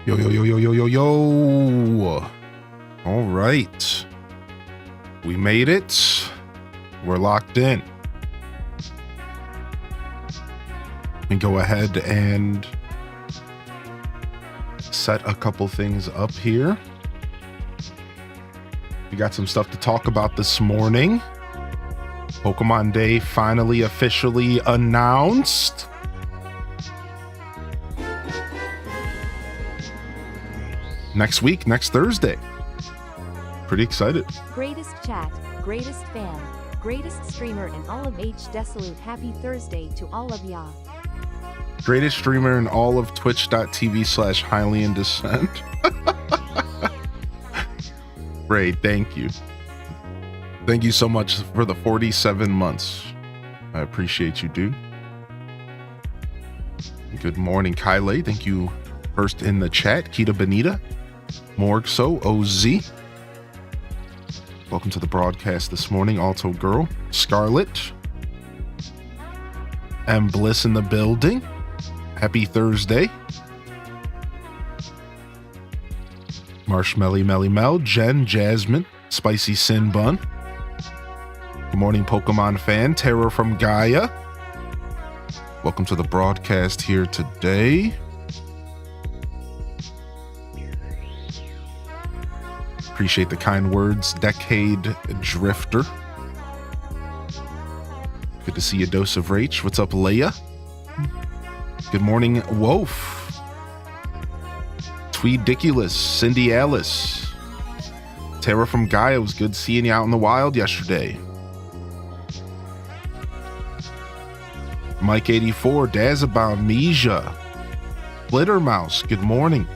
Yo, yo, yo, yo, yo, yo, yo. All right. We made it. We're locked in. Let me go ahead and set a couple things up here. We got some stuff to talk about this morning. Pokemon Day finally officially announced. Next week, next Thursday. Pretty excited. Greatest chat, greatest fan, greatest streamer in all of H-Desolute. Happy Thursday to all of ya. Greatest streamer in all of twitch.tv/Hylian Descent. Great, thank you. Thank you so much for the 47 months. I appreciate you, dude. Good morning, Kyle. Thank you. First in the chat, Kita Benita, Morgso, OZ. Welcome to the broadcast this morning. Alto Girl, Scarlet, and Bliss in the building. Happy Thursday. Marshmelly Melly Mel, Jen, Jasmine, Spicy Sin Bun. Good morning, Pokemon fan. Terror from Gaia. Welcome to the broadcast here today. Appreciate the kind words, Decade Drifter. Good to see you, Dose of Rach. What's up, Leia? Good morning, Wolf. Tweediculous, Cindy Alice. Terra from Gaia, it was good seeing you out in the wild yesterday. Mike 84, Dazabound, Meja. Flittermouse, good morning.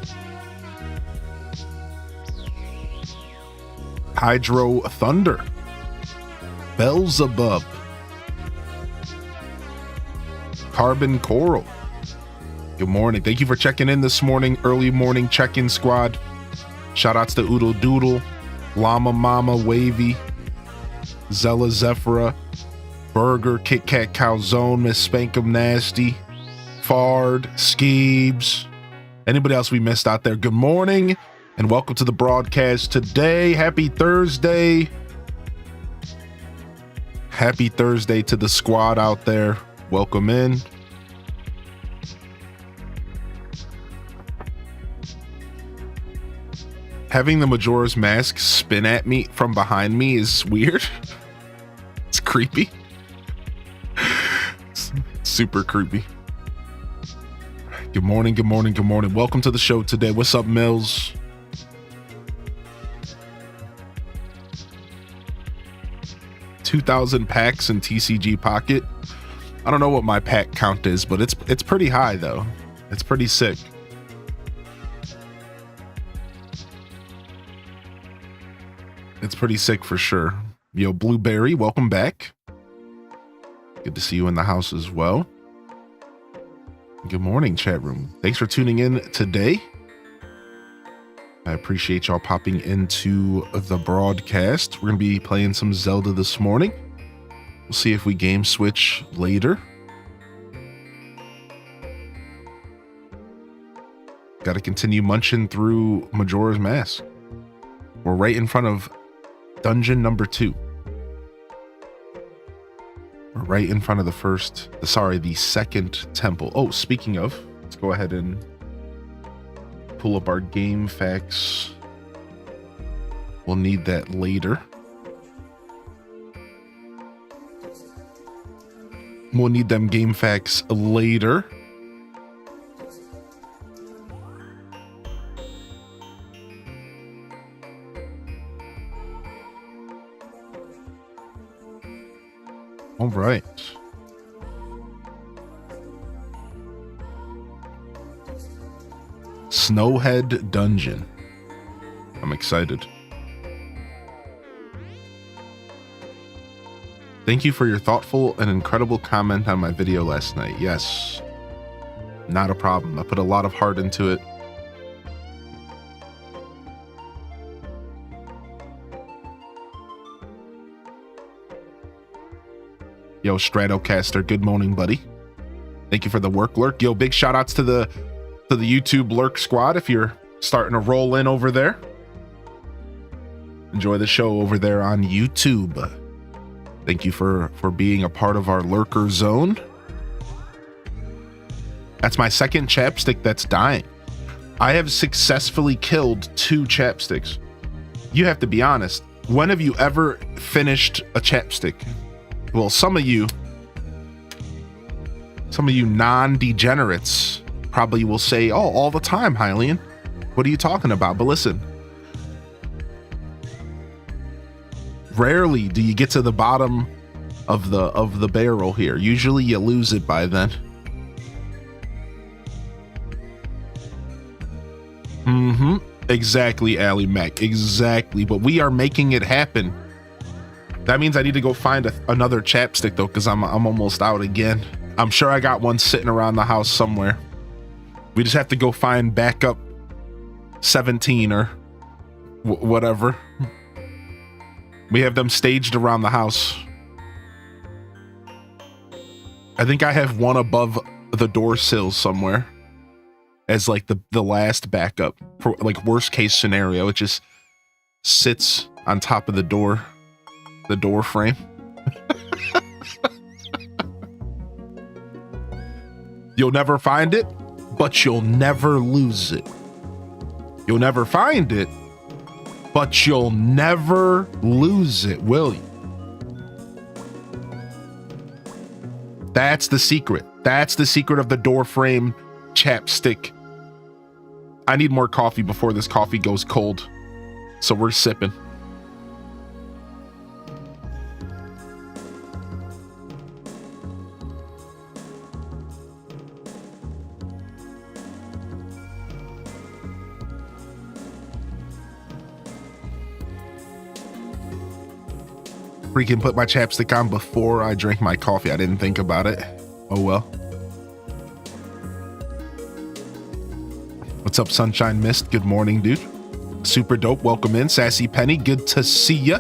Hydro Thunder. Beelzebub. Carbon Coral. Good morning. Thank you for checking in this morning. Early morning check-in squad. Shout outs to Oodle Doodle, Llama Mama, Wavy, Zella Zephra, Burger, Kit Kat Calzone, Miss Spankum Nasty, Fard, Skeebs. Anybody else we missed out there? Good morning and welcome to the broadcast today. Happy Thursday. Happy Thursday to the squad out there. Welcome in. Having the Majora's Mask spin at me from behind me is weird. It's creepy. It's super creepy. Good morning, good morning, good morning. Welcome to the show today. What's up, Mills? $2,000 packs in TCG Pocket. I don't know what my pack count is, but it's pretty high though. It's pretty sick. It's pretty sick for sure. Yo, Blueberry, welcome back. Good to see you in the house as well. Good morning, chat room. Thanks for tuning in today. I appreciate y'all popping into the broadcast. We're going to be playing some Zelda this morning. We'll see if we game switch later. Got to continue munching through Majora's Mask. We're right in front of dungeon number 2. We're right in front of the second temple. Oh, speaking of, let's go ahead and pull up our game facts. We'll need that later. We'll need them game facts later. All right. Snowhead Dungeon. I'm excited. Thank you for your thoughtful and incredible comment on my video last night. Yes, not a problem. I put a lot of heart into it. Yo, Stratocaster, good morning, buddy. Thank you for the work lurk. Yo, big shout outs to the YouTube lurk squad if you're starting to roll in over there. Enjoy the show over there on YouTube. Thank you for being a part of our lurker zone. That's my second chapstick that's dying. I have successfully killed 2 chapsticks. You have to be honest. When have you ever finished a chapstick? Well, some of you non-degenerates probably will say, oh, all the time, Hylian. What are you talking about? But listen, rarely do you get to the bottom of the barrel here. Usually you lose it by then. Exactly, Ali Mac. Exactly. But we are making it happen. That means I need to go find another chapstick though, because I'm almost out again. I'm sure I got one sitting around the house somewhere. We just have to go find backup 17 or whatever. We have them staged around the house. I think I have one above the door sill somewhere as like the last backup for like worst case scenario. It just sits on top of the door frame. You'll never find it, but you'll never lose it. You'll never find it, but you'll never lose it, will you? That's the secret. That's the secret of the door frame chapstick. I need more coffee before this coffee goes cold, so we're sipping. Freaking put my chapstick on before I drank my coffee. I didn't think about it. Oh well. What's up, Sunshine Mist? Good morning, dude. Super dope. Welcome in. Sassy Penny, good to see ya.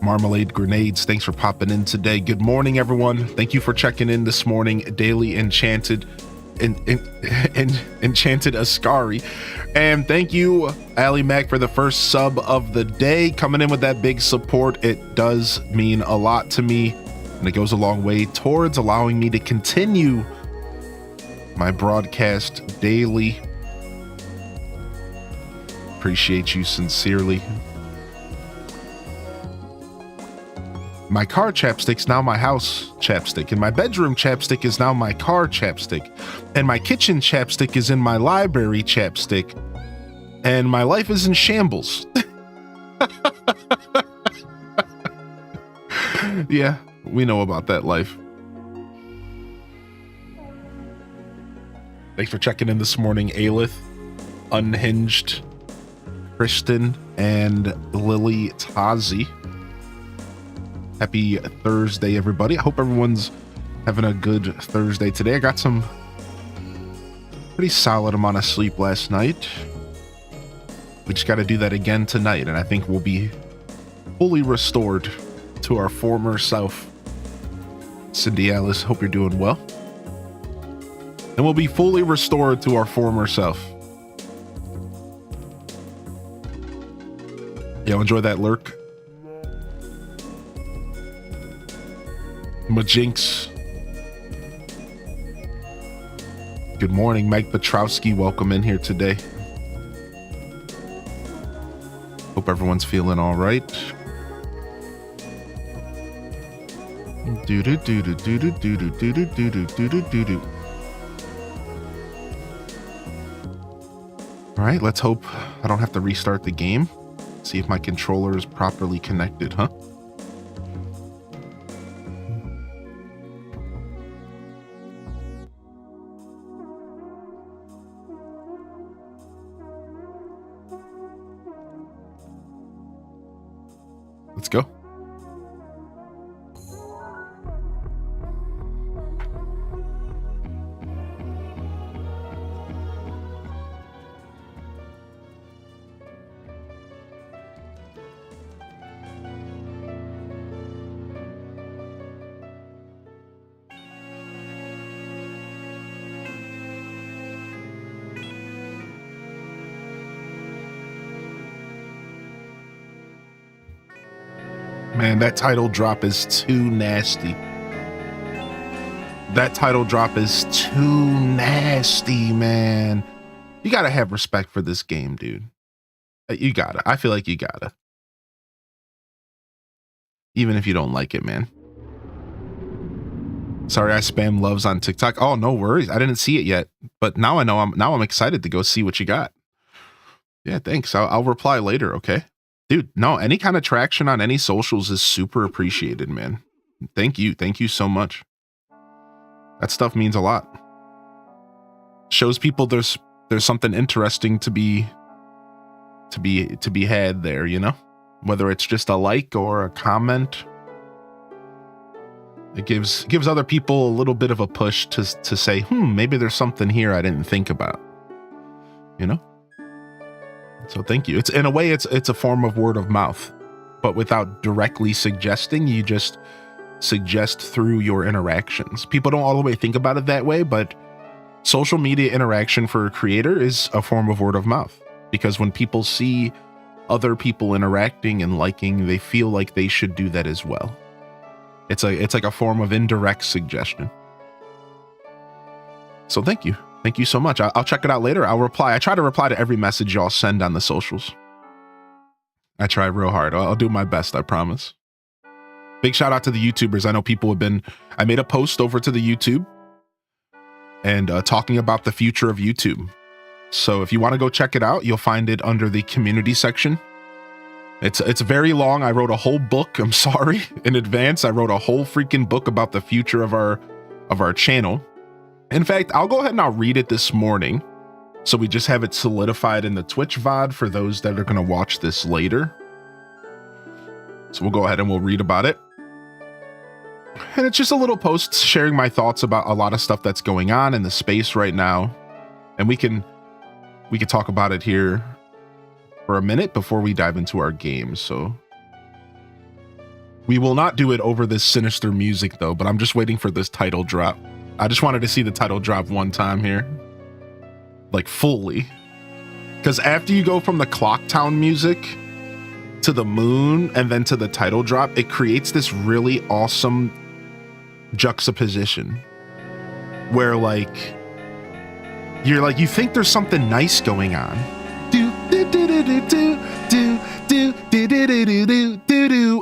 Marmalade Grenades, thanks for popping in today. Good morning, everyone. Thank you for checking in this morning. Daily Enchanted Ascari. And thank you, Ali Mac, for the first sub of the day. Coming in with that big support. It does mean a lot to me, and it goes a long way towards allowing me to continue my broadcast daily. Appreciate you sincerely. My car chapstick's now my house chapstick, and my bedroom chapstick is now my car chapstick, and my kitchen chapstick is in my library chapstick, and my life is in shambles. Yeah, we know about that life. Thanks for checking in this morning, Aelith, Unhinged, Kristen, and Lily Tazi. Happy Thursday, everybody. I hope everyone's having a good Thursday today. I got some pretty solid amount of sleep last night. We just got to do that again tonight, and I think we'll be fully restored to our former self. Cindy Alice, hope you're doing well. And we'll be fully restored to our former self. Yeah, enjoy that lurk. Majinx. Good morning, Mike Petrowski. Welcome in here today. Hope everyone's feeling all right. All right, let's hope I don't have to restart the game. See if my controller is properly connected, huh? Let's go. Man, that title drop is too nasty. That title drop is too nasty, man. You gotta have respect for this game, dude. You gotta. I feel like you gotta. Even if you don't like it, man. Sorry, I spam loves on TikTok. Oh, no worries. I didn't see it yet, but now I know. I'm excited to go see what you got. Yeah, thanks. I'll reply later. Okay, dude. No, any kind of traction on any socials is super appreciated, man. Thank you so much. That stuff means a lot. Shows people there's something interesting to be had there, you know, whether it's just a like or a comment. It gives other people a little bit of a push to say, maybe there's something here I didn't think about, you know? So thank you. It's in a way, it's a form of word of mouth, but without directly suggesting, you just suggest through your interactions. People don't all the way think about it that way, but social media interaction for a creator is a form of word of mouth, because when people see other people interacting and liking, they feel like they should do that as well. It's like a form of indirect suggestion. So thank you so much. I'll check it out later. I'll reply. I try to reply to every message y'all send on the socials. I try real hard. I'll do my best, I promise. Big shout out to the YouTubers. I know people have been, I made a post over to the YouTube and talking about the future of YouTube. So if you want to go check it out, you'll find it under the community section. It's very long. I wrote a whole book. I'm sorry in advance. I wrote a whole freaking book about the future of our channel. In fact, I'll go ahead and I'll read it this morning. So we just have it solidified in the Twitch VOD for those that are going to watch this later. So we'll go ahead and we'll read about it. And it's just a little post sharing my thoughts about a lot of stuff that's going on in the space right now. And we can talk about it here for a minute before we dive into our game. So we will not do it over this sinister music though, but I'm just waiting for this title drop. I just wanted to see the title drop one time here, like fully, because after you go from the clock town music to the moon and then to the title drop, it creates this really awesome juxtaposition where like you think there's something nice going on,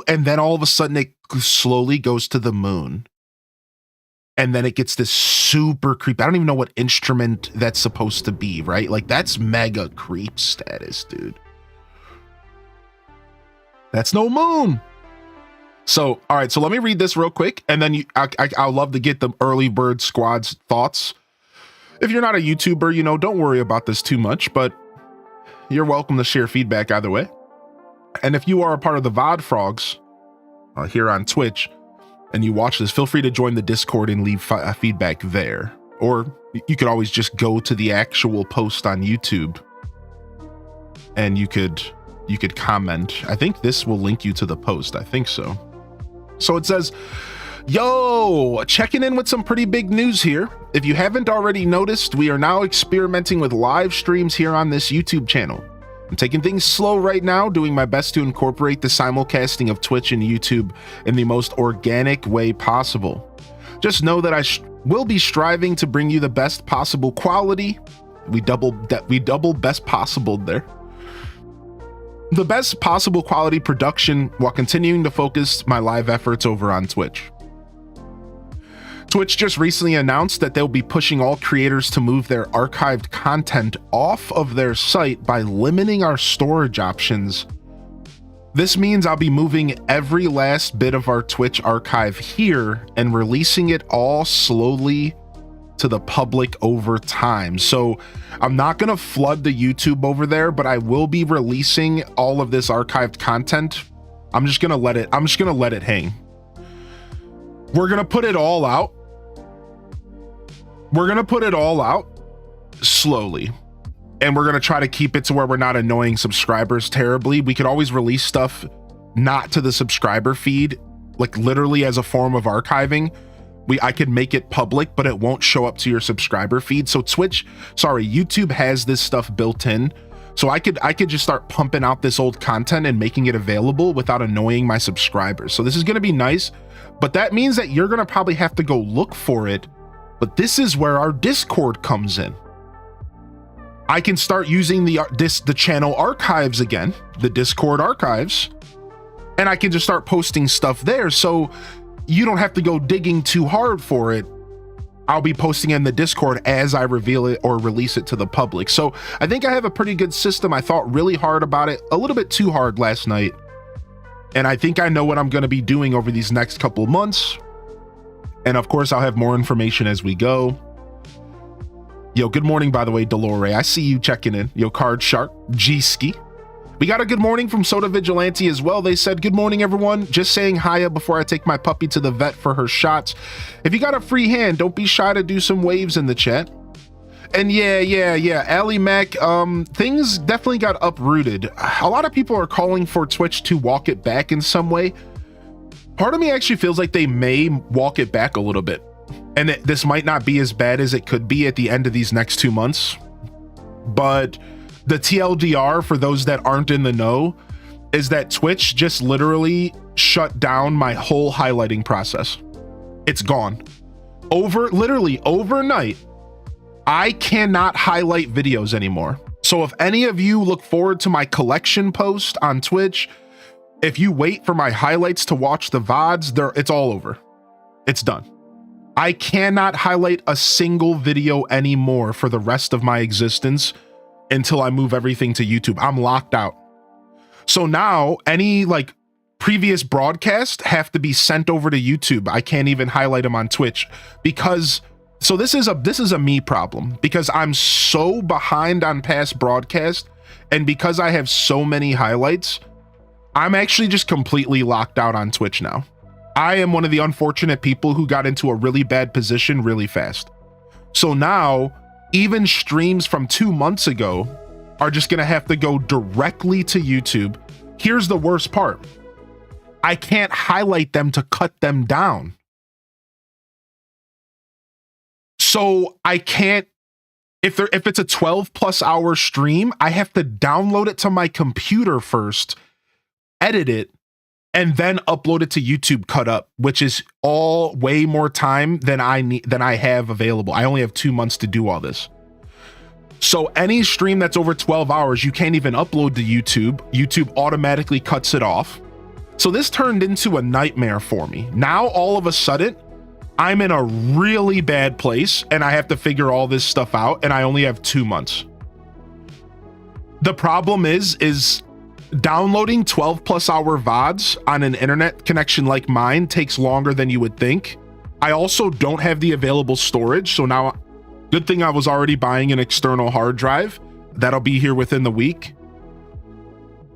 and then all of a sudden it slowly goes to the moon, and then it gets this super creepy. I don't even know what instrument that's supposed to be, right? Like that's mega creep status, dude. That's no moon. So, all right, so let me read this real quick, and then I'll love to get the early bird squad's thoughts. If you're not a YouTuber, you know, don't worry about this too much, but you're welcome to share feedback either way. And if you are a part of the VOD Frogs here on Twitch and you watch this, feel free to join the Discord and leave feedback there. Or you could always just go to the actual post on YouTube and you could comment. I think this will link you to the post. I think so. So it says, yo, checking in with some pretty big news here. If you haven't already noticed, we are now experimenting with live streams here on this YouTube channel. I'm taking things slow right now, doing my best to incorporate the simulcasting of Twitch and YouTube in the most organic way possible. Just know that I will be striving to bring you the best possible quality. We double best possible there. The best possible quality production while continuing to focus my live efforts over on Twitch. Twitch just recently announced that they'll be pushing all creators to move their archived content off of their site by limiting our storage options. This means I'll be moving every last bit of our Twitch archive here and releasing it all slowly to the public over time. So I'm not going to flood the YouTube over there, but I will be releasing all of this archived content. I'm just going to let it hang. We're going to put it all out. We're going to put it all out slowly. And we're going to try to keep it to where we're not annoying subscribers terribly. We could always release stuff not to the subscriber feed, like literally as a form of archiving. I could make it public, but it won't show up to your subscriber feed. So YouTube has this stuff built in So I could just start pumping out this old content and making it available without annoying my subscribers. So this is going to be nice, but that means that you're going to probably have to go look for it. But this is where our Discord comes in. I can start using the channel archives again, the Discord archives, and I can just start posting stuff there. So you don't have to go digging too hard for it. I'll be posting in the Discord as I reveal it or release it to the public. So I think I have a pretty good system. I thought really hard about it, a little bit too hard last night. And I think I know what I'm going to be doing over these next couple months. And of course, I'll have more information as we go. Yo, good morning, by the way, Delore. I see you checking in. Yo, Card Shark, G-Ski. We got a good morning from Soda Vigilante as well. They said, good morning, everyone. Just saying hiya before I take my puppy to the vet for her shots. If you got a free hand, don't be shy to do some waves in the chat. And yeah. Ali Mac, things definitely got uprooted. A lot of people are calling for Twitch to walk it back in some way. Part of me actually feels like they may walk it back a little bit. And this might not be as bad as it could be at the end of these next 2 months. But the TLDR, for those that aren't in the know, is that Twitch just literally shut down my whole highlighting process. It's gone. Literally overnight, I cannot highlight videos anymore. So if any of you look forward to my collection post on Twitch, if you wait for my highlights to watch the VODs, it's all over. It's done. I cannot highlight a single video anymore for the rest of my existence until I move everything to YouTube. I'm locked out. So now any like previous broadcasts have to be sent over to YouTube. I can't even highlight them on Twitch because this is a me problem because I'm so behind on past broadcasts, and because I have so many highlights, I'm actually just completely locked out on Twitch now. I am one of the unfortunate people who got into a really bad position really fast. So now even streams from 2 months ago are just going to have to go directly to YouTube. Here's the worst part. I can't highlight them to cut them down. So I can't, if it's a 12+ hour stream, I have to download it to my computer first, edit it, and then upload it to YouTube cut up, which is all way more time than I have available. I only have 2 months to do all this. So any stream that's over 12 hours, you can't even upload to YouTube. YouTube automatically cuts it off. So this turned into a nightmare for me. Now, all of a sudden, I'm in a really bad place and I have to figure all this stuff out, and I only have 2 months. The problem is downloading 12+ hour VODs on an internet connection like mine takes longer than you would think. I also don't have the available storage. So now, good thing I was already buying an external hard drive. That'll be here within the week.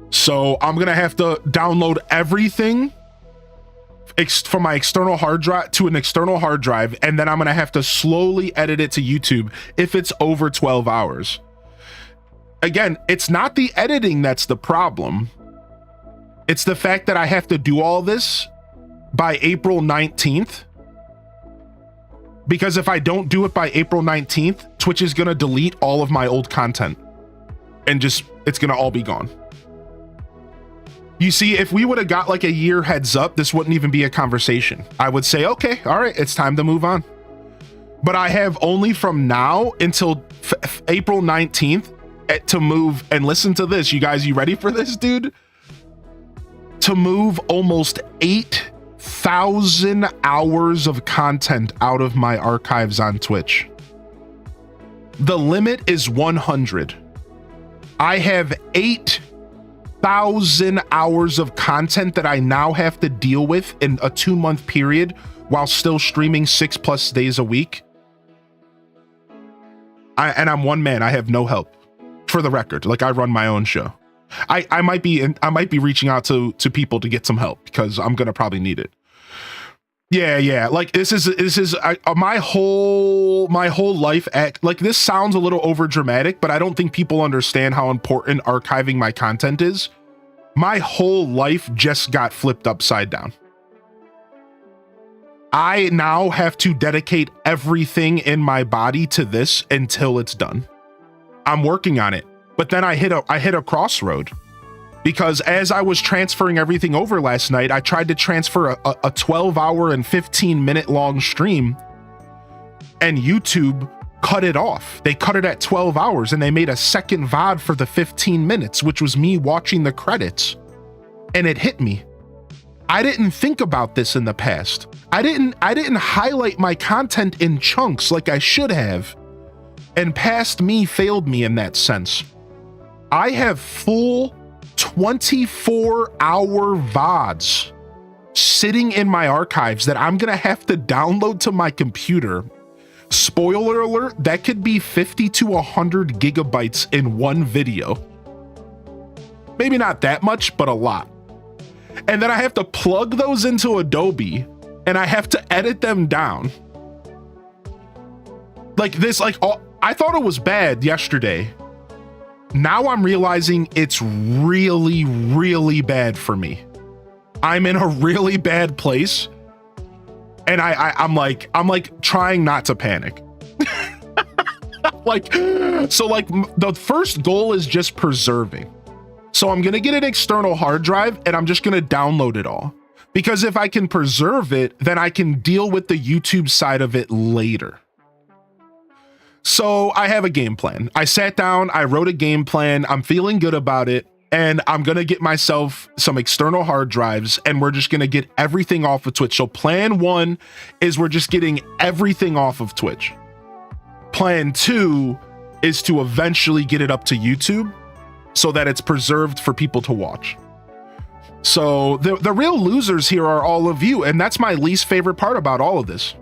So I'm going to have to download everything from my external hard drive to an external hard drive. And then I'm going to have to slowly edit it to YouTube if it's over 12 hours. Again, it's not the editing that's the problem. It's the fact that I have to do all this by April 19th. Because if I don't do it by April 19th, Twitch is going to delete all of my old content. And it's going to all be gone. You see, if we would have got like a year heads up, this wouldn't even be a conversation. I would say, okay, all right, it's time to move on. But I have only from now until April 19th to move, and listen to this, you guys, you ready for this, dude? To move almost 8,000 hours of content out of my archives on Twitch. The limit is 100. I have 8,000 hours of content that I now have to deal with in a 2-month period while still streaming 6+ days a week. And I'm one man, I have no help. For the record, like I run my own show. I might be reaching out to people to get some help because I'm gonna probably need it. Yeah. Like this is my whole life act. Like this sounds a little over dramatic, but I don't think people understand how important archiving my content is. My whole life just got flipped upside down. I now have to dedicate everything in my body to this until it's done. I'm working on it. But then I hit a crossroad, because as I was transferring everything over last night, I tried to transfer a 12-hour and 15-minute long stream, and YouTube cut it off. They cut it at 12 hours and they made a second VOD for the 15 minutes, which was me watching the credits. And it hit me. I didn't think about this in the past. I didn't highlight my content in chunks like I should have. And past me failed me in that sense. I have full 24-hour VODs sitting in my archives that I'm gonna have to download to my computer. Spoiler alert, that could be 50 to 100 gigabytes in one video. Maybe not that much, but a lot. And then I have to plug those into Adobe and I have to edit them down. Like this, I thought it was bad yesterday. Now I'm realizing it's really, really bad for me. I'm in a really bad place. And I'm like trying not to panic. The first goal is just preserving. So I'm gonna get an external hard drive and I'm just gonna download it all. Because if I can preserve it, then I can deal with the YouTube side of it later. So I have a game plan. I sat down, I wrote a game plan, I'm feeling good about it. And I'm going to get myself some external hard drives and we're just going to get everything off of Twitch. So plan 1 is we're just getting everything off of Twitch. Plan 2 is to eventually get it up to YouTube so that it's preserved for people to watch. So the real losers here are all of you. And that's my least favorite part about all of this.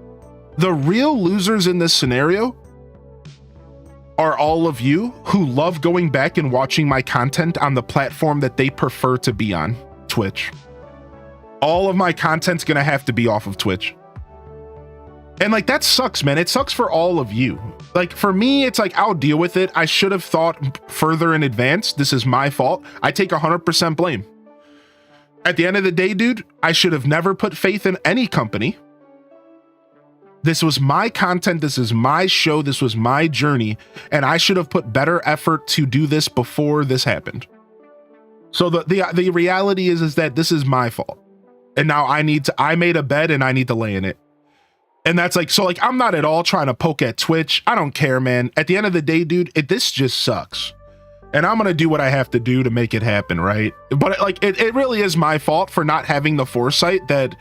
The real losers in this scenario are all of you who love going back and watching my content on the platform that they prefer to be on, Twitch. All of my content's gonna have to be off of Twitch. And like, that sucks, man. It sucks for all of you. Like for me, it's like, I'll deal with it. I should have thought further in advance. This is my fault. I take 100% blame. At the end of the day, dude, I should have never put faith in any company. This was my content. This is my show. This was my journey. And I should have put better effort to do this before this happened. So the reality is that this is my fault. And now I made a bed and I need to lay in it. And that's like, so like, I'm not at all trying to poke at Twitch. I don't care, man. At the end of the day, dude, this just sucks. And I'm going to do what I have to do to make it happen, right? But like, it really is my fault for not having the foresight that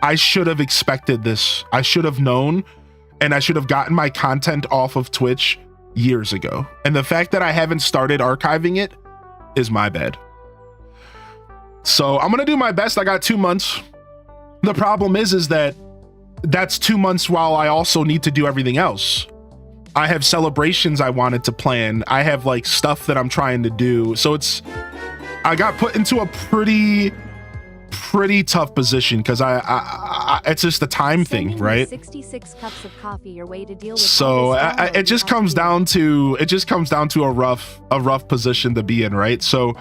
I should have expected this. I should have known, and I should have gotten my content off of Twitch years ago. And the fact that I haven't started archiving it is my bad. So I'm going to do my best. I got 2 months. The problem is that that's 2 months while I also need to do everything else. I have celebrations I wanted to plan. I have like stuff that I'm trying to do. So I got put into a pretty tough position because I it's just the time thing, right? 66 cups of coffee your way to deal with. So it just comes down to a rough position to be in, right? So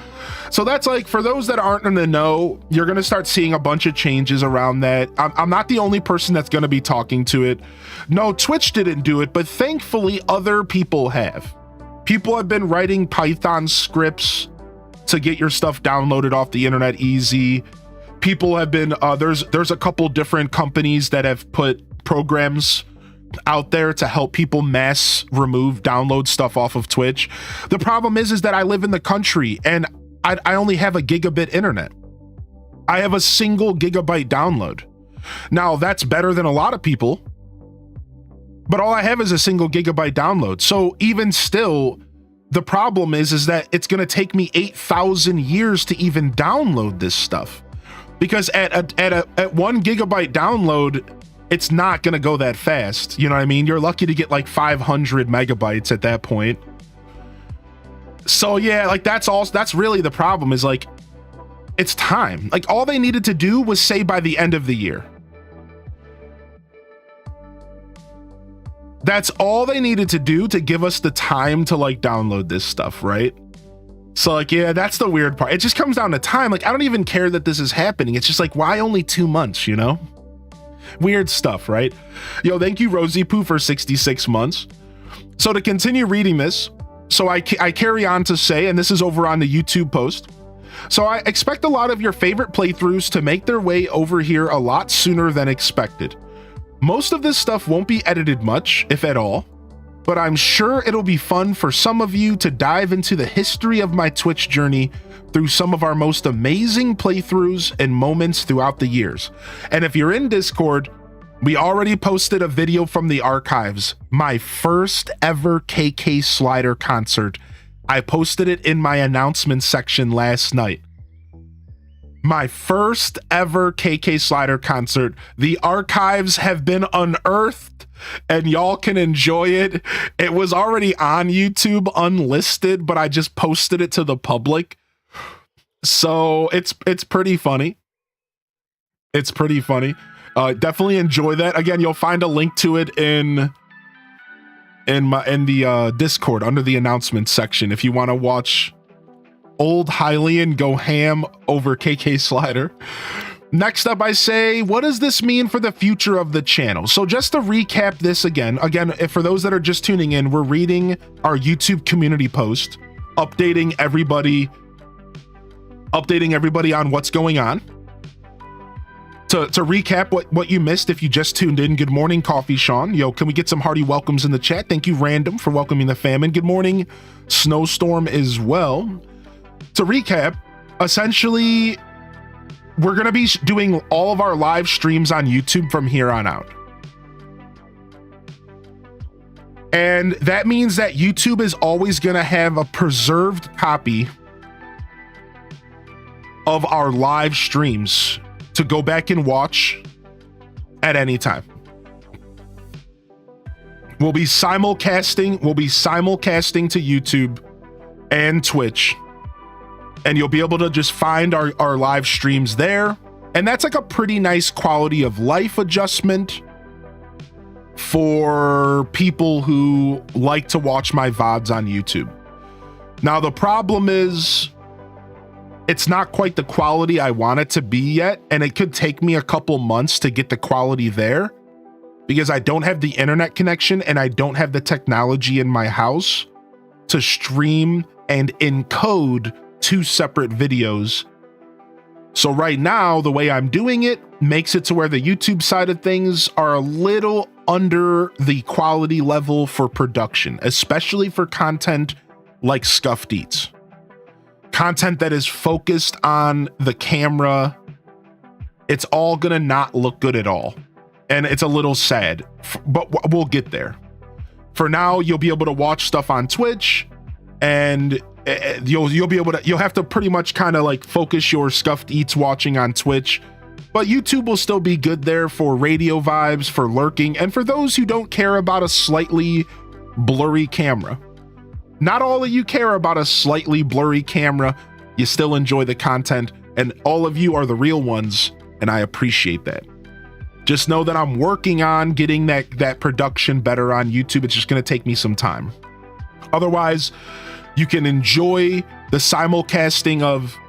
that's like, for those that aren't in the know, you're gonna start seeing a bunch of changes around that. I'm not the only person that's gonna be talking to it. No, Twitch didn't do it, but thankfully other people have. People have been writing Python scripts to get your stuff downloaded off the internet easy. People have been there's a couple different companies that have put programs out there to help people mass download stuff off of Twitch. The problem is that I live in the country and I only have a gigabit internet. I have a single gigabyte download. Now that's better than a lot of people, but all I have is a single gigabyte download. So even still, the problem is that it's going to take me 8,000 years to even download this stuff. Because at 1 gigabyte download, it's not going to go that fast. You know what I mean? You're lucky to get like 500 megabytes at that point. So yeah, like that's really the problem, is like, it's time. Like all they needed to do was say by the end of the year. That's all they needed to do to give us the time to like download this stuff, right? So like, yeah, that's the weird part. It just comes down to time. Like, I don't even care that this is happening. It's just like, why only 2 months, you know? Weird stuff, right? Yo, thank you, Rosie Poo, for 66 months. So to continue reading this, So I carry on to say, and this is over on the YouTube post, so I expect a lot of your favorite playthroughs to make their way over here a lot sooner than expected. Most of this stuff won't be edited much, if at all, but I'm sure it'll be fun for some of you to dive into the history of my Twitch journey through some of our most amazing playthroughs and moments throughout the years. And if you're in Discord, we already posted a video from the archives, my first ever KK Slider concert. I posted it in my announcement section last night. My first ever KK Slider concert. The archives have been unearthed and y'all can enjoy it. It was already on YouTube unlisted, but I just posted it to the public. So it's pretty funny. It's pretty funny. Definitely enjoy that. Again, you'll find a link to it in the Discord under the announcements section if you want to watch old Hylian go ham over KK Slider. Next up, I say, what does this mean for the future of the channel? So just to recap this again, if for those that are just tuning in, we're reading our YouTube community post, updating everybody on what's going on. To recap what you missed if you just tuned in, good morning, Coffee Sean. Yo, can we get some hearty welcomes in the chat? Thank you, Random, for welcoming the fam. And good morning, Snowstorm, as well. To recap, essentially, we're going to be doing all of our live streams on YouTube from here on out. And that means that YouTube is always going to have a preserved copy of our live streams to go back and watch at any time. We'll be simulcasting to YouTube and Twitch, and you'll be able to just find our live streams there. And that's like a pretty nice quality of life adjustment for people who like to watch my VODs on YouTube. Now, the problem is, it's not quite the quality I want it to be yet, and it could take me a couple months to get the quality there because I don't have the internet connection and I don't have the technology in my house to stream and encode two separate videos. So right now, the way I'm doing it makes it to where the YouTube side of things are a little under the quality level for production, especially for content like Scuffed Eats. Content that is focused on the camera, it's all gonna not look good at all. And it's a little sad, but we'll get there. For now, you'll be able to watch stuff on Twitch, and you'll have to pretty much kind of like focus your Scuffed Eats watching on Twitch, but YouTube will still be good there for radio vibes, for lurking, and for those who don't care about a slightly blurry camera. Not all of you care about a slightly blurry camera. You still enjoy the content, and all of you are the real ones, and I appreciate that. Just know that I'm working on getting that production better on YouTube. It's just going to take me some time. Otherwise, you can enjoy the simulcasting of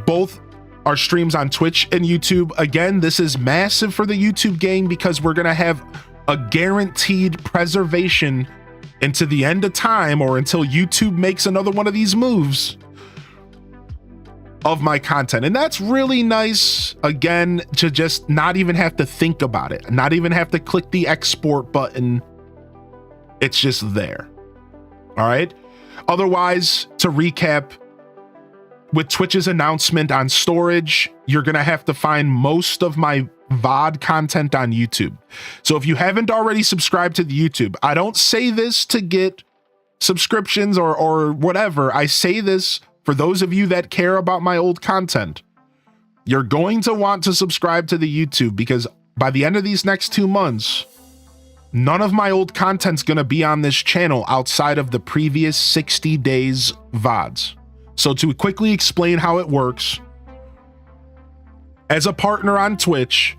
both our streams on Twitch and YouTube. Again, this is massive for the YouTube gang because we're going to have a guaranteed preservation into the end of time, or until YouTube makes another one of these moves, of my content. And that's really nice, again, to just not even have to think about it, not even have to click the export button. It's just there. All right. Otherwise, to recap, with Twitch's announcement on storage, you're going to have to find most of my VOD content on YouTube. So if you haven't already subscribed to the YouTube, I don't say this to get subscriptions or whatever. I say this for those of you that care about my old content. You're going to want to subscribe to the YouTube because by the end of these next 2 months, none of my old content's going to be on this channel outside of the previous 60 days VODs. So to quickly explain how it works, as a partner on Twitch,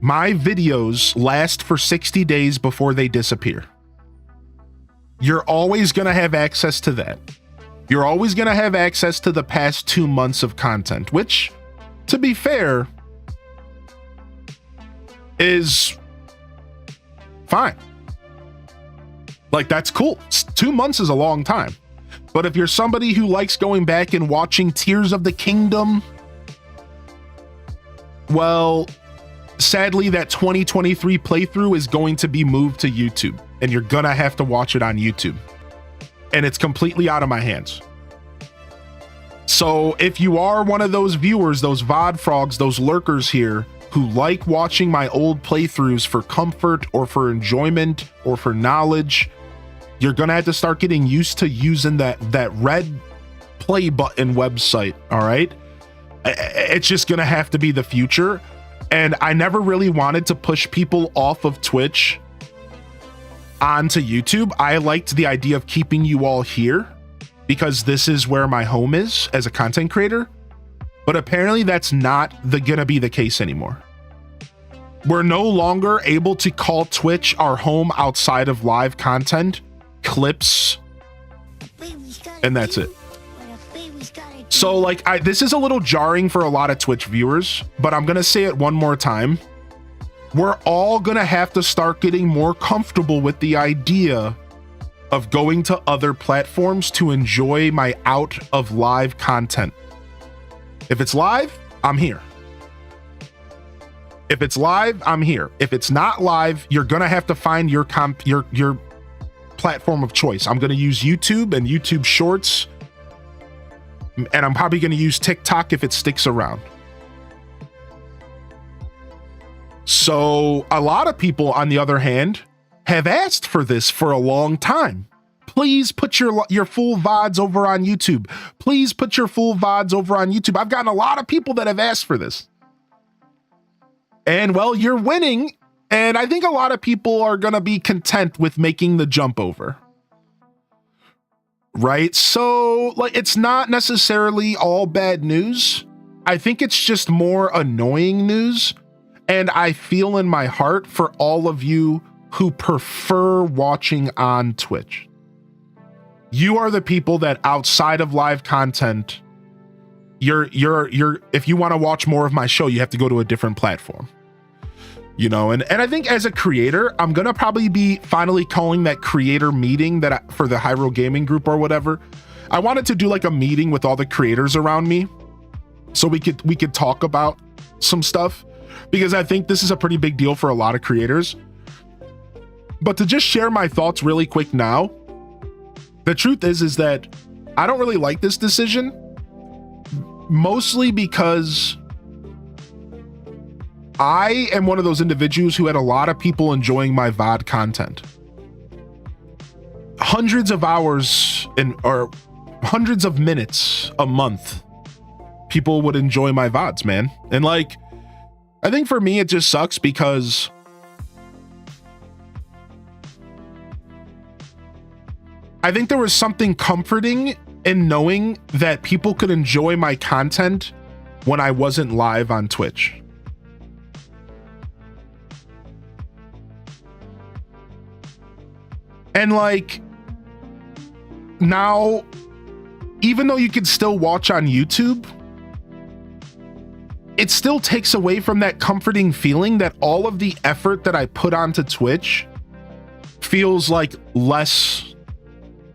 my videos last for 60 days before they disappear. You're always going to have access to that. You're always going to have access to the past 2 months of content, which, to be fair, is fine. Like, that's cool. 2 months is a long time. But if you're somebody who likes going back and watching Tears of the Kingdom, well, sadly, that 2023 playthrough is going to be moved to YouTube, and you're gonna have to watch it on YouTube. And it's completely out of my hands. So if you are one of those viewers, those VOD frogs, those lurkers here, who like watching my old playthroughs for comfort or for enjoyment or for knowledge, you're gonna have to start getting used to using that red play button website. All right, it's just gonna have to be the future. And I never really wanted to push people off of Twitch onto YouTube. I liked the idea of keeping you all here because this is where my home is as a content creator. But apparently that's not gonna be the case anymore. We're no longer able to call Twitch our home outside of live content, clips, and that's it. So like, this is a little jarring for a lot of Twitch viewers, but I'm gonna say it one more time. We're all gonna have to start getting more comfortable with the idea of going to other platforms to enjoy my out of live content. If it's live, I'm here. If it's live, I'm here. If it's not live, you're gonna have to find your platform of choice. I'm gonna use YouTube and YouTube Shorts, and I'm probably gonna use TikTok if it sticks around. So a lot of people, on the other hand, have asked for this for a long time. Please put your full VODs over on YouTube. Please put your full VODs over on YouTube. I've gotten a lot of people that have asked for this. And well, you're winning. And I think a lot of people are going to be content with making the jump over. Right? So like, it's not necessarily all bad news. I think it's just more annoying news. And I feel in my heart for all of you who prefer watching on Twitch. You are the people that outside of live content, you're if you want to watch more of my show, you have to go to a different platform. You know, and I think as a creator, I'm gonna probably be finally calling that creator meeting for the Hyrule Gaming Group or whatever. I wanted to do like a meeting with all the creators around me so we could talk about some stuff, because I think this is a pretty big deal for a lot of creators. But to just share my thoughts really quick now, the truth is that I don't really like this decision, mostly because I am one of those individuals who had a lot of people enjoying my VOD content. Hundreds of hours or hundreds of minutes a month, people would enjoy my VODs, man. And like, I think for me, it just sucks because I think there was something comforting in knowing that people could enjoy my content when I wasn't live on Twitch. And like, now, even though you can still watch on YouTube, it still takes away from that comforting feeling that all of the effort that I put onto Twitch feels like less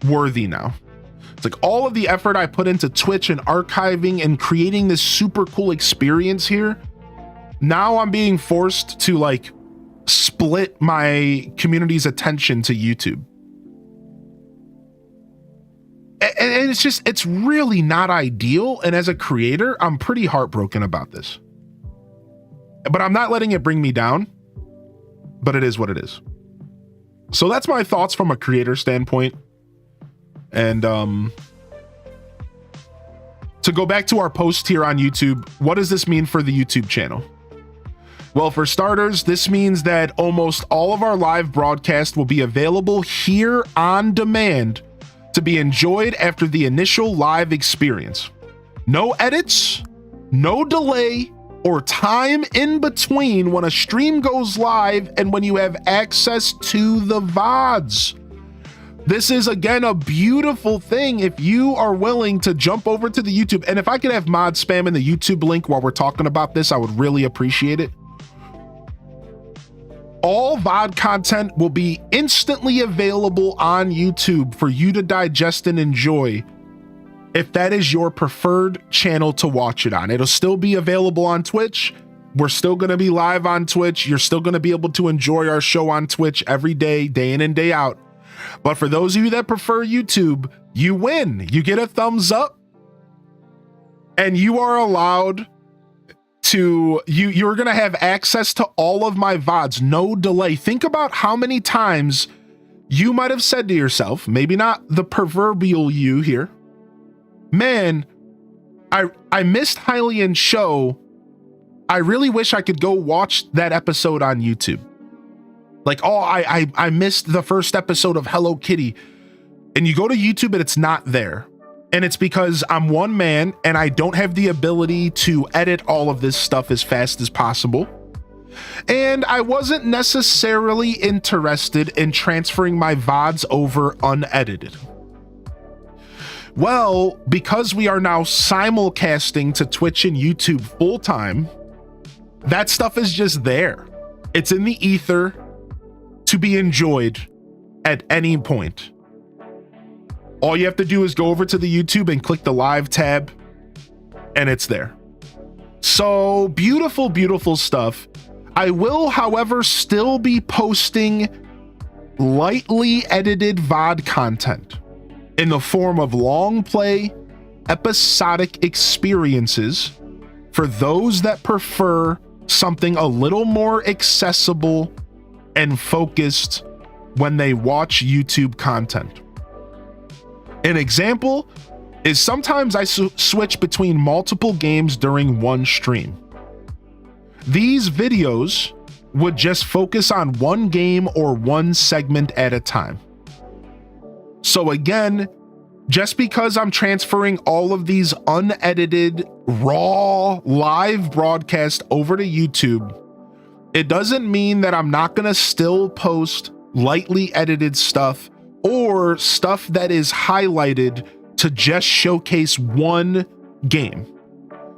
worthy now. It's like all of the effort I put into Twitch and archiving and creating this super cool experience here, now I'm being forced to like split my community's attention to YouTube. And it's really not ideal. And as a creator, I'm pretty heartbroken about this. But I'm not letting it bring me down. But it is what it is. So that's my thoughts from a creator standpoint. And to go back to our post here on YouTube, what does this mean for the YouTube channel? Well, for starters, this means that almost all of our live broadcast will be available here on demand to be enjoyed after the initial live experience. No edits, no delay, or time in between when a stream goes live and when you have access to the VODs. This is, again, a beautiful thing if you are willing to jump over to the YouTube. And if I could have mod spam in the YouTube link while we're talking about this, I would really appreciate it. All VOD content will be instantly available on YouTube for you to digest and enjoy if that is your preferred channel to watch it on. It'll still be available on Twitch. We're still going to be live on Twitch. You're still going to be able to enjoy our show on Twitch every day, day in and day out. But for those of you that prefer YouTube, you win. You get a thumbs up and you are allowed to, you're going to have access to all of my VODs, no delay. Think about how many times you might have said to yourself, maybe not the proverbial you here, man, I missed Hylian's show. I really wish I could go watch that episode on YouTube. Like, oh, I missed the first episode of Hello Kitty. And you go to YouTube and it's not there. And it's because I'm one man and I don't have the ability to edit all of this stuff as fast as possible. And I wasn't necessarily interested in transferring my VODs over unedited. Well, because we are now simulcasting to Twitch and YouTube full time, that stuff is just there. It's in the ether to be enjoyed at any point. All you have to do is go over to the YouTube and click the live tab, and it's there. So beautiful, beautiful stuff. I will, however, still be posting lightly edited VOD content in the form of long play, episodic experiences for those that prefer something a little more accessible and focused when they watch YouTube content. An example is sometimes I switch between multiple games during one stream. These videos would just focus on one game or one segment at a time. So again, just because I'm transferring all of these unedited, raw, live broadcast over to YouTube, it doesn't mean that I'm not going to still post lightly edited stuff or stuff that is highlighted to just showcase one game.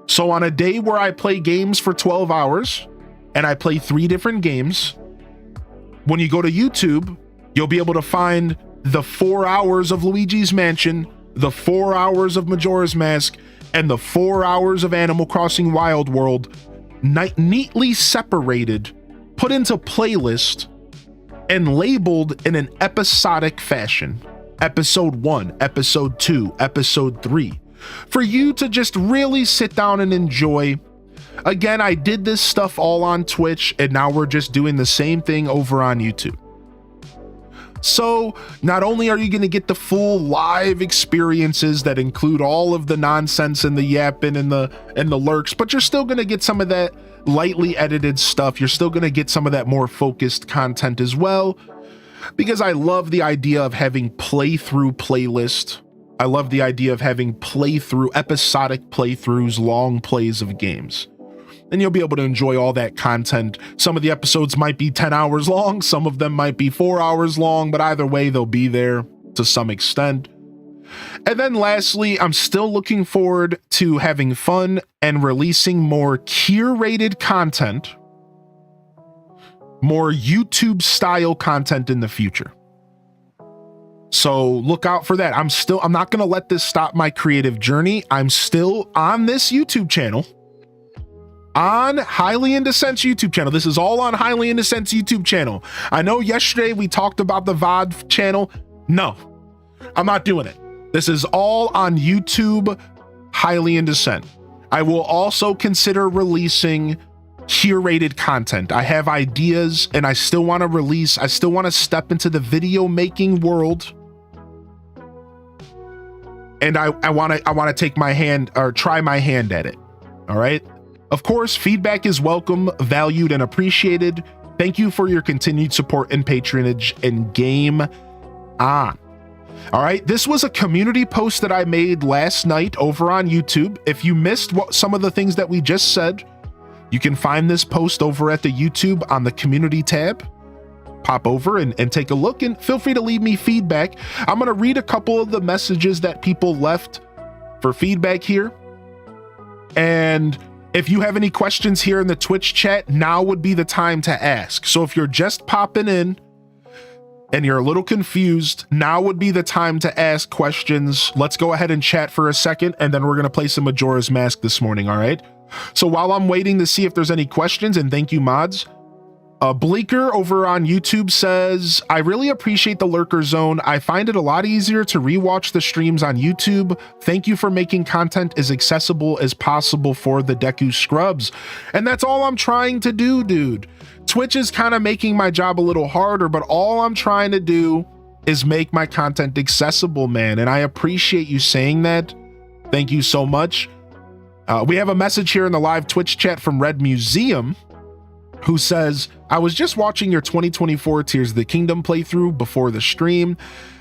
So on a day where I play games for 12 hours and I play 3 different games, when you go to YouTube, you'll be able to find the 4 hours of Luigi's Mansion, the 4 hours of Majora's Mask, and the 4 hours of Animal Crossing Wild World neatly separated, put into playlist, and labeled in an episodic fashion. Episode 1, Episode 2, Episode 3. For you to just really sit down and enjoy. Again, I did this stuff all on Twitch, and now we're just doing the same thing over on YouTube. So not only are you going to get the full live experiences that include all of the nonsense and the yapping and the lurks, but you're still going to get some of that lightly edited stuff. You're still going to get some of that more focused content as well, because I love the idea of having playthrough playlist. I love the idea of having episodic playthroughs, long plays of games. And you'll be able to enjoy all that content. Some of the episodes might be 10 hours long, some of them might be 4 hours long, but either way, they'll be there to some extent. And then lastly, I'm still looking forward to having fun and releasing more curated content, more YouTube style content in the future. So look out for that. I'm not going to let this stop my creative journey. I'm still on this YouTube channel. On Hylian Descent's YouTube channel. This is all on Hylian Descent's YouTube channel. I know yesterday we talked about the VOD channel. No, I'm not doing it. This is all on YouTube, Hylian Descent. I will also consider releasing curated content. I have ideas and I still want to step into the video making world. And I want to take my hand or try my hand at it. All right. Of course, feedback is welcome, valued, and appreciated. Thank you for your continued support and patronage, and game on. All right, this was a community post that I made last night over on YouTube. If you missed some of the things that we just said, you can find this post over at the YouTube on the community tab. Pop over and take a look, and feel free to leave me feedback. I'm going to read a couple of the messages that people left for feedback here. And If you have any questions here in the Twitch chat, now would be the time to ask. So if you're just popping in and you're a little confused, now would be the time to ask questions. Let's go ahead and chat for a second, and then we're going to play some Majora's Mask this morning, all right? So while I'm waiting to see if there's any questions, and thank you, mods, Bleaker over on YouTube says, I really appreciate the lurker zone. I find it a lot easier to rewatch the streams on YouTube. Thank you for making content as accessible as possible for the Deku scrubs. And that's all I'm trying to do, dude. Twitch is kind of making my job a little harder, but all I'm trying to do is make my content accessible, man. And I appreciate you saying that. Thank you so much. We have a message here in the live Twitch chat from Red Museum, who says, I was just watching your 2024 Tears of the Kingdom playthrough before the stream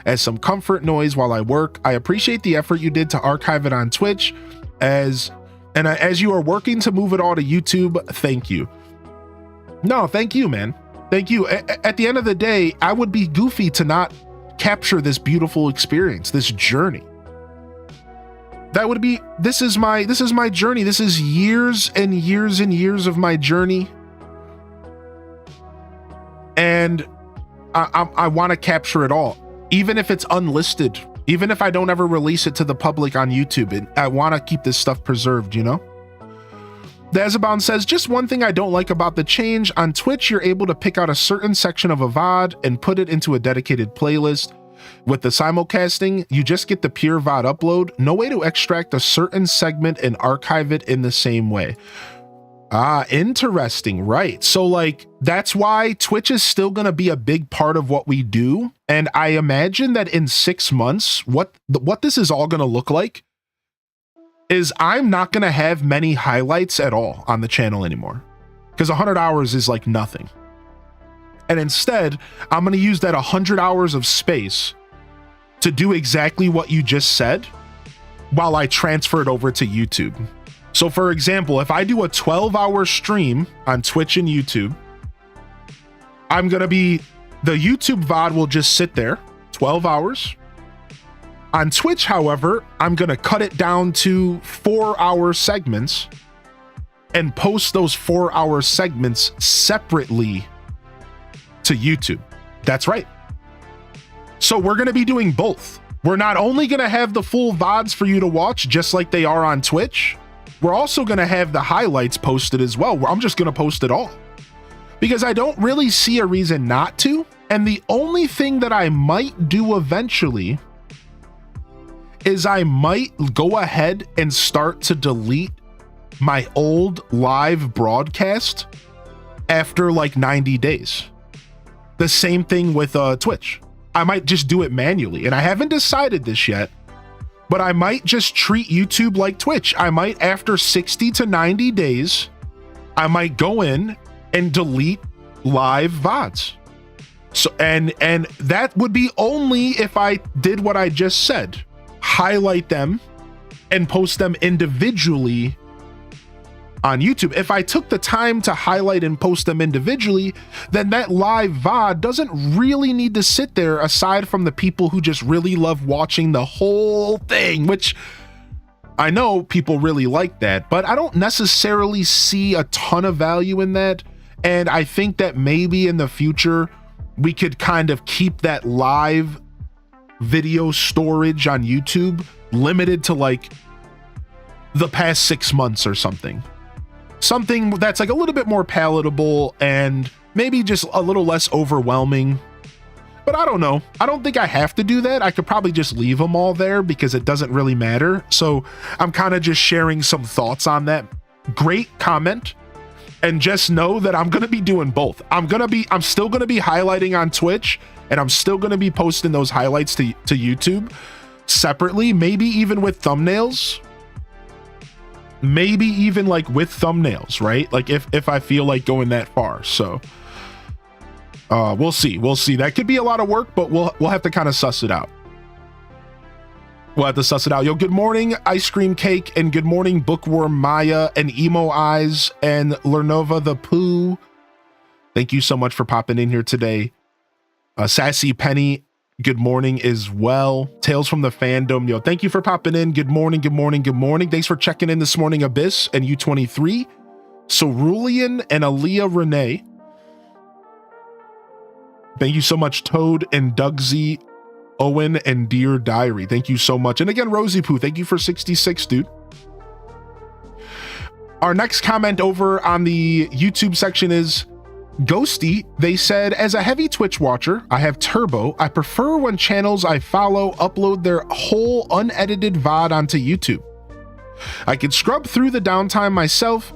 as some comfort noise while I work. I appreciate the effort you did to archive it on Twitch as you are working to move it all to YouTube. Thank you. No, thank you, man. Thank you. At the end of the day, I would be goofy to not capture this beautiful experience, this journey. This is my journey. This is years and years and years of my journey. And I want to capture it all, even if it's unlisted, even if I don't ever release it to the public on YouTube. And I want to keep this stuff preserved, you know? Dazabound says, just one thing I don't like about the change. On Twitch, you're able to pick out a certain section of a VOD and put it into a dedicated playlist. With the simulcasting, you just get the pure VOD upload. No way to extract a certain segment and archive it in the same way. Ah, interesting. Right. So like, that's why Twitch is still going to be a big part of what we do. And I imagine that in 6 months, what this is all going to look like is I'm not going to have many highlights at all on the channel anymore, because 100 hours is like nothing. And instead, I'm going to use that 100 hours of space to do exactly what you just said while I transfer it over to YouTube. So for example, if I do a 12-hour stream on Twitch and YouTube, the YouTube VOD will just sit there 12 hours. On Twitch, however, I'm going to cut it down to 4-hour segments and post those 4-hour segments separately to YouTube. That's right. So we're going to be doing both. We're not only going to have the full VODs for you to watch, just like they are on Twitch, we're also going to have the highlights posted as well. I'm just going to post it all because I don't really see a reason not to. And the only thing that I might do eventually is I might go ahead and start to delete my old live broadcast after like 90 days. The same thing with Twitch. I might just do it manually, and I haven't decided this yet, but I might just treat YouTube like Twitch. I might, after 60 to 90 days, I might go in and delete live VODs. So, and that would be only if I did what I just said, highlight them and post them individually on YouTube. If I took the time to highlight and post them individually, then that live VOD doesn't really need to sit there, aside from the people who just really love watching the whole thing, which I know people really like that, but I don't necessarily see a ton of value in that. And I think that maybe in the future, we could kind of keep that live video storage on YouTube limited to like the past 6 months or something. Something that's like a little bit more palatable and maybe just a little less overwhelming. But I don't know. I don't think I have to do that. I could probably just leave them all there because it doesn't really matter. So I'm kind of just sharing some thoughts on that. Great comment. And just know that I'm going to be doing both. I'm still going to be highlighting on Twitch, and I'm still going to be posting those highlights to YouTube separately, maybe even with thumbnails. Maybe even like with thumbnails, right? Like if I feel like going that far. So we'll see. That could be a lot of work, but we'll have to kind of suss it out. Yo, good morning, Ice Cream Cake, and good morning, Bookworm Maya, and Emo Eyes, and Lernova the Pooh. Thank you so much for popping in here today. Sassy Penny good morning as well. Tales from the fandom, yo, thank you for popping in. Good morning, good morning, good morning. Thanks for checking in this morning, Abyss and U23, Cerulean and Aaliyah Renee. Thank you so much, Toad and Dougsy, Owen and Dear Diary. Thank you so much. And again, Rosie Poo, thank you for 66, dude. Our next comment over on the YouTube section is Ghosty. They said, as a heavy Twitch watcher, I have Turbo. I prefer when channels I follow upload their whole unedited VOD onto YouTube. I can scrub through the downtime myself,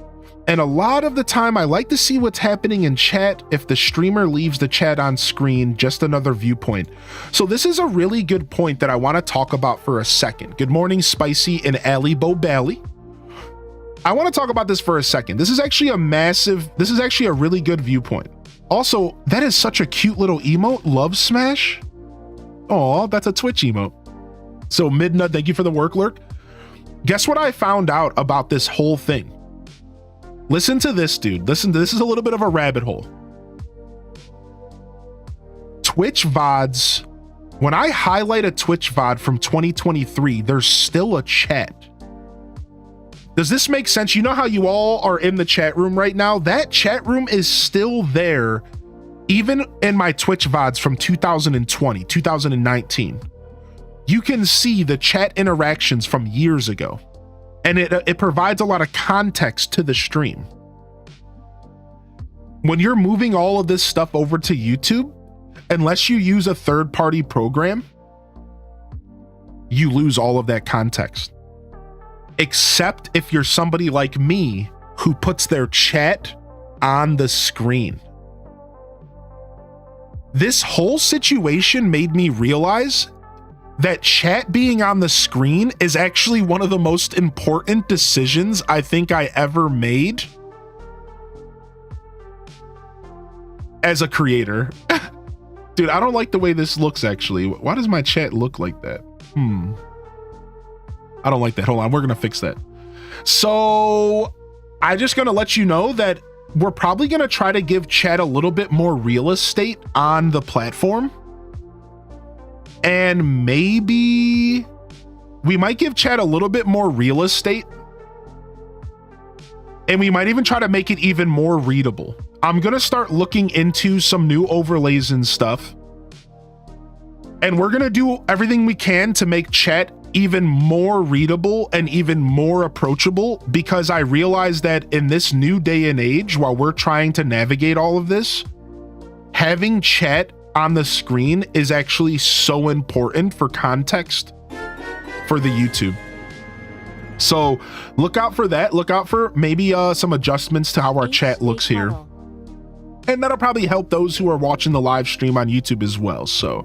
and a lot of the time I like to see what's happening in chat if the streamer leaves the chat on screen, just another viewpoint. So this is a really good point that I want to talk about for a second. Good morning, Spicy and Ali Bobally. I want to talk about this for a second. This is actually a really good viewpoint. Also, that is such a cute little emote, Love Smash. Oh, that's a Twitch emote. So Midna, thank you for the work lurk. Guess what I found out about this whole thing? Listen to this, dude. Listen to this. Is a little bit of a rabbit hole. Twitch VODs. When I highlight a Twitch VOD from 2023, there's still a chat. Does this make sense? You know how you all are in the chat room right now? That chat room is still there, even in my Twitch VODs from 2020, 2019. You can see the chat interactions from years ago, and it provides a lot of context to the stream. When you're moving all of this stuff over to YouTube, unless you use a third-party program, you lose all of that context. Except if you're somebody like me who puts their chat on the screen. This whole situation made me realize that chat being on the screen is actually one of the most important decisions I think I ever made as a creator. Dude, I don't like the way this looks actually. Why does my chat look like that? I don't like that. Hold on, we're gonna fix that. So I'm just gonna let you know that we're probably gonna try to give chat a little bit more real estate on the platform. And maybe we might give chat a little bit more real estate. And we might even try to make it even more readable. I'm gonna start looking into some new overlays and stuff. And we're gonna do everything we can to make chat even more readable and even more approachable, because I realize that in this new day and age, while we're trying to navigate all of this, having chat on the screen is actually so important for context for the YouTube. So look out for that. Look out for maybe some adjustments to how our chat looks here. And that'll probably help those who are watching the live stream on YouTube as well. So,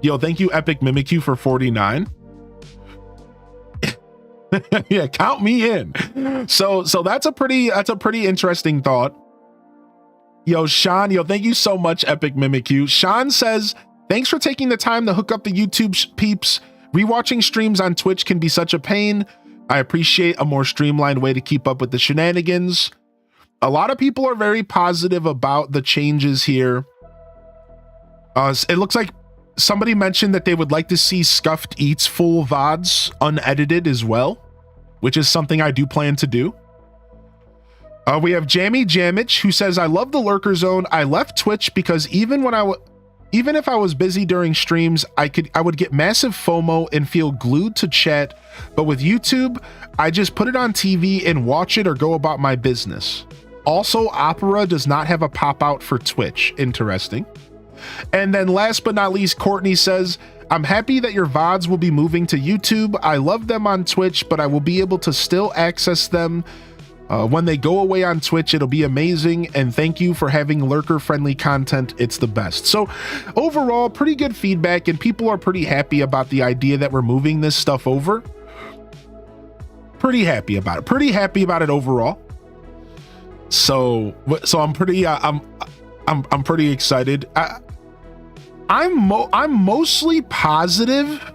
yo, thank you, Epic Mimikyu, for 49. Yeah, count me in. So that's a pretty interesting thought. Yo, Sean, yo, thank you so much, Epic Mimikyu. Sean says, thanks for taking the time to hook up the YouTube peeps. Rewatching streams on Twitch can be such a pain. I appreciate a more streamlined way to keep up with the shenanigans. A lot of people are very positive about the changes here. It looks like somebody mentioned that they would like to see Scuffed Eats full VODs unedited as well, which is something I do plan to do. We have Jammy Jamich, who says, I love the Lurker Zone. I left Twitch because even if I was busy during streams, I would get massive FOMO and feel glued to chat. But with YouTube, I just put it on TV and watch it or go about my business. Also, Opera does not have a pop-out for Twitch. Interesting. And then last but not least, Courtney says, I'm happy that your VODs will be moving to YouTube. I love them on Twitch, but I will be able to still access them. When they go away on Twitch, it'll be amazing. And thank you for having lurker-friendly content. It's the best. So overall, pretty good feedback, and people are pretty happy about the idea that we're moving this stuff over. Pretty happy about it. Pretty happy about it overall. So I'm pretty I'm pretty excited. I'm mostly positive.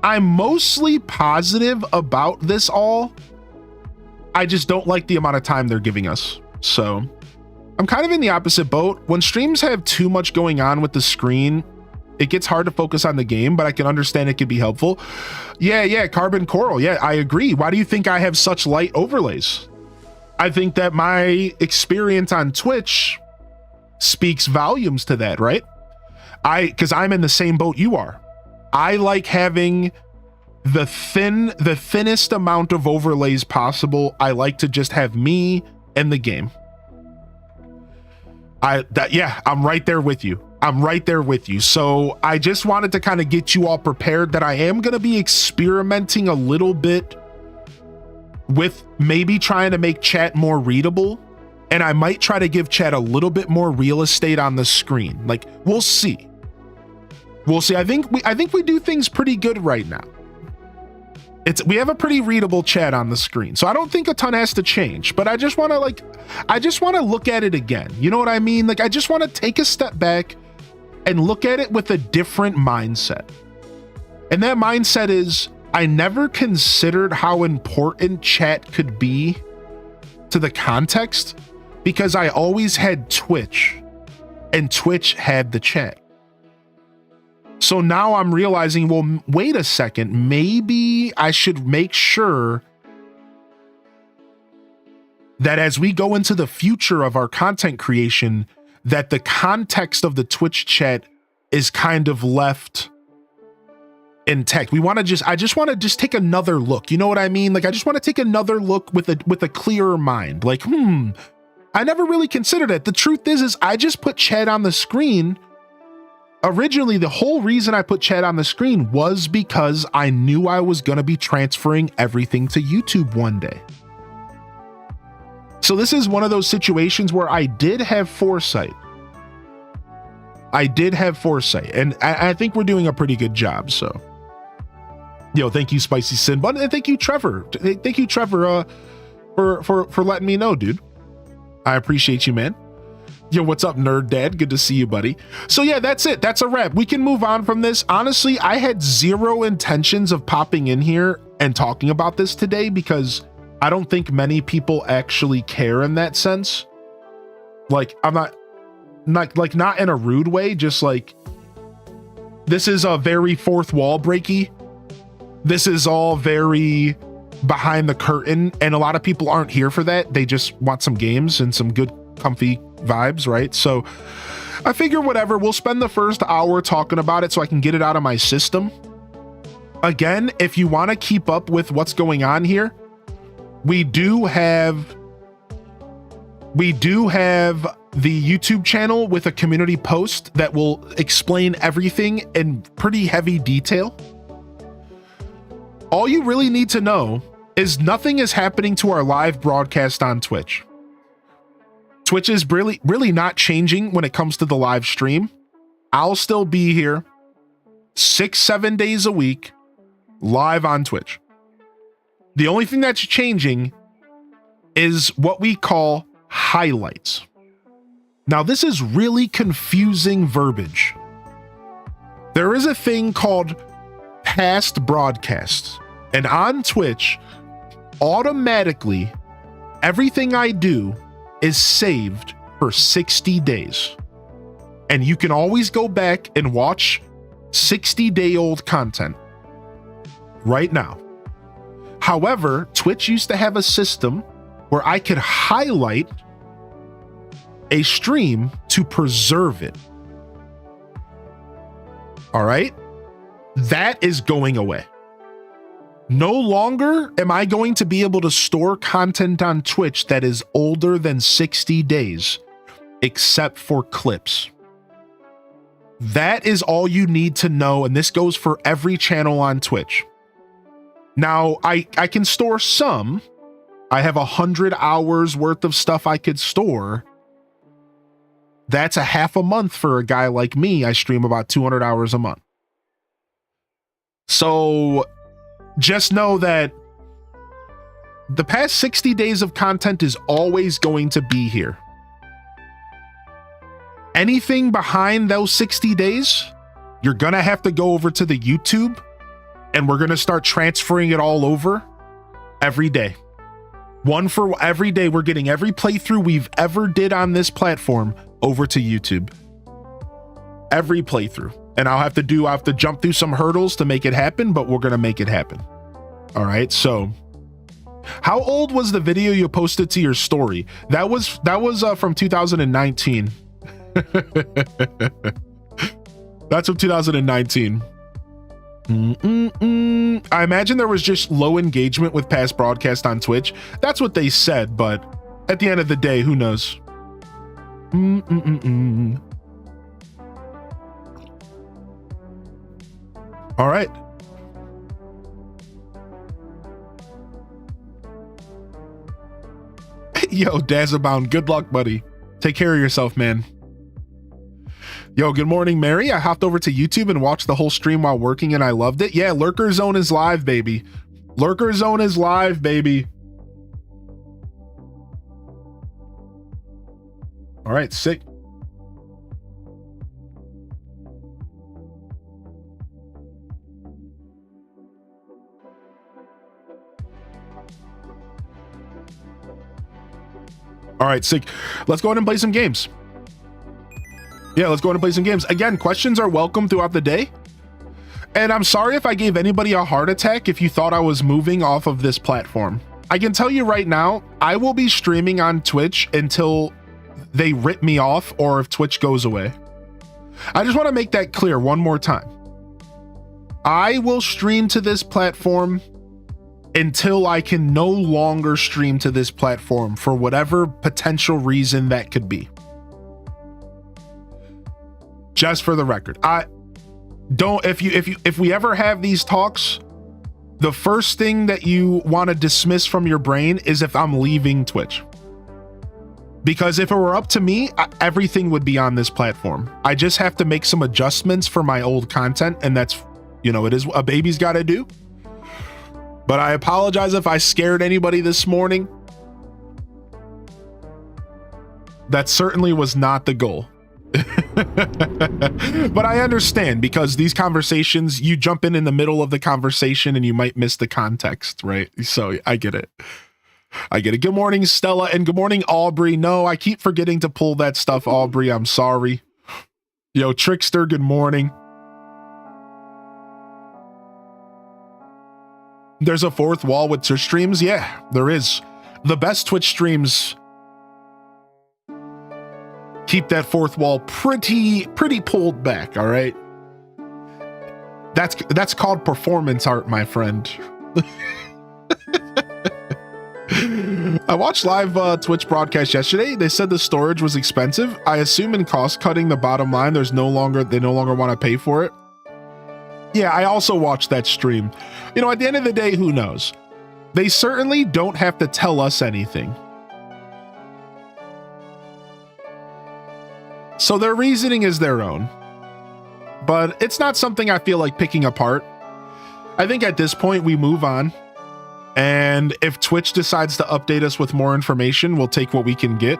I'm mostly positive about this all. I just don't like the amount of time they're giving us. So I'm kind of in the opposite boat. When streams have too much going on with the screen, It gets hard to focus on the game, but I can understand it could be helpful. Yeah, Carbon Coral. Yeah, I agree. Why do you think I have such light overlays? I think that my experience on Twitch speaks volumes to that, right? Because I'm in the same boat you are. I like having the thinnest amount of overlays possible. I like to just have me and the game. I'm right there with you. So I just wanted to kind of get you all prepared that I am going to be experimenting a little bit with maybe trying to make chat more readable, and I might try to give chat a little bit more real estate on the screen. Like, we'll see. I think we do things pretty good right now. We have a pretty readable chat on the screen, so I don't think a ton has to change, but I just want to look at it again. You know what I mean? Like, I just want to take a step back and look at it with a different mindset. And that mindset is, I never considered how important chat could be to the context, because I always had Twitch and Twitch had the chat. So now I'm realizing, well, wait a second, maybe I should make sure that as we go into the future of our content creation, that the context of the Twitch chat is kind of left intact. I just want to just take another look. You know what I mean? Like, I just want to take another look with a clearer mind. Like, I never really considered it. The truth is I just put chat on the screen. Originally, the whole reason I put chat on the screen was because I knew I was going to be transferring everything to YouTube one day. So this is one of those situations where I did have foresight. And I think we're doing a pretty good job. So, thank you, Spicy Sin Bun, and thank you, Trevor. Thank you, Trevor, for letting me know, dude. I appreciate you, man. What's up, Nerd Dad? Good to see you, buddy. So yeah, that's it. That's a wrap. We can move on from this. Honestly, I had zero intentions of popping in here and talking about this today, because I don't think many people actually care in that sense. Like, I'm not in a rude way, just like, this is a very fourth wall breaky. This is all very behind the curtain, and a lot of people aren't here for that. They just want some games and some good, comfy vibes, right? So I figure whatever, we'll spend the first hour talking about it so I can get it out of my system. Again, if you want to keep up with what's going on here, we do have the YouTube channel with a community post that will explain everything in pretty heavy detail. All you really need to know is nothing is happening to our live broadcast on Twitch. Twitch is really not changing when it comes to the live stream. I'll still be here 6-7 days a week live on Twitch. The only thing that's changing is what we call highlights. Now, this is really confusing verbiage. There is a thing called past broadcasts, and on Twitch, automatically, everything I do is saved for 60 days. And you can always go back and watch 60-day-old content right now. However, Twitch used to have a system where I could highlight a stream to preserve it. All right? That is going away. No longer am I going to be able to store content on Twitch that is older than 60 days, except for clips. That is all you need to know, and this goes for every channel on Twitch. Now, I can store some. I have 100 hours worth of stuff I could store. That's a half a month for a guy like me. I stream about 200 hours a month. So just know that the past 60 days of content is always going to be here. Anything behind those 60 days, you're going to have to go over to the YouTube, and we're going to start transferring it all over every day. One for every day. We're getting every playthrough we've ever did on this platform over to YouTube. Every playthrough. And I'll have to jump through some hurdles to make it happen, but we're going to make it happen. All right. So how old was the video you posted to your story? That was from 2019. That's from 2019. I imagine there was just low engagement with past broadcast on Twitch. That's what they said, but at the end of the day, who knows? All right. Yo, Dazabound, good luck, buddy. Take care of yourself, man. Yo, good morning, Mary. I hopped over to YouTube and watched the whole stream while working and I loved it. Yeah, Lurker Zone is live, baby. Lurker Zone is live, baby. All right, sick. All right, sick. Let's go ahead and play some games. Yeah, let's go ahead and play some games. Again, questions are welcome throughout the day. And I'm sorry if I gave anybody a heart attack if you thought I was moving off of this platform. I can tell you right now, I will be streaming on Twitch until they rip me off or if Twitch goes away. I just want to make that clear one more time. I will stream to this platform until I can no longer stream to this platform for whatever potential reason that could be. Just for the record, I don't, if we ever have these talks, the first thing that you want to dismiss from your brain is if I'm leaving Twitch. Because if it were up to me, everything would be on this platform. I just have to make some adjustments for my old content, and that's, you know, it is a baby's got to do. But I apologize if I scared anybody this morning. That certainly was not the goal. But I understand, because these conversations, you jump in the middle of the conversation and you might miss the context, right? So I get it. I get it. Good morning, Stella, and good morning, Aubrey. No, I keep forgetting to pull that stuff, Aubrey. I'm sorry. Yo, Trickster, good morning. There's a fourth wall with Twitch streams? Yeah, there is. The best Twitch streams keep that fourth wall pretty pulled back, all right? That's called performance art, my friend. I watched live Twitch broadcast yesterday. They said the storage was expensive. I assume in cost cutting, the bottom line, they no longer want to pay for it. Yeah, I also watched that stream. You know, at the end of the day, who knows? They certainly don't have to tell us anything. So their reasoning is their own. But it's not something I feel like picking apart. I think at this point we move on. And if Twitch decides to update us with more information, we'll take what we can get.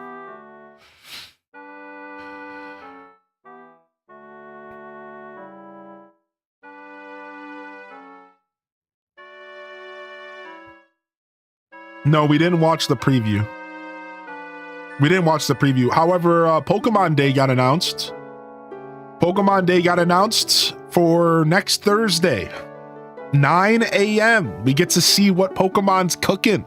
No, we didn't watch the preview. We didn't watch the preview. However, Pokemon Day got announced. Pokemon Day got announced for next Thursday, 9 a.m. We get to see what Pokemon's cooking.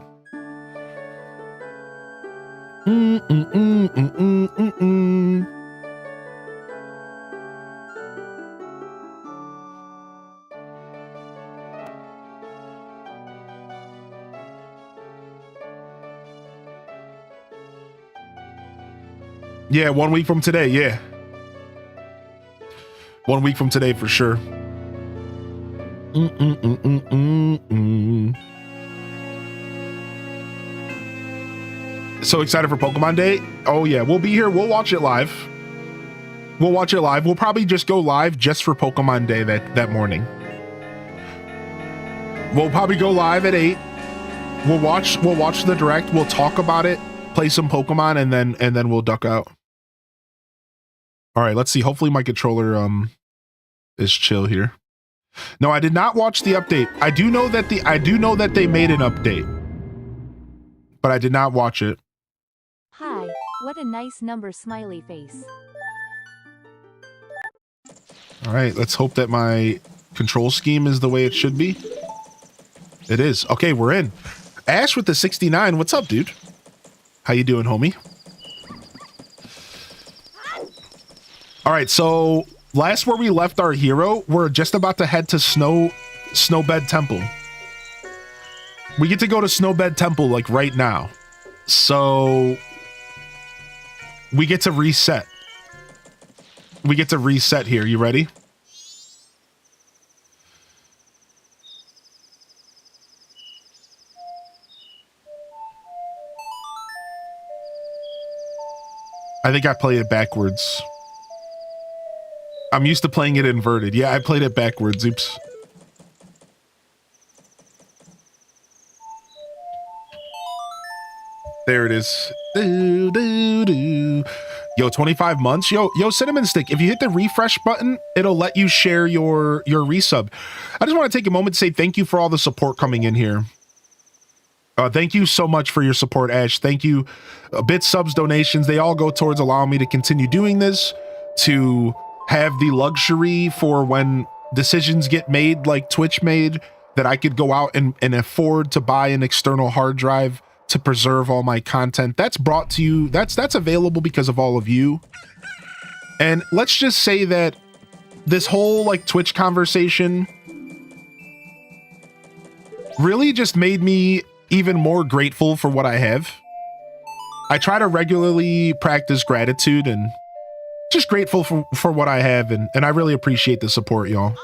Yeah, 1 week from today, yeah. 1 week from today for sure. So excited for Pokemon Day. Oh yeah, we'll be here. We'll watch it live. We'll watch it live. We'll probably just go live just for Pokemon Day that morning. We'll probably go live at 8. We'll watch the direct. We'll talk about it, play some Pokemon, and then we'll duck out. All right, let's see. Hopefully my controller is chill here. No, I did not watch the update. I do know that they made an update, but I did not watch it. Hi, what a nice number, smiley face. All right, let's hope that my control scheme is the way it should be. It is. Okay, we're in. Ash with the 69. What's up, dude? How you doing, homie? All right, so last where we left our hero, we're just about to head to Snowbed Temple. We get to go to Snowbed Temple like right now. So we get to reset. We get to reset here. You ready? I think I played it backwards. I'm used to playing it inverted. Yeah, I played it backwards. Oops. There it is. Do, do, do. Yo, 25 months. Yo, Cinnamon Stick, if you hit the refresh button, it'll let you share your resub. I just want to take a moment to say thank you for all the support coming in here. Thank you so much for your support, Ash. Thank you. Bits, subs, donations, they all go towards allowing me to continue doing this, to have the luxury for when decisions get made like Twitch made, that I could go out and afford to buy an external hard drive to preserve all my content. That's brought to you, that's available because of all of you. And let's just say that this whole like Twitch conversation really just made me even more grateful for what I have. I try to regularly practice gratitude and just grateful for what I have, and I really appreciate the support, y'all.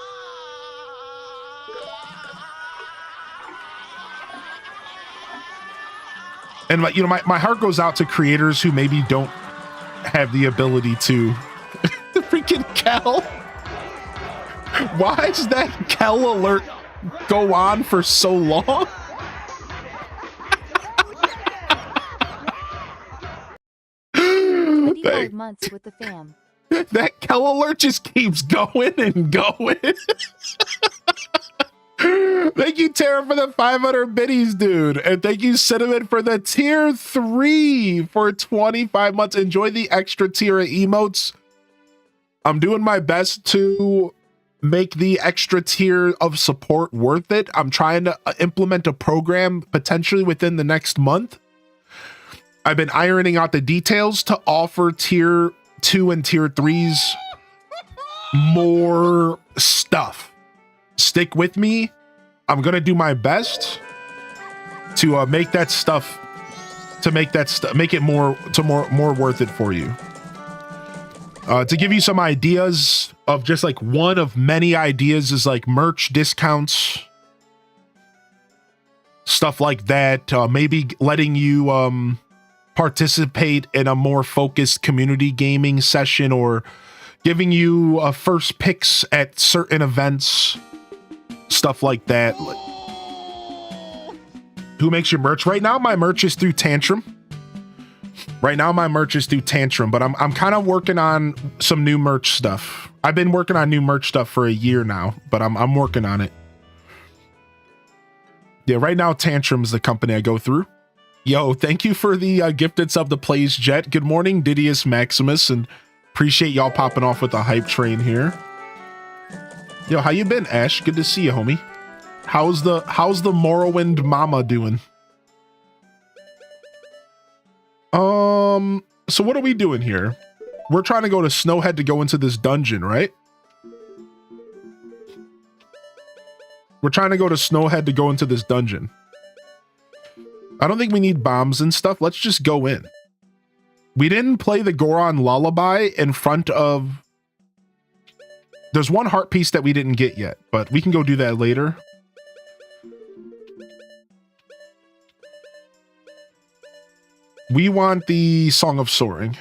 And my heart goes out to creators who maybe don't have the ability to. The freaking Kel. Why does that Kel alert go on for so long? 25 months with the fam. That Kel alert just keeps going and going. Thank you, Tara, for the 500 biddies, dude. And thank you, Cinnamon, for the tier 3 for 25 months. Enjoy the extra tier of emotes. I'm doing my best to make the extra tier of support worth it. I'm trying to implement a program potentially within the next month. I've been ironing out the details to offer tier 2 and tier 3s more stuff. Stick with me. I'm gonna do my best to make that stuff, make it more worth it for you. To give you some ideas of just like one of many ideas is like merch discounts, stuff like that. Maybe letting you participate in a more focused community gaming session, or giving you first picks at certain events, stuff like that. Who makes your merch? Right now, my merch is through Tantrum. But I'm kind of working on some new merch stuff. I've been working on new merch stuff for a year now, but I'm working on it. Yeah, right now, Tantrum's the company I go through. Yo, thank you for the gifted sub to Plays Jet. Good morning, Didius Maximus, and appreciate y'all popping off with the hype train here. Yo, how you been, Ash? Good to see you, homie. How's the Morrowind mama doing? So what are we doing here? We're trying to go to Snowhead to go into this dungeon, right? We're trying to go to Snowhead to go into this dungeon. I don't think we need bombs and stuff. Let's just go in. We didn't play the Goron Lullaby in front of... There's one heart piece that we didn't get yet, but we can go do that later. We want the Song of Soaring.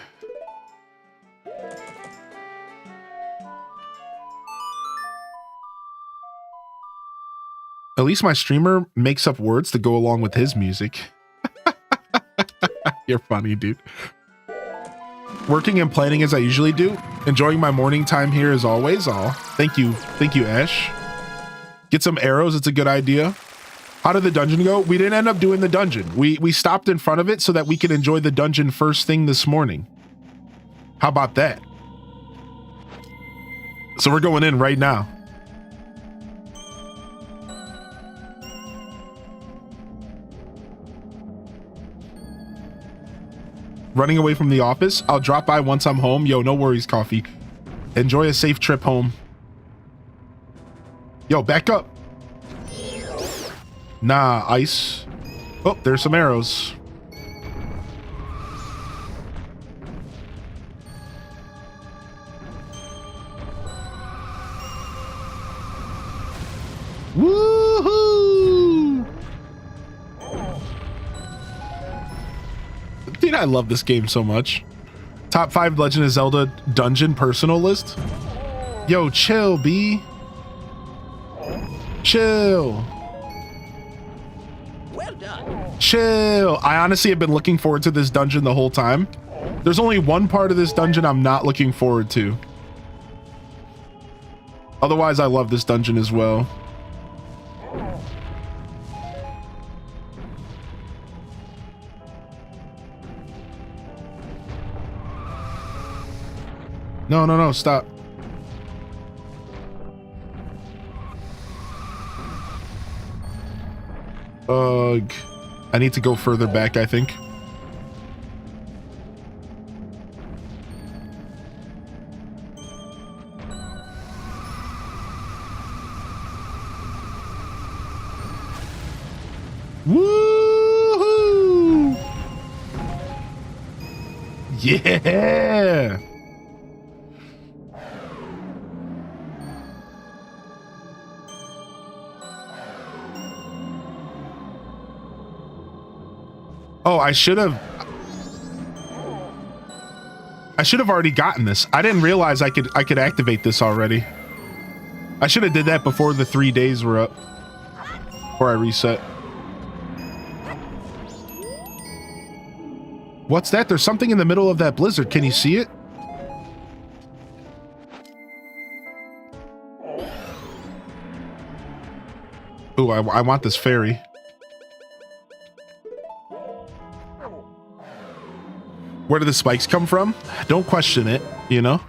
At least my streamer makes up words to go along with his music. You're funny, dude. Working and planning as I usually do. Enjoying my morning time here as always. Oh, thank you, Ash. Get some arrows. It's a good idea. How did the dungeon go? We didn't end up doing the dungeon. We stopped in front of it so that we could enjoy the dungeon first thing this morning. How about that? So we're going in right now. Running away from the office. I'll drop by once I'm home. Yo, no worries, Coffee. Enjoy a safe trip home. Yo, back up. Nah, ice. Oh, there's some arrows. Woohoo! Dude, I love this game so much. Top 5 Legend of Zelda dungeon personal list. Yo, chill, B. Chill. Well done. Chill. I honestly have been looking forward to this dungeon the whole time. There's only one part of this dungeon I'm not looking forward to. Otherwise, I love this dungeon as well. No, no, no, stop. Ugh. I need to go further back, I think. Woohoo! Yeah! Oh, I should have already gotten this. I didn't realize I could activate this already. I should have did that before the 3 days were up. Before I reset. What's that? There's something in the middle of that blizzard. Can you see it? Ooh, I want this fairy. Where do the spikes come from? Don't question it, you know?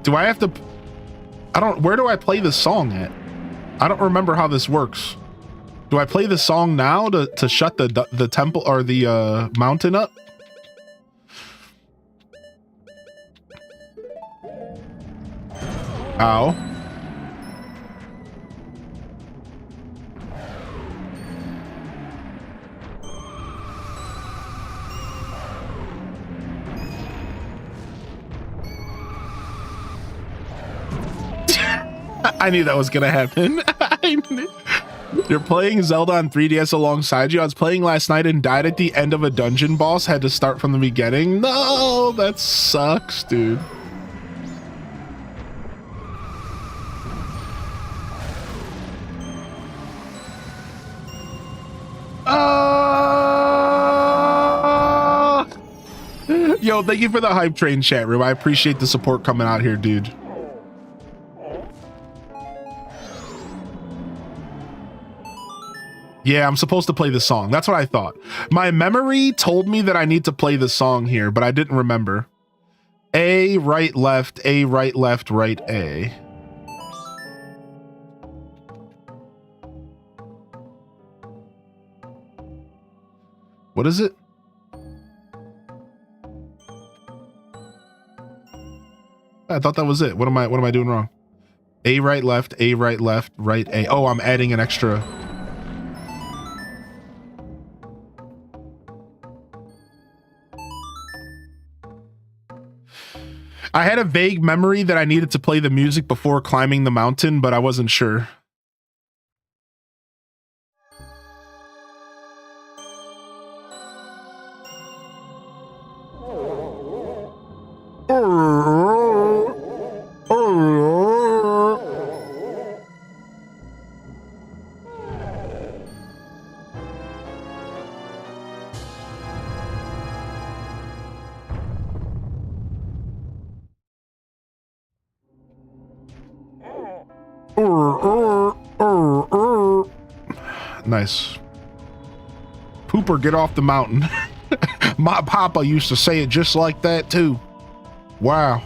Do I have to... where do I play this song at? I don't remember how this works. Do I play the song now to shut the temple or the mountain up? Ow. I knew that was gonna happen. You're playing Zelda on 3DS alongside you. I was playing last night and died at the end of a dungeon boss. Had to start from the beginning. No, that sucks, dude. Yo, thank you for the hype train chat room. I appreciate the support coming out here, dude. Yeah, I'm supposed to play the song. That's what I thought. My memory told me that I need to play the song here, but I didn't remember. A, right, left, A, right, left, right, A. What is it? I thought that was it. What am I doing wrong? A, right, left, right, A. Oh, I'm adding an extra. I had a vague memory that I needed to play the music before climbing the mountain, but I wasn't sure. Nice. Pooper, get off the mountain. My papa used to say it just like that too. Wow.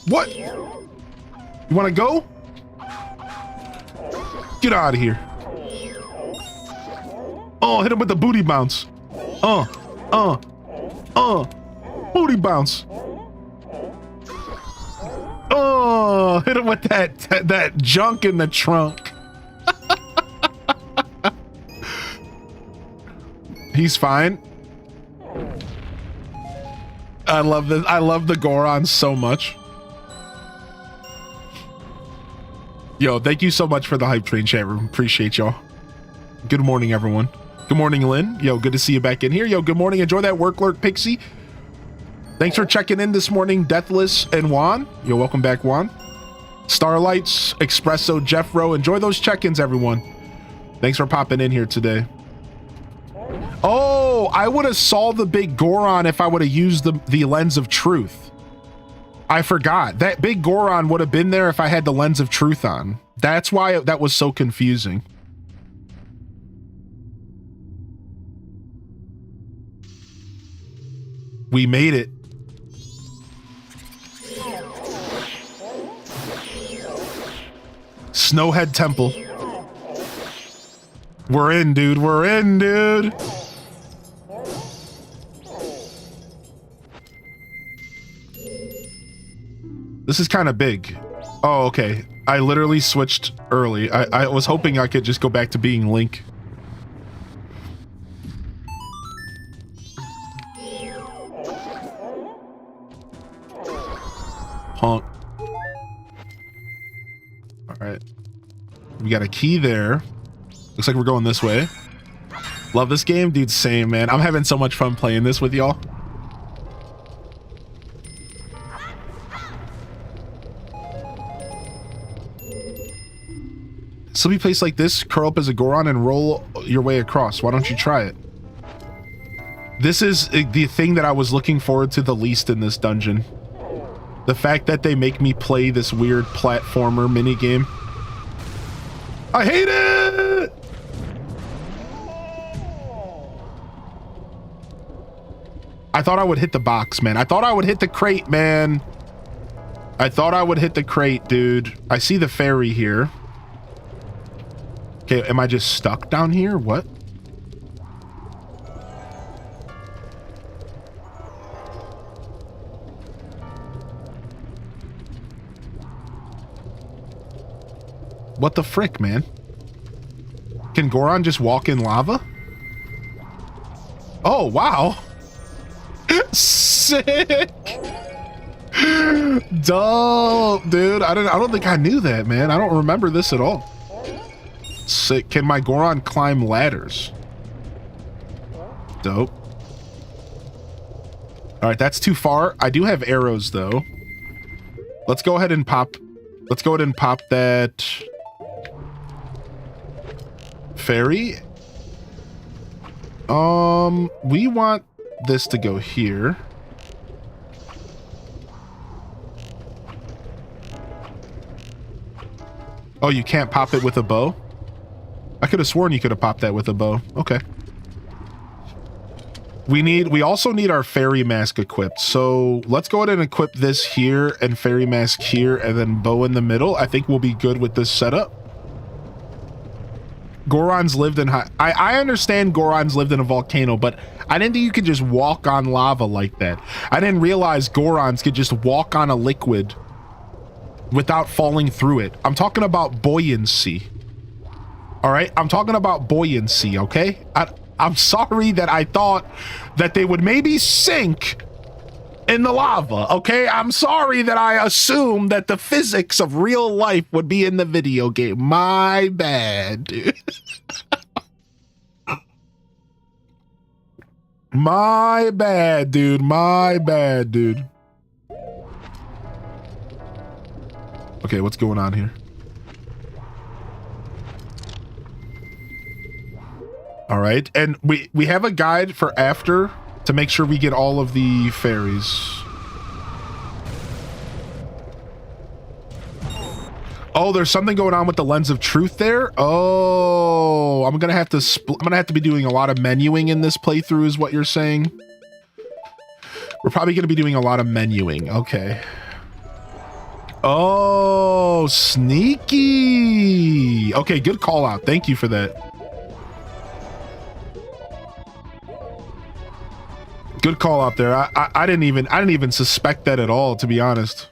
What? You want to go? Get out of here. Oh, hit him with the booty bounce. Booty bounce. Oh, hit him with that junk in the trunk. He's fine. I love this. I love the Goron so much. Yo, thank you so much for the hype train chat room. Appreciate y'all. Good morning, everyone. Good morning, Lynn. Yo, good to see you back in here. Yo, good morning. Enjoy that work lurk, Pixie. Thanks for checking in this morning, Deathless and Juan. Yo, welcome back, Juan. Starlights, Espresso, Jeffro. Enjoy those check-ins, everyone. Thanks for popping in here today. Oh, I would have saw the big Goron if I would have used the lens of truth. I forgot. That big Goron would have been there if I had the lens of truth on. That's why that was so confusing. We made it. Snowhead Temple. We're in, dude. We're in, dude. This is kind of big. Oh, okay. I literally switched early. I was hoping I could just go back to being Link. Punk. All right. We got a key there. Looks like we're going this way. Love this game, dude. Same, man. I'm having so much fun playing this with y'all. Slippy place like this, curl up as a Goron and roll your way across. Why don't you try it? This is the thing that I was looking forward to the least in this dungeon. The fact that they make me play this weird platformer minigame. I hate it! I thought I would hit the box, man. I thought I would hit the crate, man. I thought I would hit the crate, dude. I see the fairy here. Okay, am I just stuck down here? What? What the frick, man? Can Goron just walk in lava? Oh, wow. Sick. Dope, dude. I don't think I knew that, man. I don't remember this at all. Sick. Can my Goron climb ladders? Dope. All right, that's too far. I do have arrows though. Let's go ahead and pop. Let's go ahead and pop that fairy. We want this to go here. Oh, you can't pop it with a bow? I could have sworn you could have popped that with a bow. Okay. We also need our fairy mask equipped. So let's go ahead and equip this here and fairy mask here and then bow in the middle. I think we'll be good with this setup. Goron's lived in I understand Goron's lived in a volcano, but I didn't think you could just walk on lava like that. I didn't realize Gorons could just walk on a liquid without falling through it. I'm talking about buoyancy. All right, I'm talking about buoyancy, okay? I'm sorry that I thought that they would maybe sink in the lava, okay? I'm sorry that I assumed that the physics of real life would be in the video game. My bad, dude. My bad, dude. My bad, dude. Okay, what's going on here? All right, and we have a guide for after to make sure we get all of the fairies. Oh, there's something going on with the lens of truth there. Oh, I'm gonna have to be doing a lot of menuing in this playthrough, is what you're saying. We're probably gonna be doing a lot of menuing. Okay. Oh, sneaky. Okay, good call out. Thank you for that. Good call out there. I didn't even suspect that at all, to be honest.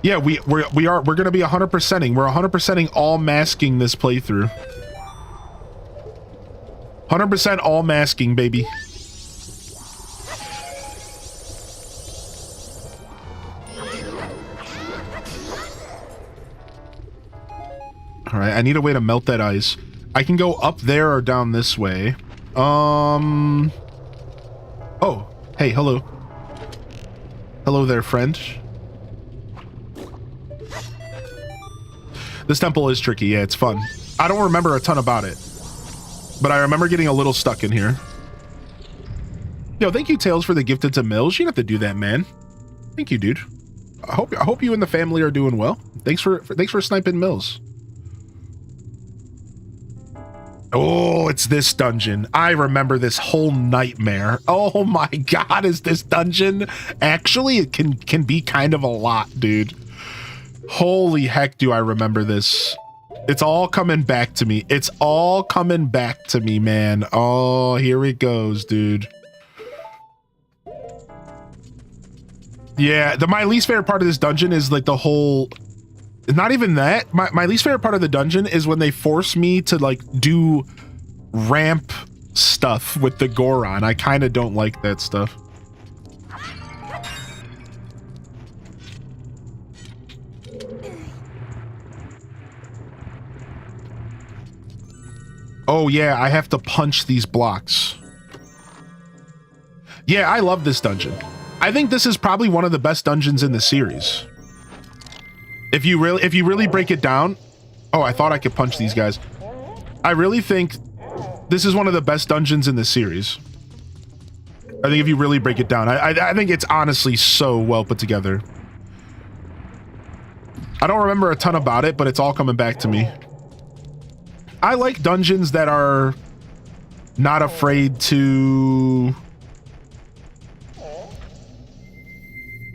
Yeah, we're gonna be 100%ing. We're 100%ing all masking this playthrough. 100% all masking, baby. All right, I need a way to melt that ice. I can go up there or down this way. Oh, hey, hello. Hello there, friend. This temple is tricky. Yeah, it's fun. I don't remember a ton about it, but I remember getting a little stuck in here. Yo, thank you, Tails, for the gifted to Mills. You don't have to do that, man. Thank you, dude. I hope you and the family are doing well. Thanks for sniping Mills. Oh, it's this dungeon. I remember this whole nightmare. Oh my god, is this dungeon? Actually, it can be kind of a lot, dude. Holy heck, do I remember this. It's all coming back to me. It's all coming back to me, man. Oh, here it goes, dude. Yeah, my least favorite part of this dungeon is like the whole... Not even that. My least favorite part of the dungeon is when they force me to like do ramp stuff with the Goron. I kind of don't like that stuff. Oh yeah, I have to punch these blocks. Yeah, I love this dungeon. I think this is probably one of the best dungeons in the series. If you really break it down... Oh, I thought I could punch these guys. I really think this is one of the best dungeons in the series. I think if you really break it down, I think it's honestly so well put together. I don't remember a ton about it, but it's all coming back to me. I like dungeons that are not afraid to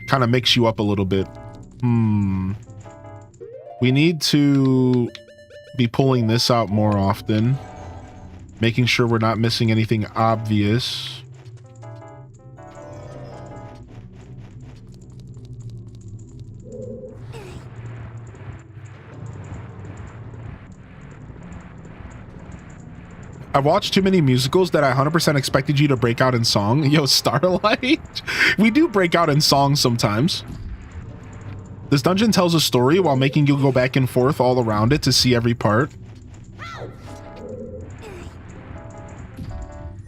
kind of mix you up a little bit. We need to be pulling this out more often, making sure we're not missing anything obvious. I watched too many musicals that I 100% expected you to break out in song. Yo, Starlight. We do break out in song sometimes. This dungeon tells a story while making you go back and forth all around it to see every part.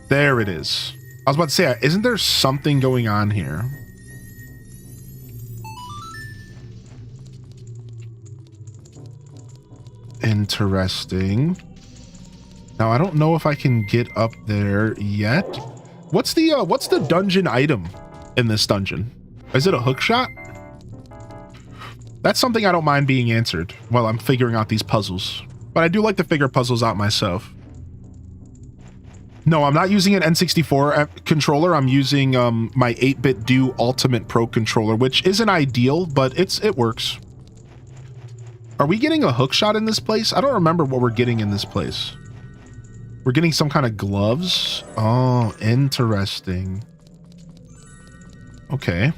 There it is. I was about to say, isn't there something going on here? Interesting. Now, I don't know if I can get up there yet. What's the dungeon item in this dungeon? Is it a hook shot? That's something I don't mind being answered while I'm figuring out these puzzles. But I do like to figure puzzles out myself. No, I'm not using an N64 controller. I'm using my 8-bit Do Ultimate Pro controller, which isn't ideal, but it works. Are we getting a hook shot in this place? I don't remember what we're getting in this place. We're getting some kind of gloves. Oh, interesting. Okay.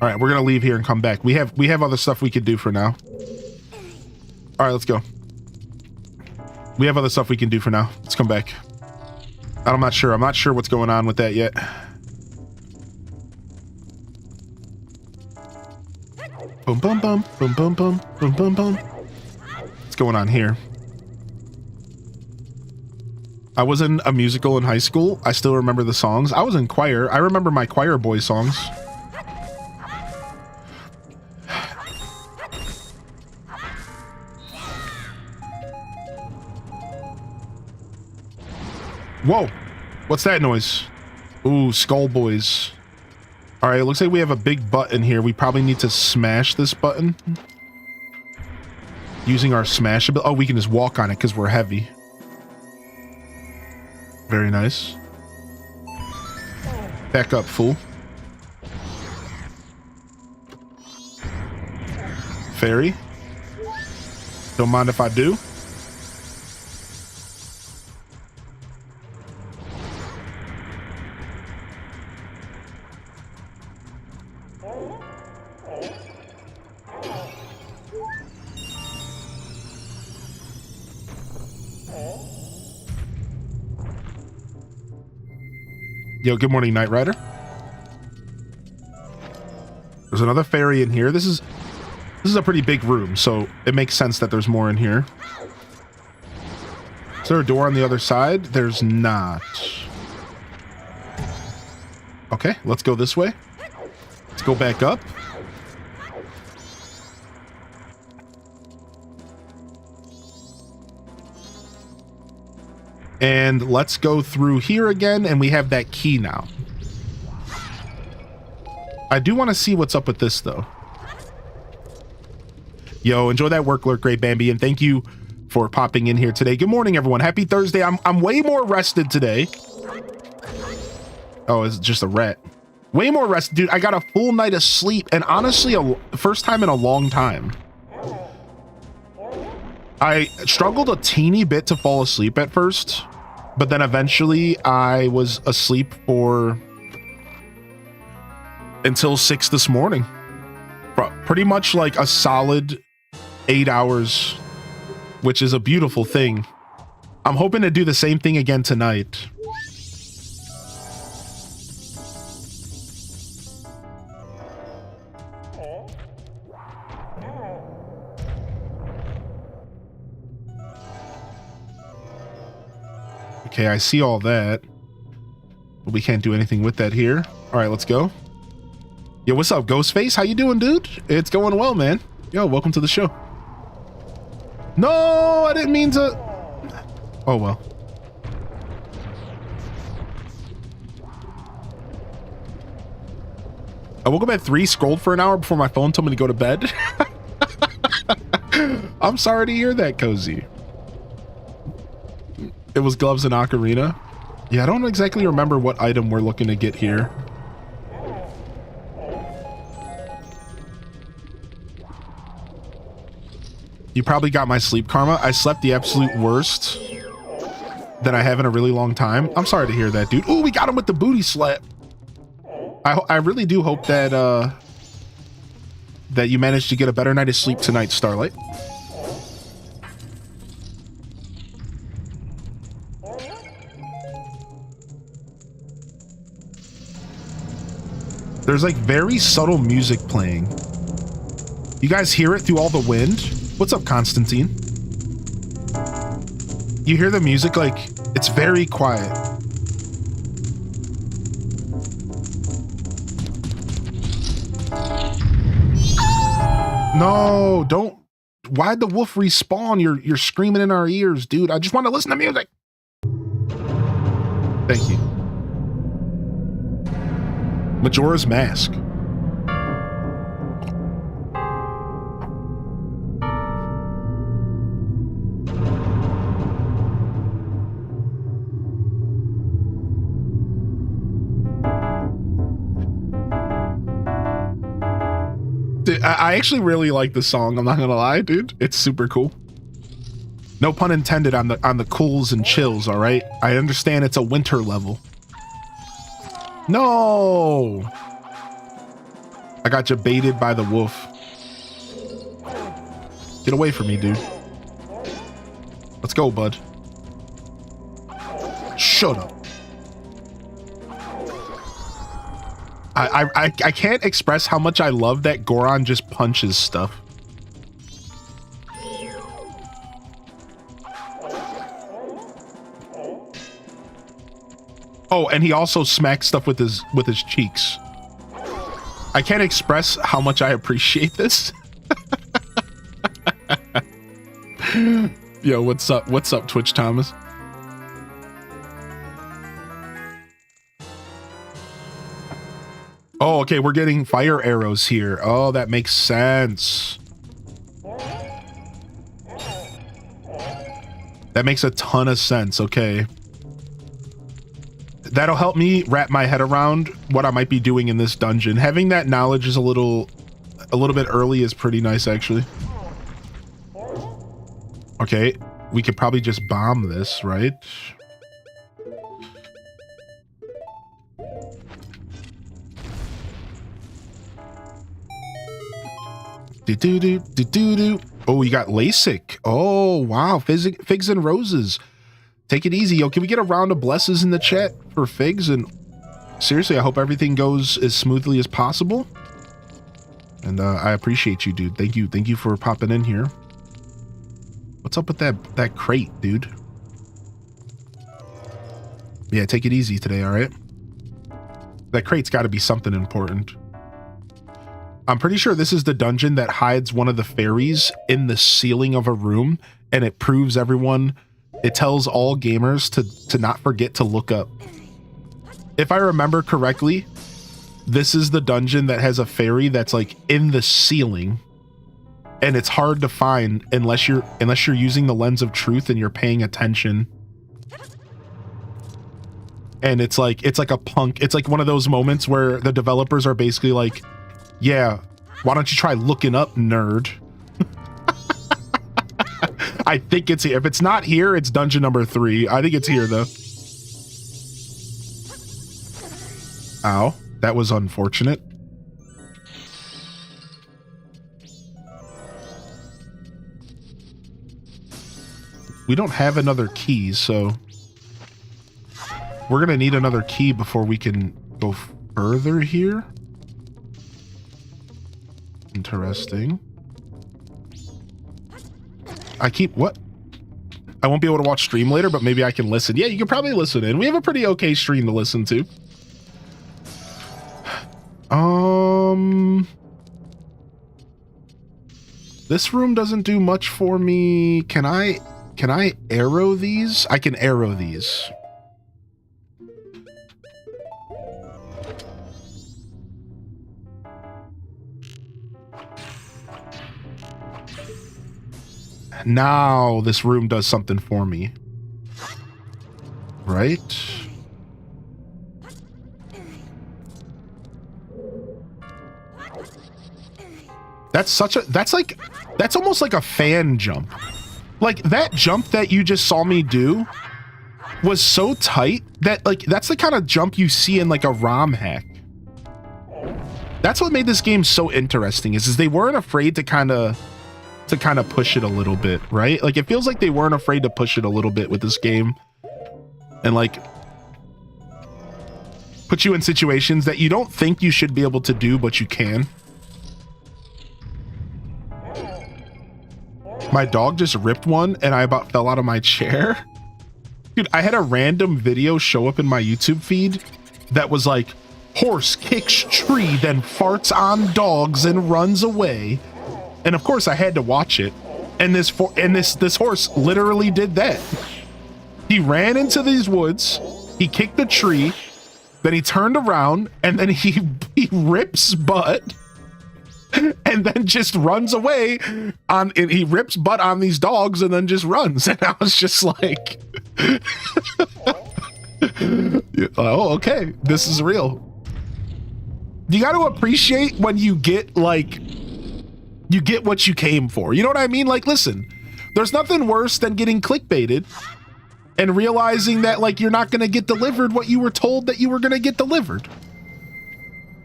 All right, we're gonna leave here and come back. We have other stuff we could do for now. All right, let's go. We have other stuff we can do for now. Let's come back. I'm not sure. I'm not sure what's going on with that yet. Boom, boom, boom, boom, boom, boom, boom, boom, boom. What's going on here? I was in a musical in high school. I still remember the songs. I was in choir. I remember my choir boy songs. Whoa, what's that noise? Ooh, skull boys. All right, it looks like we have a big button here. We probably need to smash this button. Using our smash ability. Oh, we can just walk on it because we're heavy. Very nice. Back up, fool. Fairy. Don't mind if I do. Yo, good morning, Knight Rider. There's another fairy in here. This is a pretty big room, so it makes sense that there's more in here. Is there a door on the other side? There's not. Okay, let's go this way. Let's go back up. And let's go through here again, and we have that key now. I do want to see what's up with this, though. Yo, enjoy that work, Lurk, Great Bambi, and thank you for popping in here today. Good morning, everyone. Happy Thursday. I'm way more rested today. Oh, it's just a rat. Way more rested, dude. I got a full night of sleep, and honestly, first time in a long time. I struggled a teeny bit to fall asleep at first, but then eventually I was asleep for until 6 this morning. Pretty much like a solid 8 hours, which is a beautiful thing. I'm hoping to do the same thing again tonight. Okay, I see all that. But we can't do anything with that here. All right, let's go. Yo, what's up, Ghostface? How you doing, dude? It's going well, man. Yo, welcome to the show. No, I didn't mean to. Oh, well. I woke up at 3, scrolled for an hour before my phone told me to go to bed. I'm sorry to hear that, Cozy. It was gloves and ocarina. Yeah, I don't exactly remember what item we're looking to get here. You probably got my sleep karma. I slept the absolute worst that I have in a really long time. I'm sorry to hear that, dude. Oh, we got him with the booty slap. I really do hope that that you managed to get a better night of sleep tonight, Starlight. There's like very subtle music playing. You guys hear it through all the wind? What's up, Constantine? You hear the music, like, it's very quiet. No, don't. Why'd the wolf respawn? You're screaming in our ears, dude. I just want to listen to music. Thank you. Majora's Mask. I actually really like the song. I'm not gonna lie, dude. It's super cool. No pun intended on the cools and chills. All right. I understand it's a winter level. No. I got you baited by the wolf. Get away from me, dude. Let's go, bud. Shut up. I can't express how much I love that Goron just punches stuff. Oh, and he also smacks stuff with his cheeks. I can't express how much I appreciate this. Yo, what's up? What's up, Twitch Thomas? Oh, okay, we're getting fire arrows here. Oh, that makes sense. That makes a ton of sense. Okay. That'll help me wrap my head around what I might be doing in this dungeon. Having that knowledge is a little bit early is pretty nice, actually. Okay, we could probably just bomb this, right? Do-do-do-do-do-do. Oh, we got LASIK. Oh, wow. Figs and roses. Take it easy. Yo, can we get a round of blesses in the chat for Figs? And seriously, I hope everything goes as smoothly as possible. And I appreciate you, dude. Thank you. Thank you for popping in here. What's up with that crate, dude? Yeah, take it easy today, all right? That crate's got to be something important. I'm pretty sure this is the dungeon that hides one of the fairies in the ceiling of a room, and it proves everyone, it tells all gamers to not forget to look up. If I remember correctly, this is the dungeon that has a fairy that's like in the ceiling, and it's hard to find unless you're using the lens of truth and you're paying attention. And it's like a punk. It's like one of those moments where the developers are basically like, yeah, why don't you try looking up, nerd? I think it's here. If it's not here, it's dungeon number 3. I think it's here, though. Ow, that was unfortunate. We don't have another key, so we're gonna need another key before we can go further here. Interesting. What? I won't be able to watch stream later, but maybe I can listen. Yeah, you can probably listen in. We have a pretty okay stream to listen to. This room doesn't do much for me. Can I arrow these? I can arrow these. Now this room does something for me. Right? That's almost like a fan jump. Like that jump that you just saw me do was so tight that like that's the kind of jump you see in like a ROM hack. That's what made this game so interesting is they weren't afraid to kind of push it a little bit, right? Like it feels like they weren't afraid to push it a little bit with this game and like put you in situations that you don't think you should be able to do, but you can. My dog just ripped one and I about fell out of my chair. Dude, I had a random video show up in my YouTube feed that was like, horse kicks tree, then farts on dogs and runs away. And of course I had to watch it. And this horse literally did that. He ran into these woods, he kicked the tree, then he turned around and then he rips butt and then just runs away he rips butt on these dogs and then just runs. And I was just like, oh, okay, this is real. You got to appreciate when you get like, you get what you came for. You know what I mean? Like, listen, there's nothing worse than getting clickbaited and realizing that like you're not going to get delivered what you were told that you were going to get delivered.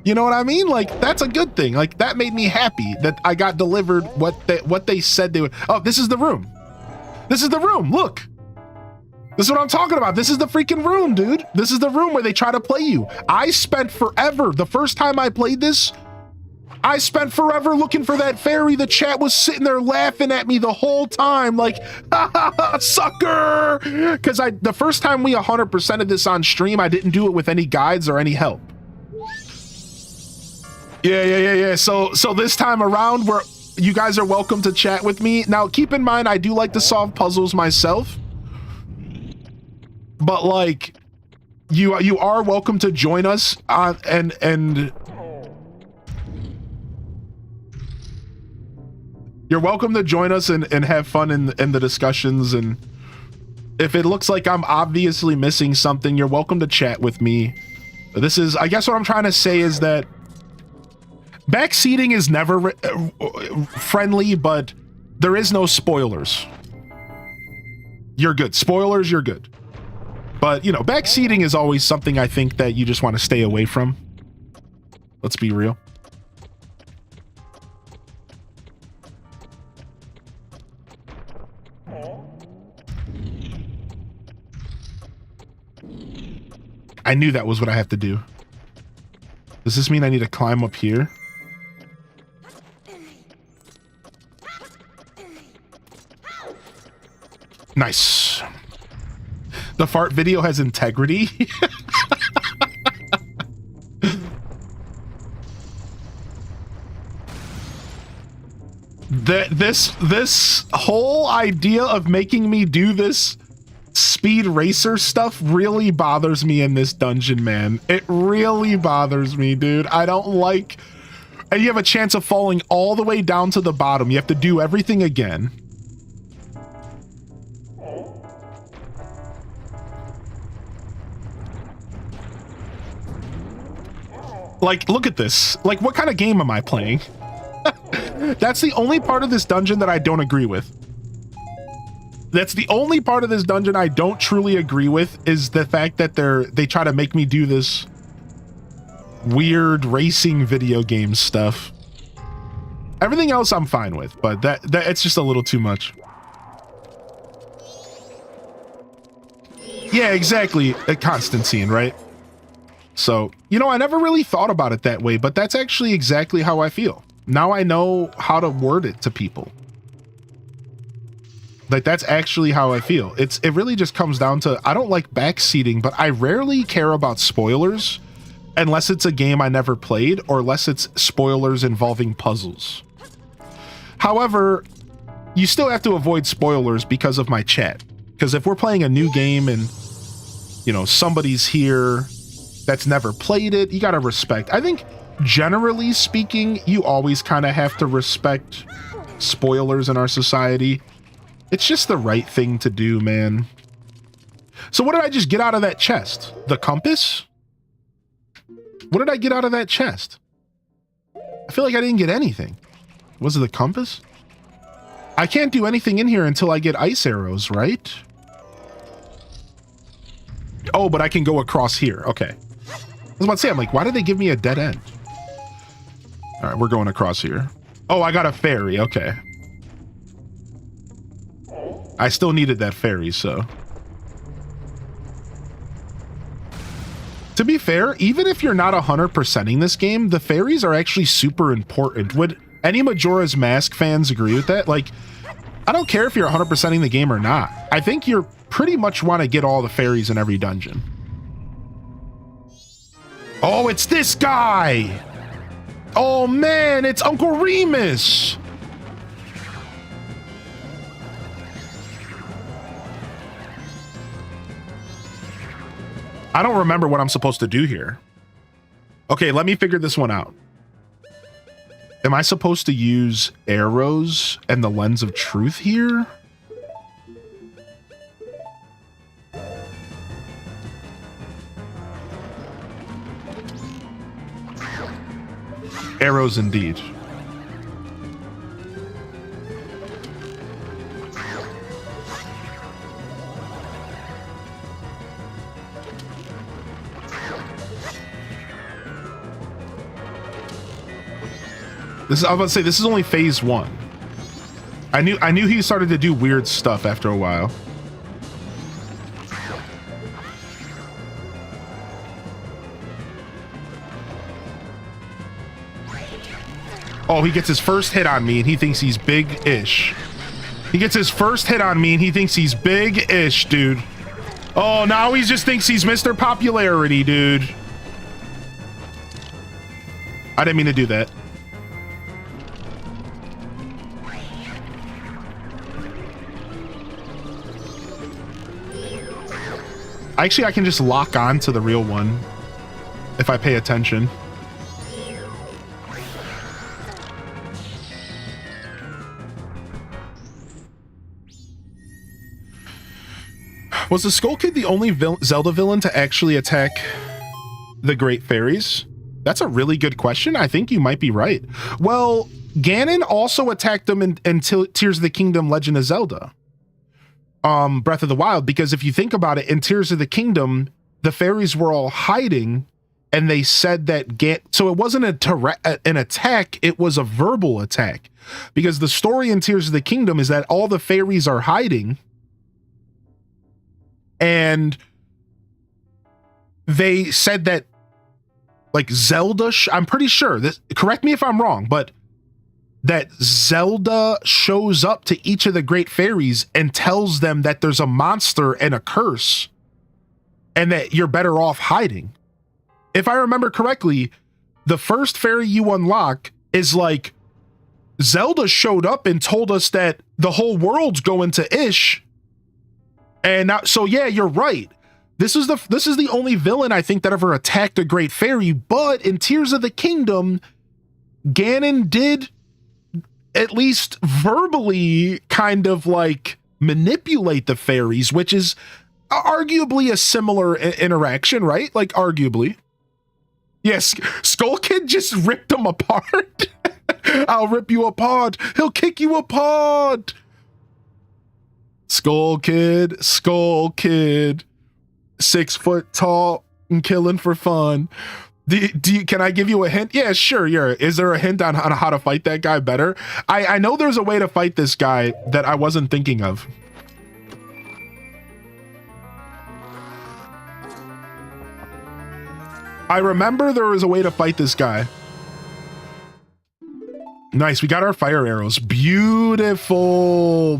You know what I mean? Like, that's a good thing. Like, that made me happy that I got delivered what they said they would. Oh, this is the room. This is the room. Look. This is what I'm talking about. This is the freaking room, dude. This is the room where they try to play you. I spent forever. The first time I played this, I spent forever looking for that fairy. The chat was sitting there laughing at me the whole time, like, ha ha ha, sucker! Because the first time we 100%ed this on stream, I didn't do it with any guides or any help. Yeah. So this time around, you guys are welcome to chat with me. Now, keep in mind, I do like to solve puzzles myself. But, like, you are welcome to join us on, and you're welcome to join us and have fun in the discussions. And if it looks like I'm obviously missing something, you're welcome to chat with me. This is, I guess what I'm trying to say is that backseating is never friendly, but there is no spoilers. You're good. Spoilers, you're good. But, you know, backseating is always something I think that you just want to stay away from. Let's be real. I knew that was what I have to do. Does this mean I need to climb up here? Nice. The fart video has integrity. This whole idea of making me do this speed racer stuff really bothers me in this dungeon, man. It really bothers me, dude. I don't like... And you have a chance of falling all the way down to the bottom. You have to do everything again. Like, look at this. Like, what kind of game am I playing? That's the only part of this dungeon that I don't agree with. That's the only part of this dungeon I don't truly agree with, is the fact that they try to make me do this weird racing video game stuff. Everything else I'm fine with, but that it's just a little too much. Yeah, exactly. Constantine, right? So, you know, I never really thought about it that way, but that's actually exactly how I feel. Now I know how to word it to people. Like, that's actually how I feel. It really just comes down to, I don't like backseating, but I rarely care about spoilers unless it's a game I never played or unless it's spoilers involving puzzles. However, you still have to avoid spoilers because of my chat. Because if we're playing a new game and, you know, somebody's here that's never played it, you gotta respect. I think, generally speaking, you always kind of have to respect spoilers in our society. It's just the right thing to do, man. So what did I just get out of that chest? The compass? What did I get out of that chest? I feel like I didn't get anything. Was it the compass? I can't do anything in here until I get ice arrows, right? Oh, but I can go across here. Okay. I was about to say, I'm like, why did they give me a dead end? All right, we're going across here. Oh, I got a fairy. Okay. I still needed that fairy, so. To be fair, even if you're not 100%ing this game, the fairies are actually super important. Would any Majora's Mask fans agree with that? Like, I don't care if you're 100%ing the game or not. I think you're pretty much want to get all the fairies in every dungeon. Oh, it's this guy! Oh man, it's Uncle Remus! I don't remember what I'm supposed to do here. Okay, let me figure this one out. Am I supposed to use arrows and the lens of truth here? Arrows indeed. I was about to say, this is only phase 1. I knew he started to do weird stuff after a while. Oh, he gets his first hit on me and he thinks he's big-ish. He gets his first hit on me and he thinks he's big-ish, dude. Oh, now he just thinks he's Mr. Popularity, dude. I didn't mean to do that. Actually, I can just lock on to the real one if I pay attention. Was the Skull Kid the only Zelda villain to actually attack the Great Fairies? That's a really good question. I think you might be right. Well, Ganon also attacked them in Tears of the Kingdom Legend of Zelda. Breath of the Wild, because if you think about it, in Tears of the Kingdom, the fairies were all hiding, and they said that so it wasn't an attack, it was a verbal attack. Because the story in Tears of the Kingdom is that all the fairies are hiding, and they said that, like, Zelda, I'm pretty sure, correct me if I'm wrong, but that Zelda shows up to each of the great fairies and tells them that there's a monster and a curse and that you're better off hiding. If I remember correctly, the first fairy you unlock is like, Zelda showed up and told us that the whole world's going to Ish. And now, so yeah, you're right. This is the only villain I think that ever attacked a great fairy, but in Tears of the Kingdom, Ganon did at least verbally kind of like manipulate the fairies, which is arguably a similar interaction, right? Like, arguably. Yes, Skull Kid just ripped him apart. I'll rip you apart. He'll kick you apart. Skull Kid. 6 foot tall and killing for fun. Can I give you a hint? Yeah, sure. Is there a hint on how to fight that guy better? I know there's a way to fight this guy that I wasn't thinking of. I remember there was a way to fight this guy. Nice, we got our fire arrows. Beautiful.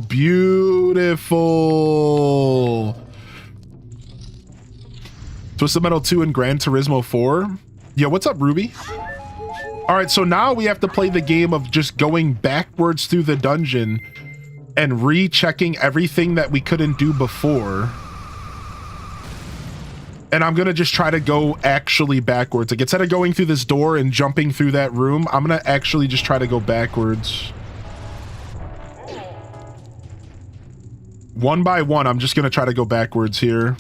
Twisted Metal 2 and Gran Turismo 4. Yeah, what's up, Ruby? All right, so now we have to play the game of just going backwards through the dungeon and rechecking everything that we couldn't do before. And I'm gonna just try to go actually backwards. Like, instead of going through this door and jumping through that room, I'm gonna actually just try to go backwards. One by one, I'm just gonna try to go backwards here.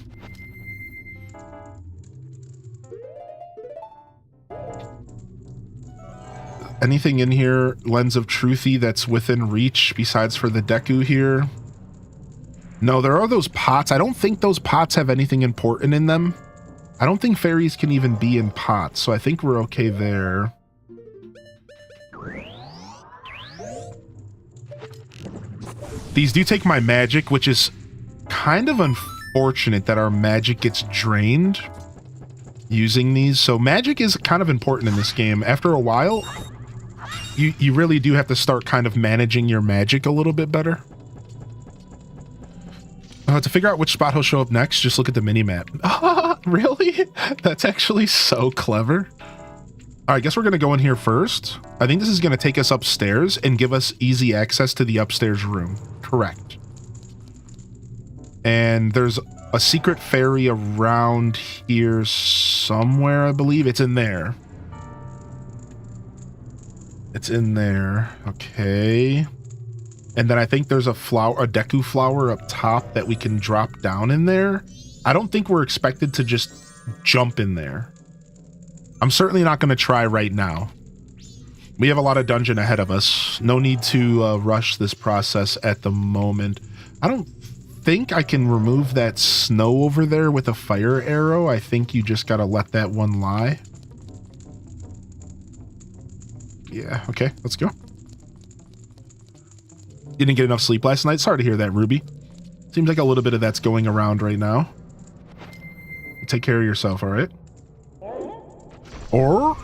Anything in here, Lens of Truthy, that's within reach besides for the Deku here? No, there are those pots. I don't think those pots have anything important in them. I don't think fairies can even be in pots, so I think we're okay there. These do take my magic, which is kind of unfortunate that our magic gets drained using these. So magic is kind of important in this game. After a while, you really do have to start kind of managing your magic a little bit better. To figure out which spot he'll show up next, just look at the mini-map. Really? That's actually so clever. All right, I guess we're going to go in here first. I think this is going to take us upstairs and give us easy access to the upstairs room. Correct. And there's a secret fairy around here somewhere, I believe. It's in there. It's in there. Okay. And then I think there's a flower, a Deku flower up top that we can drop down in there. I don't think we're expected to just jump in there. I'm certainly not going to try right now. We have a lot of dungeon ahead of us. No need to rush this process at the moment. I don't think I can remove that snow over there with a fire arrow. I think you just got to let that one lie. Yeah, okay, let's go. You didn't get enough sleep last night? Sorry to hear that, Ruby. Seems like a little bit of that's going around right now. Take care of yourself, all right? Or?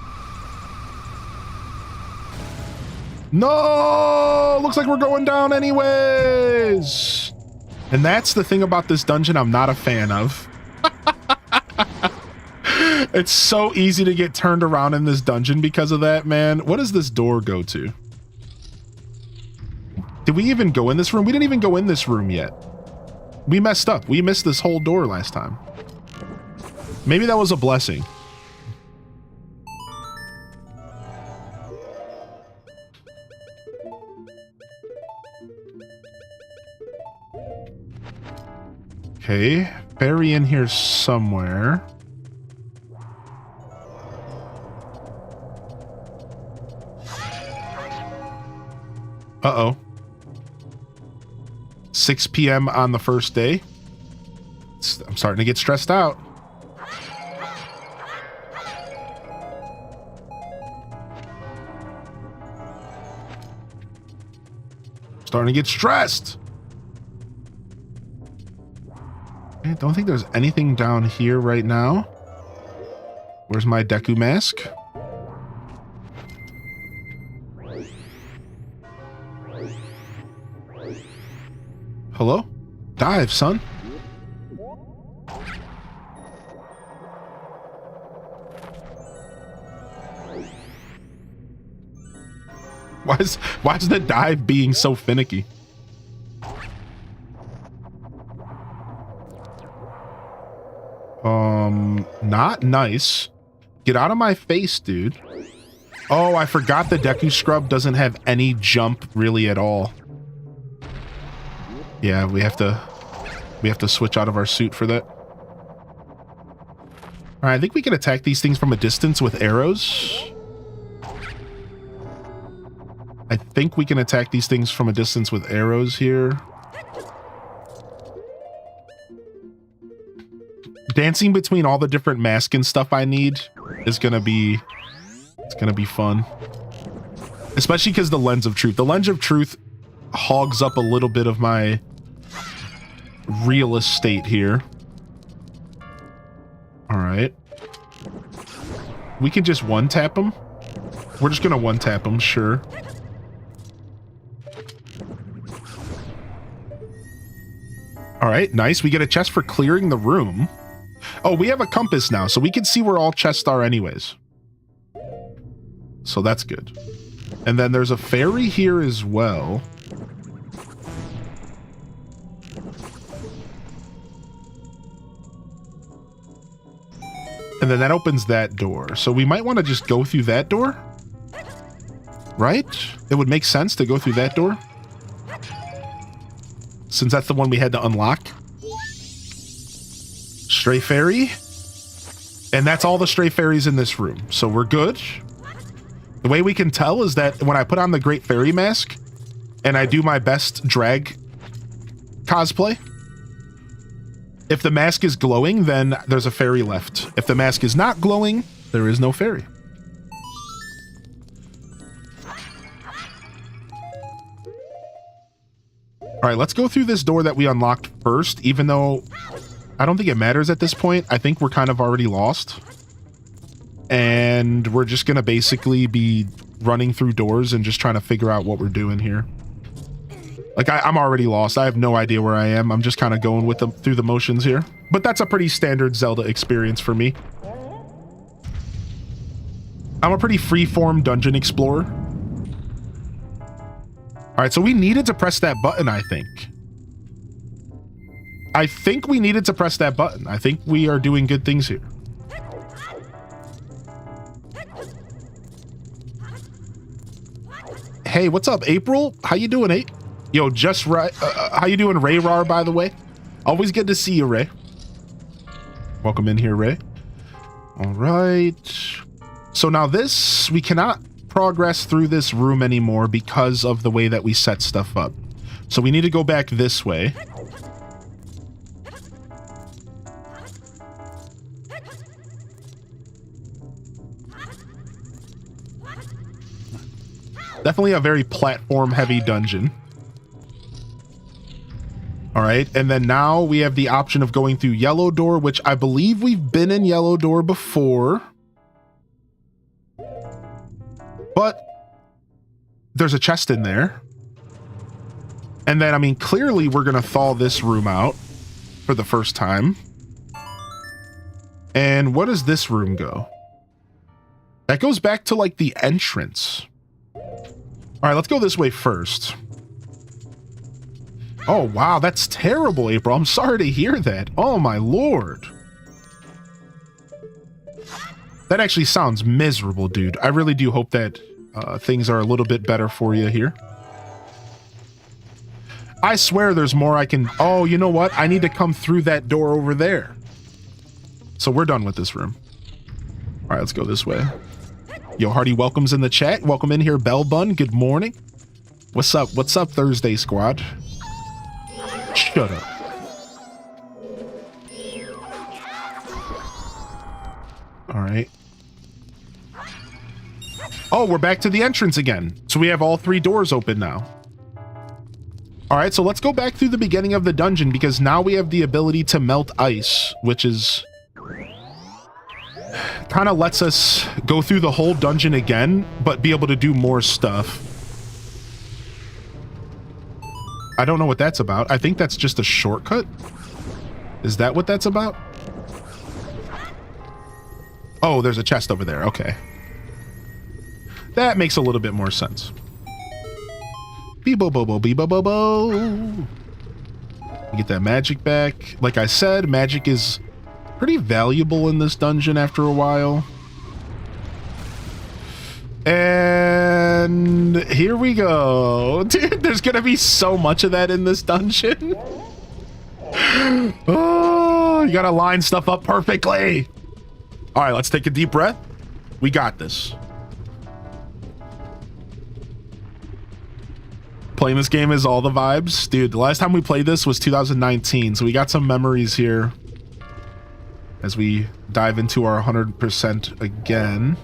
No! Looks like we're going down anyways. And that's the thing about this dungeon I'm not a fan of. It's so easy to get turned around in this dungeon because of that, man. What does this door go to? Did we even go in this room? We didn't even go in this room yet. We messed up. We missed this whole door last time. Maybe that was a blessing. Okay, fairy in here somewhere. Uh-oh. 6 p.m. on the first day. I'm starting to get stressed out. Starting to get stressed. I don't think there's anything down here right now. Where's my Deku mask? Hello? Dive, son. Why is the dive being so finicky? Not nice. Get out of my face, dude. Oh, I forgot the Deku Scrub doesn't have any jump really at all. Yeah, we have to switch out of our suit for that. All right, I think we can attack these things from a distance with arrows. I think we can attack these things from a distance with arrows here. Dancing between all the different masks and stuff I need is gonna be, it's gonna be fun. Especially because the Lens of Truth. The Lens of Truth hogs up a little bit of my real estate here. All right. We can just one-tap him. We're just gonna one-tap him, sure. All right, nice. We get a chest for clearing the room. Oh, we have a compass now, so we can see where all chests are anyways. So that's good. And then there's a fairy here as well. And then that opens that door. So we might want to just go through that door. Right? It would make sense to go through that door. Since that's the one we had to unlock. Stray fairy. And that's all the stray fairies in this room. So we're good. The way we can tell is that when I put on the Great Fairy Mask and I do my best drag cosplay, if the mask is glowing, then there's a fairy left. If the mask is not glowing, there is no fairy. All right, let's go through this door that we unlocked first, even though I don't think it matters at this point. I think we're kind of already lost. And we're just going to basically be running through doors and just trying to figure out what we're doing here. Like, I'm already lost. I have no idea where I am. I'm just kind of going with them through the motions here. But that's a pretty standard Zelda experience for me. I'm a pretty free-form dungeon explorer. All right, so we needed to press that button, I think. I think we needed to press that button. I think we are doing good things here. Hey, what's up, April? How you doing, April? Yo, just right. How you doing, Ray Rar, by the way? Always good to see you, Ray. Welcome in here, Ray. All right. So now this, we cannot progress through this room anymore because of the way that we set stuff up. So we need to go back this way. Definitely a very platform-heavy dungeon. All right, and then now we have the option of going through Yellow Door, which I believe we've been in Yellow Door before. But there's a chest in there. And then, I mean, clearly we're going to thaw this room out for the first time. And what does this room go? That goes back to, like, the entrance. All right, let's go this way first. Oh, wow, that's terrible, April. I'm sorry to hear that. Oh, my lord. That actually sounds miserable, dude. I really do hope that things are a little bit better for you here. I swear there's more I can... Oh, you know what? I need to come through that door over there. So we're done with this room. All right, let's go this way. Yo, Hardy, welcome's in the chat. Welcome in here, Bell Bun. Good morning. What's up? What's up, Thursday squad? Shut up. All right. Oh, we're back to the entrance again. So we have all 3 doors open now. All right, so let's go back through the beginning of the dungeon because now we have the ability to melt ice, which is kind of lets us go through the whole dungeon again, but be able to do more stuff. I don't know what that's about. I think that's just a shortcut. Is that what that's about? Oh, there's a chest over there. Okay. That makes a little bit more sense. Beebo-bo-bo, beebo-bo-bo. Get that magic back. Like I said, magic is pretty valuable in this dungeon after a while. And here we go. Dude, there's gonna be so much of that in this dungeon. Oh, you gotta line stuff up perfectly. All right, let's take a deep breath. We got this. Playing this game is all the vibes. Dude, the last time we played this was 2019, so we got some memories here as we dive into our 100% again.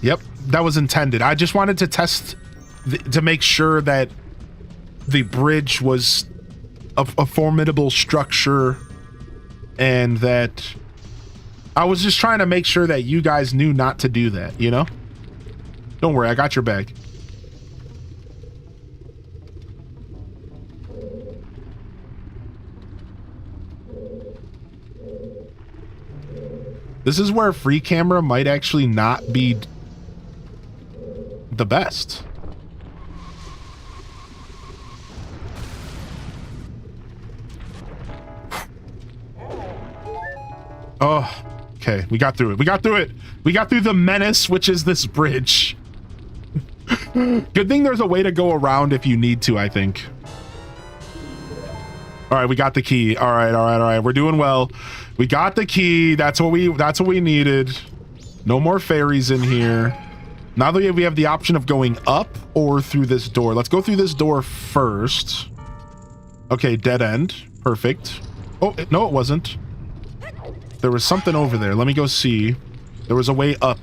Yep, that was intended. I just wanted to test to make sure that the bridge was a formidable structure and that I was just trying to make sure that you guys knew not to do that, you know? Don't worry, I got your back. This is where free camera might actually not be the best. Oh, okay. We got through it. We got through it. We got through the menace, which is this bridge. Good thing there's a way to go around if you need to, I think. All right, we got the key. All right, all right, all right. We're doing well. We got the key. That's what we needed. No more fairies in here. Now that we have the option of going up or through this door. Let's go through this door first. Okay, dead end. Perfect. Oh, no, it wasn't. There was something over there. Let me go see. There was a way up.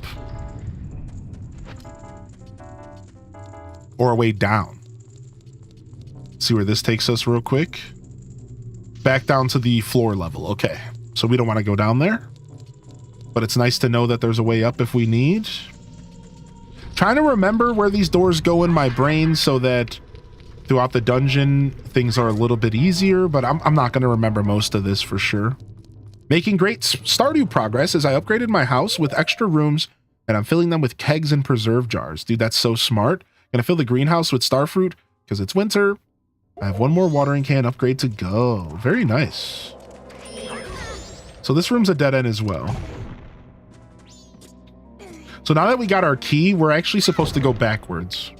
Or a way down. See where this takes us real quick. Back down to the floor level. Okay. So we don't want to go down there. But it's nice to know that there's a way up if we need. Trying to remember where these doors go in my brain so that throughout the dungeon things are a little bit easier, but I'm not going to remember most of this for sure. Making great Stardew progress as I upgraded my house with extra rooms and I'm filling them with kegs and preserve jars. Dude, that's so smart. Gonna fill the greenhouse with starfruit because it's winter. I have one more watering can upgrade to go. Very nice. So this room's a dead end as well. So now that we got our key, we're actually supposed to go backwards.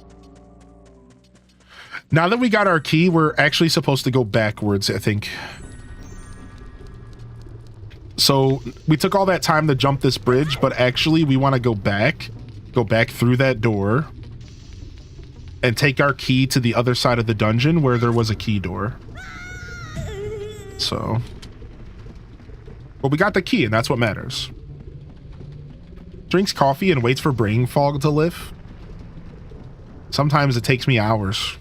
Now that we got our key, we're actually supposed to go backwards, I think. So we took all that time to jump this bridge, but actually we want to go back through that door and take our key to the other side of the dungeon where there was a key door. So, well, we got the key and that's what matters. Drinks coffee and waits for brain fog to lift. Sometimes it takes me hours.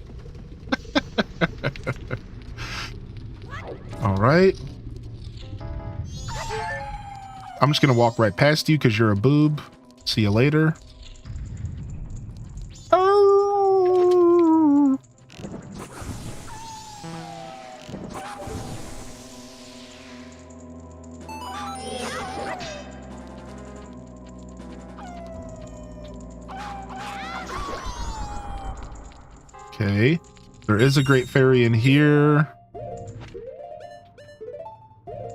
All right. I'm just gonna walk right past you because you're a boob. See you later. Oh. Okay, there is a great fairy in here.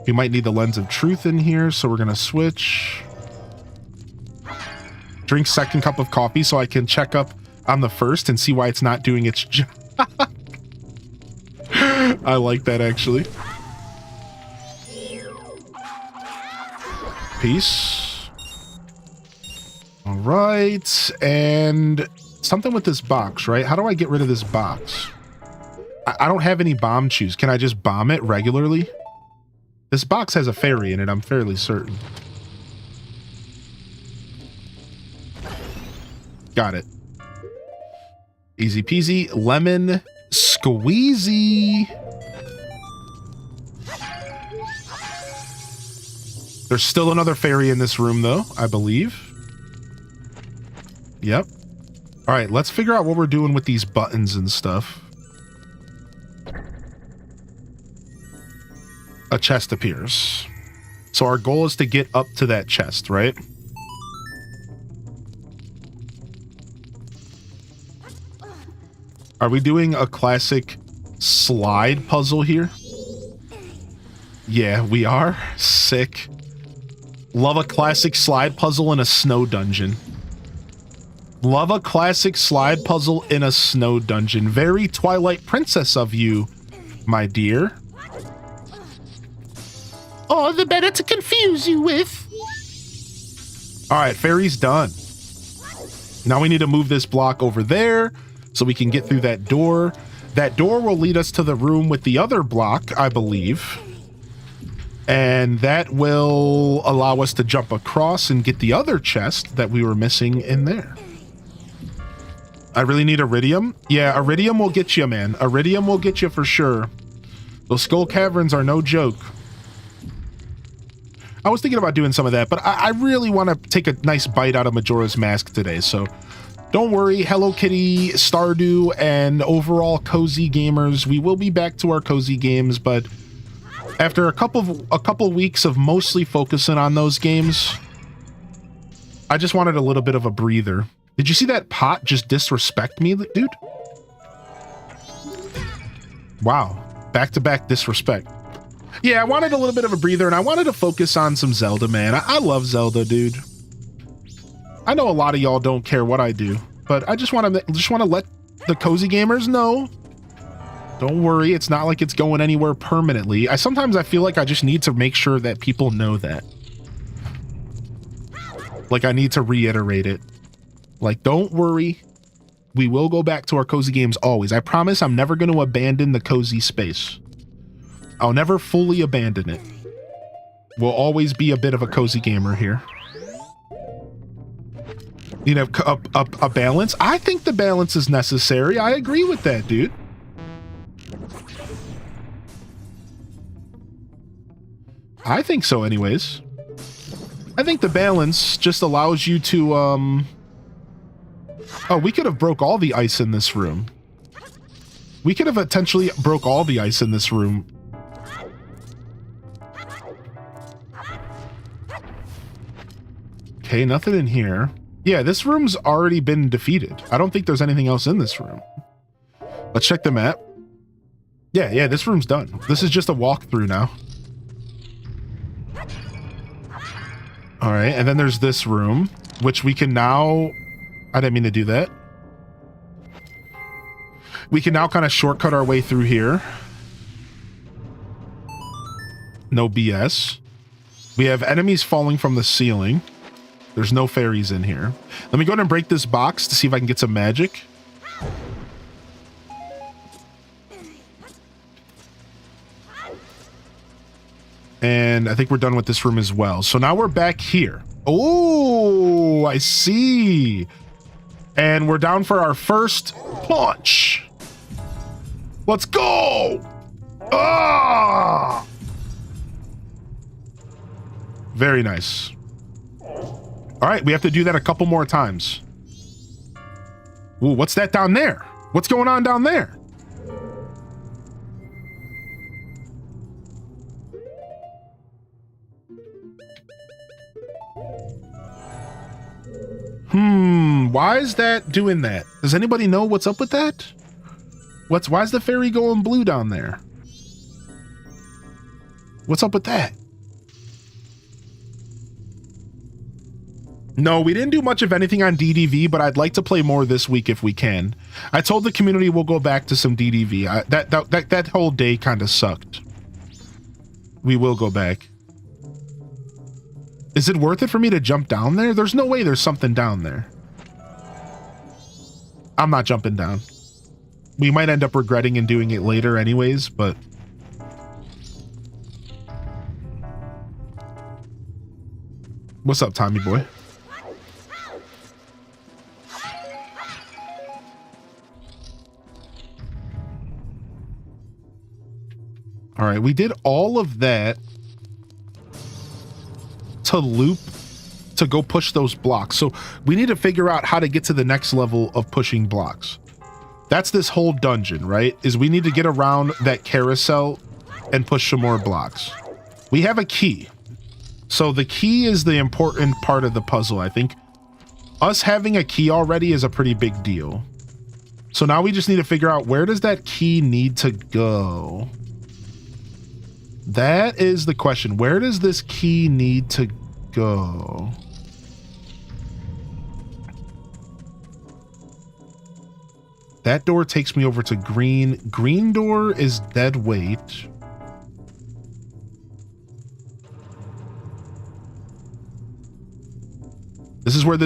We might need the lens of truth in here, so we're gonna switch. Drink second cup of coffee so I can check up on the first and see why it's not doing its job. I like that, actually. Peace. All right, and something with this box, right? How do I get rid of this box? I don't have any bomb chews. Can I just bomb it regularly? This box has a fairy in it, I'm fairly certain. Got it. Easy peasy. Lemon squeezy. There's still another fairy in this room, though, I believe. Yep. All right, let's figure out what we're doing with these buttons and stuff. A chest appears. So our goal is to get up to that chest, right? Are we doing a classic slide puzzle here? Yeah, we are. Sick. Love a classic slide puzzle in a snow dungeon. Love a classic slide puzzle in a snow dungeon. Very Twilight Princess of you, my dear. All the better to confuse you with. All right, fairy's done. Now we need to move this block over there so we can get through that door. That door will lead us to the room with the other block, I believe. And that will allow us to jump across and get the other chest that we were missing in there. I really need iridium. Yeah, iridium will get you, man. Iridium will get you for sure. Those skull caverns are no joke. I was thinking about doing some of that, but I really want to take a nice bite out of Majora's Mask today, so don't worry, Hello Kitty, Stardew, and overall cozy gamers, we will be back to our cozy games, but after a couple weeks of mostly focusing on those games, I just wanted a little bit of a breather. Did you see that pot just disrespect me, dude? Wow, back-to-back disrespect. Yeah, I wanted a little bit of a breather, and I wanted to focus on some Zelda, man. I love Zelda, dude. I know a lot of y'all don't care what I do, but I just want to let the cozy gamers know. Don't worry, it's not like it's going anywhere permanently. Sometimes I feel like I just need to make sure that people know that. Like, I need to reiterate it. Like, don't worry. We will go back to our cozy games always. I promise I'm never going to abandon the cozy space. I'll never fully abandon it. We'll always be a bit of a cozy gamer here. You know, a balance. I think the balance is necessary. I agree with that, dude. I think so anyways. I think the balance just allows you to, Oh, we could have broke all the ice in this room. We could have potentially broke all the ice in this room. Okay, nothing in here. Yeah, this room's already been defeated. I don't think there's anything else in this room. Let's check the map. Yeah, this room's done. This is just a walkthrough now. All right, and then there's this room, which we can now... I didn't mean to do that. We can now kind of shortcut our way through here. No BS. We have enemies falling from the ceiling. There's no fairies in here. Let me go ahead and break this box to see if I can get some magic. And I think we're done with this room as well. So now we're back here. Oh, I see. And we're down for our first punch. Let's go. Ah! Very nice. All right, we have to do that a couple more times. Ooh, what's that down there? What's going on down there? Why is that doing that? Does anybody know what's up with that? Why is the fairy going blue down there? What's up with that? No, we didn't do much of anything on DDV, but I'd like to play more this week if we can. I told the community we'll go back to some DDV. That whole day kind of sucked. We will go back. Is it worth it for me to jump down there? There's no way there's something down there. I'm not jumping down. We might end up regretting and doing it later anyways, but... What's up, Tommy boy? All right, we did all of that to loop to go push those blocks. So we need to figure out how to get to the next level of pushing blocks. That's this whole dungeon, right? Is we need to get around that carousel and push some more blocks. We have a key. So the key is the important part of the puzzle, I think. Us having a key already is a pretty big deal. So now we just need to figure out, where does that key need to go? That is the question. Where does this key need to go? That door takes me over to green. Green door is dead weight. This is where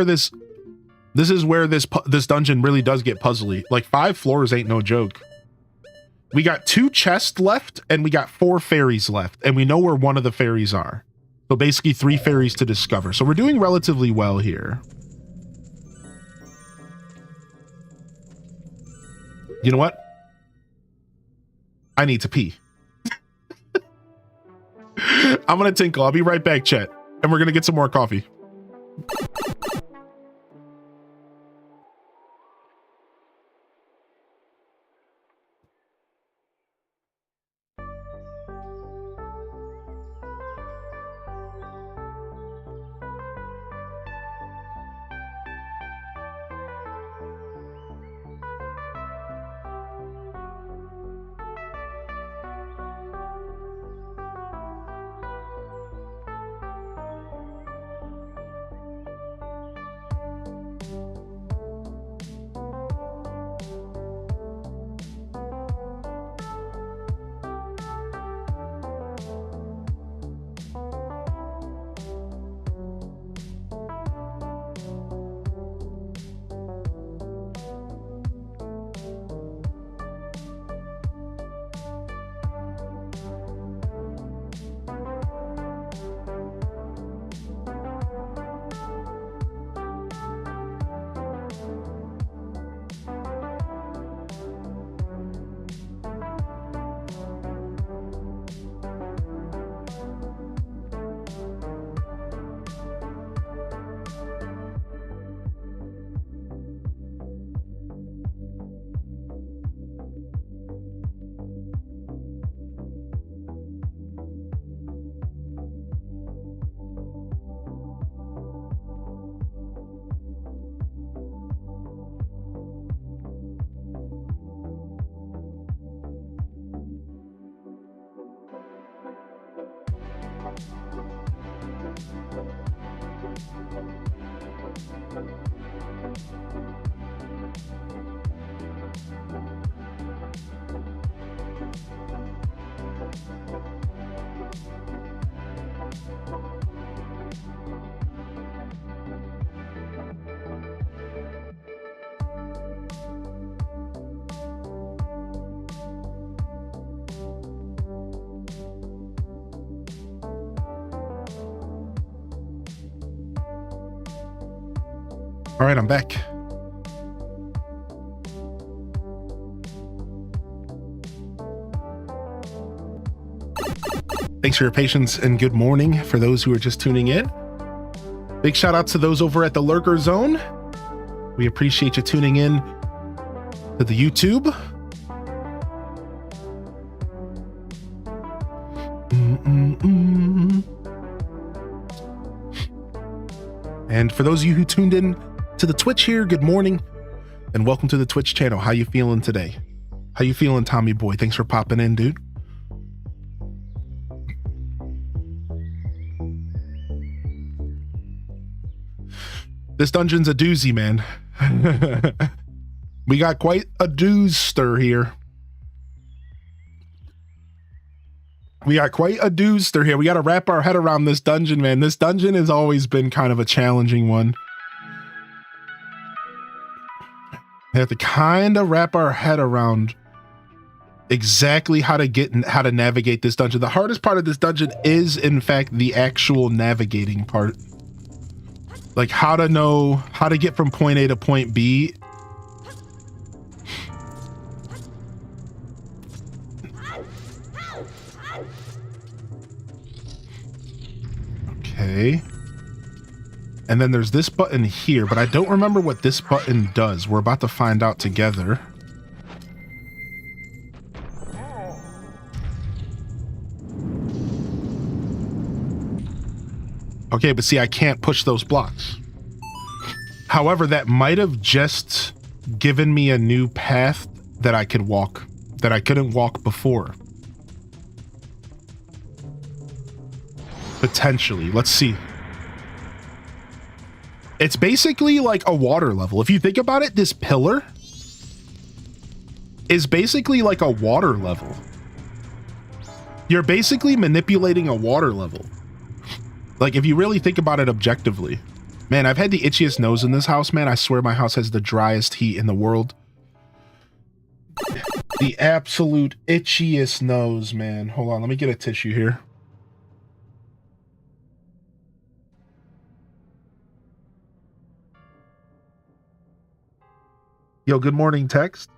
this dungeon really does get puzzly. Like 5 floors ain't no joke. We got 2 chests left and we got 4 fairies left, and we know where one of the fairies are. So basically 3 fairies to discover. So we're doing relatively well here. You know what? I need to pee. I'm gonna tinkle. I'll be right back, chat. And we're gonna get some more coffee. All right, I'm back. Thanks for your patience and good morning for those who are just tuning in. Big shout out to those over at the Lurker Zone. We appreciate you tuning in to the YouTube. And for those of you who tuned in to the Twitch here, good morning and welcome to the Twitch channel. How you feeling today? How you feeling, Tommy boy? Thanks for popping in, dude. This dungeon's a doozy, man. We got quite a dooster here. We got to wrap our head around this dungeon, man. This dungeon has always been kind of a challenging one. We have to kind of wrap our head around exactly how to navigate this dungeon. The hardest part of this dungeon is, in fact, the actual navigating part. Like how to know how to get from point A to point B. Okay. And then there's this button here, but I don't remember what this button does. We're about to find out together. Okay, but see, I can't push those blocks. However, that might have just given me a new path that I could walk, that I couldn't walk before. Potentially. Let's see. It's basically like a water level. If you think about it, this pillar is basically like a water level. You're basically manipulating a water level. Like, if you really think about it objectively. Man, I've had the itchiest nose in this house, man. I swear my house has the driest heat in the world. The absolute itchiest nose, man. Hold on, let me get a tissue here. Yo, good morning, text.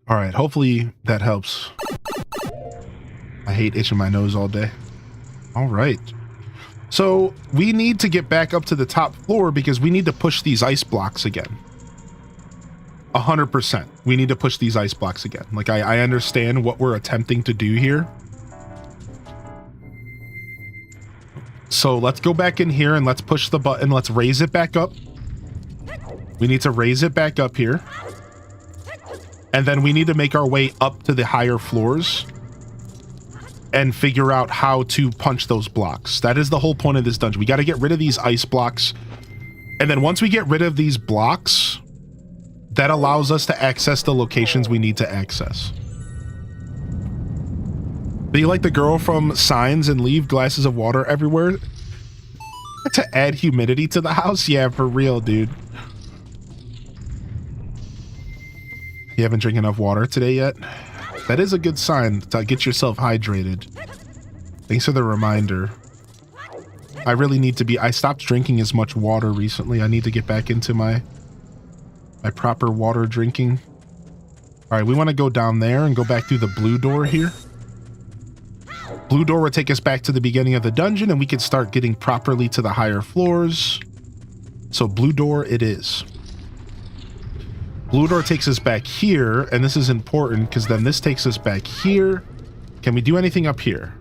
All right, hopefully that helps. I hate itching my nose all day. All right. So we need to get back up to the top floor because we need to push these ice blocks again. 100%. We need to push these ice blocks again. Like, I understand what we're attempting to do here. So let's go back in here and let's push the button. Let's raise it back up. We need to raise it back up here. And then we need to make our way up to the higher floors and figure out how to punch those blocks. That is the whole point of this dungeon. We got to get rid of these ice blocks. And then once we get rid of these blocks, that allows us to access the locations we need to access. Be you like the girl from Signs and leave glasses of water everywhere to add humidity to the house? Yeah, for real, dude. You haven't drank enough water today yet? That is a good sign to get yourself hydrated. Thanks for the reminder. I really need to be... I stopped drinking as much water recently. I need to get back into my proper water drinking. All right, we want to go down there and go back through the blue door here. Blue door will take us back to the beginning of the dungeon and we can start getting properly to the higher floors. So blue door it is. Blue door takes us back here, and this is important because then this takes us back here. Can we do anything up here?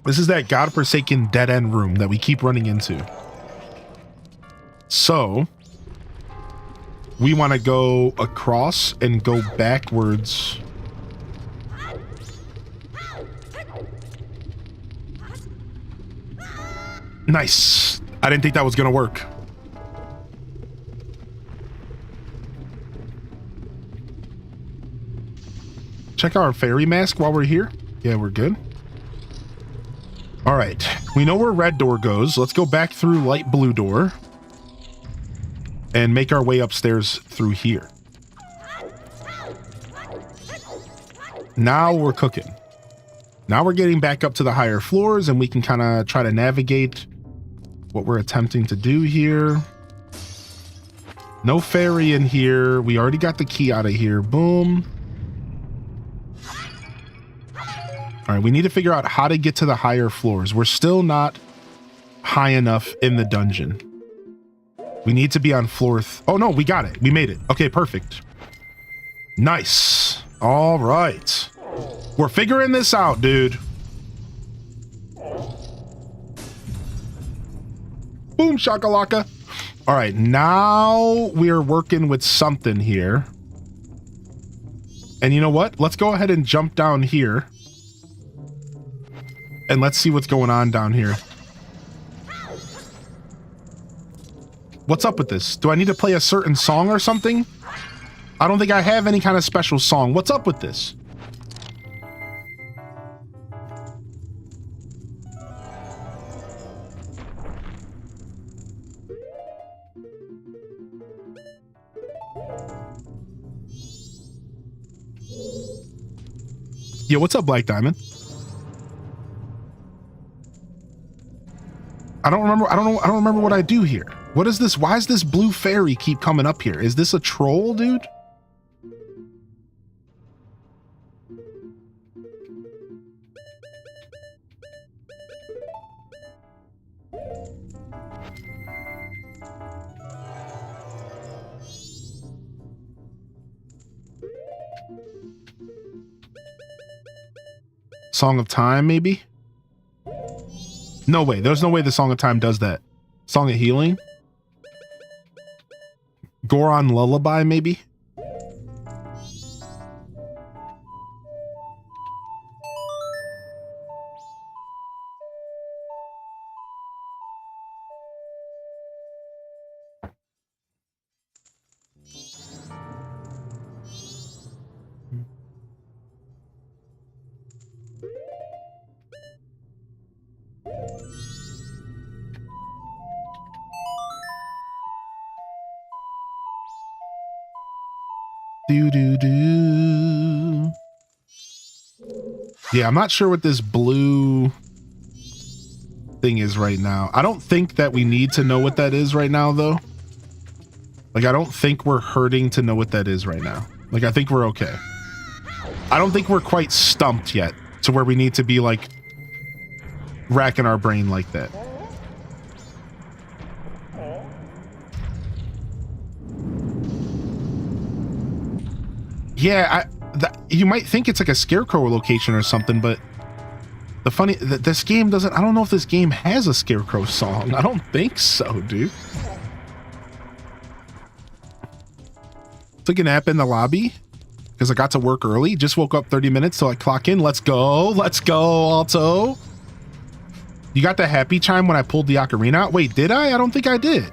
This is that godforsaken dead-end room that we keep running into. So, we want to go across and go backwards. Nice. I didn't think that was going to work. Check our fairy mask while we're here. Yeah, we're good. All right. We know where red door goes. Let's go back through light blue door and make our way upstairs through here. Now we're cooking. Now we're getting back up to the higher floors and we can kind of try to navigate what we're attempting to do here. No fairy in here. We already got the key out of here. Boom. All right, we need to figure out how to get to the higher floors. We're still not high enough in the dungeon. We need to be on floor. Oh no, we got it. We made it. Okay, perfect. Nice. All right. We're figuring this out, dude. Boom, shakalaka. All right, now we're working with something here. And you know what? Let's go ahead and jump down here. And let's see what's going on down here. What's up with this? Do I need to play a certain song or something? I don't think I have any kind of special song. What's up with this? Yo, what's up, Black Diamond? I don't remember what I do here. What is this? Why does this blue fairy keep coming up here? Is this a troll, dude? Song of Time, maybe? No way. There's no way the Song of Time does that. Song of Healing? Goron Lullaby, maybe? Do. Yeah, I'm not sure what this blue thing is right now. I don't think that we need to know what that is right now, though. Like, I don't think we're hurting to know what that is right now. Like, I think we're okay. I don't think we're quite stumped yet to where we need to be, like, racking our brain like that. Yeah, you might think it's like a scarecrow location or something, but the funny this game doesn't. I don't know if this game has a scarecrow song. I don't think so, dude. Took a nap in the lobby because I got to work early. Just woke up 30 minutes till I clock in. Let's go, Alto. You got the happy chime when I pulled the ocarina out? Wait, did I? I don't think I did.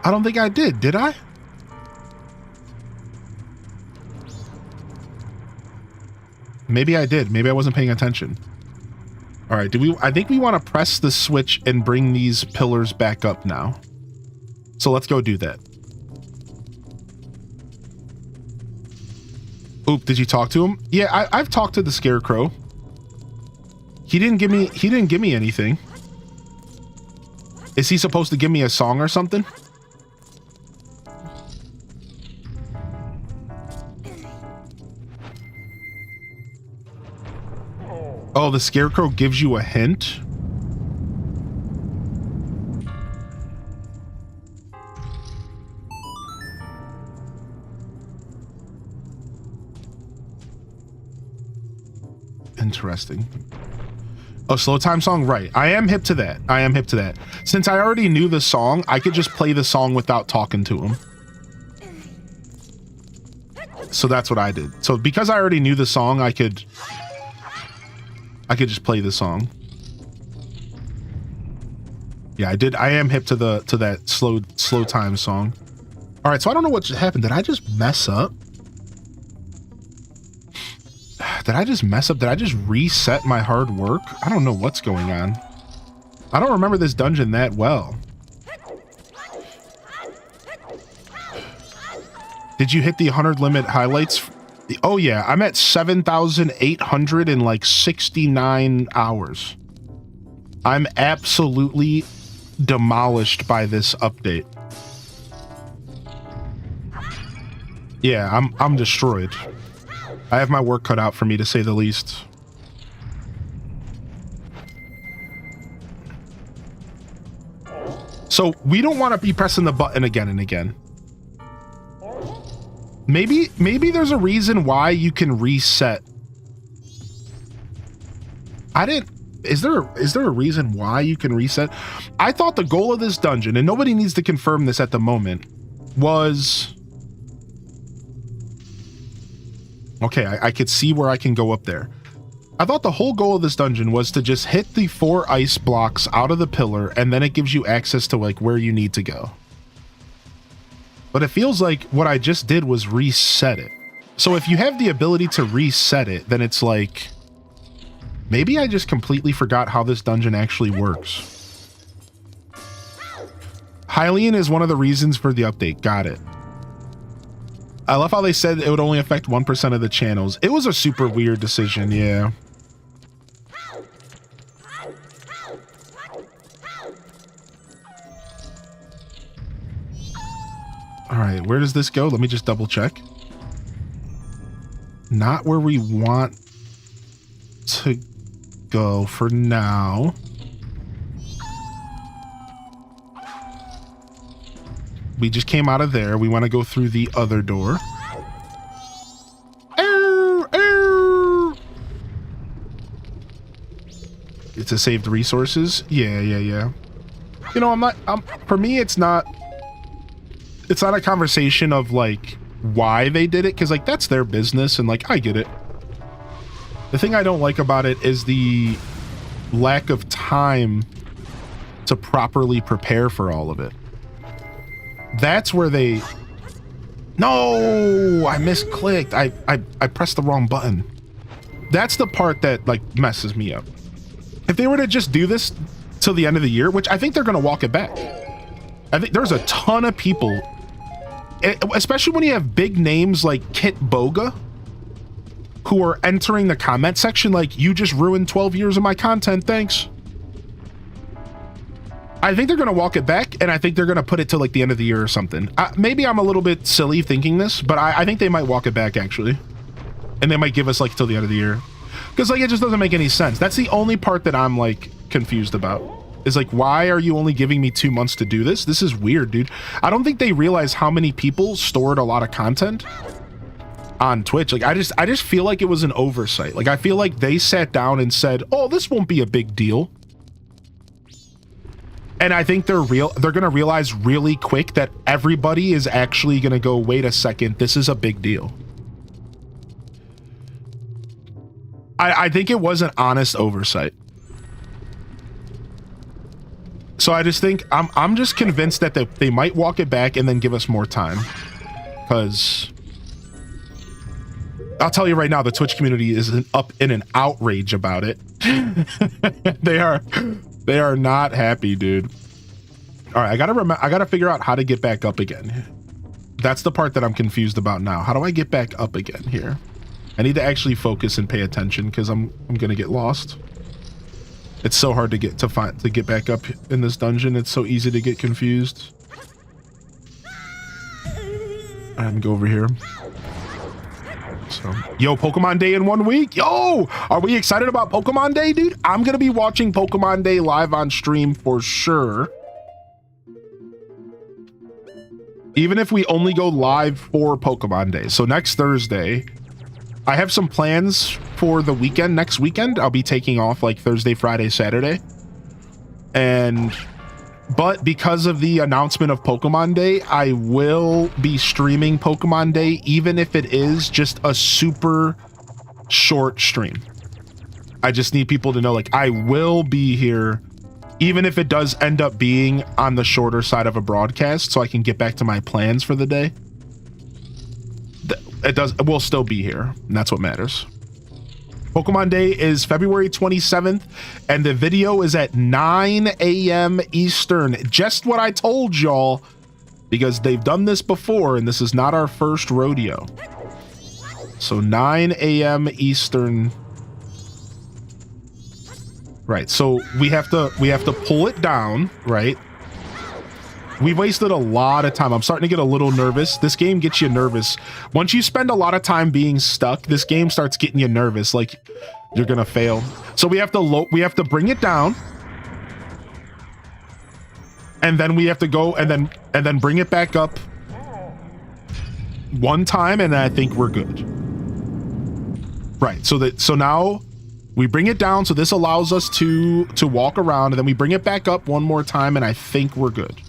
I don't think I did. Did I? Maybe I did. Maybe I wasn't paying attention. All right. I think we want to press the switch and bring these pillars back up now. So let's go do that. Oop, did you talk to him? Yeah, I've talked to the scarecrow. He didn't give me anything. Is he supposed to give me a song or something? Oh, the scarecrow gives you a hint? Interesting. Oh, slow time song? Right. I am hip to that. Since I already knew the song, I could just play the song without talking to him. So that's what I did. So because I already knew the song, I could just play the song. Yeah, I did. I am hip to that slow time song. All right, so I don't know what just happened. Did I just mess up? Did I just reset my hard work? I don't know what's going on. I don't remember this dungeon that well. Did you hit the 100 limit highlights Oh yeah, I'm at 7,869 hours. I'm absolutely demolished by this update. Yeah, I'm destroyed. I have my work cut out for me, to say the least. So we don't want to be pressing the button again and again. Maybe there's a reason why you can reset. Is there a reason why you can reset? I thought the goal of this dungeon, and nobody needs to confirm this at the moment, was... Okay, I could see where I can go up there. I thought the whole goal of this dungeon was to just hit the 4 ice blocks out of the pillar, and then it gives you access to like where you need to go. But it feels like what I just did was reset it. So if you have the ability to reset it, then it's like, maybe I just completely forgot how this dungeon actually works. Hylian is one of the reasons for the update. Got it. I love how they said it would only affect 1% of the channels. It was a super weird decision, yeah. All right, where does this go? Let me just double check. Not where we want to go for now. We just came out of there. We want to go through the other door. It's a saved resources. Yeah. You know, for me, it's not a conversation of like why they did it, because like that's their business and like I get it. The thing I don't like about it is the lack of time to properly prepare for all of it. That's where they... No, I misclicked. I pressed the wrong button. That's the part that like messes me up. If they were to just do this till the end of the year, which I think they're going to walk it back. I think there's a ton of people, especially when you have big names like Kit Boga, who are entering the comment section like, you just ruined 12 years of my content, thanks. I think they're going to walk it back, and I think they're going to put it to like the end of the year or something. Maybe I'm a little bit silly thinking this, but I think they might walk it back actually. And they might give us like till the end of the year. Because like it just doesn't make any sense. That's the only part that I'm like confused about. Is like, why are you only giving me 2 months to do this? This is weird, dude. I don't think they realize how many people stored a lot of content on Twitch. Like I just feel like it was an oversight. Like I feel like they sat down and said, oh, this won't be a big deal. And I think they're gonna realize really quick that everybody is actually gonna go, wait a second, this is a big deal. I think it was an honest oversight. So I just think I'm just convinced that they might walk it back and then give us more time. Because I'll tell you right now, the Twitch community is up in an outrage about it. They are not happy, dude. All right, I gotta figure out how to get back up again. That's the part that I'm confused about now. How do I get back up again here? I need to actually focus and pay attention because I'm gonna get lost. It's so hard to get back up in this dungeon. It's so easy to get confused. I'm gonna go over here. So, yo, Pokemon Day in 1 week. Yo, are we excited about Pokemon Day, dude? I'm gonna be watching Pokemon Day live on stream for sure. Even if we only go live for Pokemon Day. So next Thursday, I have some plans for the weekend. Next weekend, I'll be taking off like Thursday, Friday, Saturday. But because of the announcement of Pokemon Day, I will be streaming Pokemon Day, even if it is just a super short stream. I just need people to know, like, I will be here, even if it does end up being on the shorter side of a broadcast, so I can get back to my plans for the day. We'll still be here, and that's what matters. Pokemon Day is February 27th, and the video is at 9 a.m. Eastern. Just what I told y'all, because they've done this before, and this is not our first rodeo. So 9 a.m. Eastern. Right. So we have to pull it down, right? We wasted a lot of time. I'm starting to get a little nervous. This game gets you nervous. Once you spend a lot of time being stuck, this game starts getting you nervous, like you're gonna fail. So we have to bring it down, and then we have to go and then bring it back up one time, and I think we're good. Right. So now we bring it down. So this allows us to walk around, and then we bring it back up one more time, and I think we're good.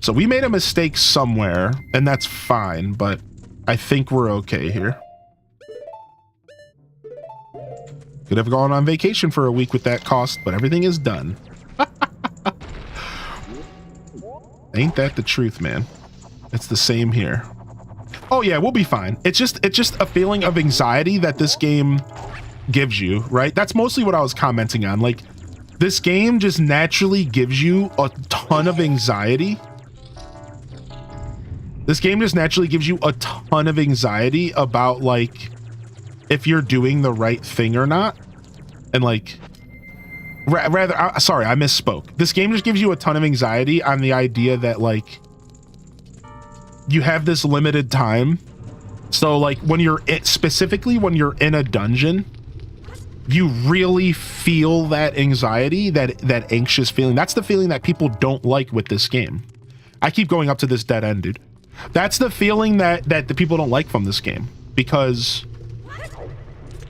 So we made a mistake somewhere, and that's fine, but I think we're okay here. Could have gone on vacation for a week with that cost, but everything is done. Ain't that the truth, man? It's the same here. Oh yeah, we'll be fine. It's just a feeling of anxiety that this game gives you, right? That's mostly what I was commenting on. Like, this game just naturally gives you a ton of anxiety. This game just naturally gives you a ton of anxiety about, like, if you're doing the right thing or not. And, like, sorry, I misspoke. This game just gives you a ton of anxiety on the idea that, like, you have this limited time. So, like, specifically when you're in a dungeon, you really feel that anxiety, that anxious feeling. That's the feeling that people don't like with this game. I keep going up to this dead end, dude. That's the feeling that the people don't like from this game, because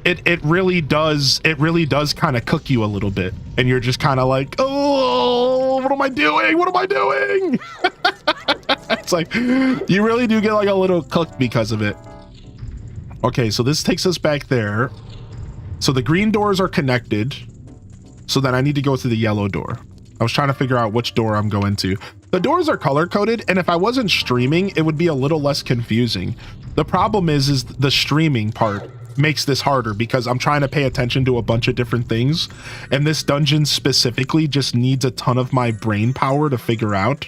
it really does kind of cook you a little bit, and you're just kind of like, oh, what am I doing? What am I doing? It's like, you really do get like a little cooked because of it. Okay, so this takes us back there. So the green doors are connected. So then I need to go to the yellow door. I was trying to figure out which door I'm going to. The doors are color coded, and if I wasn't streaming, it would be a little less confusing. The problem is the streaming part makes this harder because I'm trying to pay attention to a bunch of different things, and this dungeon specifically just needs a ton of my brain power to figure out.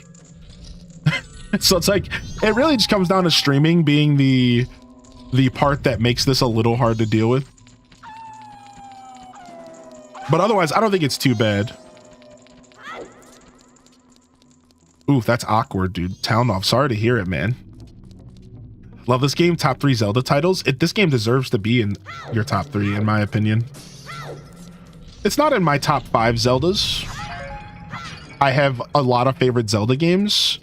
So it's like, it really just comes down to streaming being the part that makes this a little hard to deal with. But otherwise, I don't think it's too bad. Ooh, that's awkward, dude. Town off. Sorry to hear it, man. Love this game. Top 3 Zelda titles. This game deserves to be in your top 3, in my opinion. It's not in my top 5 Zeldas. I have a lot of favorite Zelda games,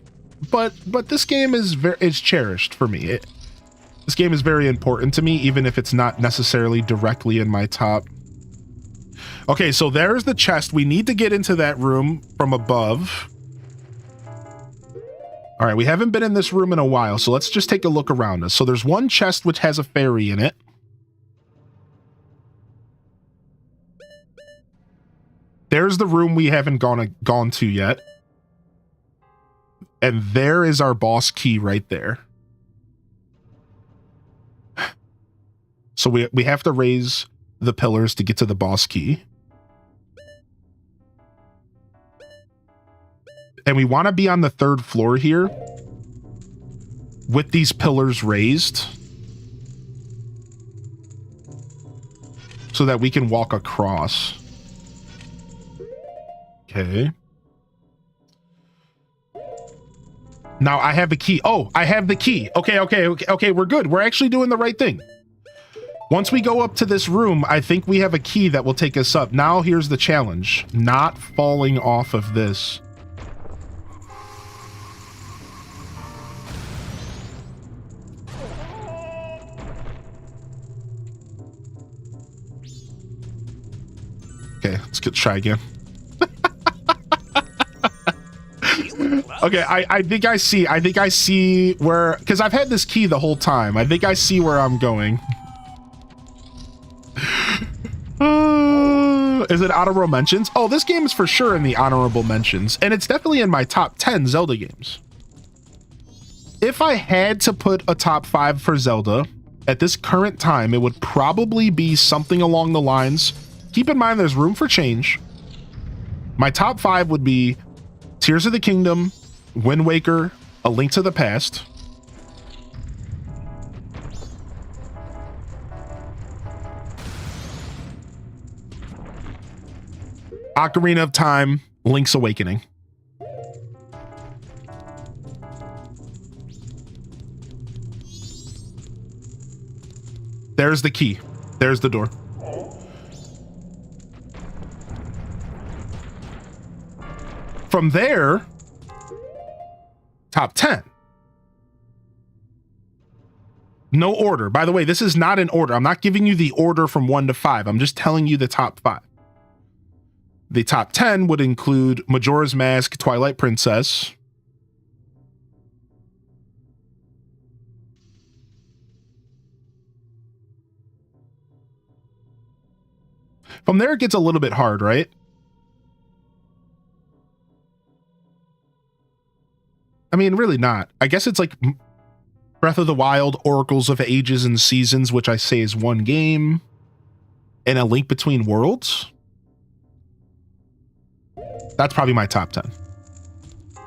but this game is cherished for me. This game is very important to me, even if it's not necessarily directly in my top. Okay, so there's the chest. We need to get into that room from above. All right, we haven't been in this room in a while, so let's just take a look around us. So there's one chest which has a fairy in it. There's the room we haven't gone to yet. And there is our boss key right there. So we have to raise the pillars to get to the boss key. And we want to be on the 3rd floor here with these pillars raised so that we can walk across. Okay. Now I have the key. Oh, I have the key. Okay, we're good. We're actually doing the right thing. Once we go up to this room, I think we have a key that will take us up. Now here's the challenge. Not falling off of this. Okay, let's try again. Okay, I think I see where, because I've had this key the whole time. I think I see where I'm going. Is it honorable mentions? Oh, this game is for sure in the honorable mentions, and it's definitely in my top 10 Zelda games. If I had to put a top 5 for Zelda at this current time, it would probably be something along the lines. Keep in mind, there's room for change. My top 5 would be Tears of the Kingdom, Wind Waker, A Link to the Past. Ocarina of Time, Link's Awakening. There's the key. There's the door. From there, top 10. No order. By the way, this is not an order. I'm not giving you the order from 1 to 5. I'm just telling you the top 5. The top 10 would include Majora's Mask, Twilight Princess. From there, it gets a little bit hard, right? I mean, really not. I guess it's like Breath of the Wild, Oracles of Ages and Seasons, which I say is one game, and A Link Between Worlds. That's probably my top 10.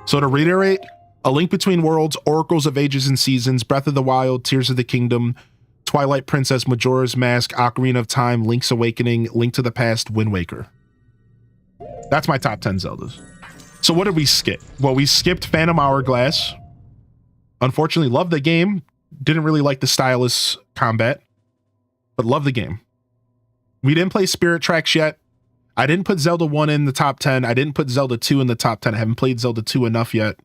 So to reiterate, A Link Between Worlds, Oracles of Ages and Seasons, Breath of the Wild, Tears of the Kingdom, Twilight Princess, Majora's Mask, Ocarina of Time, Link's Awakening, Link to the Past, Wind Waker. That's my top 10 Zeldas. So what did we skip? Well, we skipped Phantom Hourglass. Unfortunately, loved the game. Didn't really like the stylus combat, but loved the game. We didn't play Spirit Tracks yet. I didn't put Zelda 1 in the top 10. I didn't put Zelda 2 in the top 10. I haven't played Zelda 2 enough yet.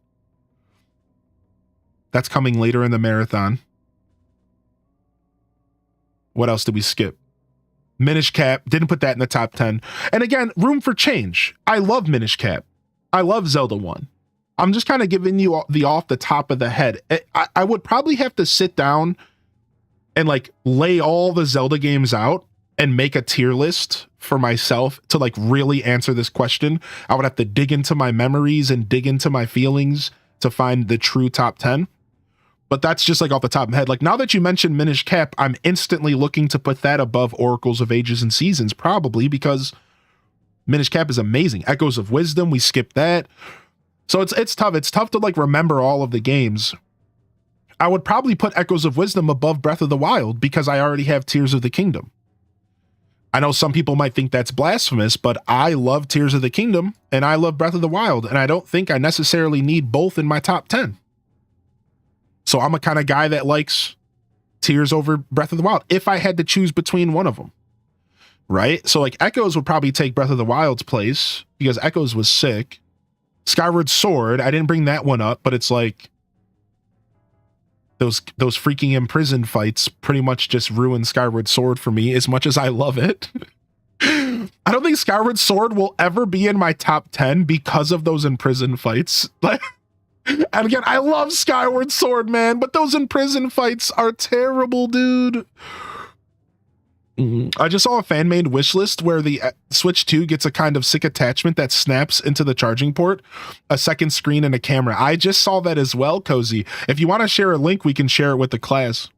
That's coming later in the marathon. What else did we skip? Minish Cap. Didn't put that in the top 10. And again, room for change. I love Minish Cap. I love Zelda 1. I'm just kind of giving you the off the top of the head. I would probably have to sit down and like lay all the Zelda games out and make a tier list for myself to like really answer this question. I would have to dig into my memories and dig into my feelings to find the true top 10. But that's just like off the top of my head. Like now that you mentioned Minish Cap, I'm instantly looking to put that above Oracles of Ages and Seasons, probably because Minish Cap is amazing. Echoes of Wisdom, we skipped that. So it's tough. It's tough to like remember all of the games. I would probably put Echoes of Wisdom above Breath of the Wild because I already have Tears of the Kingdom. I know some people might think that's blasphemous, but I love Tears of the Kingdom and I love Breath of the Wild, and I don't think I necessarily need both in my top 10. So I'm a kind of guy that likes Tears over Breath of the Wild if I had to choose between one of them. Right? So like Echoes would probably take Breath of the Wild's place because Echoes was sick. Skyward Sword, I didn't bring that one up, but it's like those freaking imprisoned fights pretty much just ruined Skyward Sword for me as much as I love it. I don't think Skyward Sword will ever be in my top 10 because of those imprisoned fights. Like, and again, I love Skyward Sword, man, but those imprisoned fights are terrible, dude. I just saw a fan-made wish list where the Switch 2 gets a kind of sick attachment that snaps into the charging port, a second screen, and a camera. I just saw that as well, Cozy. If you want to share a link, we can share it with the class.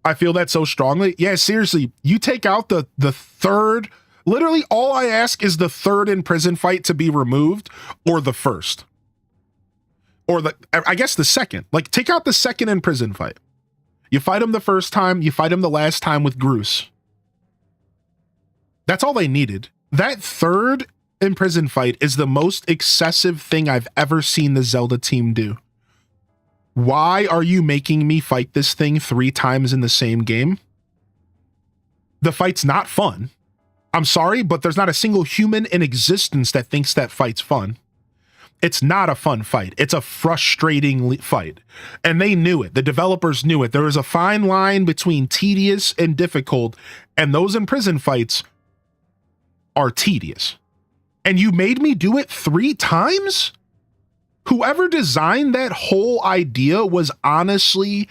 I feel that so strongly. Yeah, seriously, you take out the third. Literally, all I ask is the third in prison fight to be removed, or the first. Or I guess the second. Like, take out the second in prison fight. You fight him the first time, you fight him the last time with Groose. That's all they needed. That third in prison fight is the most excessive thing I've ever seen the Zelda team do. Why are you making me fight this thing 3 times in the same game? The fight's not fun. I'm sorry, but there's not a single human in existence that thinks that fight's fun. It's not a fun fight. It's a frustrating fight. And they knew it. The developers knew it. There was a fine line between tedious and difficult, and those in prison fights are tedious. And you made me do it 3 times? Whoever designed that whole idea was honestly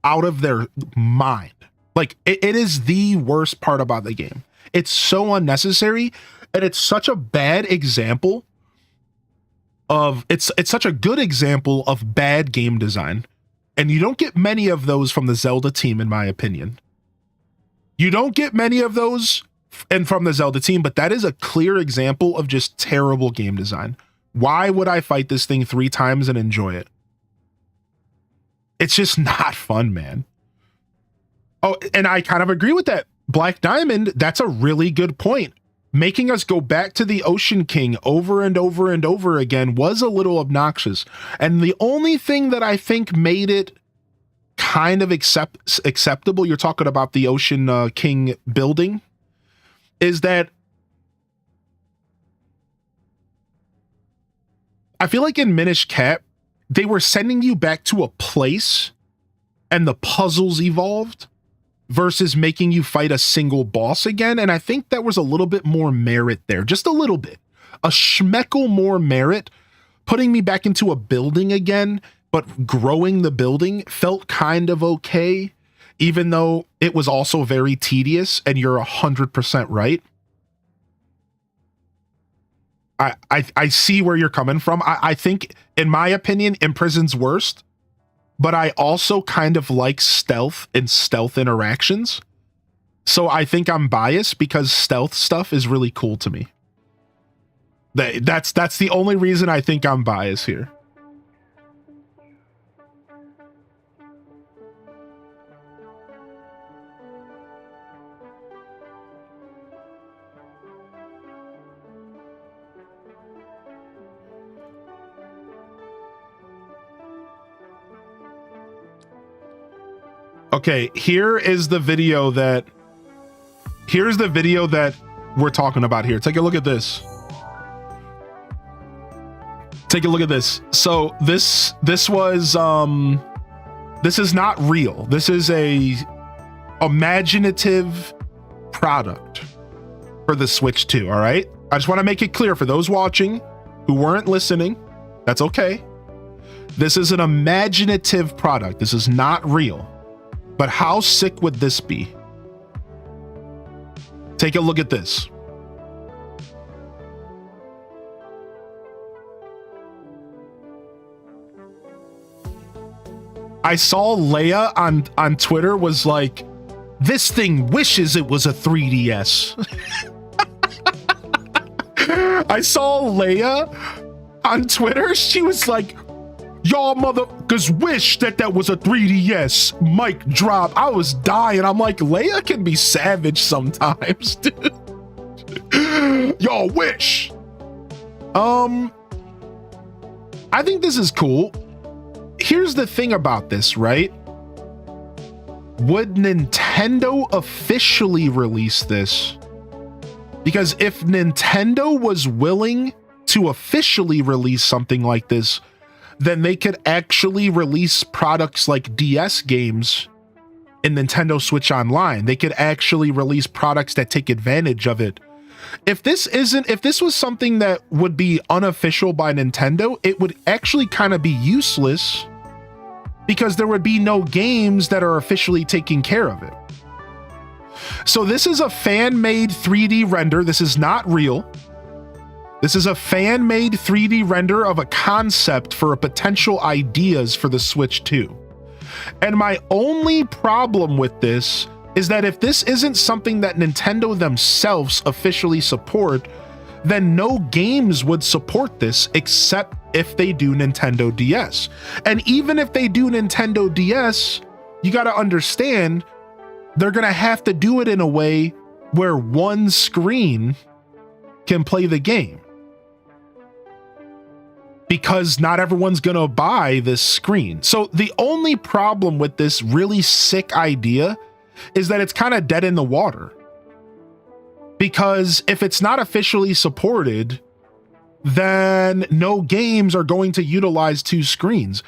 out of their mind. Like, it is the worst part about the game. It's so unnecessary, and it's such a bad example of it's such a good example of bad game design, and you don't get many of those from the Zelda team, in my opinion. You don't get many of those and from the Zelda team, but that is a clear example of just terrible game design. Why would I fight this thing 3 times and enjoy it? It's just not fun, man. Oh, and I kind of agree with that. Black Diamond, that's a really good point. Making us go back to the Ocean King over and over and over again was a little obnoxious. And the only thing that I think made it kind of acceptable, you're talking about the Ocean King building, is that I feel like in Minish Cap, they were sending you back to a place and the puzzles evolved versus making you fight a single boss again. And I think that was a little bit more merit there, just a little bit. A schmeckle more merit. Putting me back into a building again, but growing the building felt kind of okay, even though it was also very tedious, and you're 100% right. I see where you're coming from. I think, in my opinion, Imprison's worst, but I also kind of like stealth and stealth interactions. So I think I'm biased because stealth stuff is really cool to me. That's the only reason I think I'm biased here. Okay, here's the video that we're talking about here. Take a look at this. Take a look at this. So this was this is not real. This is a imaginative product for the Switch 2, all right? I just want to make it clear for those watching who weren't listening. That's okay. This is an imaginative product. This is not real. But how sick would this be? Take a look at this. I saw Leia on Twitter was like, this thing wishes it was a 3DS. I saw Leia on Twitter. She was like, y'all motherfuckers wish that was a 3DS. Mic drop. I was dying. I'm like, Leia can be savage sometimes, dude. Y'all wish. I think this is cool. Here's the thing about this, right? Would Nintendo officially release this? Because if Nintendo was willing to officially release something like this, then they could actually release products like DS games in Nintendo Switch Online. They could actually release products that take advantage of it. If this was something that would be unofficial by Nintendo, it would actually kind of be useless because there would be no games that are officially taking care of it. So this is a fan-made 3D render. This is not real. This is a fan-made 3D render of a concept for a potential ideas for the Switch 2. And my only problem with this is that if this isn't something that Nintendo themselves officially support, then no games would support this except if they do Nintendo DS. And even if they do Nintendo DS, you got to understand they're going to have to do it in a way where one screen can play the game. Because not everyone's gonna buy this screen. So the only problem with this really sick idea is that it's kind of dead in the water. Because if it's not officially supported, then no games are going to utilize two screens.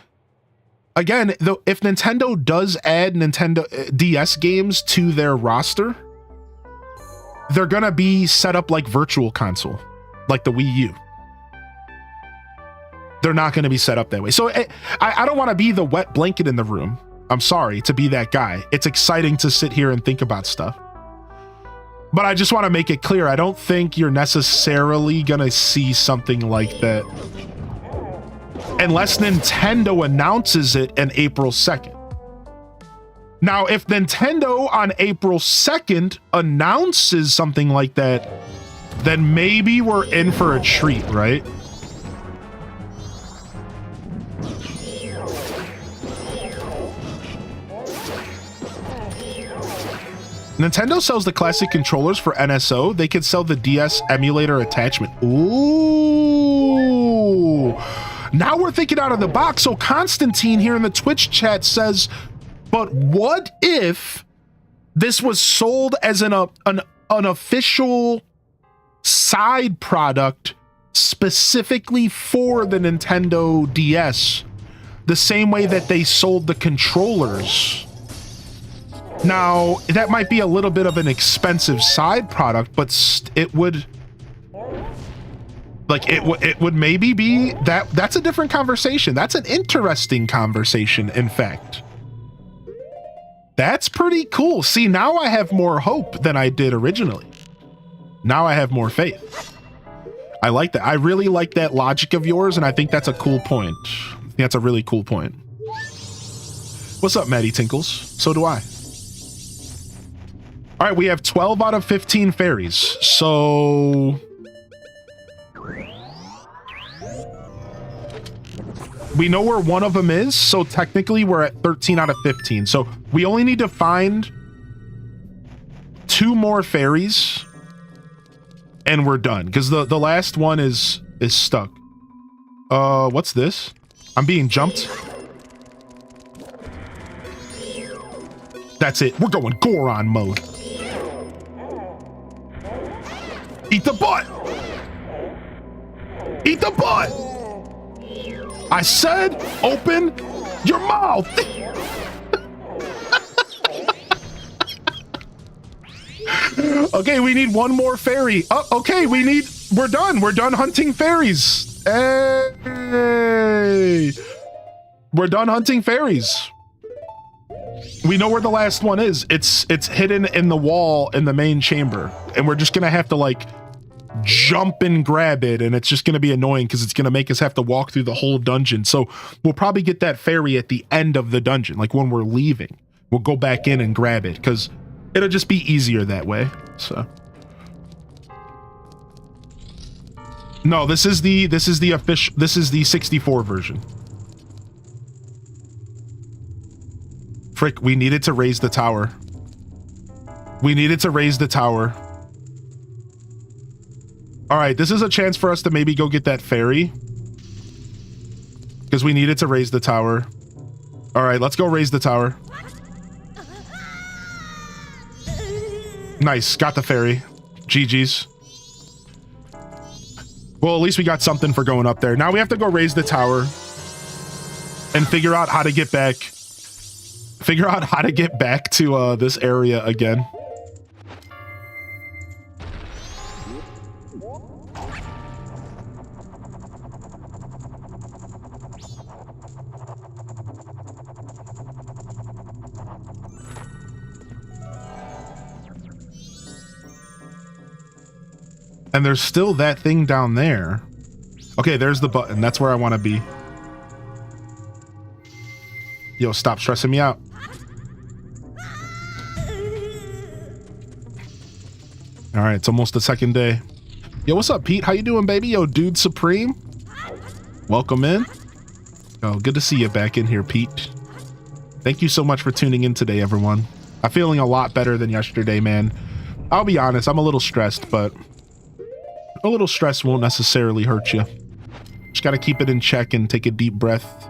Again, though, if Nintendo does add Nintendo DS games to their roster, they're gonna be set up like Virtual Console, like the Wii U. They're not going to be set up that way. So I don't want to be the wet blanket in the room. I'm sorry to be that guy. It's exciting to sit here and think about stuff. But I just want to make it clear, I don't think you're necessarily going to see something like that unless Nintendo announces it on April 2nd. Now, if Nintendo on April 2nd announces something like that, then maybe we're in for a treat, right? Nintendo sells the classic controllers for NSO. They could sell the DS emulator attachment. Ooh. Now we're thinking out of the box. So Constantine here in the Twitch chat says, but what if this was sold as an official side product specifically for the Nintendo DS, the same way that they sold the controllers? Now, that might be a little bit of an expensive side product, but it would, like, it would maybe be that's a different conversation. That's an interesting conversation, in fact. That's pretty cool. See, now I have more hope than I did originally. Now I have more faith. I like that. I really like that logic of yours, and I think that's a cool point. I think that's a really cool point. What's up, Maddie Tinkles? So do I. All right, we have 12 out of 15 fairies. So we know where one of them is, so technically we're at 13 out of 15. So we only need to find 2 more fairies and we're done, because the last one is stuck. What's this? I'm being jumped. That's it. We're going Goron mode. Eat the butt! Eat the butt! I said, open your mouth! Okay, we need one more fairy. Oh, okay, we're done. We're done hunting fairies. Hey! We're done hunting fairies. We know where the last one is. It's hidden in the wall in the main chamber. And we're just gonna have to, like, jump and grab it, and it's just going to be annoying because it's going to make us have to walk through the whole dungeon. So we'll probably get that fairy at the end of the dungeon, like when we're leaving. We'll go back in and grab it because it'll just be easier that way. So no, this is the official, this is the 64 version. Frick, we needed to raise the tower. We needed to raise the tower. All right, this is a chance for us to maybe go get that fairy, because we needed to raise the tower. All right, let's go raise the tower. Nice, got the fairy. GG's. Well, at least we got something for going up there. Now we have to go raise the tower and figure out how to get back. Figure out how to get back to this area again. And there's still that thing down there. Okay, there's the button. That's where I want to be. Yo, stop stressing me out. All right, it's almost the second day. Yo, what's up, Pete? How you doing, baby? Yo, Dude Supreme. Welcome in. Oh, good to see you back in here, Pete. Thank you so much for tuning in today, everyone. I'm feeling a lot better than yesterday, man. I'll be honest, I'm a little stressed, but a little stress won't necessarily hurt you. Just got to keep it in check and take a deep breath.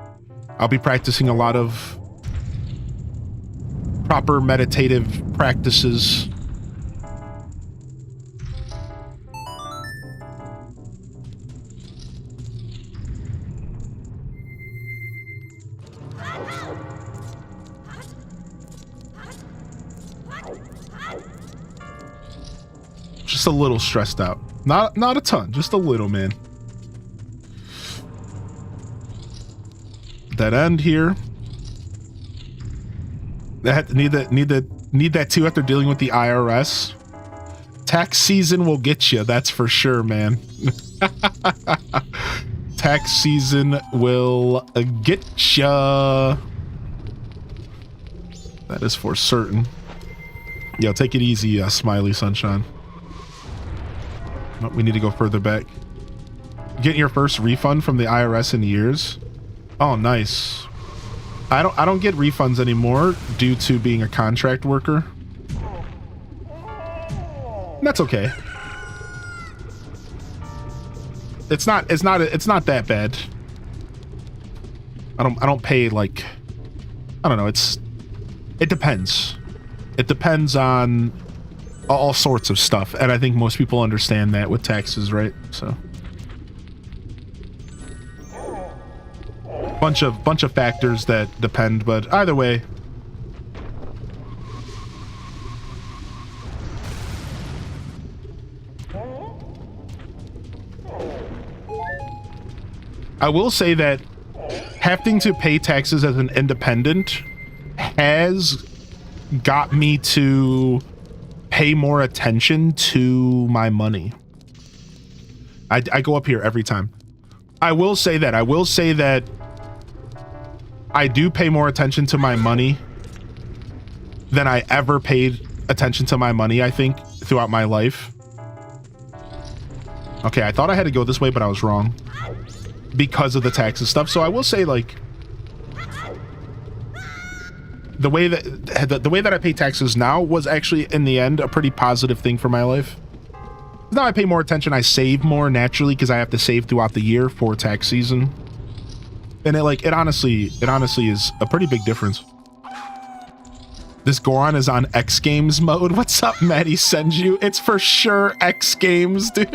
I'll be practicing a lot of proper meditative practices. Just a little stressed out. Not a ton, just a little, man. That end here. That need that too after dealing with the IRS. Tax season will get you, that's for sure, man. Tax season will get ya. That is for certain. Yo, take it easy, Smiley Sunshine. Oh, we need to go further back. Getting your first refund from the IRS in years. Oh, nice. I don't get refunds anymore due to being a contract worker. That's okay. It's not that bad. I don't pay like, I don't know, it depends. It depends on all sorts of stuff, and I think most people understand that with taxes, right? So bunch of factors that depend, but either way. I will say that having to pay taxes as an independent has got me to pay more attention to my money. I go up here every time. I will say that I do pay more attention to my money than I ever paid attention to my money, I think, throughout my life. Okay, I thought I had to go this way, but I was wrong because of the taxes stuff. So I will say, like, the way that I pay taxes now was actually in the end a pretty positive thing for my life. Now I pay more attention, I save more naturally because I have to save throughout the year for tax season. And it honestly is a pretty big difference. This Goron is on X Games mode. What's up, Maddie sends you? It's for sure X Games, dude.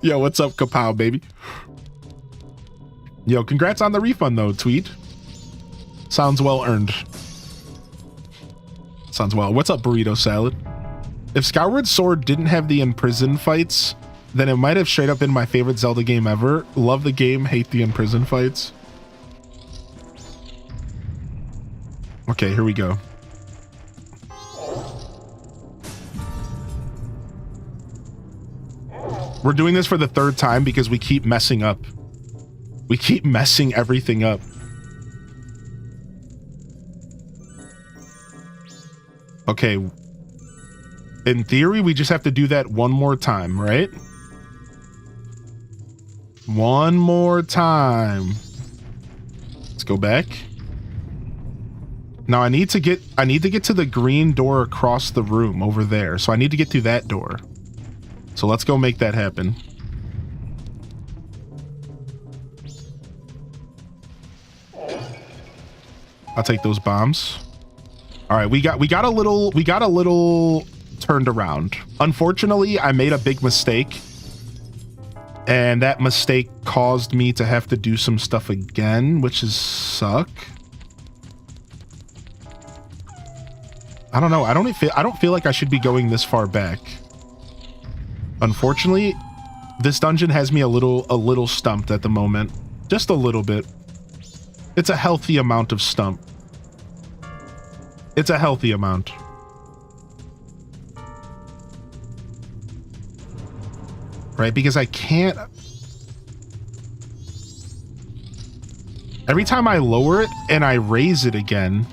Yo, what's up, Kapow, baby? Yo, congrats on the refund, though, Tweet. Sounds well earned. Sounds well. What's up, Burrito Salad? If Skyward Sword didn't have the imprison fights, then it might have straight up been my favorite Zelda game ever. Love the game, hate the imprison fights. Okay, here we go. We're doing this for the third time because we keep messing up. We keep messing everything up. Okay. In theory, we just have to do that one more time, right? One more time. Let's go back. Now I need to get to the green door across the room over there. So I need to get through that door. So let's go make that happen. I'll take those bombs. All right, we got a little turned around. Unfortunately, I made a big mistake. And that mistake caused me to have to do some stuff again, which is suck. I don't know. I don't feel like I should be going this far back. Unfortunately, this dungeon has me a little stumped at the moment. Just a little bit. It's a healthy amount of stump. It's a healthy amount. Right? Because I can't... Every time I lower it and I raise it again...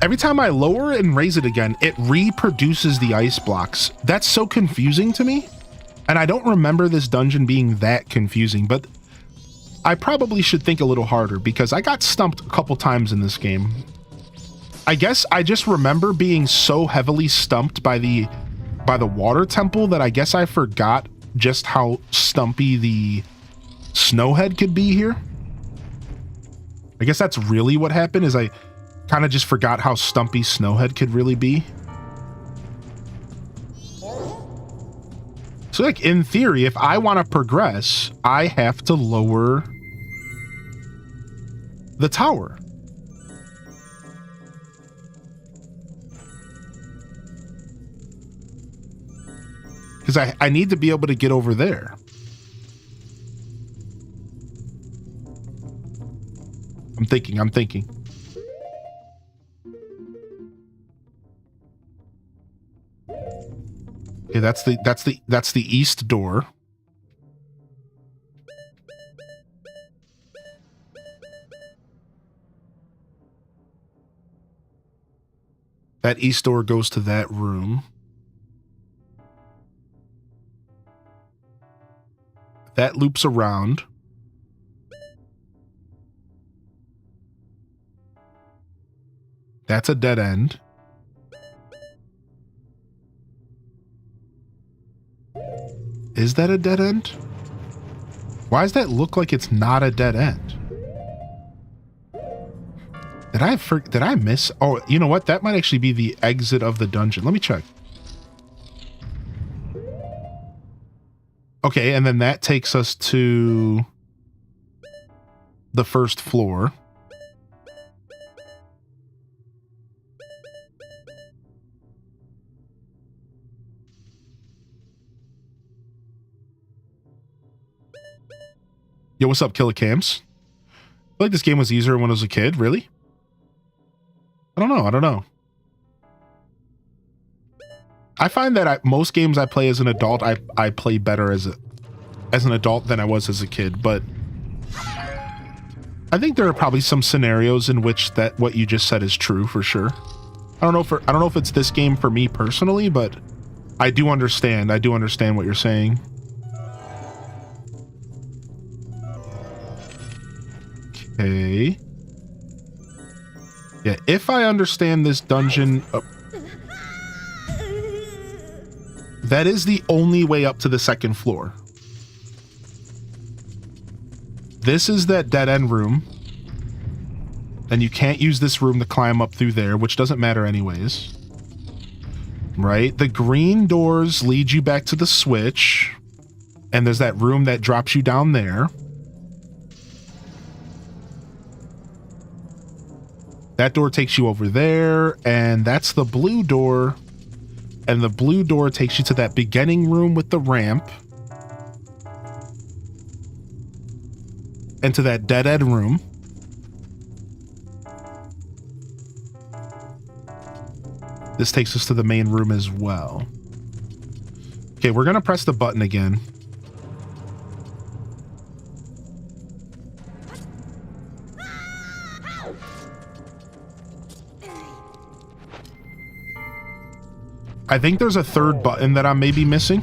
Every time I lower it and raise it again, it reproduces the ice blocks. That's so confusing to me. And I don't remember this dungeon being that confusing, but I probably should think a little harder because I got stumped a couple times in this game. I guess I just remember being so heavily stumped by the water temple that I guess I forgot just how stumpy the snowhead could be here. I guess that's really what happened, is I kind of just forgot how stumpy snowhead could really be. So like in theory, if I want to progress, I have to lower the tower. Because I need to be able to get over there. I'm thinking. Okay, that's the east door. That east door goes to that room. That loops around. That's a dead end. Is that a dead end? Why does that look like it's not a dead end? Did I miss? Oh, you know what? That might actually be the exit of the dungeon. Let me check. Okay, and then that takes us to the first floor. Yo, what's up, Killicams? I feel like this game was easier when I was a kid. Really? I don't know. I find that most games I play as an adult, I play better as an adult than I was as a kid. But I think there are probably some scenarios in which that what you just said is true for sure. I don't know if it's this game for me personally, but I do understand. I do understand what you're saying. Okay. Yeah, if I understand this dungeon, that is the only way up to the second floor. This is that dead end room. And you can't use this room to climb up through there, which doesn't matter anyways. Right? The green doors lead you back to the switch. And there's that room that drops you down there. That door takes you over there, and that's the blue door. And the blue door takes you to that beginning room with the ramp. And to that dead end room. This takes us to the main room as well. Okay, we're gonna press the button again. I think there's a third button that I may be missing.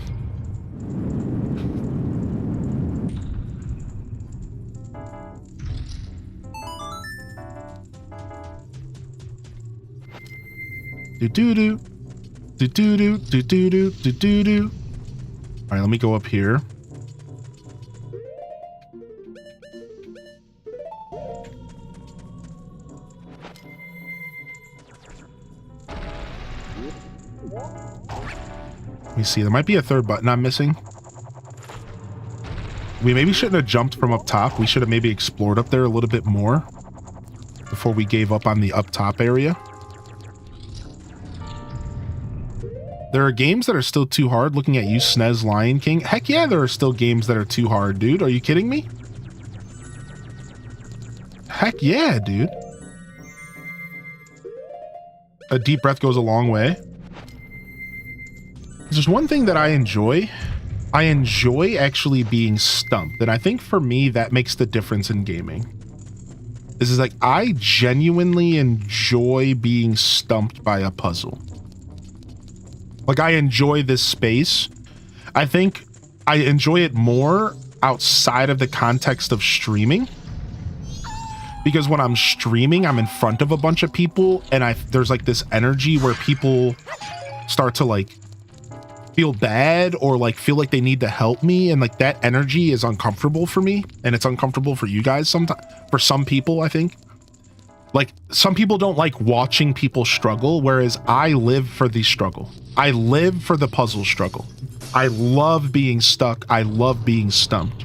Do-do-do. Do-do-do. Do-do-do. Do-do-do. All right, let me go up here. Let me see. There might be a third button I'm missing. We maybe shouldn't have jumped from up top. We should have maybe explored up there a little bit more before we gave up on the up top area. There are games that are still too hard. Looking at you, SNES Lion King. Heck yeah, there are still games that are too hard, dude. Are you kidding me? Heck yeah, dude. A deep breath goes a long way. There's one thing that I enjoy. I enjoy actually being stumped. And I think for me, that makes the difference in gaming. This is like, I genuinely enjoy being stumped by a puzzle. Like, I enjoy this space. I think I enjoy it more outside of the context of streaming. Because when I'm streaming, I'm in front of a bunch of people, and there's like this energy where people start to like feel bad or like feel like they need to help me, and like that energy is uncomfortable for me, and it's uncomfortable for you guys sometimes. For some people, I think. Like, some people don't like watching people struggle, whereas I live for the struggle. I live for the puzzle struggle. I love being stuck. I love being stumped.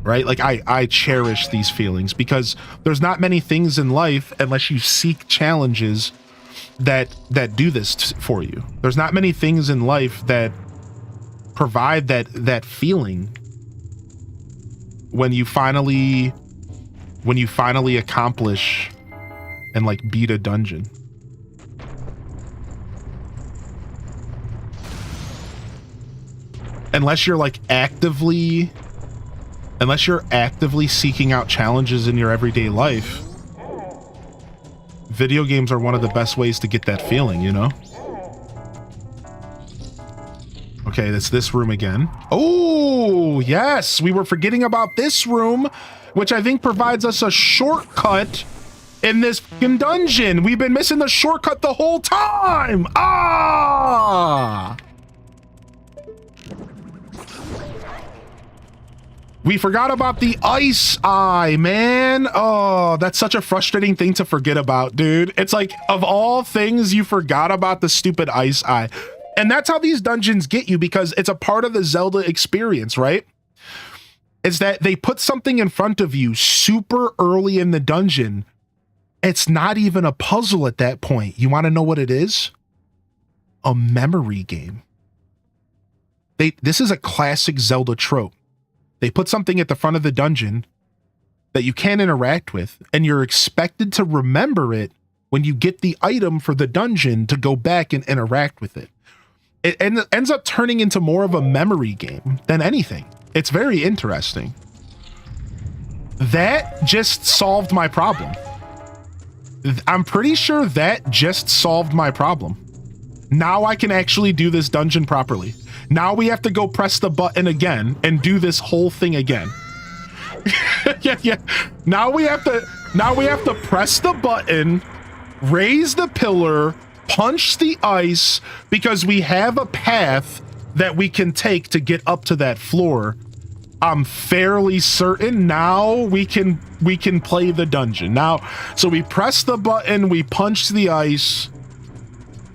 Right? Like, I cherish these feelings because there's not many things in life, unless you seek challenges, that do this for you. There's not many things in life that provide that feeling when you finally accomplish and like beat a dungeon. Unless you're actively seeking out challenges in your everyday life, video games are one of the best ways to get that feeling, you know? Okay, that's this room again. Oh, yes, we were forgetting about this room, which I think provides us a shortcut in this fucking dungeon. We've been missing the shortcut the whole time. Ah! We forgot about the ice eye, man. Oh, that's such a frustrating thing to forget about, dude. It's like, of all things, you forgot about the stupid ice eye. And that's how these dungeons get you, because it's a part of the Zelda experience, right? Is that they put something in front of you super early in the dungeon. It's not even a puzzle at that point. You want to know what it is? A memory game. This is a classic Zelda trope. They put something at the front of the dungeon that you can't interact with, and you're expected to remember it when you get the item for the dungeon to go back and interact with it. It ends up turning into more of a memory game than anything. It's very interesting. That just solved my problem. I'm pretty sure that just solved my problem. Now I can actually do this dungeon properly. Now we have to go press the button again and do this whole thing again. Yeah. Now we have to press the button, raise the pillar, punch the ice, because we have a path that we can take to get up to that floor. I'm fairly certain now we can play the dungeon. Now, so we press the button, we punch the ice,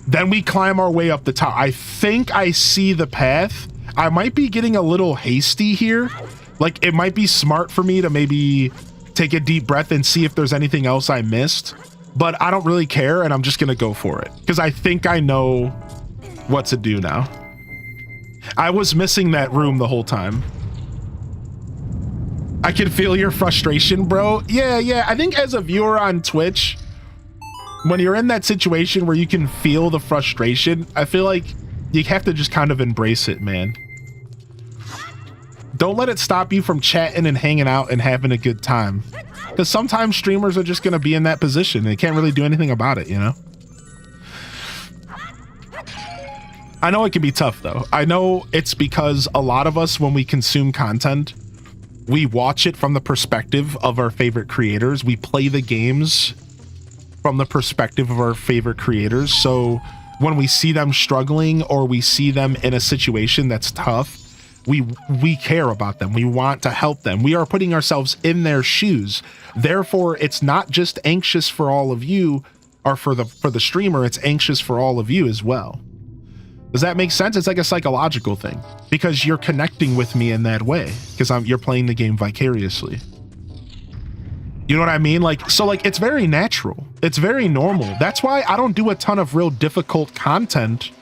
then we climb our way up the top. I think I see the path. I might be getting a little hasty here. Like, it might be smart for me to maybe take a deep breath and see if there's anything else I missed. But I don't really care, and I'm just gonna go for it, because I think I know what to do now. I was missing that room the whole time. I can feel your frustration, bro. Yeah. I think as a viewer on Twitch, when you're in that situation where you can feel the frustration, I feel like you have to just kind of embrace it, man. Don't let it stop you from chatting and hanging out and having a good time. Because sometimes streamers are just going to be in that position. They can't really do anything about it, you know? I know it can be tough, though. I know it's because a lot of us, when we consume content, we watch it from the perspective of our favorite creators. We play the games from the perspective of our favorite creators. So when we see them struggling or we see them in a situation that's tough, we care about them. We want to help them. We are putting ourselves in their shoes. Therefore, it's not just anxious for all of you or for the streamer, it's anxious for all of you as well. Does that make sense? It's like a psychological thing, because you're connecting with me in that way, because you're playing the game vicariously. You know what I mean? So it's very natural. It's very normal. That's why I don't do a ton of real difficult content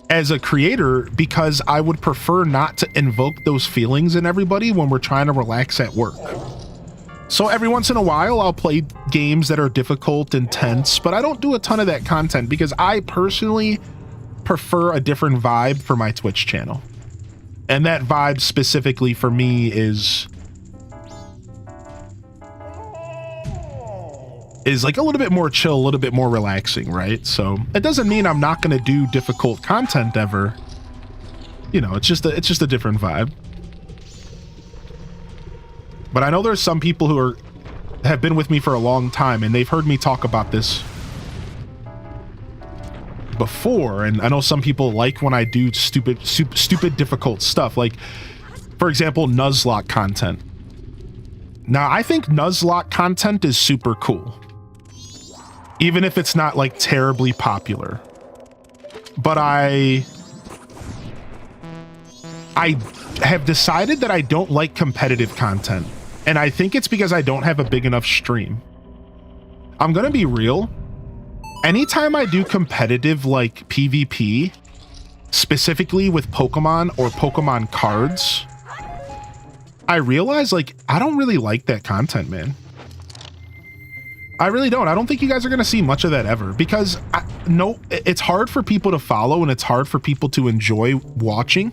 as a creator, because I would prefer not to invoke those feelings in everybody when we're trying to relax at work. So every once in a while, I'll play games that are difficult and tense, but I don't do a ton of that content because I personally prefer a different vibe for my Twitch channel. And that vibe specifically for me is like a little bit more chill, a little bit more relaxing, right? So it doesn't mean I'm not going to do difficult content ever. You know, it's just a different vibe. But I know there's some people who have been with me for a long time, and they've heard me talk about this before. And I know some people like when I do stupid difficult stuff, like, for example, Nuzlocke content. Now, I think Nuzlocke content is super cool, even if it's not like terribly popular. But I have decided that I don't like competitive content. And I think it's because I don't have a big enough stream. I'm gonna be real. Anytime I do competitive like PvP, specifically with Pokemon or Pokemon cards, I realize like I don't really like that content, man. I really don't. I don't think you guys are gonna see much of that ever, because it's hard for people to follow and it's hard for people to enjoy watching.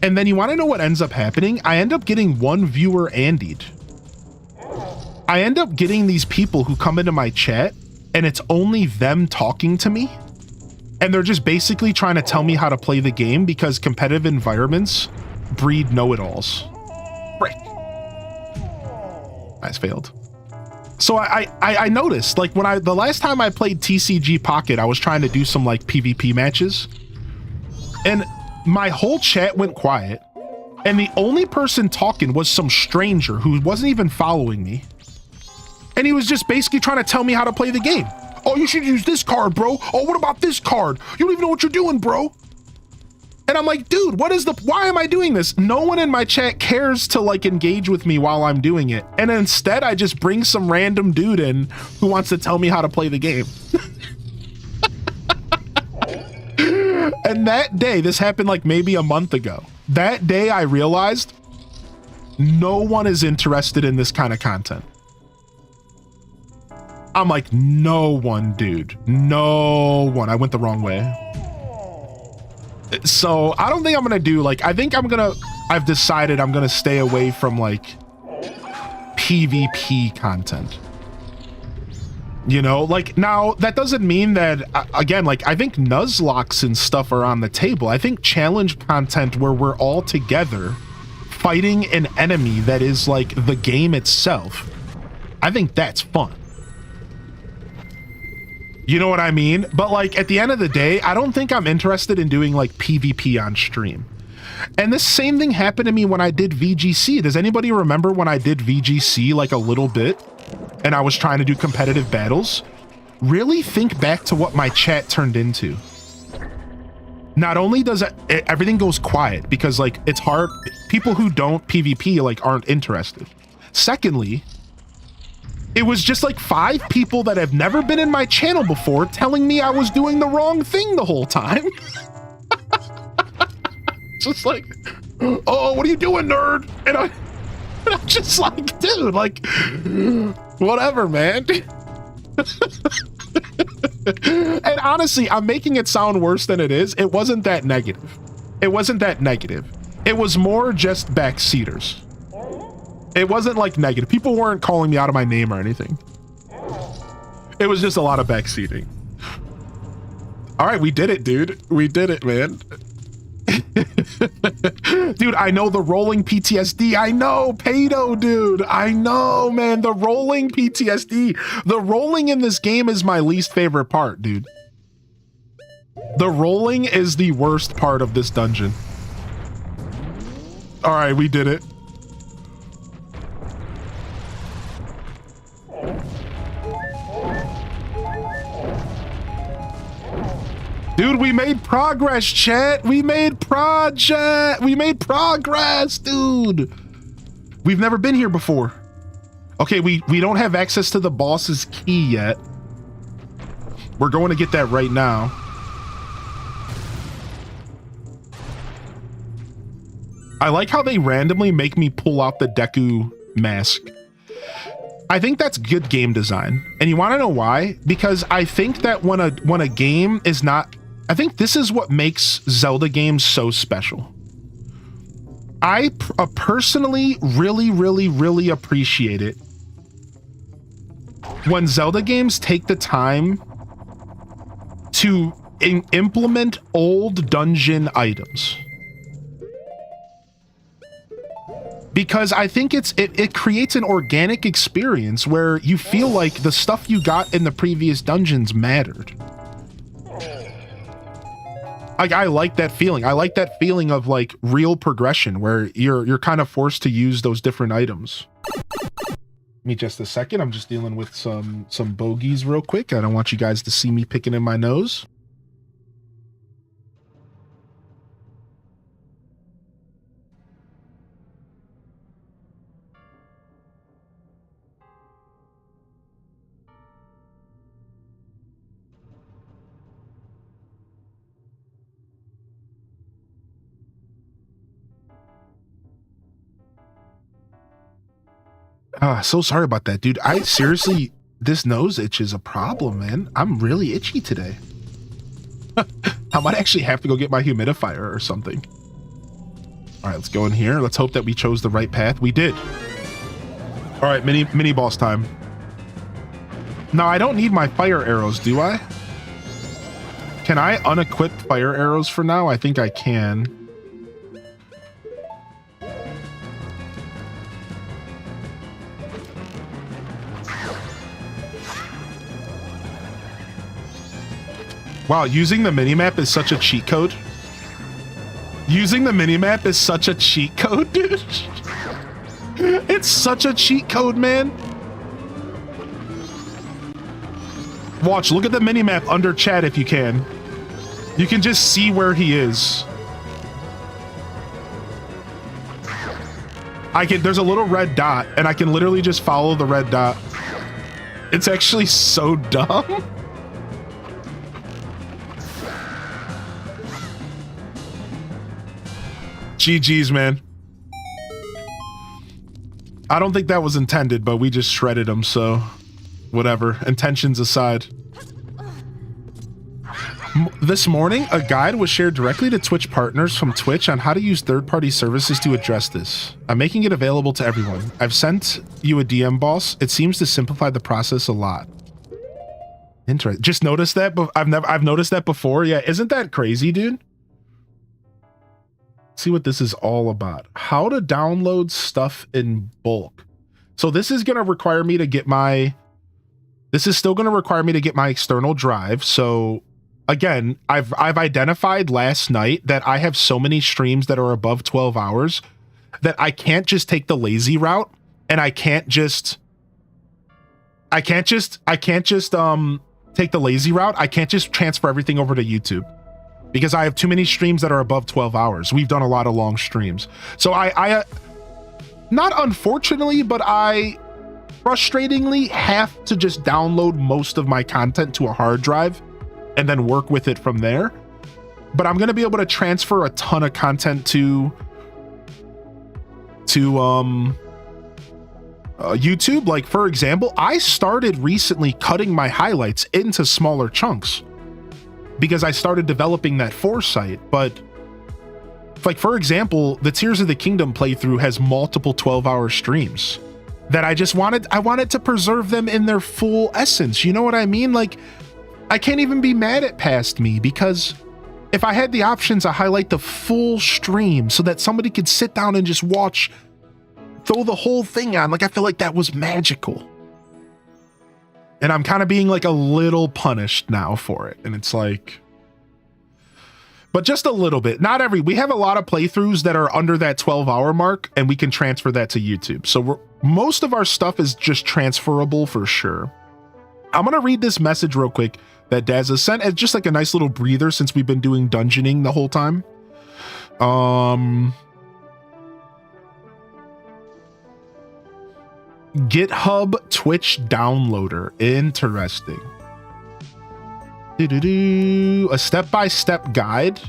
And then you want to know what ends up happening? I end up getting one viewer Andied. I end up getting these people who come into my chat and it's only them talking to me. And they're just basically trying to tell me how to play the game, because competitive environments breed know-it-alls. Frick. Nice, failed. So I noticed, like, when the last time I played TCG Pocket, I was trying to do some like PvP matches, and my whole chat went quiet, and the only person talking was some stranger who wasn't even following me, and he was just basically trying to tell me how to play the game. Oh, you should use this card, bro. Oh, what about this card? You don't even know what you're doing, bro. And I'm like, dude, why am I doing this? No one in my chat cares to like engage with me while I'm doing it. And instead I just bring some random dude in who wants to tell me how to play the game. And that day, this happened like maybe a month ago. That day I realized no one is interested in this kind of content. I'm like, no one, dude. No one. I went the wrong way. So I don't think I'm gonna do like, I've decided I'm gonna stay away from like PvP content. You know, like, now that doesn't mean that, again, like, I think Nuzlocks and stuff are on the table. I think challenge content where we're all together fighting an enemy that is like the game itself, I think that's fun. You know what I mean? But like at the end of the day, I don't think I'm interested in doing like PvP on stream. And this same thing happened to me when I did VGC. Does anybody remember when I did VGC like a little bit and I was trying to do competitive battles? Really think back to what my chat turned into. Not only does everything goes quiet because like it's hard, people who don't PvP like aren't interested. Secondly, it was just like 5 people that have never been in my channel before telling me I was doing the wrong thing the whole time. Just like, oh, what are you doing, nerd? And I'm just like, dude, like, whatever, man. And honestly, I'm making it sound worse than it is. It wasn't that negative. It wasn't that negative. It was more just backseaters. It wasn't like negative. People weren't calling me out of my name or anything. It was just a lot of backseating. All right, we did it, dude. We did it, man. Dude, I know the rolling PTSD. I know, Paydo, dude. I know, man. The rolling PTSD. The rolling in this game is my least favorite part, dude. The rolling is the worst part of this dungeon. All right, we did it. Dude, we made progress, chat. We made progress, dude. We've never been here before. Okay, we don't have access to the boss's key yet. We're going to get that right now. I like how they randomly make me pull out the Deku mask. I think that's good game design. And you want to know why? Because I think that when a game is not, I think this is what makes Zelda games so special. I personally really appreciate it when Zelda games take the time to implement old dungeon items. Because I think it creates an organic experience where you feel like the stuff you got in the previous dungeons mattered. I like that feeling. I like that feeling of like real progression where you're kind of forced to use those different items. Give me just a second. I'm just dealing with some bogeys real quick. I don't want you guys to see me picking in my nose. So sorry about that, dude. I seriously, this nose itch is a problem, man. I'm really itchy today. I might actually have to go get my humidifier or something. All right, let's go in here. Let's hope that we chose the right path. We did. All right, mini boss time. Now, I don't need my fire arrows, do I? Can I unequip fire arrows for now? I think I can. Wow, using the minimap is such a cheat code. Using the minimap is such a cheat code, dude. It's such a cheat code, man. Watch, look at the minimap under chat if you can. You can just see where he is. There's a little red dot, and I can literally just follow the red dot. It's actually so dumb. GG's, man. I don't think that was intended, but we just shredded him, so whatever. Intentions aside. This morning, a guide was shared directly to Twitch partners from Twitch on how to use third-party services to address this. I'm making it available to everyone. I've sent you a DM, boss. It seems to simplify the process a lot. Interesting. Just noticed that, but I've noticed that before. Yeah, isn't that crazy, dude? See what this is all about. How to download stuff in bulk. So this is going to require me to get my... This is still going to require me to get my external drive. So again, I've identified last night that I have so many streams that are above 12 hours that I can't just take the lazy route, and I can't just take the lazy route. I can't just transfer everything over to YouTube because I have too many streams that are above 12 hours. We've done a lot of long streams. So I not unfortunately, but I frustratingly have to just download most of my content to a hard drive and then work with it from there. But I'm going to be able to transfer a ton of content to YouTube. Like, for example, I started recently cutting my highlights into smaller chunks because I started developing that foresight. But like, for example, the Tears of the Kingdom playthrough has multiple 12-hour streams that I wanted to preserve them in their full essence. You know what I mean? Like, I can't even be mad at Past Me because if I had the options to highlight the full stream so that somebody could sit down and just watch, throw the whole thing on, like, I feel like that was magical. And I'm kind of being like a little punished now for it. And it's like, but just a little bit, we have a lot of playthroughs that are under that 12-hour mark, and we can transfer that to YouTube. So most of our stuff is just transferable for sure. I'm going to read this message real quick that Daz has sent as just like a nice little breather since we've been doing dungeoning the whole time. GitHub Twitch downloader. Interesting. A step-by-step guide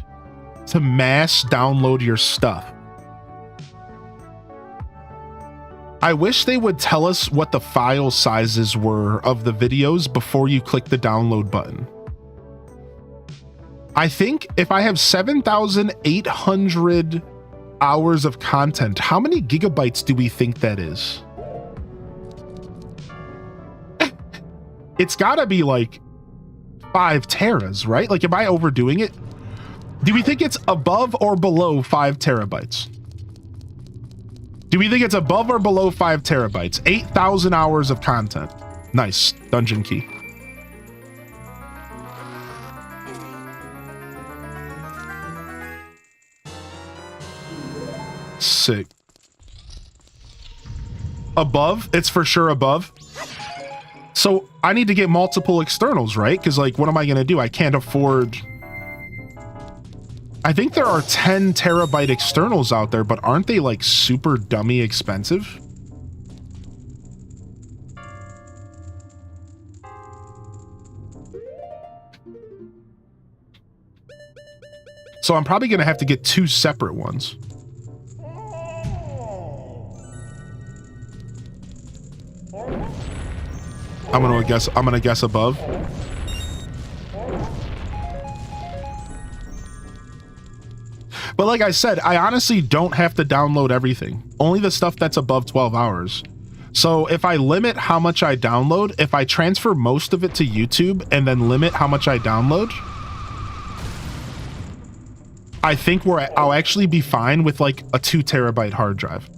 to mass download your stuff. I wish they would tell us what the file sizes were of the videos before you click the download button. I think if I have 7,800 hours of content, how many gigabytes do we think that is? It's gotta be like 5 teras, right? Like, am I overdoing it? Do we think it's above or below 5 terabytes? Do we think it's above or below 5 terabytes? 8,000 hours of content. Nice. Dungeon key. Sick. Above? It's for sure above. So I need to get multiple externals, right? Because, like, what am I going to do? I can't afford... I think there are 10 terabyte externals out there, but aren't they like super dummy expensive? So I'm probably going to have to get 2 separate ones. I'm going to guess above. But like I said, I honestly don't have to download everything. Only the stuff that's above 12 hours. So if I limit how much I download, if I transfer most of it to YouTube and then limit how much I download, I think I'll actually be fine with like a 2 terabyte hard drive.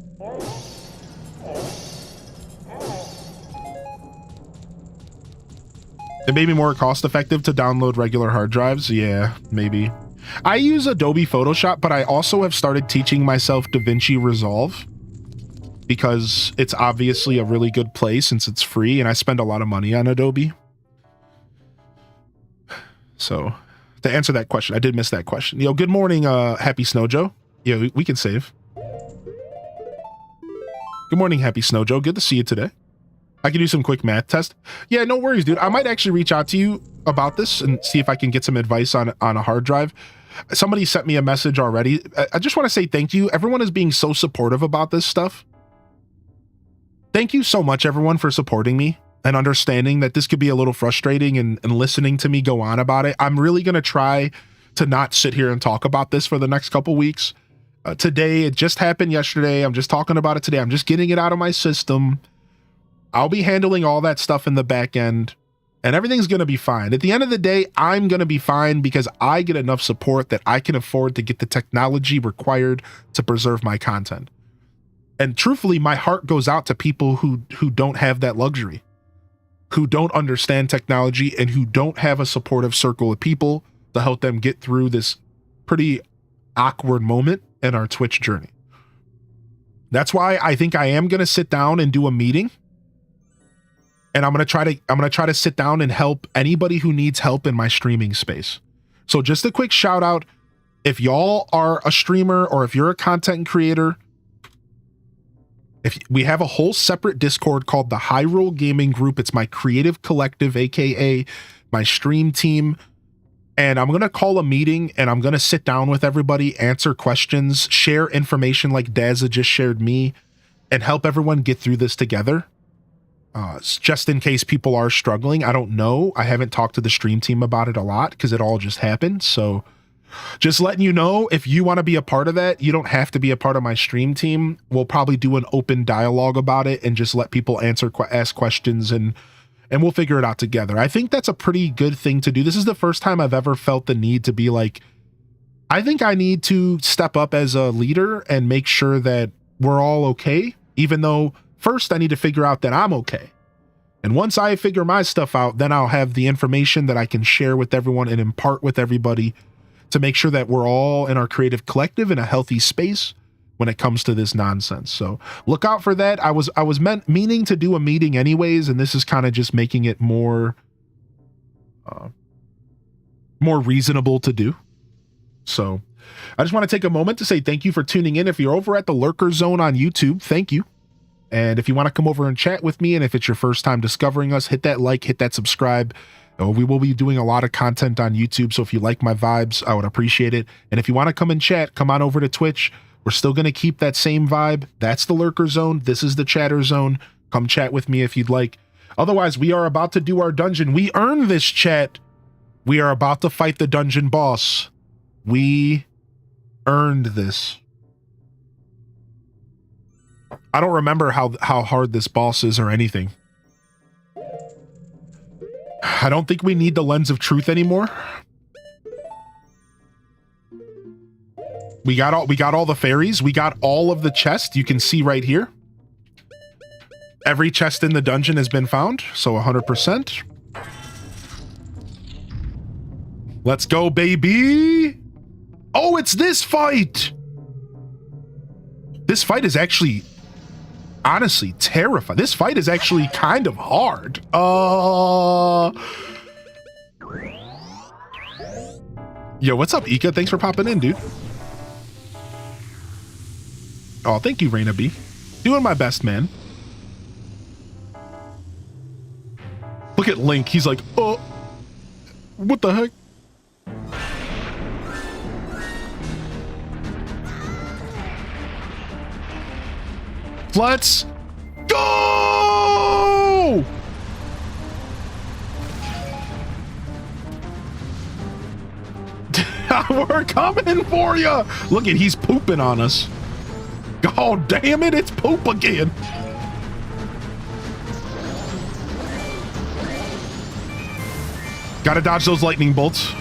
It may be more cost effective to download regular hard drives. Yeah, maybe. I use Adobe Photoshop, but I also have started teaching myself DaVinci Resolve because it's obviously a really good play since it's free, and I spend a lot of money on Adobe. So to answer that question, I did miss that question. Yo, good morning, Happy Snow Joe. Yeah, we can save. Good morning, Happy Snow Joe. Good to see you today. I can do some quick math test. Yeah, no worries, dude. I might actually reach out to you about this and see if I can get some advice on a hard drive. Somebody sent me a message already. I just want to say thank you. Everyone is being so supportive about this stuff. Thank you so much, everyone, for supporting me and understanding that this could be a little frustrating and listening to me go on about it. I'm really going to try to not sit here and talk about this for the next couple weeks. Today, it just happened yesterday. I'm just talking about it today. I'm just getting it out of my system. I'll be handling all that stuff in the back end, and everything's going to be fine. At the end of the day, I'm going to be fine because I get enough support that I can afford to get the technology required to preserve my content. And truthfully, my heart goes out to people who don't have that luxury, who don't understand technology, and who don't have a supportive circle of people to help them get through this pretty awkward moment in our Twitch journey. That's why I think I am going to sit down and do a meeting. And I'm going to try to sit down and help anybody who needs help in my streaming space. So just a quick shout out. If y'all are a streamer or if you're a content creator, if we have a whole separate Discord called the Hyrule Gaming Group. It's my creative collective, AKA my stream team. And I'm going to call a meeting and I'm going to sit down with everybody, answer questions, share information like Dazza just shared me, and help everyone get through this together. Just in case people are struggling. I don't know. I haven't talked to the stream team about it a lot because it all just happened. So just letting you know, if you want to be a part of that, you don't have to be a part of my stream team. We'll probably do an open dialogue about it and just let people ask questions and we'll figure it out together. I think that's a pretty good thing to do. This is the first time I've ever felt the need to be like, I think I need to step up as a leader and make sure that we're all okay, even though first I need to figure out that I'm okay. And once I figure my stuff out, then I'll have the information that I can share with everyone and impart with everybody to make sure that we're all in our creative collective in a healthy space when it comes to this nonsense. So look out for that. I was meaning to do a meeting anyways, and this is kind of just making it more reasonable to do. So I just want to take a moment to say thank you for tuning in. If you're over at the Lurker Zone on YouTube, thank you. And if you want to come over and chat with me, and if it's your first time discovering us, hit that like, hit that subscribe. We will be doing a lot of content on YouTube, so if you like my vibes, I would appreciate it. And if you want to come and chat, come on over to Twitch. We're still going to keep that same vibe. That's the Lurker Zone. This is the Chatter Zone. Come chat with me if you'd like. Otherwise, we are about to do our dungeon. We earned this, chat. We are about to fight the dungeon boss. We earned this. I don't remember how hard this boss is or anything. I don't think we need the Lens of Truth anymore. We got all the fairies. We got all of the chests. You can see right here. Every chest in the dungeon has been found, so 100%. Let's go, baby. Oh, it's this fight. This fight is actually honestly terrifying. This fight is actually kind of hard. Yo, what's up, Ika? Thanks for popping in, dude. Oh, thank you, Raina B. Doing my best, man. Look at Link. He's like, oh, what the heck? Let's go! We're coming for you. Look at, he's pooping on us. Oh, damn it, it's poop again. Gotta dodge those lightning bolts.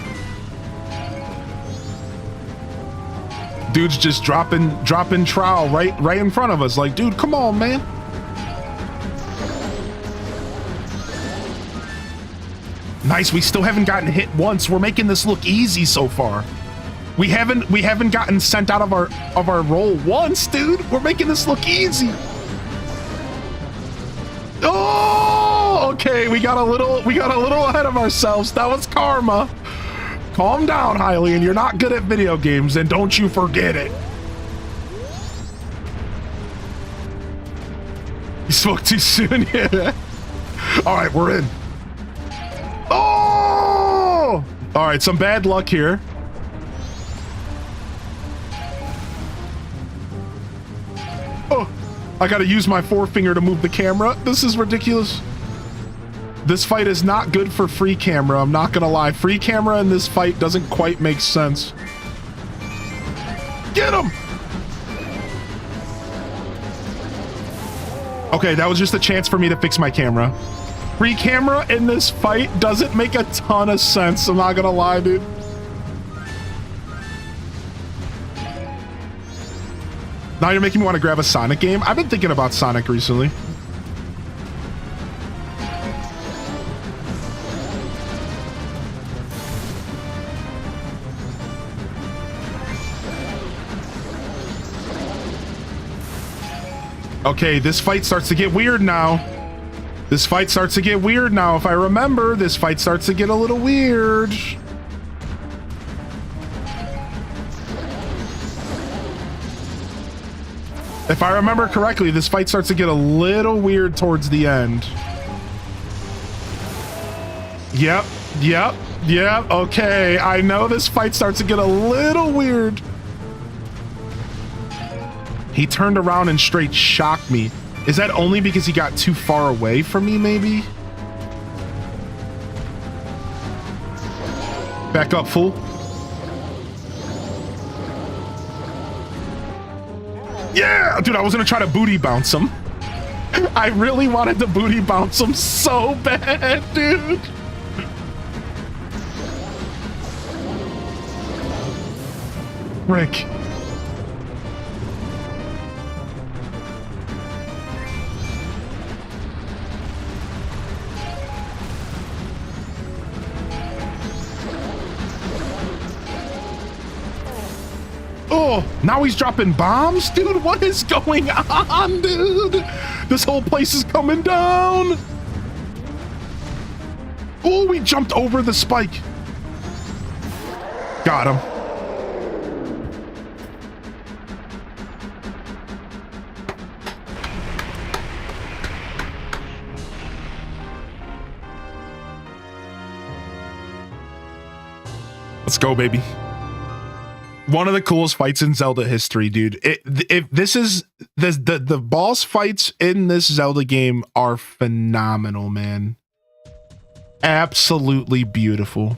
Dude's just dropping trowel right in front of us. Like, dude, come on, man. Nice, we still haven't gotten hit once. We're making this look easy so far. We haven't gotten sent out of our roll once, dude. We're making this look easy. Oh, okay. We got a little ahead of ourselves. That was karma. Calm down, Hylian. You're not good at video games, and don't you forget it. You spoke too soon. Yeah. All right, we're in. Oh! All right, some bad luck here. Oh, I gotta use my forefinger to move the camera. This is ridiculous. This fight is not good for free camera. I'm not gonna lie. Free camera in this fight doesn't quite make sense. Get him! Okay, that was just a chance for me to fix my camera. Free camera in this fight doesn't make a ton of sense. I'm not gonna lie, dude. Now you're making me want to grab a Sonic game. I've been thinking about Sonic recently. Okay, this fight starts to get weird now. This fight starts to get weird now. If I remember, this fight starts to get a little weird. If I remember correctly, this fight starts to get a little weird towards the end. Yep. Okay, I know this fight starts to get a little weird. He turned around and straight shocked me. Is that only because he got too far away from me, maybe? Back up, fool. Yeah! Dude, I was gonna try to booty bounce him. I really wanted to booty bounce him so bad, dude. Rick. Oh, now he's dropping bombs? Dude, what is going on, dude? This whole place is coming down. Oh, we jumped over the spike. Got him. Let's go, baby. One of the coolest fights in Zelda history, dude. If this is the boss fights in this Zelda game are phenomenal, man. Absolutely beautiful.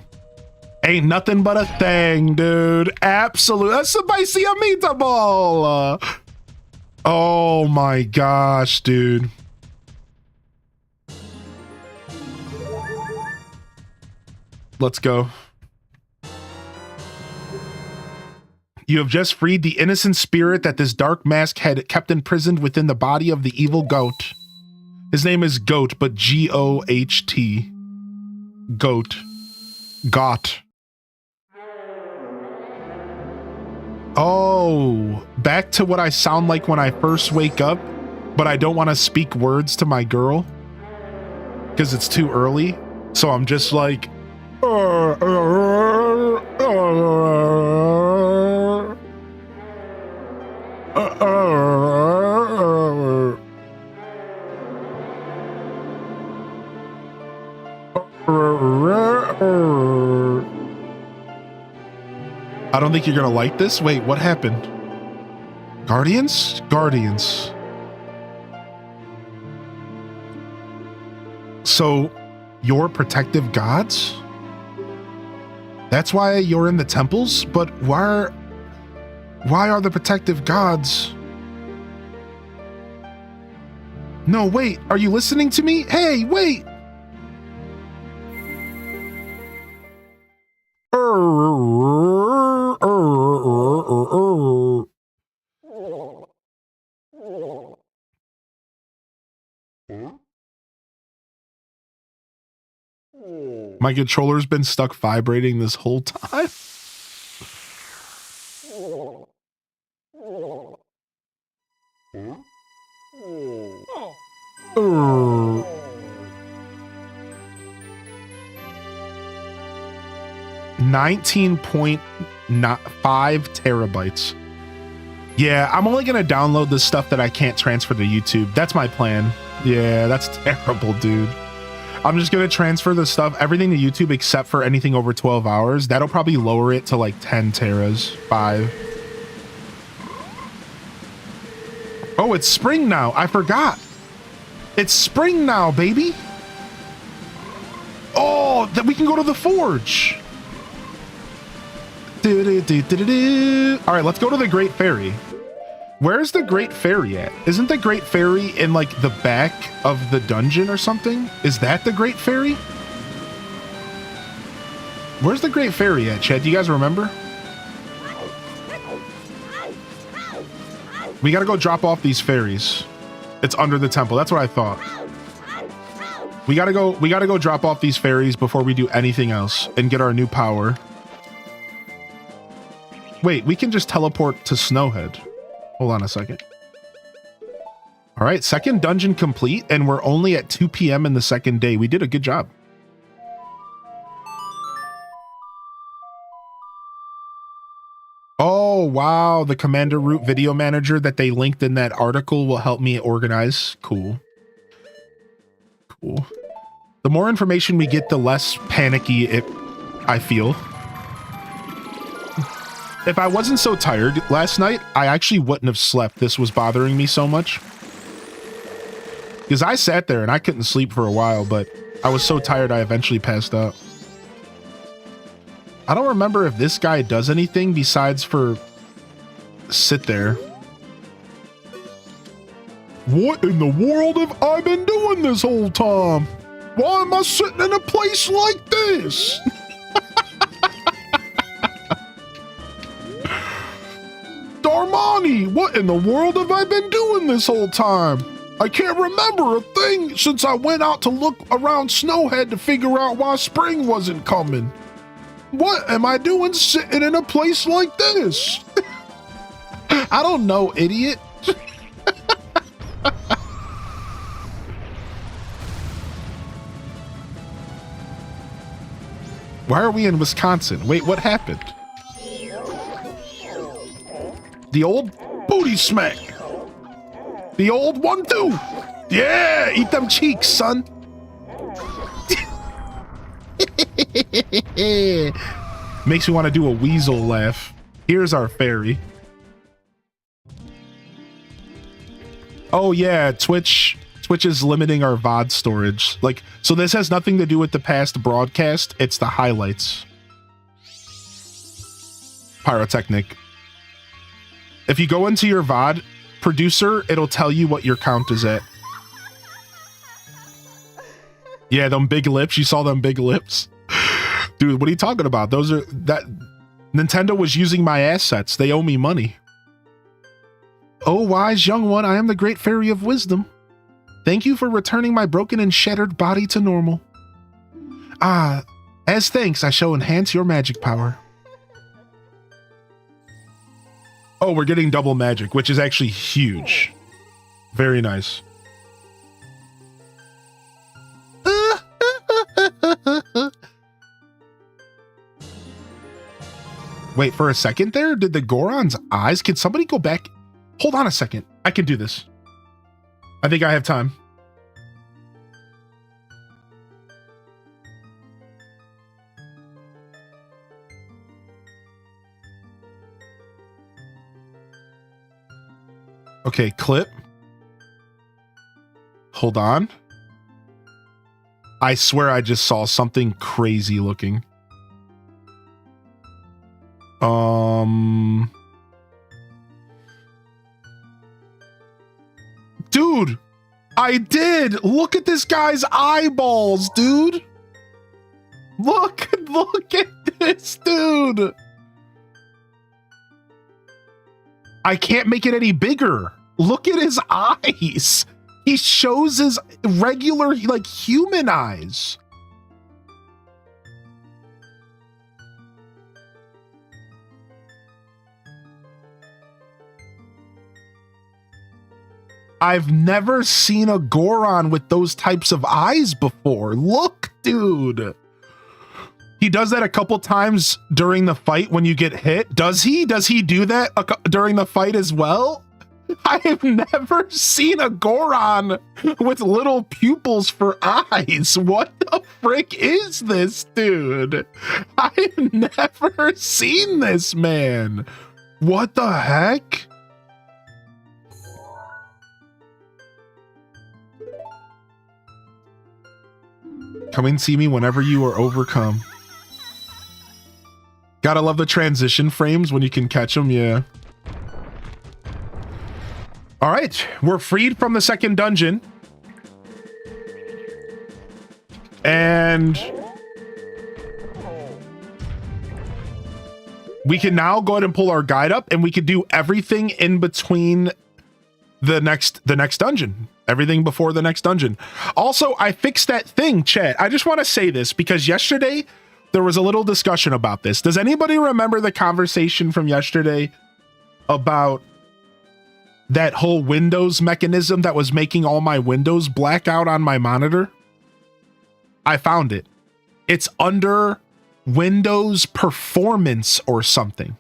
Ain't nothing but a thing, dude. Absolutely. That's spicy meatball. Oh my gosh, dude. Let's go. You have just freed the innocent spirit that this dark mask had kept imprisoned within the body of the evil goat. His name is Goat, but G-O-H-T. Goat. Got. Oh, back to what I sound like when I first wake up, but I don't want to speak words to my girl because it's too early. So I'm just like, I don't think you're gonna like this. Wait, what happened? Guardians? Guardians. So, you're protective gods? That's why you're in the temples? But why are the protective gods? No, wait, are you listening to me? Hey, wait! My controller's been stuck vibrating this whole time. Uh. 19.5 terabytes. Yeah, I'm only gonna download the stuff that I can't transfer to YouTube. That's my plan. Yeah, that's terrible, dude. I'm just gonna transfer the stuff, everything to YouTube except for anything over 12 hours. That'll probably lower it to like 10 teras, 5. Oh, it's spring now. I forgot. It's spring now, baby. Oh, that we can go to the forge. All right, let's go to the Great Fairy. Where's the Great Fairy at? Isn't the Great Fairy in like the back of the dungeon or something? Is that the Great Fairy? Where's the Great Fairy at, Chad? Do you guys remember? We gotta go drop off these fairies. It's under the temple. That's what I thought. We gotta go drop off these fairies before we do anything else and get our new power. Wait, we can just teleport to Snowhead. Hold on a second. All right, second dungeon complete, and we're only at 2 p.m. in the second day. We did a good job. Oh, wow. The Commander Root video manager that they linked in that article will help me organize. Cool. Cool. The more information we get, the less panicky I feel. If I wasn't so tired last night, I actually wouldn't have slept. This was bothering me so much. Because I sat there and I couldn't sleep for a while, but I was so tired I eventually passed out. I don't remember if this guy does anything besides for sit there. What in the world have I been doing this whole time? Why am I sitting in a place like this? Darmani, what in the world have I been doing this whole time? I can't remember a thing since I went out to look around Snowhead to figure out why spring wasn't coming. What am I doing sitting in a place like this? I don't know, idiot. Why are we in Wisconsin? Wait, what happened? The old booty smack. The old 1-2. Yeah, eat them cheeks, son. Makes me want to do a weasel laugh. Here's our fairy. Oh yeah, Twitch is limiting our VOD storage. Like, so this has nothing to do with the past broadcast. It's the highlights. Pyrotechnic. If you go into your VOD producer, it'll tell you what your count is at. Yeah, them big lips. You saw them big lips? Dude, what are you talking about? Those are that Nintendo was using my assets. They owe me money. Oh, wise young one, I am the great fairy of wisdom. Thank you for returning my broken and shattered body to normal. Ah, as thanks, I shall enhance your magic power. Oh, we're getting double magic, which is actually huge. Very nice. Wait, for a second there, did the Goron's eyes? Can somebody go back? Hold on a second. I can do this. I think I have time. Okay, clip. Hold on. I swear I just saw something crazy looking. Dude, I did. Look at this guy's eyeballs, dude. Look at this, dude. I can't make it any bigger. Look at his eyes. He shows his regular, like, human eyes. I've never seen a Goron with those types of eyes before. Look, dude. He does that a couple times during the fight when you get hit. Does he? Does he do that during the fight as well? I have never seen a Goron with little pupils for eyes. What the frick is this, dude? I've never seen this, man. What the heck? Come and see me whenever you are overcome. Gotta love the transition frames when you can catch them, yeah. All right, we're freed from the second dungeon. And we can now go ahead and pull our guide up, and we can do everything in between the next dungeon. Everything before the next dungeon. Also, I fixed that thing, chat. I just want to say this because yesterday there was a little discussion about this. Does anybody remember the conversation from yesterday about that whole Windows mechanism that was making all my windows black out on my monitor? I found it. It's under Windows Performance or something.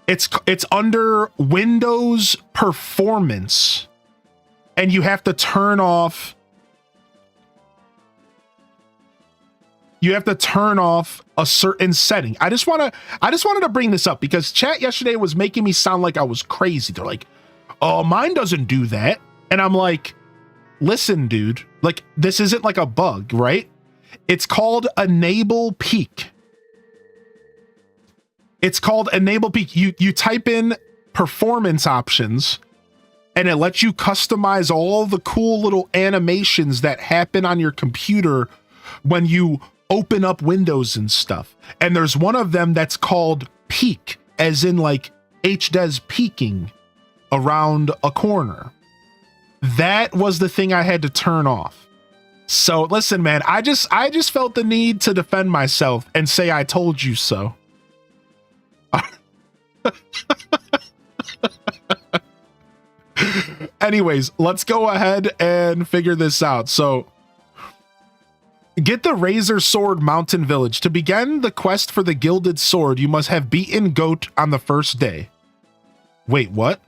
It's under Windows Performance, and you have to turn off a certain setting. I just wanted to bring this up because chat yesterday was making me sound like I was crazy. They're like, "Oh, mine doesn't do that." And I'm like, "Listen, dude, like this isn't like a bug, right? It's called Enable Peak. It's called Enable Peak. You type in performance options and it lets you customize all the cool little animations that happen on your computer when you open up Windows and stuff. And there's one of them that's called peak, as in like HDES peaking around a corner. That was the thing I had to turn off. So listen, man, I just felt the need to defend myself and say I told you so. Anyways, let's go ahead and figure this out. So get the Razor Sword Mountain Village. To begin the quest for the Gilded Sword, you must have beaten Goat on the first day. Wait, what?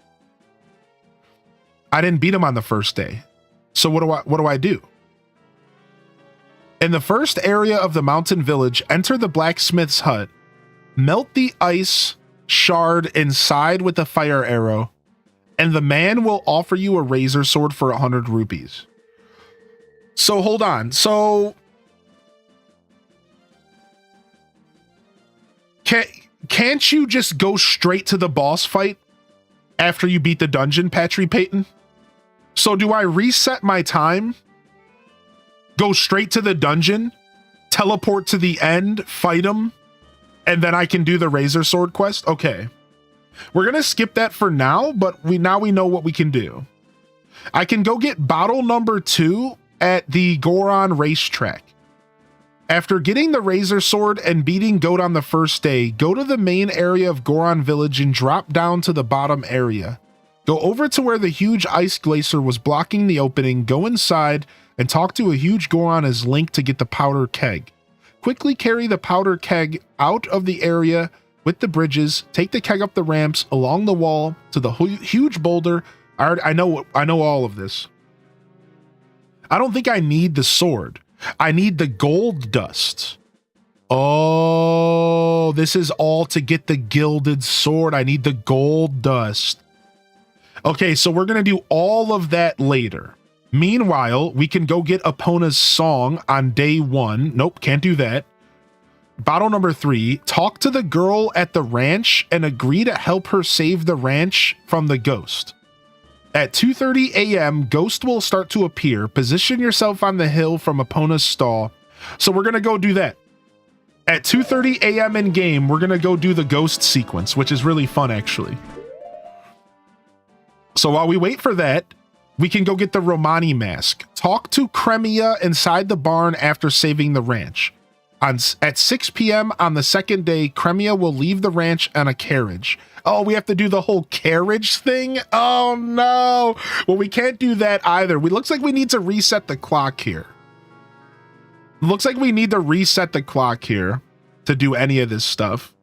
I didn't beat him on the first day. So what do I do? In the first area of the mountain village, enter the blacksmith's hut. Melt the ice shard inside with a fire arrow, and the man will offer you a razor sword for 100 rupees. So hold on. So can't you just go straight to the boss fight after you beat the dungeon, Patry Payton? So do I reset my time, go straight to the dungeon, teleport to the end, fight him, and then I can do the Razor Sword quest? Okay. We're going to skip that for now, but we know what we can do. I can go get bottle number 2 at the Goron racetrack. After getting the Razor Sword and beating Goat on the first day, go to the main area of Goron Village and drop down to the bottom area. Go over to where the huge ice glacier was blocking the opening, go inside, and talk to a huge Goron as Link to get the powder keg. Quickly carry the powder keg out of the area with the bridges, take the keg up the ramps, along the wall, to the huge boulder. I know all of this. I don't think I need the sword. I need the gold dust. Oh, this is all to get the gilded sword. I need the gold dust. Okay, so we're going to do all of that later. Meanwhile, we can go get Epona's song on day 1. Nope, can't do that. Bottle number 3, talk to the girl at the ranch and agree to help her save the ranch from the ghost. At 2:30 a.m., Ghost will start to appear. Position yourself on the hill from Epona's stall. So we're going to go do that. At 2:30 a.m. in game, we're going to go do the ghost sequence, which is really fun, actually. So while we wait for that, we can go get the Romani mask. Talk to Cremia inside the barn after saving the ranch. At 6 p.m. on the second day, Cremia will leave the ranch on a carriage. Oh, we have to do the whole carriage thing? Oh, no. Well, we can't do that either. Looks like we need to reset the clock here. Looks like we need to reset the clock here to do any of this stuff.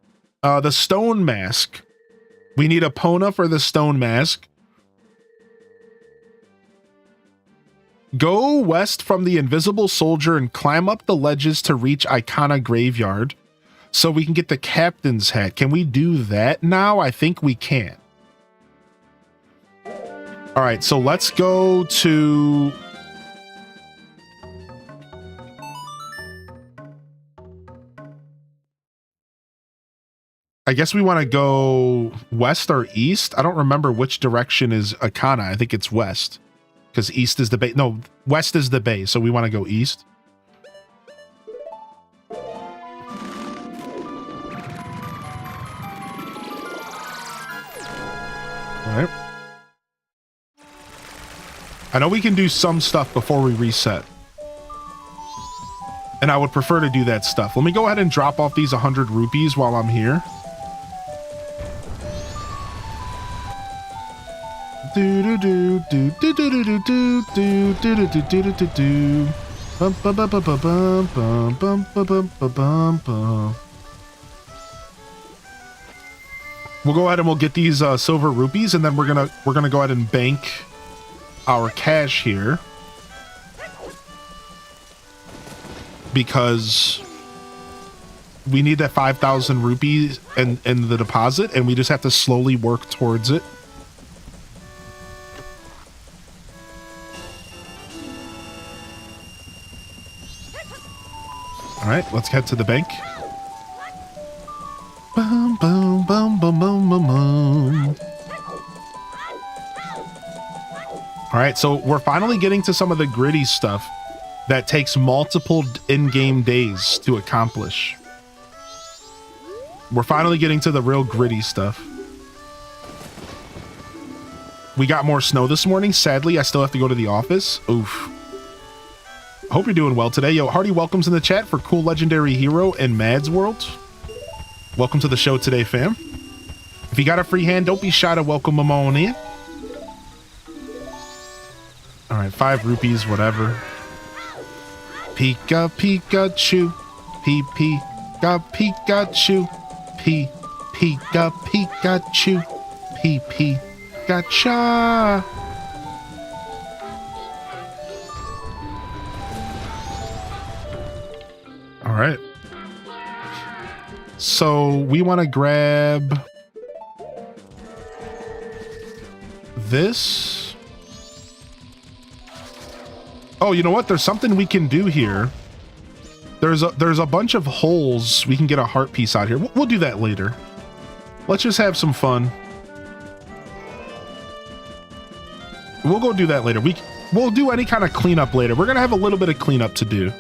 The stone mask. We need Epona for the stone mask. Go west from the invisible soldier and climb up the ledges to reach Icona Graveyard so we can get the captain's hat. Can we do that now? I think we can. All right, so let's go to... I guess we want to go west or east. I don't remember which direction is Icona. I think it's west. Because east is the bay. No, west is the bay, so we want to go east. Alright. I know we can do some stuff before we reset. And I would prefer to do that stuff. Let me go ahead and drop off these 100 rupees while I'm here. Do do do do do do do do do do do do do do do. Bum bum bum bum bum bum bum bum bum bum bum. We'll go ahead and we'll get these silver rupees, and then we're gonna go ahead and bank our cash here because we need that 5,000 rupees in the deposit, and we just have to slowly work towards it. All right, let's head to the bank. Boom, boom, boom, boom, boom, boom, boom. All right, so we're finally getting to some of the gritty stuff that takes multiple in-game days to accomplish. We're finally getting to the real gritty stuff. We got more snow this morning. Sadly, I still have to go to the office. Oof. Hope you're doing well today. Yo, hearty welcomes in the chat for Cool Legendary Hero in Mad's World. Welcome to the show today, fam. If you got a free hand, don't be shy to welcome them on in. All right, 5 rupees, whatever. Pika Pikachu, Pika Pikachu, Pika Pikachu, Pikacha. All right. So we want to grab this. Oh, you know what? There's something we can do here. There's a bunch of holes. We can get a heart piece out here. We'll do that later. Let's just have some fun. We'll go do that later. We'll do any kind of cleanup later. We're gonna have a little bit of cleanup to do,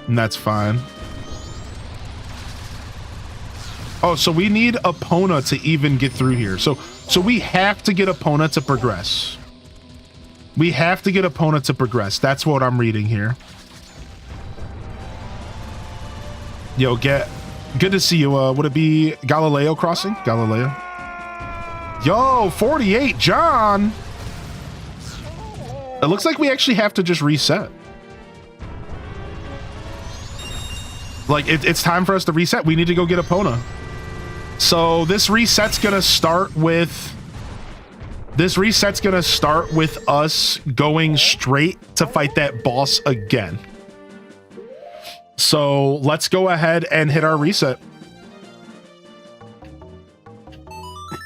and that's fine. Oh, so we need Epona to even get through here. So we have to get Epona to progress. We have to get Epona to progress. That's what I'm reading here. Yo, good to see you. Would it be Galileo crossing? Galileo. Yo, 48, John. It looks like we actually have to just reset. Like it's time for us to reset. We need to go get Epona. So this reset's gonna start with us going straight to fight that boss again. So let's go ahead and hit our reset.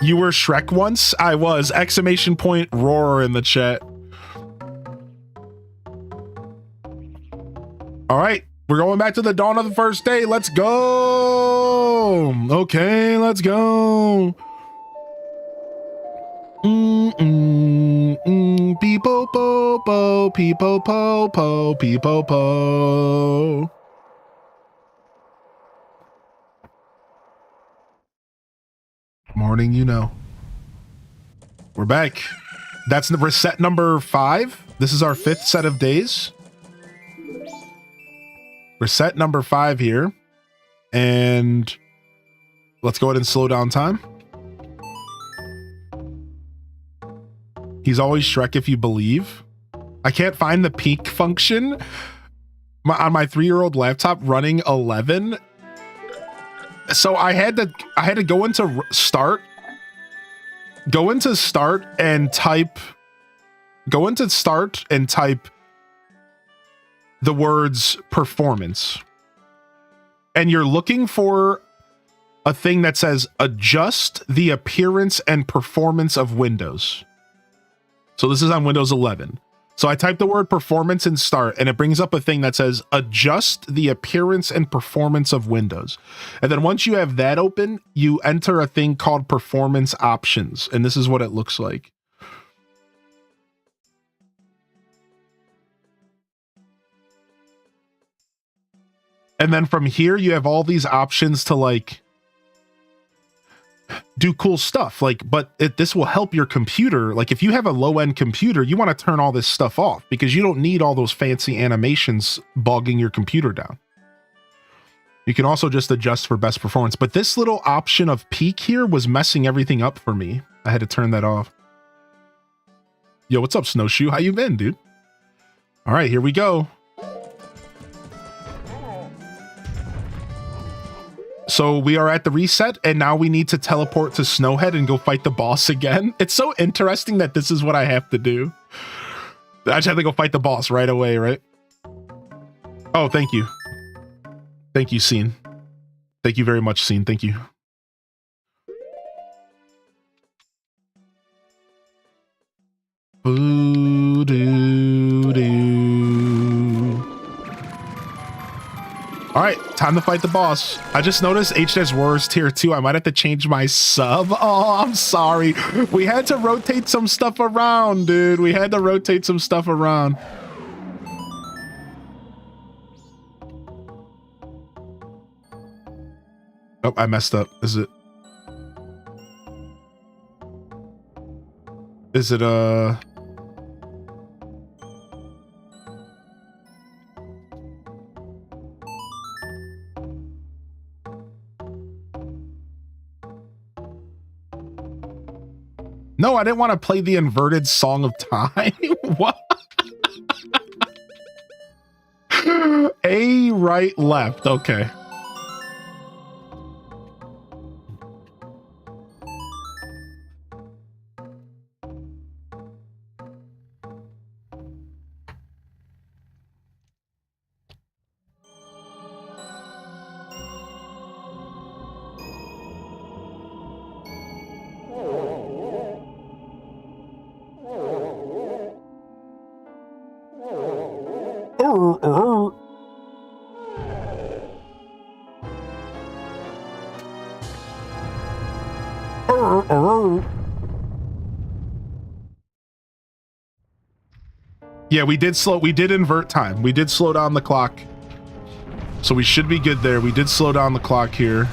You were Shrek once? I was. Exclamation point roar in the chat. All right. We're going back to the dawn of the first day. Let's go. Okay, let's go. People po po, people po po, people po. Morning, you know. We're back. That's the reset number 5. This is our 5th set of days. Reset number 5 here. And let's go ahead and slow down time. He's always Shrek if you believe. I can't find the peak function on my 3-year-old laptop running 11. So I had to go into start and type the words performance. And you're looking for a thing that says adjust the appearance and performance of Windows. So this is on Windows 11. So I type the word performance in start and it brings up a thing that says adjust the appearance and performance of Windows. And then once you have that open, you enter a thing called performance options. And this is what it looks like. And then from here, you have all these options to like do cool stuff, like, but this will help your computer. Like if you have a low-end computer, you want to turn all this stuff off because you don't need all those fancy animations bogging your computer down. You can also just adjust for best performance, but this little option of peak here was messing everything up for me. I had to turn that off. Yo, what's up, Snowshoe? How you been, dude? All right, here we go. So we are at the reset, and now we need to teleport to Snowhead and go fight the boss again. It's so interesting that this is what I have to do. I just have to go fight the boss right away, right? Oh, thank you. Thank you, Scene. Thank you very much, Scene. Thank you. Boo-doo-doo. All right, time to fight the boss. I just noticed HDS Warriors tier 2. I might have to change my sub. Oh, I'm sorry. We had to rotate some stuff around, dude. We had to rotate some stuff around. Oh, I messed up. Is it No, I didn't want to play the inverted Song of Time. What? A, right, left. Okay. Yeah, we did invert time. We did slow down the clock. So we should be good there. We did slow down the clock here.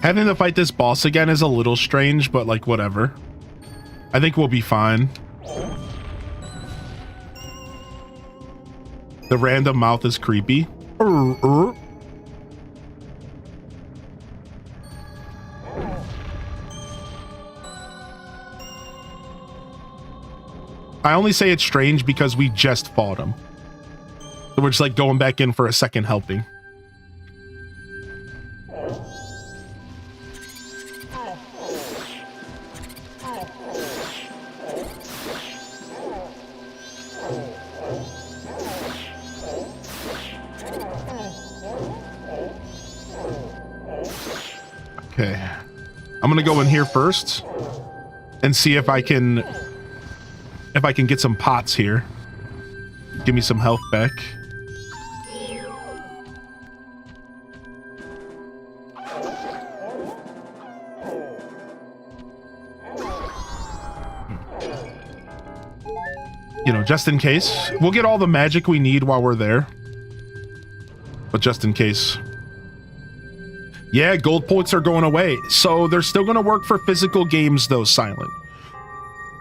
Having to fight this boss again is a little strange, but like whatever. I think we'll be fine. The random mouth is creepy. I only say it's strange because we just fought him. So we're just like going back in for a second helping. Okay, I'm gonna go in here first and see if I can get some pots here. Give me some health back. You know, just in case. We'll get all the magic we need while we're there. But just in case. Yeah, gold points are going away. So they're still going to work for physical games though, Silent.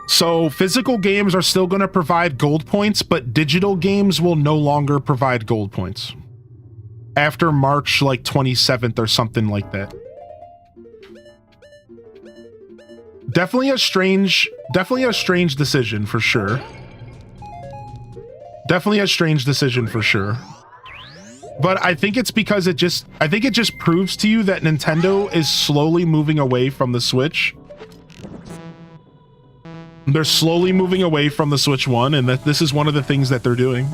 So physical games are still going to provide gold points, but digital games will no longer provide gold points. After March like 27th or something like that. Definitely a strange decision for sure. Definitely a strange decision for sure. But I think it's because it just proves to you that Nintendo is slowly moving away from the Switch. They're slowly moving away from the Switch 1, and that this is one of the things that they're doing.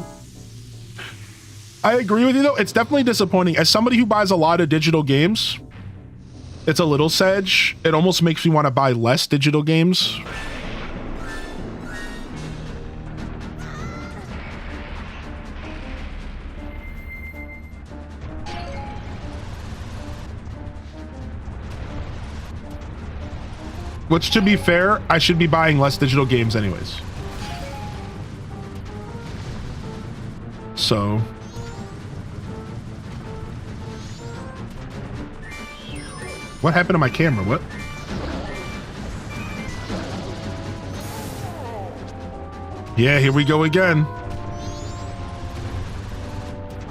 I agree with you though. It's definitely disappointing. As somebody who buys a lot of digital games, it's a little sedge. It almost makes me want to buy less digital games. Which, to be fair, I should be buying less digital games anyways. So... what happened to my camera? What? Yeah, here we go again.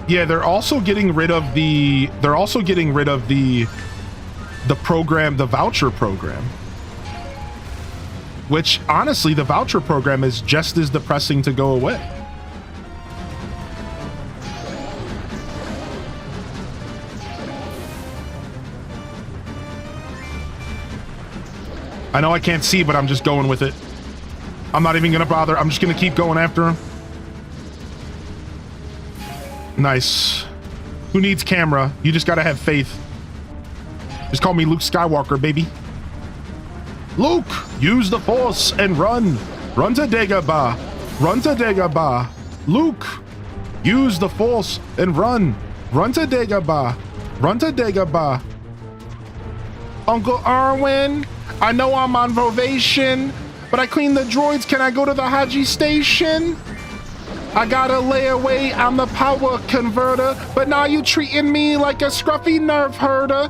Yeah, they're also getting rid of the program, the voucher program. Which, honestly, the voucher program is just as depressing to go away. I know I can't see, but I'm just going with it. I'm not even gonna bother. I'm just gonna keep going after him. Nice. Who needs camera? You just gotta have faith. Just call me Luke Skywalker, baby. Luke, use the Force and run. Run to Dagobah. Run to Dagobah. Luke, use the Force and run. Run to Dagobah. Run to Dagobah. Uncle Arwen, I know I'm on probation, but I cleaned the droids. Can I go to the Haji station? I gotta lay away on the power converter, but now you treating me like a scruffy nerve herder.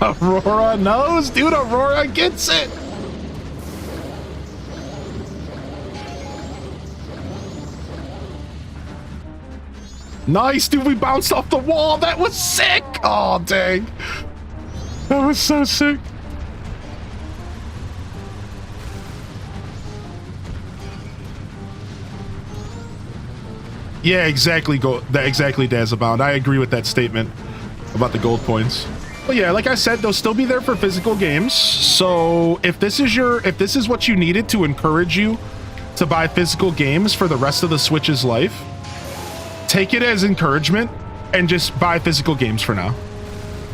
Aurora knows, dude. Aurora gets it. Nice, dude. We bounced off the wall. That was sick. Oh, dang. That was so sick. Yeah, exactly. Exactly, Dazabound. I agree with that statement about the gold points. But yeah, like I said, they'll still be there for physical games. So if this is what you needed to encourage you to buy physical games for the rest of the Switch's life, take it as encouragement and just buy physical games for now.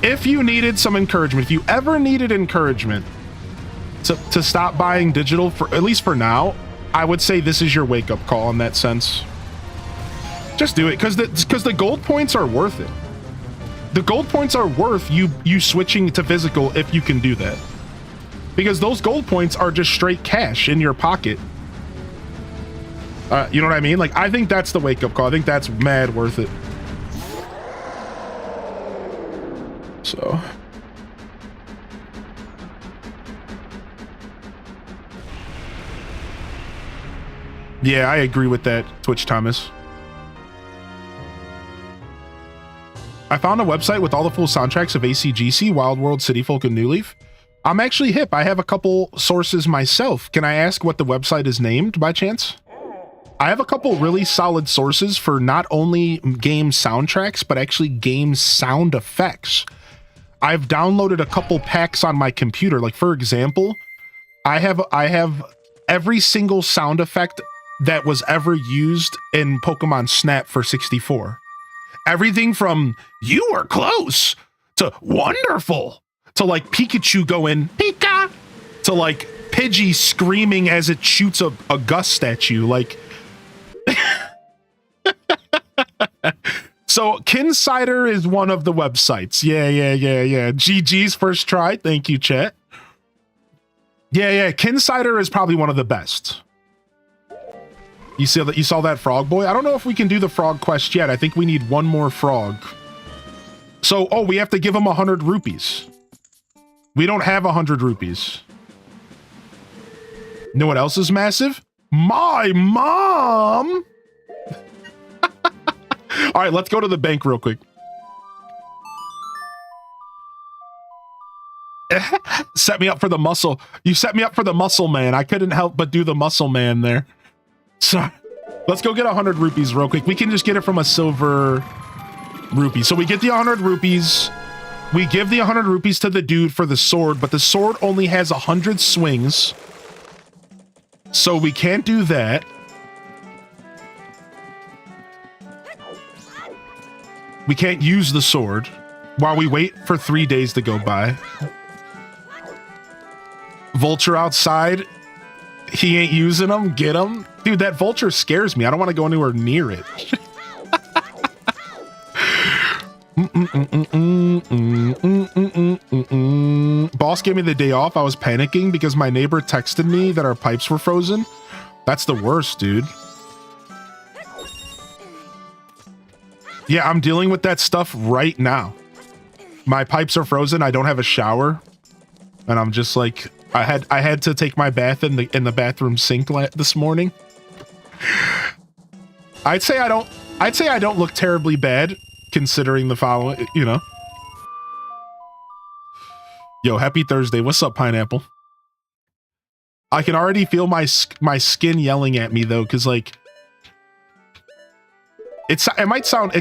If you needed some encouragement, if you ever needed encouragement to stop buying digital, for at least for now, I would say this is your wake-up call in that sense. Just do it, because the gold points are worth it. The gold points are worth you switching to physical if you can do that. Because those gold points are just straight cash in your pocket. You know what I mean? Like, I think that's the wake-up call. I think that's mad worth it. So... yeah, I agree with that, Twitch Thomas. I found a website with all the full soundtracks of ACGC, Wild World, City Folk, and New Leaf. I'm actually hip. I have a couple sources myself. Can I ask what the website is named by chance? I have a couple really solid sources for not only game soundtracks, but actually game sound effects. I've downloaded a couple packs on my computer. Like, for example, I have every single sound effect that was ever used in Pokemon Snap for 64. Everything from "you were close" to "wonderful" to like Pikachu going "Pika" to like Pidgey screaming as it shoots a gust at you. Like, so Kinsider is one of the websites. Yeah. GG's first try. Thank you, chat. Yeah. Kinsider is probably one of the best. You saw that frog boy? I don't know if we can do the frog quest yet. I think we need one more frog. So, oh, we have to give him 100 rupees. We don't have 100 rupees. You know what else is massive? My mom! All right, let's go to the bank real quick. Set me up for the muscle. You set me up for the muscle man. I couldn't help but do the muscle man there. So, let's go get 100 rupees real quick. We can just get it from a silver rupee. So we get the 100 rupees. We give the 100 rupees to the dude for the sword, but the sword only has 100 swings. So we can't do that. We can't use the sword while we wait for 3 days to go by. Vulture outside. He ain't using them. Get him. Dude, that vulture scares me. I don't want to go anywhere near it. Boss gave me the day off. I was panicking because my neighbor texted me that our pipes were frozen. That's the worst, dude. Yeah, I'm dealing with that stuff right now. My pipes are frozen. I don't have a shower. And I'm just like, I had to take my bath in the bathroom sink this morning. I'd say I don't look terribly bad considering the following, you know. Yo, happy Thursday. What's up, Pineapple? I can already feel my skin yelling at me though, because like it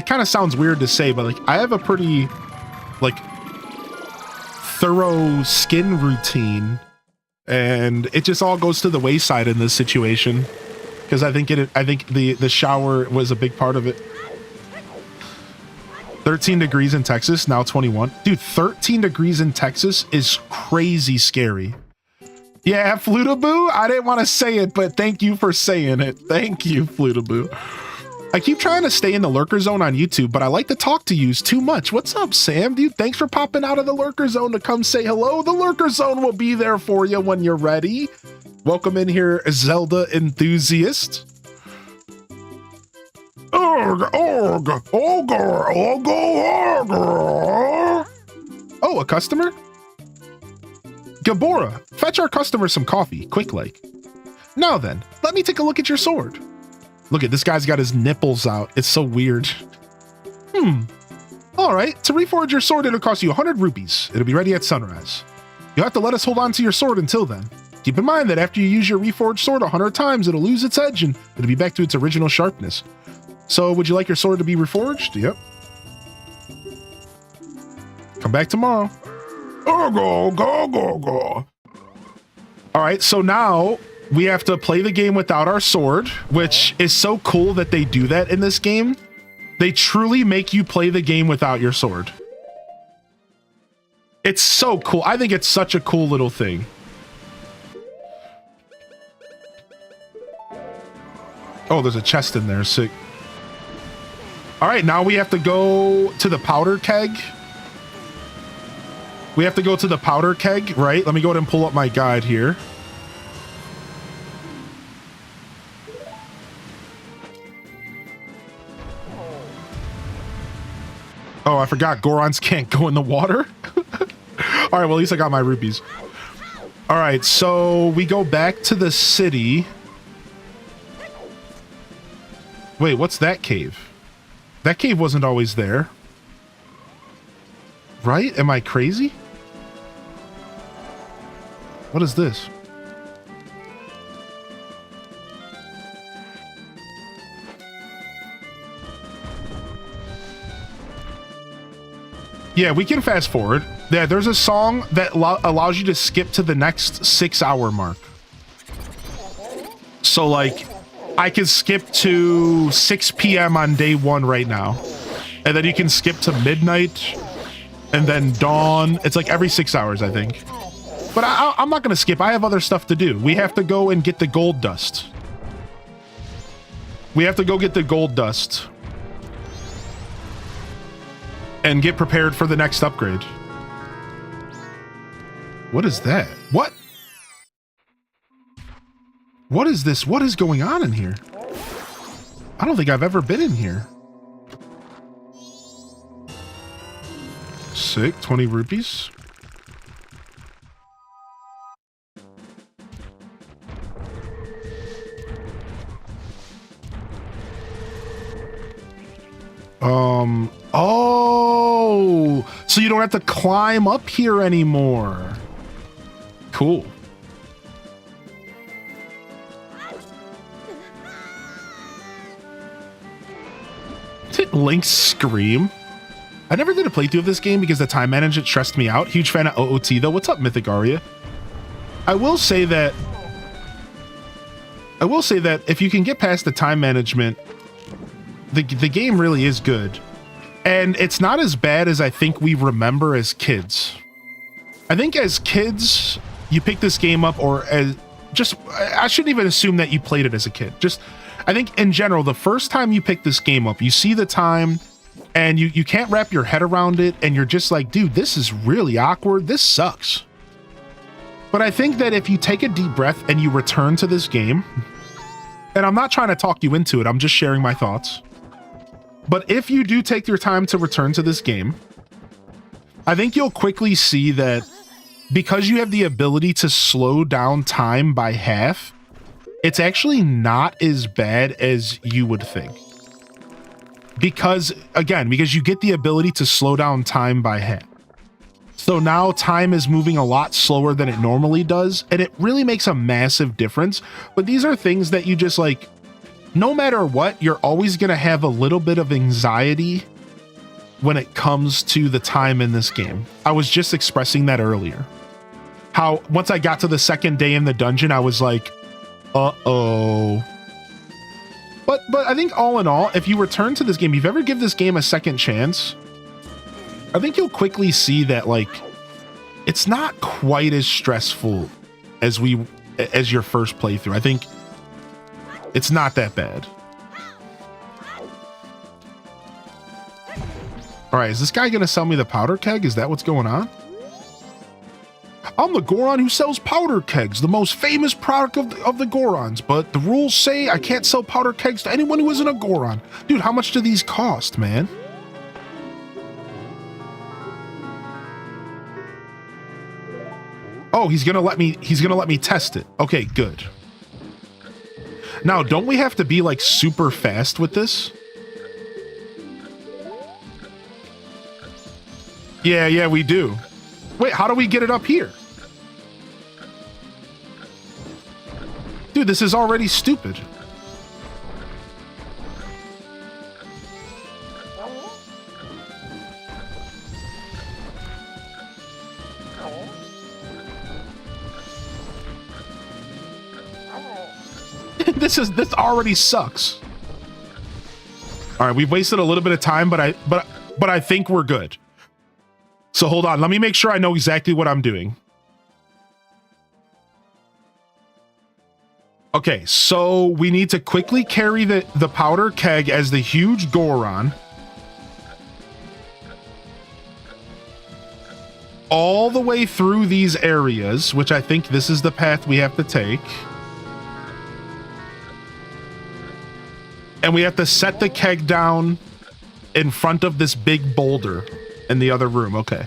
kind of sounds weird to say, but like I have a pretty like thorough skin routine, and it just all goes to the wayside in this situation because I think the shower was a big part of it. 13 degrees in Texas, now 21. Dude, 13 degrees in Texas is crazy scary. Yeah, Flutaboo, I didn't want to say it, but thank you for saying it. Thank you, Flutaboo. I keep trying to stay in the lurker zone on YouTube, but I like to talk to yous too much. What's up, Sam? Dude, thanks for popping out of the lurker zone to come say hello. The lurker zone will be there for you when you're ready. Welcome in here, Zelda enthusiast. Oh, a customer? Gabora, fetch our customer some coffee, quick like. Now then, let me take a look at your sword. Look at this guy's got his nipples out. It's so weird. All right, to reforge your sword, it'll cost you 100 rupees. It'll be ready at sunrise. You'll have to let us hold on to your sword until then. Keep in mind that after you use your reforged sword 100 times, it'll lose its edge and it'll be back to its original sharpness. So would you like your sword to be reforged? Yep. Come back tomorrow. Go. All right, so now we have to play the game without our sword, which is so cool that they do that in this game. They truly make you play the game without your sword. It's so cool. I think it's such a cool little thing. Oh, there's a chest in there. Sick. All right, now we have to go to the powder keg. We have to go to the powder keg, right? Let me go ahead and pull up my guide here. Oh, I forgot Gorons can't go in the water. All right, well, at least I got my rupees. All right, so we go back to the city. Wait, what's that cave? That cave wasn't always there. Right? Am I crazy? What is this? Yeah, we can fast forward. Yeah, there's a song that allows you to skip to the next 6-hour mark. So like, I can skip to 6 p.m. on day 1 right now. And then you can skip to midnight and then dawn. It's like every 6 hours, I think. But I'm not going to skip. I have other stuff to do. We have to go and get the gold dust. We have to go get the gold dust. And get prepared for the next upgrade. What is that? What? What is this? What is going on in here? I don't think I've ever been in here. Sick, 20 rupees. Oh, so you don't have to climb up here anymore. Cool. Did Link scream? I never did a playthrough of this game because the time management stressed me out. Huge fan of OOT though. What's up, Mythic Aria? I will say that if you can get past the time management, the game really is good. And it's not as bad as I think we remember as kids. I think as kids, you pick this game up, or as just, I shouldn't even assume that you played it as a kid. Just, I think in general, the first time you pick this game up, you see the time and you can't wrap your head around it. And you're just like, dude, this is really awkward. This sucks. But I think that if you take a deep breath and you return to this game, and I'm not trying to talk you into it, I'm just sharing my thoughts. But if you do take your time to return to this game, I think you'll quickly see that because you have the ability to slow down time by half, it's actually not as bad as you would think. Because, again, because you get the ability to slow down time by half. So now time is moving a lot slower than it normally does, and it really makes a massive difference. But these are things that you just like, no matter what, you're always going to have a little bit of anxiety when it comes to the time in this game. I was just expressing that earlier. How once I got to the second day in the dungeon, I was like, uh-oh. But I think all in all, if you return to this game, if you've ever give this game a second chance, I think you'll quickly see that, like, it's not quite as stressful as your first playthrough. I think it's not that bad. All right, is this guy gonna sell me the powder keg? Is that what's going on? I'm the Goron who sells powder kegs, the most famous product of the Gorons, but the rules say I can't sell powder kegs to anyone who isn't a Goron. Dude, how much do these cost, man? Oh, he's gonna let me test it. Okay, good. Now, don't we have to be like super fast with this? Yeah, we do. Wait, how do we get it up here? Dude, this is already stupid. This already sucks. All right, we've wasted a little bit of time, but I think we're good. So hold on, let me make sure I know exactly what I'm doing. Okay, so we need to quickly carry the powder keg as the huge Goron all the way through these areas, which I think this is the path we have to take. And we have to set the keg down in front of this big boulder in the other room. Okay.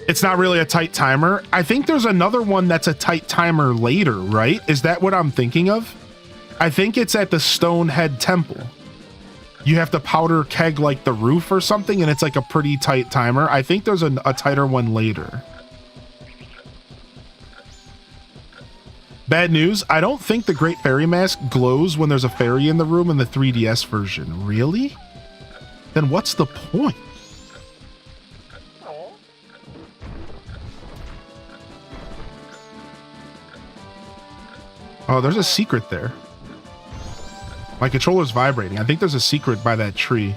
It's not really a tight timer. I think there's another one that's a tight timer later, right? Is that what I'm thinking of? I think it's at the Stonehead Temple. You have to powder keg like the roof or something, and it's like a pretty tight timer. I think there's a tighter one later. Bad news, I don't think the Great Fairy Mask glows when there's a fairy in the room in the 3DS version. Really? Then what's the point? Oh, there's a secret there. My controller's vibrating. I think there's a secret by that tree.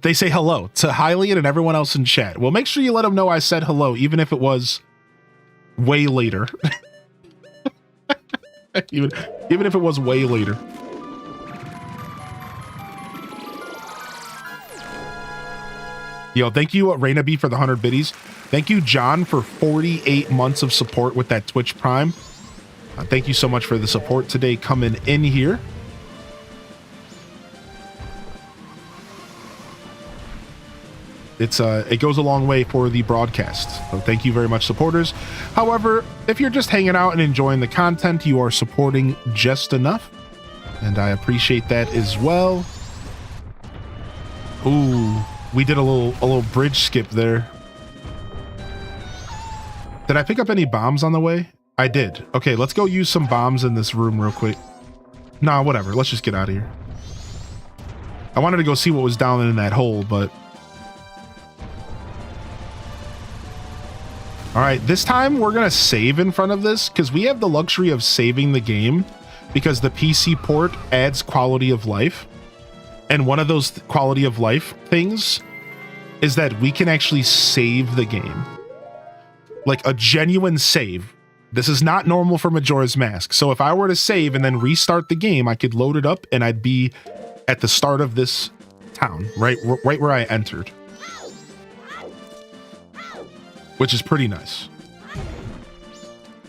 They say hello to Hylian and everyone else in chat. Well, make sure you let them know I said hello, even if it was way later. even if it was way later. Yo, thank you, Raina B, for the 100 biddies. Thank you, John, for 48 months of support with that Twitch Prime. Thank you so much for the support today coming in here. It goes a long way for the broadcast. So thank you very much, supporters. However, if you're just hanging out and enjoying the content, you are supporting just enough. And I appreciate that as well. Ooh, we did a little bridge skip there. Did I pick up any bombs on the way? I did. Okay, let's go use some bombs in this room real quick. Nah, whatever. Let's just get out of here. I wanted to go see what was down in that hole, but... All right, this time we're going to save in front of this because we have the luxury of saving the game because the PC port adds quality of life. And one of those quality of life things is that we can actually save the game. Like a genuine save. This is not normal for Majora's Mask. So if I were to save and then restart the game, I could load it up and I'd be at the start of this town, right where I entered. Which is pretty nice.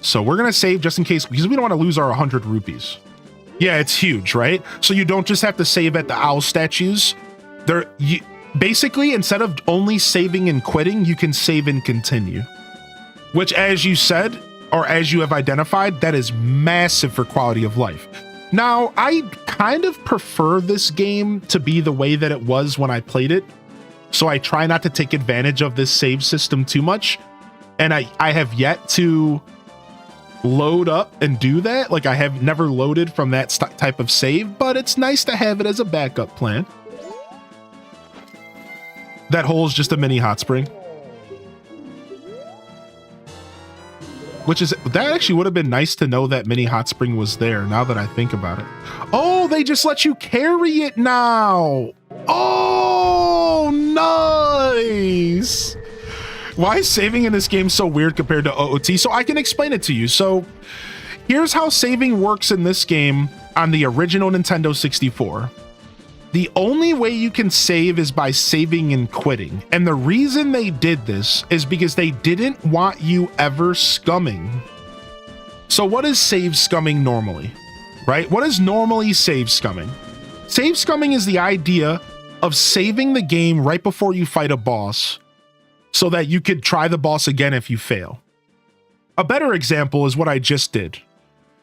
So we're going to save just in case, because we don't want to lose our 100 rupees. Yeah, it's huge, right? So you don't just have to save at the owl statues. Basically, instead of only saving and quitting, you can save and continue. Which, as you said, or as you have identified, that is massive for quality of life. Now, I kind of prefer this game to be the way that it was when I played it. So I try not to take advantage of this save system too much. And I have yet to load up and do that. Like I have never loaded from that type of save, but it's nice to have it as a backup plan. That hole is just a mini hot spring. Which is, that actually would have been nice to know that mini hot spring was there now that I think about it. Oh, they just let you carry it now. Oh, nice. Why is saving in this game so weird compared to OOT? So I can explain it to you. So here's how saving works in this game on the original Nintendo 64. The only way you can save is by saving and quitting. And the reason they did this is because they didn't want you ever scumming. So what is save scumming normally, right? What is normally save scumming? Save scumming is the idea of saving the game right before you fight a boss so that you could try the boss again if you fail. A better example is what I just did.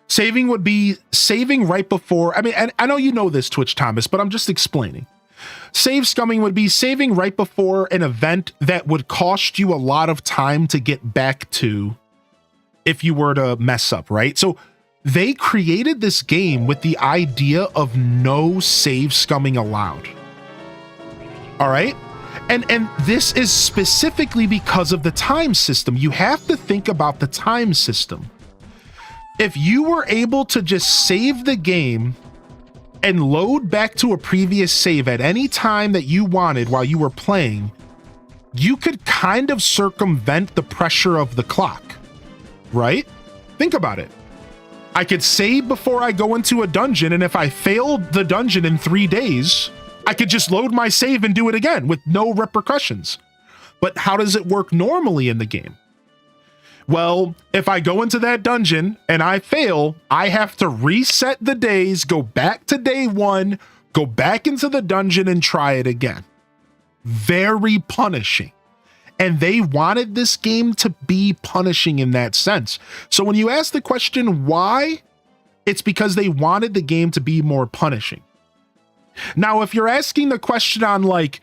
Saving would be saving right before, I mean, and I know you know this, Twitch Thomas, but I'm just explaining. Save scumming would be saving right before an event that would cost you a lot of time to get back to if you were to mess up, right? So they created this game with the idea of no save scumming allowed. All right? And this is specifically because of the time system. You have to think about the time system. If you were able to just save the game and load back to a previous save at any time that you wanted while you were playing, you could kind of circumvent the pressure of the clock, right? Think about it. I could save before I go into a dungeon, and if I failed the dungeon in 3 days, I could just load my save and do it again with no repercussions. But how does it work normally in the game? Well, if I go into that dungeon and I fail, I have to reset the days, go back to day 1, go back into the dungeon and try it again. Very punishing. And they wanted this game to be punishing in that sense. So when you ask the question why, it's because they wanted the game to be more punishing. Now, if you're asking the question on like,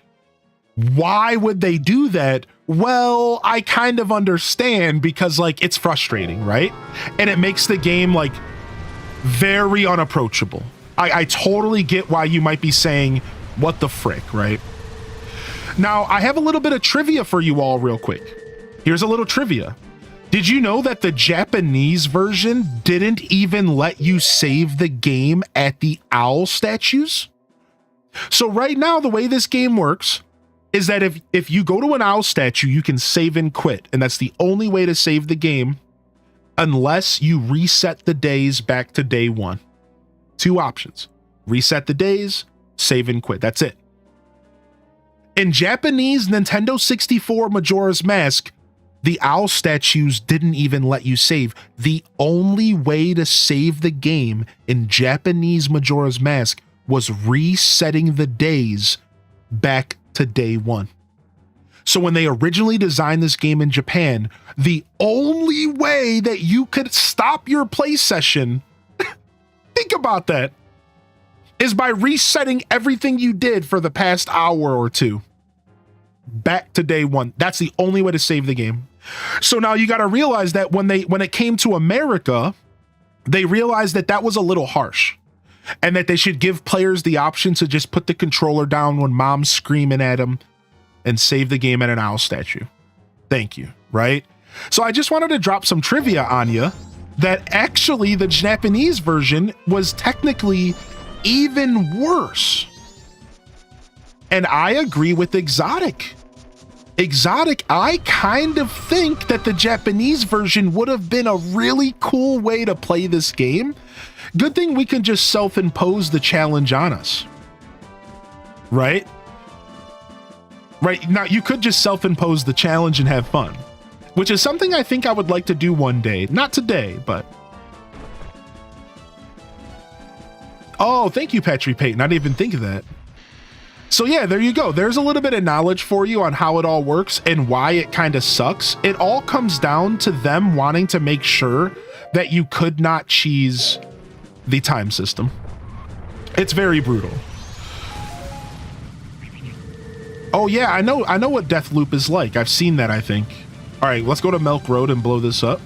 why would they do that? Well, I kind of understand because like it's frustrating, right? And it makes the game like very unapproachable. I totally get why you might be saying, what the frick, right? Now, I have a little bit of trivia for you all real quick. Here's a little trivia. Did you know that the Japanese version didn't even let you save the game at the owl statues? So right now, the way this game works is that if you go to an owl statue, you can save and quit, and that's the only way to save the game unless you reset the days back to day one. 2 options. Reset the days, save and quit. That's it. In Japanese Nintendo 64 Majora's Mask, the owl statues didn't even let you save. The only way to save the game in Japanese Majora's Mask was resetting the days back to day one. So when they originally designed this game in Japan, the only way that you could stop your play session, think about that, is by resetting everything you did for the past hour or two back to day one. That's the only way to save the game. So now you got to realize that when it came to America, they realized that that was a little harsh and that they should give players the option to just put the controller down when mom's screaming at them and save the game at an owl statue. Thank you, right? So I just wanted to drop some trivia on you that actually the Japanese version was technically even worse. And I agree with Exotic. Exotic, I kind of think that the Japanese version would have been a really cool way to play this game. Good thing we can just self-impose the challenge on us. Right? Right, now you could just self-impose the challenge and have fun, which is something I think I would like to do one day. Not today, but... Oh, thank you, Petri Payton. I didn't even think of that. So yeah, there you go. There's a little bit of knowledge for you on how it all works and why it kind of sucks. It all comes down to them wanting to make sure that you could not cheese the time system. It's very brutal. Oh yeah, I know what Deathloop is like. I've seen that, I think. All right, let's go to Milk Road and blow this up.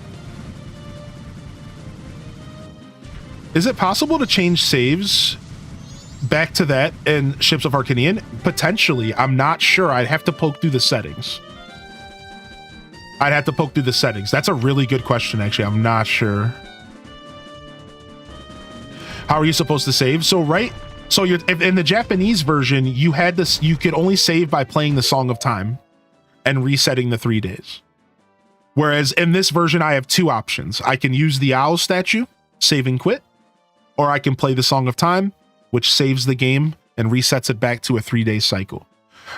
Is it possible to change saves back to that in Ships of Arcanian? Potentially. I'm not sure. I'd have to poke through the settings. That's a really good question, actually. I'm not sure. How are you supposed to save? So you're in the Japanese version, you had this, you could only save by playing the Song of Time and resetting the 3 days. Whereas in this version, I have 2 options. I can use the owl statue, save and quit, or I can play the Song of Time, which saves the game and resets it back to a 3-day cycle.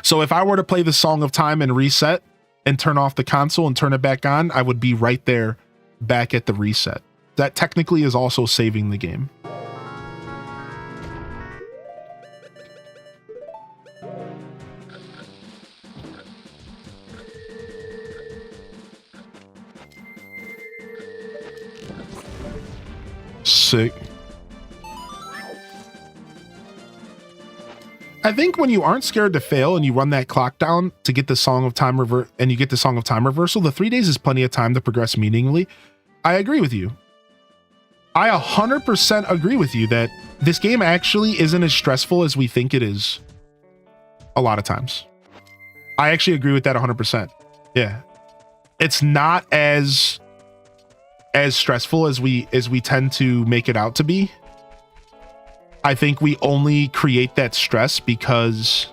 So if I were to play the Song of Time and reset and turn off the console and turn it back on, I would be right there back at the reset. That technically is also saving the game. Sick. I think when you aren't scared to fail and you run that clock down to get the Song of Time reversal, the 3 days is plenty of time to progress meaningfully. I agree with you. I 100% agree with you that this game actually isn't as stressful as we think it is a lot of times. I actually agree with that 100%. Yeah. It's not as stressful as we tend to make it out to be. I think we only create that stress because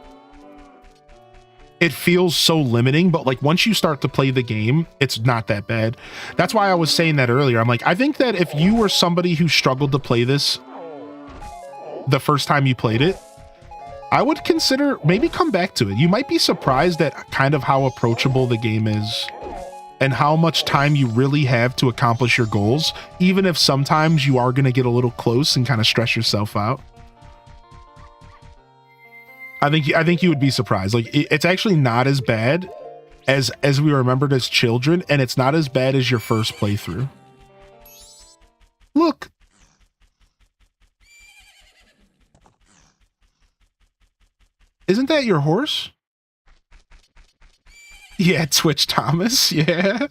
it feels so limiting, but like once you start to play the game, it's not that bad. That's why I was saying that earlier. I'm like, I think that if you were somebody who struggled to play this the first time you played it, I would consider maybe come back to it. You might be surprised at kind of how approachable the game is and how much time you really have to accomplish your goals, even if sometimes you are going to get a little close and kind of stress yourself out. I think you would be surprised. Like it's actually not as bad as we remembered as children, and it's not as bad as your first playthrough. Look. Isn't that your horse? Yeah, Twitch Thomas, yeah.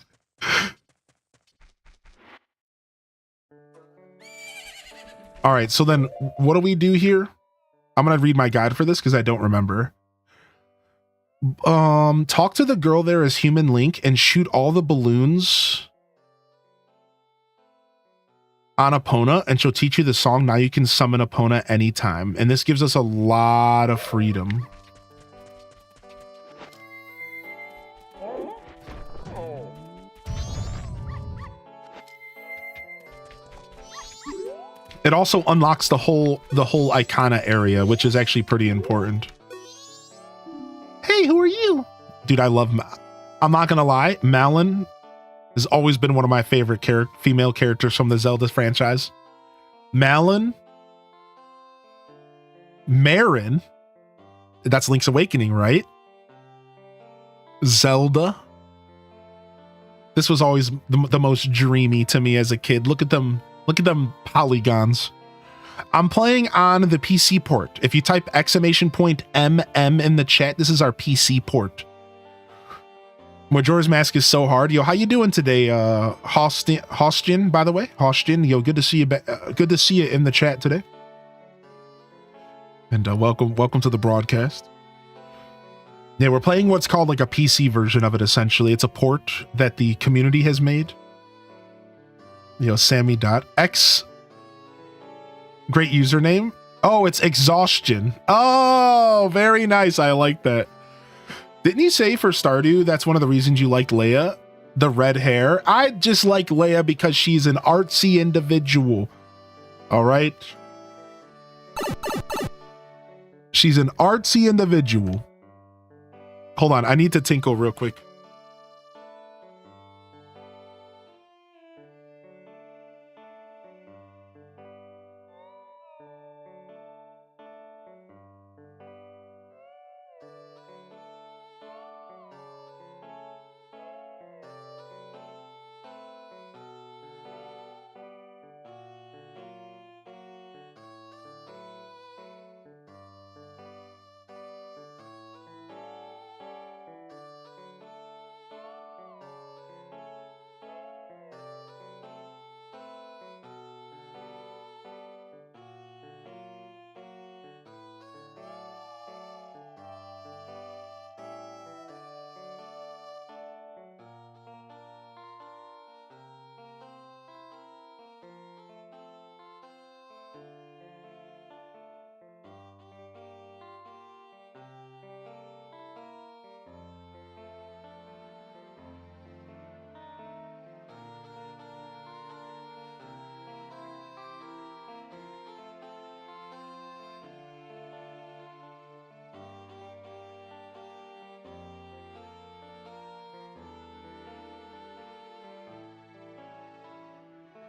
All right, so then what do we do here? I'm going to read my guide for this because I don't remember. Talk to the girl there as Human Link and shoot all the balloons on Epona, and she'll teach you the song. Now you can summon Epona anytime. And this gives us a lot of freedom. It also unlocks the whole Icona area, which is actually pretty important. Hey, who are you? Dude, I love I'm not gonna lie, Malon has always been one of my favorite female characters from the Zelda franchise. Malon, Marin, that's Link's Awakening, right? Zelda. This was always the most dreamy to me as a kid. Look at them polygons. I'm playing on the PC port. If you type !MM in the chat, this is our PC port. Majora's Mask is so hard. Yo, how you doing today, Hostian, by the way? Hostian, yo, good to see you. Good to see you in the chat today. And welcome to the broadcast. Yeah, we're playing what's called like a PC version of it, essentially. It's a port that the community has made. You know, Sammy.x. Great username. Oh, it's Exhaustion. Oh, very nice. I like that. Didn't you say for Stardew, that's one of the reasons you liked Leia? The red hair? I just like Leia because she's an artsy individual. All right? She's an artsy individual. Hold on, I need to tinkle real quick.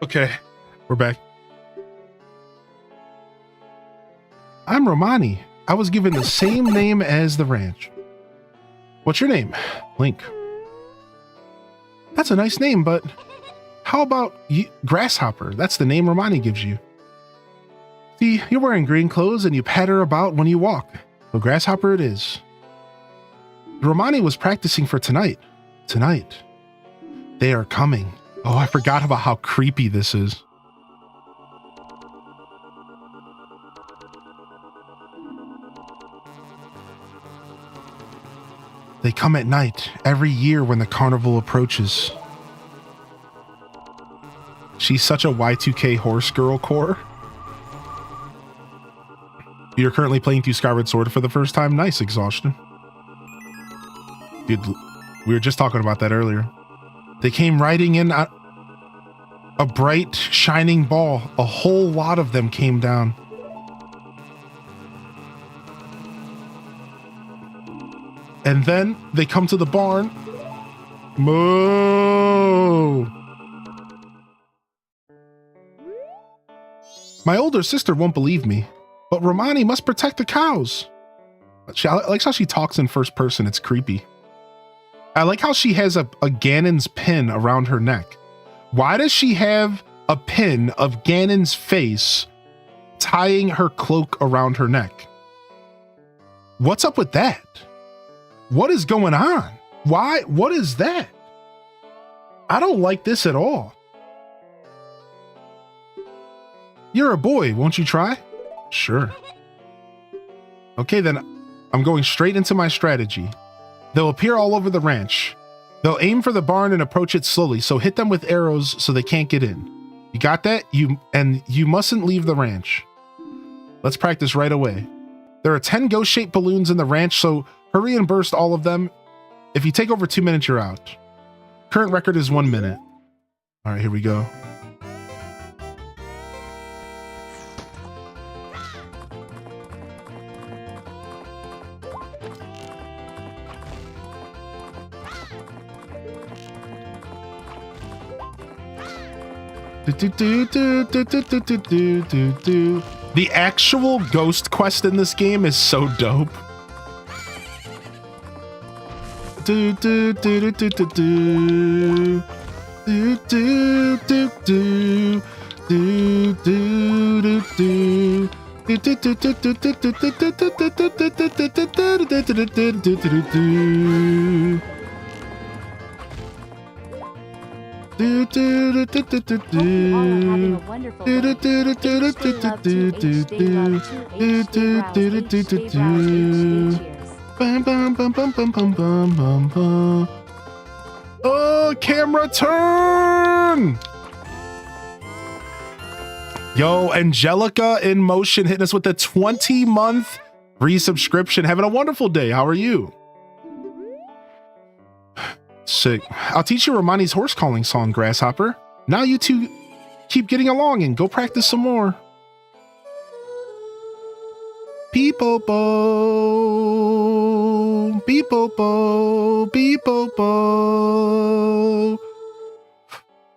Okay, we're back. I'm Romani. I was given the same name as the ranch. What's your name? Link. That's a nice name, but how about Grasshopper? That's the name Romani gives you. See, you're wearing green clothes and you patter about when you walk. So Grasshopper it is. Romani was practicing for tonight. Tonight. They are coming. Oh, I forgot about how creepy this is. They come at night, every year when the carnival approaches. She's such a Y2K horse girl core. You're currently playing through Skyward Sword for the first time? Nice, Exhaustion. Dude, we were just talking about that earlier. They came riding in a bright, shining ball. A whole lot of them came down. And then they come to the barn. Moo! My older sister won't believe me, but Romani must protect the cows. I like how she talks in first person. It's creepy. I like how she has a Ganon's pin around her neck. Why does she have a pin of Ganon's face tying her cloak around her neck? What's up with that? What is going on? Why? What is that? I don't like this at all. You're a boy, won't you try? Sure. Okay, then I'm going straight into my strategy. They'll appear all over the ranch. They'll aim for the barn and approach it slowly, so hit them with arrows so they can't get in. You got that? You mustn't leave the ranch. Let's practice right away. There are 10 ghost-shaped balloons in the ranch, so hurry and burst all of them. If you take over 2 minutes, you're out. Current record is 1 minute. All right, here we go. The actual ghost quest in this game is so dope. Hope you all are having a wonderful day. HJ love to HJ love to HJ browse. Cheers. Bum, bum, bum, bum, bum, bum, bum, bum, bum. Oh, camera turn! Yo, Angelica in motion hitting us with a 20-month resubscription. Having a wonderful day. How are you? Sick. I'll teach you Romani's horse calling song, Grasshopper. Now you two keep getting along and go practice some more. Beep-o-bo, beep-o-bo, beep-o-bo.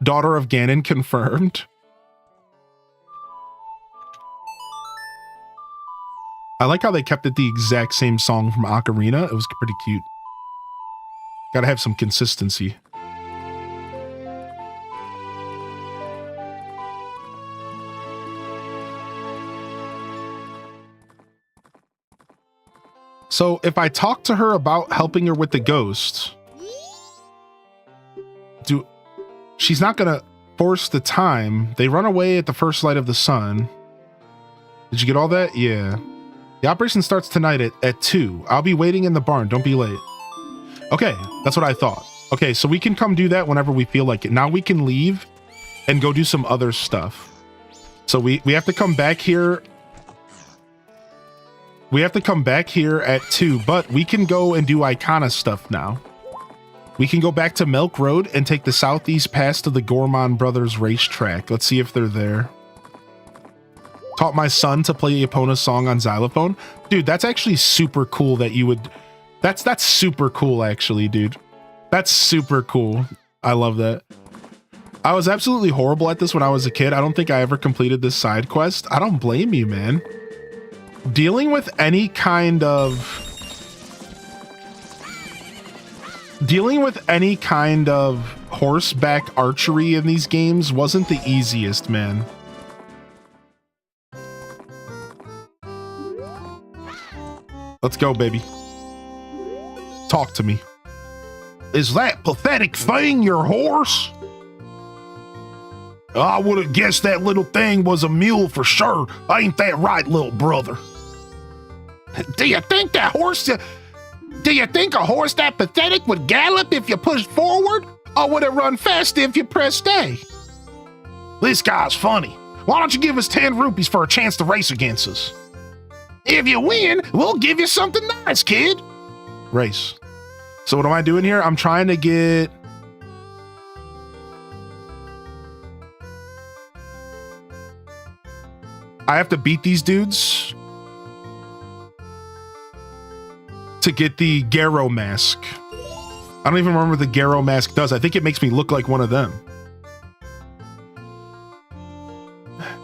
Daughter of Ganon confirmed. I like how they kept it the exact same song from Ocarina. It was pretty cute. Gotta have some consistency. So if I talk to her about helping her with the ghost, she's not gonna force the time. They run away at the first light of the sun. Did you get all that? Yeah. The operation starts tonight at 2. I'll be waiting in the barn. Don't be late. Okay, that's what I thought. Okay, so we can come do that whenever we feel like it. Now we can leave and go do some other stuff. So we have to come back here. We have to come back here at 2, but we can go and do Icona stuff now. We can go back to Milk Road and take the southeast pass to the Gorman Brothers racetrack. Let's see if they're there. Taught my son to play Epona's song on xylophone. Dude, that's actually super cool that you would... That's super cool, actually, dude. That's super cool. I love that. I was absolutely horrible at this when I was a kid. I don't think I ever completed this side quest. I don't blame you, man. Dealing with any kind of horseback archery in these games wasn't the easiest, man. Let's go, baby. Talk to me. Is that pathetic thing your horse? I would have guessed that little thing was a mule for sure. Ain't that right, little brother? Do you think a horse that pathetic would gallop if you pushed forward? Or would it run fast if you pressed A? This guy's funny. Why don't you give us 10 rupees for a chance to race against us? If you win, we'll give you something nice, kid. Race. So what am I doing here? I'm trying to get... I have to beat these dudes to get the Garrow mask. I don't even remember what the Garrow mask does. I think it makes me look like one of them.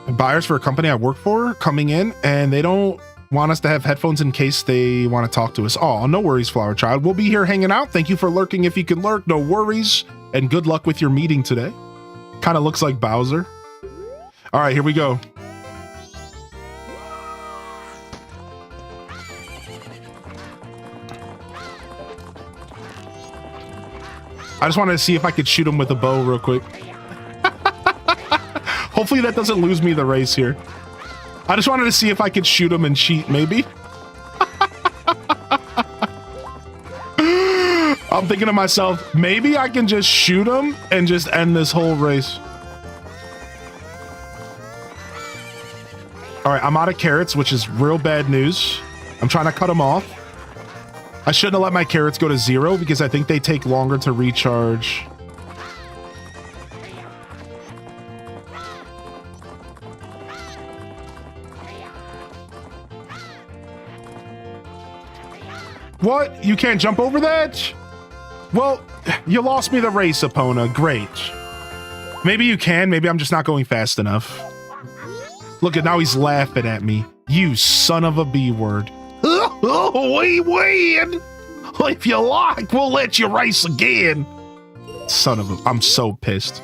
Buyers for a company I work for coming in, and they don't want us to have headphones in case they want to talk to us. Oh, no worries, Flower Child. We'll be here hanging out. Thank you for lurking if you can lurk. No worries. And good luck with your meeting today. Kind of looks like Bowser. All right, here we go. I just wanted to see if I could shoot him with a bow real quick. Hopefully that doesn't lose me the race here. I just wanted to see if I could shoot him and cheat, maybe. I'm thinking to myself, maybe I can just shoot him and just end this whole race. All right, I'm out of carrots, which is real bad news. I'm trying to cut them off. I shouldn't have let my carrots go to 0 because I think they take longer to recharge. What? You can't jump over that? Well, you lost me the race, Epona. Great. Maybe you can. Maybe I'm just not going fast enough. Look at now he's laughing at me. You son of a B word. We win. If you like, we'll let you race again. Son of a... I'm so pissed.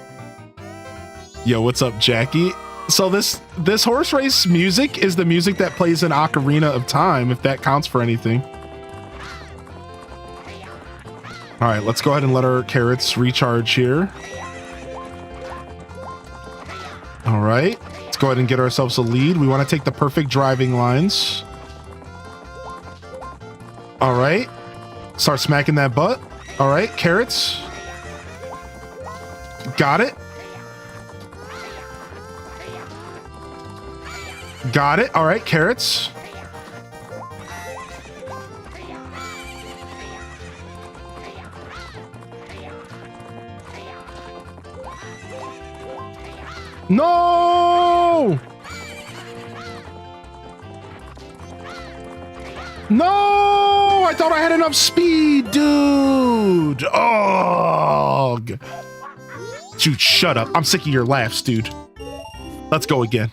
Yo, what's up, Jackie? So this horse race music is the music that plays in Ocarina of Time, if that counts for anything. All right, let's go ahead and let our carrots recharge here. All right, let's go ahead and get ourselves a lead. We want to take the perfect driving lines. All right, start smacking that butt. All right, carrots. Got it. Got it. All right, carrots. No! No! I thought I had enough speed, dude! Oh! Dude, shut up. I'm sick of your laughs, dude. Let's go again.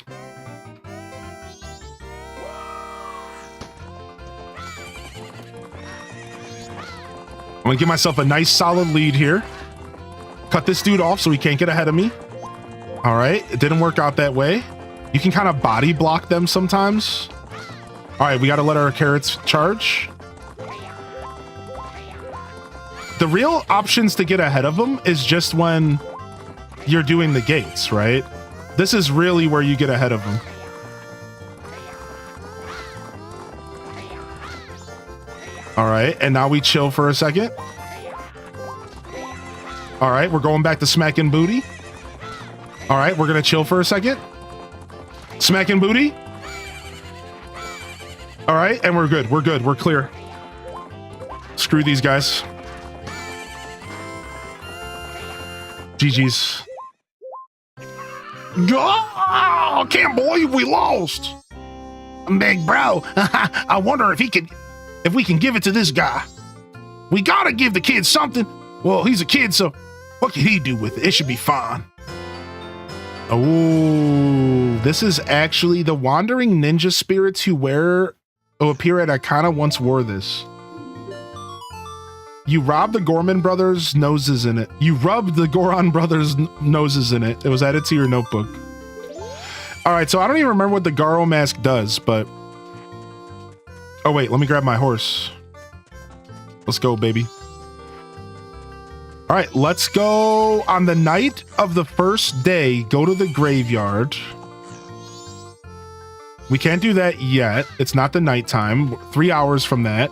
I'm gonna give myself a nice solid lead here. Cut this dude off so he can't get ahead of me. All right, it didn't work out that way. You can kind of body block them sometimes. All right, we got to let our carrots charge. The real options to get ahead of them is just when you're doing the gates, right? This is really where you get ahead of them. All right, and now we chill for a second. All right, we're going back to smacking booty. All right, we're gonna chill for a second. Smacking booty. All right, and we're good. We're good. We're clear. Screw these guys. GG's. Oh, can't believe we lost. Big bro, I wonder if we can give it to this guy. We gotta give the kid something. Well, he's a kid, so what can he do with it? It should be fine. Oh, this is actually the wandering ninja spirits who appear at Icona once wore this. You robbed the Gorman brothers' noses in it. You rubbed the Goron brothers' noses in it. It was added to your notebook. All right, so I don't even remember what the Garo mask does, but... Oh, wait, let me grab my horse. Let's go, baby. All right, let's go on the night of the first day, go to the graveyard. We can't do that yet. It's not the nighttime. 3 hours from that.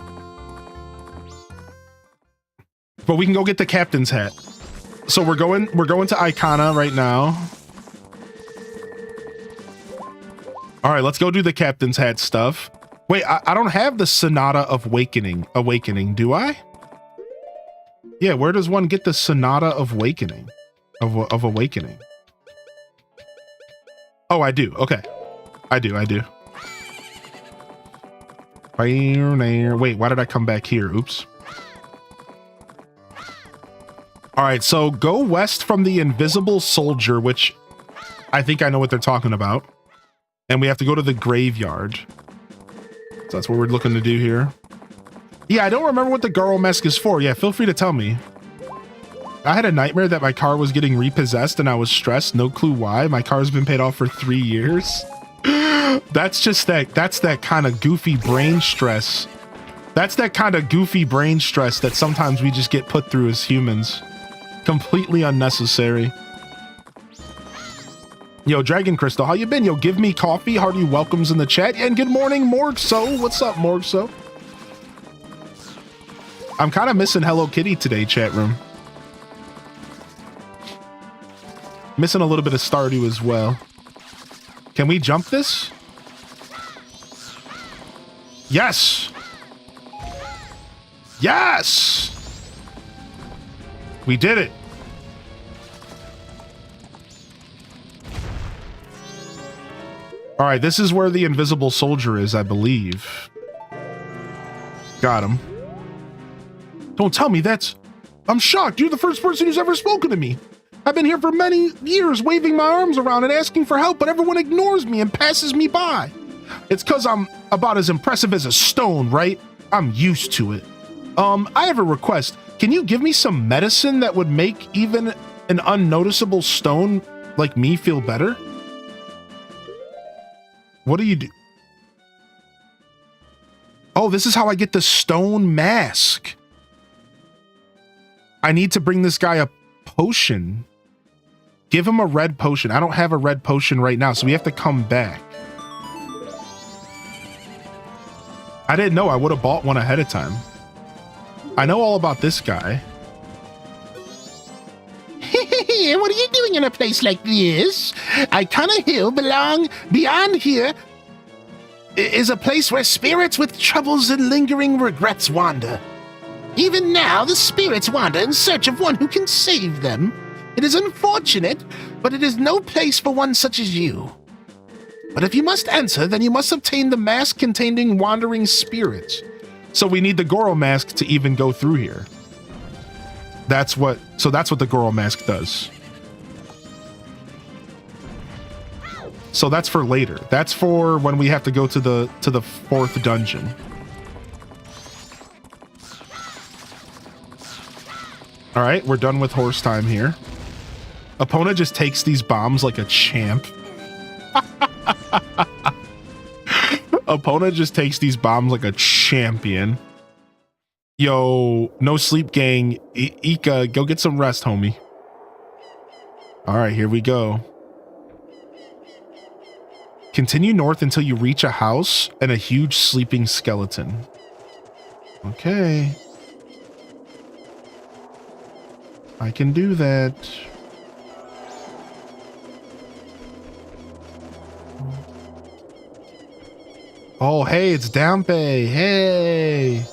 But we can go get the captain's hat. So we're going to Icona right now. All right, let's go do the captain's hat stuff. Wait, I don't have the Sonata of Awakening, do I? Yeah, where does one get the Sonata of Awakening? Of Awakening? Oh, I do. Okay. I do. Wait, why did I come back here? Oops. All right, so go west from the Invisible Soldier, which I think I know what they're talking about. And we have to go to the graveyard. So that's what we're looking to do here. Yeah, I don't remember what the Garo mask is for. Yeah, feel free to tell me. I had a nightmare that my car was getting repossessed and I was stressed. No clue why. My car's been paid off for 3 years. That's that kind of goofy brain stress. That's that kind of goofy brain stress that sometimes we just get put through as humans. Completely unnecessary. Yo, Dragon Crystal, how you been? Yo, give me coffee. Hearty welcomes in the chat. And good morning, Morgso. What's up, Morgso? I'm kind of missing Hello Kitty today, chat room. Missing a little bit of Stardew as well. Can we jump this? Yes! Yes! We did it! Alright, this is where the Invisible Soldier is, I believe. Got him. Don't tell me that's... I'm shocked. You're the first person who's ever spoken to me. I've been here for many years waving my arms around and asking for help, but everyone ignores me and passes me by. It's because I'm about as impressive as a stone, right? I'm used to it. I have a request. Can you give me some medicine that would make even an unnoticeable stone like me feel better? What do you do? Oh, this is how I get the stone mask. I need to bring this guy a potion. Give him a red potion. I don't have a red potion right now, so we have to come back. I didn't know. I would have bought one ahead of time. I know all about this guy. What are you doing in a place like this? Icona Hill belong beyond here is a place where spirits with troubles and lingering regrets wander. Even now, the spirits wander in search of one who can save them. It is unfortunate, but it is no place for one such as you. But if you must enter, then you must obtain the mask containing wandering spirits. So we need the Goro mask to even go through here. That's what the Goro mask does. So that's for later. That's for when we have to go to the fourth dungeon. All right, we're done with horse time here. Epona just takes these bombs like a champ. Epona just takes these bombs like a champion. Yo, no sleep gang. Ika, go get some rest, homie. All right, here we go. Continue north until you reach a house and a huge sleeping skeleton. Okay. I can do that. Oh, hey, it's Dampe. Hey.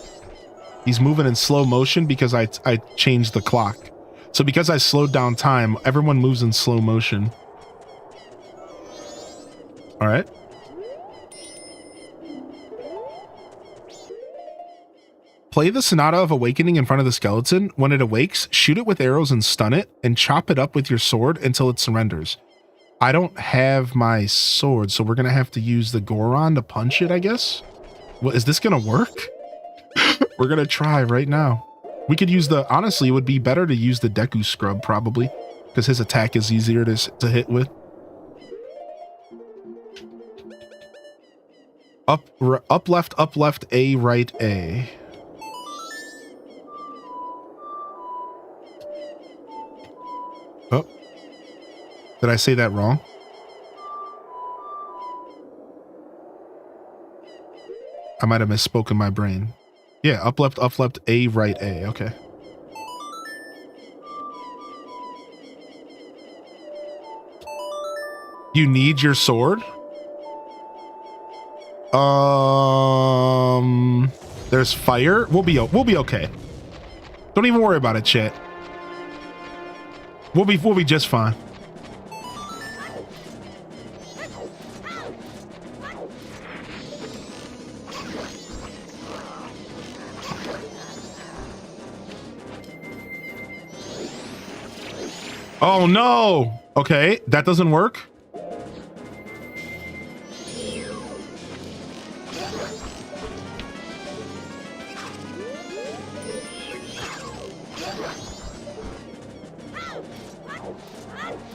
He's moving in slow motion because I changed the clock. So because I slowed down time, everyone moves in slow motion. All right. Play the Sonata of Awakening in front of the skeleton. When it awakes, shoot it with arrows and stun it, and chop it up with your sword until it surrenders. I don't have my sword, so we're going to have to use the Goron to punch it, I guess. What, is this going to work? We're going to try right now. We could use the... Honestly, it would be better to use the Deku Scrub, probably, because his attack is easier to hit with. Up, left, A, right, A. Oh. Did I say that wrong? I might have misspoken my brain. Yeah, up, left, A, right, A. Okay. You need your sword? There's fire. We'll be okay. Don't even worry about it, chat. We'll be just fine. Oh no. Okay, that doesn't work.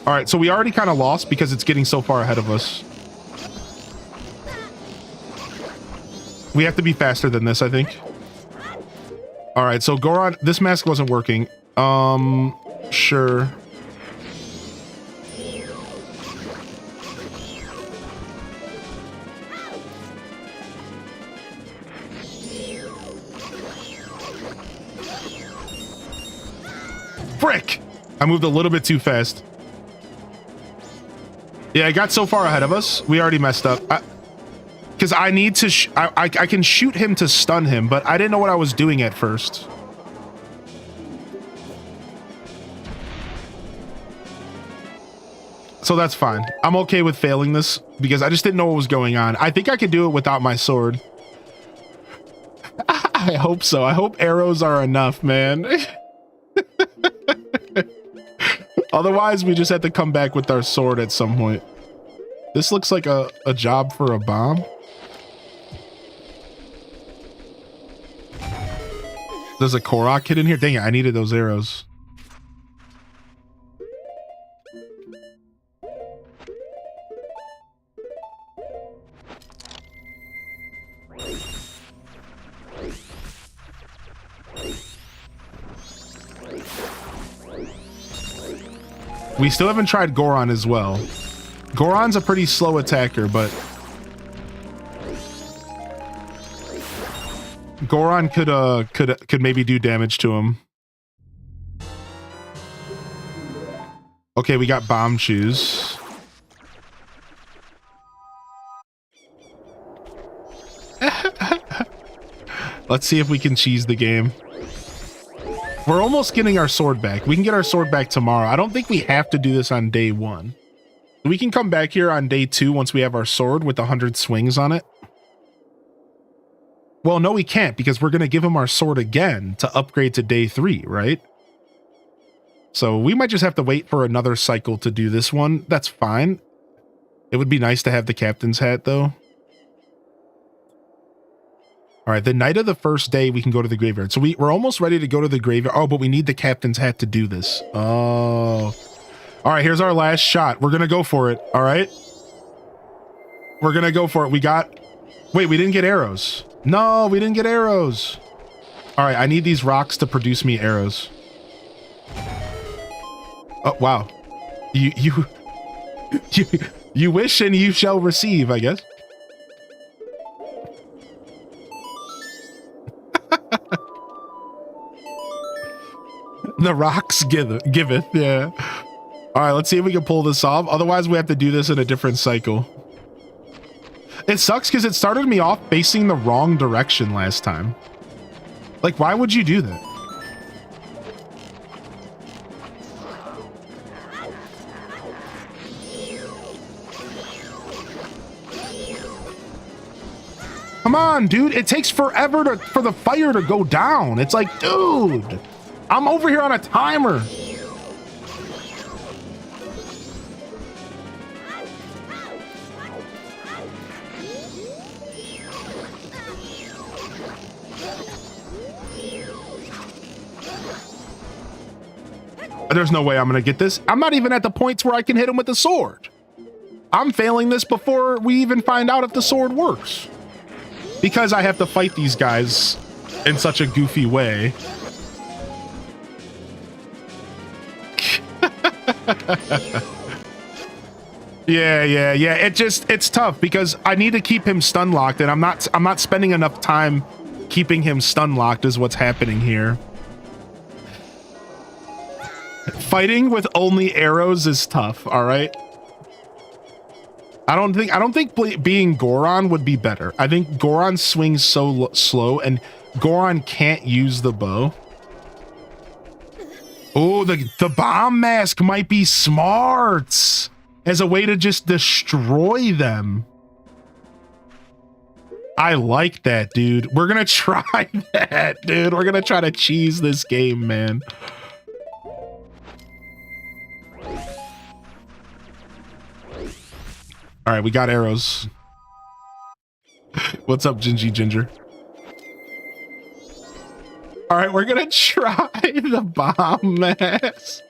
All right, so we already kind of lost because it's getting so far ahead of us. We have to be faster than this, I think. All right, so Goron, this mask wasn't working. Sure. Frick! I moved a little bit too fast. Yeah, it got so far ahead of us. We already messed up. Because I need to... I can shoot him to stun him, but I didn't know what I was doing at first. So that's fine. I'm okay with failing this because I just didn't know what was going on. I think I could do it without my sword. I hope so. I hope arrows are enough, man. Otherwise, we just have to come back with our sword at some point. This looks like a job for a bomb. There's a Korok kit in here. Dang it, I needed those arrows. We still haven't tried Goron as well. Goron's a pretty slow attacker, but Goron could maybe do damage to him. Okay, we got bomb shoes. Let's see if we can cheese the game. We're almost getting our sword back. We can get our sword back tomorrow. I don't think we have to do this on day 1. We can come back here on day 2 once we have our sword with 100 swings on it. Well, no, we can't because we're going to give him our sword again to upgrade to day 3, right? So we might just have to wait for another cycle to do this one. That's fine. It would be nice to have the captain's hat, though. All right, the night of the first day, we can go to the graveyard. So we're almost ready to go to the graveyard. Oh, but we need the captain's hat to do this. Oh. All right, here's our last shot. We're going to go for it, all right? We're going to go for it. We got... Wait, we didn't get arrows. No, we didn't get arrows. All right, I need these rocks to produce me arrows. Oh, wow. You wish and you shall receive, I guess. The rocks giveth, yeah. All right, let's see if we can pull this off. Otherwise, we have to do this in a different cycle. It sucks because it started me off facing the wrong direction last time. Like, why would you do that? Come on, dude. It takes forever for the fire to go down. It's like, dude, I'm over here on a timer. There's no way I'm going to get this. I'm not even at the points where I can hit him with the sword. I'm failing this before we even find out if the sword works. Because I have to fight these guys in such a goofy way. Yeah. It's tough because I need to keep him stun locked, and I'm not spending enough time keeping him stun locked is what's happening here. Fighting with only arrows is tough, all right? I don't think being Goron would be better. I think Goron swings so slow, and Goron can't use the bow. Oh, the bomb mask might be smart as a way to just destroy them. I like that, dude. We're gonna try that, dude. We're gonna try to cheese this game, man. All right, we got arrows. What's up, Gingy Ginger? All right, we're gonna try the bomb mask.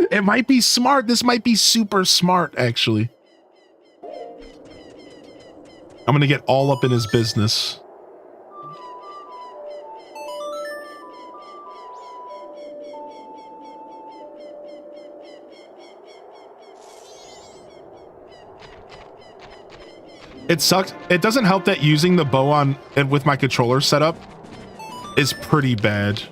It might be smart. This might be super smart, actually. I'm gonna get all up in his business. It sucks. It doesn't help that using the bow on and with my controller setup is pretty bad.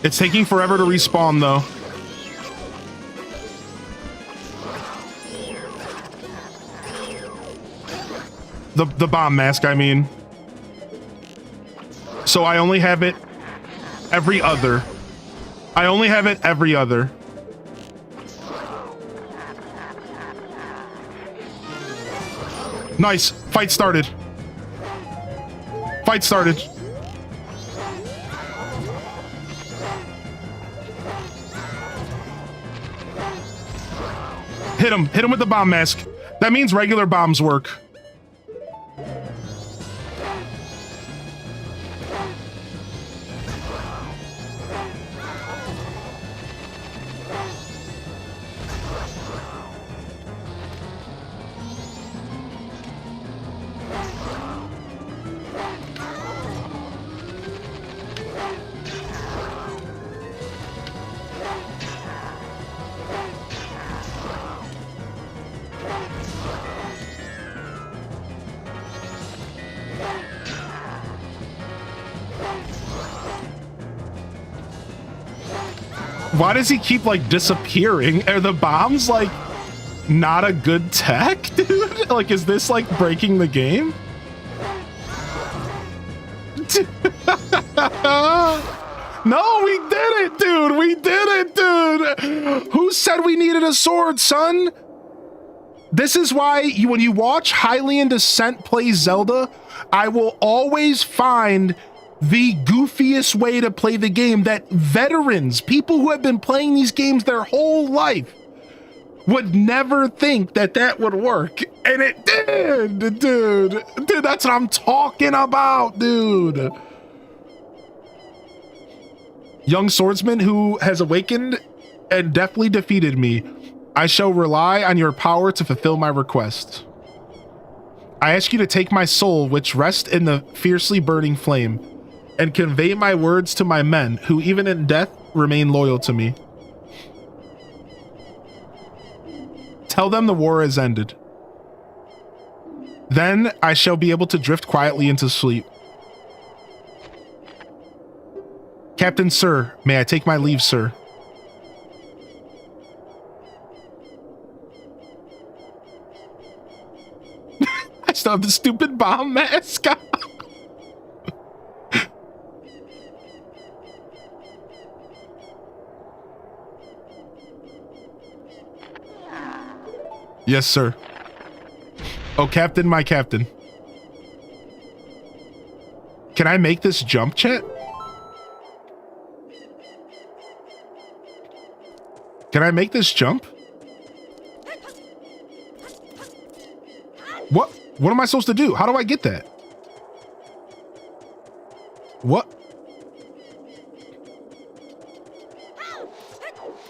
It's taking forever to respawn, though. The bomb mask, I mean. So I only have it every other. I only have it every other. Nice. Fight started. Fight started. Hit him. Hit him with the bomb mask. That means regular bombs work. Why does he keep like disappearing? Are the bombs like not a good tech, dude? Like, is this like breaking the game? No, we did it, dude. We did it, dude. Who said we needed a sword, son? This is why when you watch Hylian Descent play Zelda, I will always find the goofiest way to play the game that veterans, people who have been playing these games their whole life, would never think that that would work. And it did, dude. Dude, that's what I'm talking about, dude. Young swordsman who has awakened and deftly defeated me, I shall rely on your power to fulfill my request. I ask you to take my soul, which rests in the fiercely burning flame, and convey my words to my men, who even in death remain loyal to me. Tell them the war has ended. Then I shall be able to drift quietly into sleep. Captain, sir, may I take my leave, sir? I still have the stupid bomb mask. Yes, sir. Oh, Captain, my captain. Can I make this jump, chat? Can I make this jump? What? What am I supposed to do? How do I get that? What?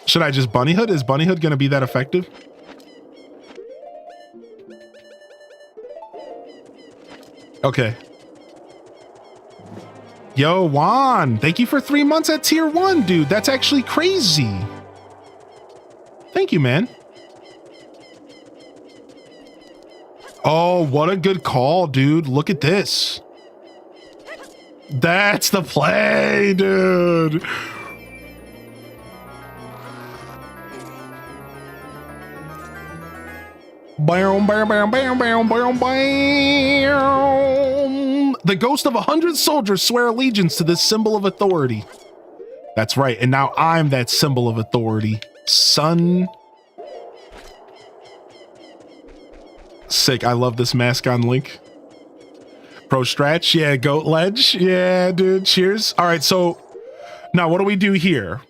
Should I just bunny hood? Is bunny hood gonna be that effective? Okay. Yo, Juan, thank you for 3 months at tier 1, dude. That's actually crazy. Thank you, man. Oh, what a good call, dude. Look at this. That's the play, dude. Bam, bam, bam, bam, bam, bam, bam. The ghost of 100 soldiers swear allegiance to this symbol of authority. That's right, and now I'm that symbol of authority, son. Sick, I love this mask on Link. Pro stretch, yeah, goat ledge, yeah, dude, cheers. All right, so now what do we do here?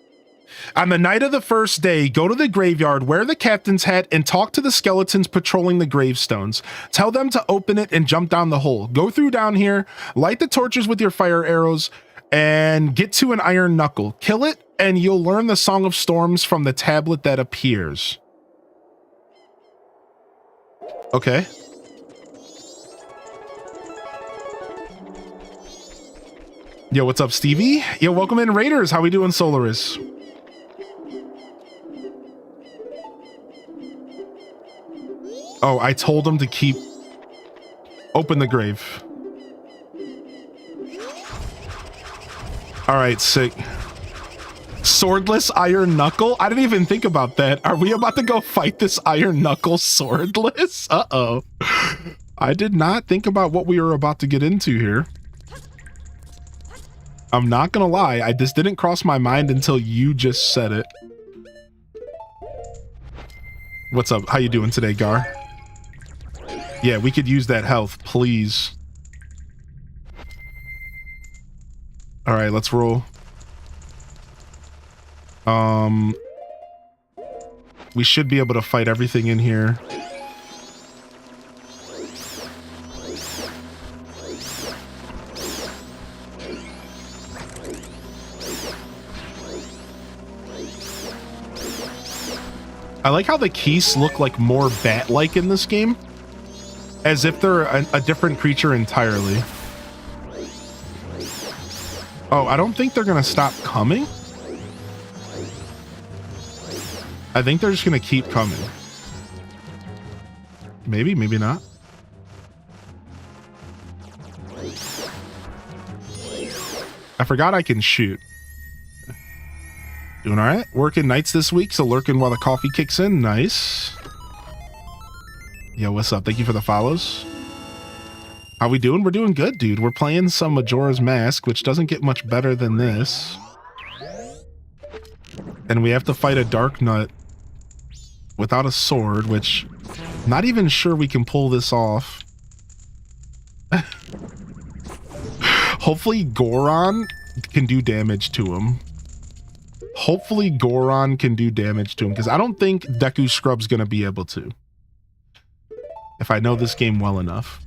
On the night of the first day, go to the graveyard, wear the captain's hat, and talk to the skeletons patrolling the gravestones. Tell them to open it and jump down the hole. Go through down here, light the torches with your fire arrows, and get to an iron knuckle. Kill it, and you'll learn the Song of Storms from the tablet that appears. Okay. Yo, what's up, Stevie? Yo, welcome in, Raiders. How we doing, Solaris? Oh, I told him to keep... Open the grave. Alright, sick. Swordless Iron Knuckle? I didn't even think about that. Are we about to go fight this Iron Knuckle swordless? Uh-oh. I did not think about what we were about to get into here. I'm not gonna lie, this didn't cross my mind until you just said it. What's up? How you doing today, Gar? Yeah, we could use that health, please. All right, let's roll. We should be able to fight everything in here. I like how the Keese look like more bat-like in this game. As if they're a different creature entirely. Oh, I don't think they're gonna stop coming. I think they're just gonna keep coming. Maybe, maybe not. I forgot I can shoot. Doing all right. Working nights this week, so lurking while the coffee kicks in. Nice. Yo, what's up? Thank you for the follows. How we doing? We're doing good, dude. We're playing some Majora's Mask, which doesn't get much better than this. And we have to fight a Dark Nut without a sword, which I'm not even sure we can pull this off. Hopefully Goron can do damage to him. Hopefully Goron can do damage to him, because I don't think Deku Scrub's going to be able to. If I know this game well enough.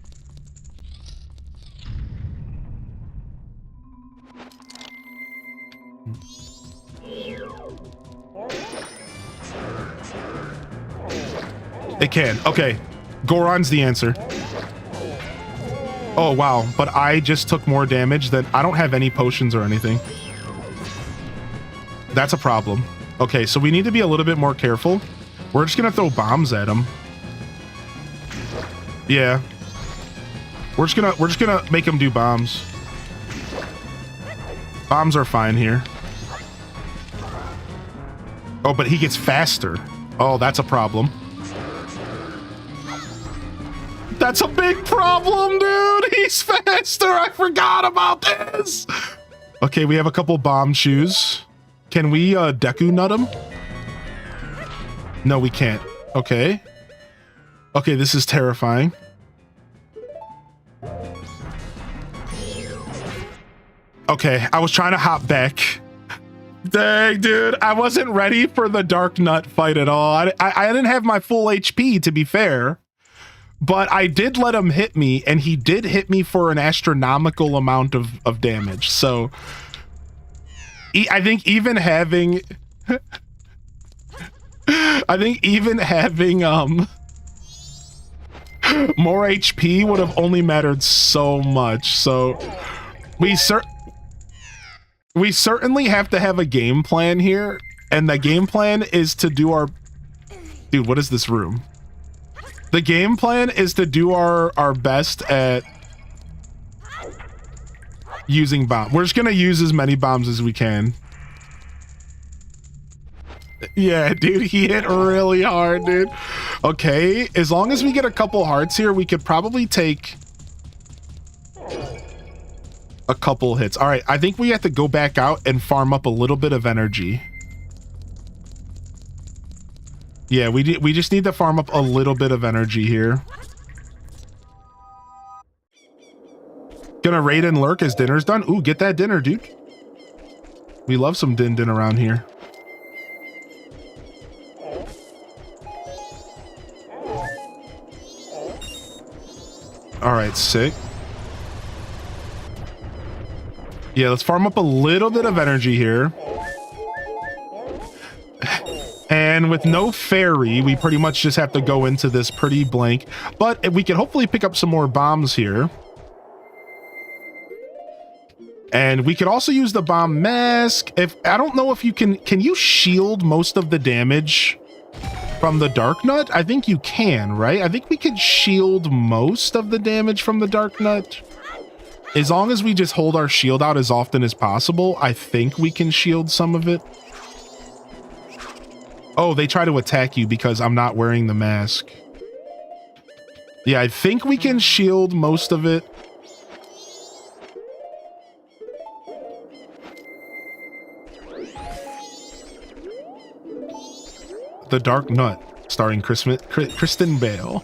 It can. Okay. Goron's the answer. Oh, wow. But I just took more damage than... I don't have any potions or anything. That's a problem. Okay, so we need to be a little bit more careful. We're just gonna throw bombs at him. Yeah. We're just gonna make him do bombs. Bombs are fine here. Oh, but he gets faster. Oh, that's a problem. That's a big problem, dude. He's faster. I forgot about this. Okay, we have a couple bomb shoes. Can we Deku nut him? No, we can't. Okay. Okay, this is terrifying. Okay, I was trying to hop back. Dang, dude. I wasn't ready for the Dark Nut fight at all. I didn't have my full HP, to be fair. But I did let him hit me, and he did hit me for an astronomical amount of damage. So... I think even having more HP would have only mattered so much. So we certainly have to have a game plan here, and the game plan is to do our... Dude, what is this room? The game plan is to do our best at using bomb. We're just gonna use as many bombs as we can. Yeah, dude, he hit really hard, dude. Okay, as long as we get a couple hearts here, we could probably take a couple hits. All right, I think we have to go back out and farm up a little bit of energy. Yeah, we just need to farm up a little bit of energy here. Gonna raid and lurk as dinner's done. Ooh, get that dinner, dude. We love some din around here. All right, sick. Yeah, let's farm up a little bit of energy here. And with no fairy, we pretty much just have to go into this pretty blank. But we can hopefully pick up some more bombs here. And we could also use the bomb mask. I don't know if you can you shield most of the damage from the Dark Nut? I think you can, right? I think we could shield most of the damage from the Dark Nut. As long as we just hold our shield out as often as possible, I think we can shield some of it. Oh, they try to attack you because I'm not wearing the mask. Yeah, I think we can shield most of it. The Dark Nut, starring Kristen Bale.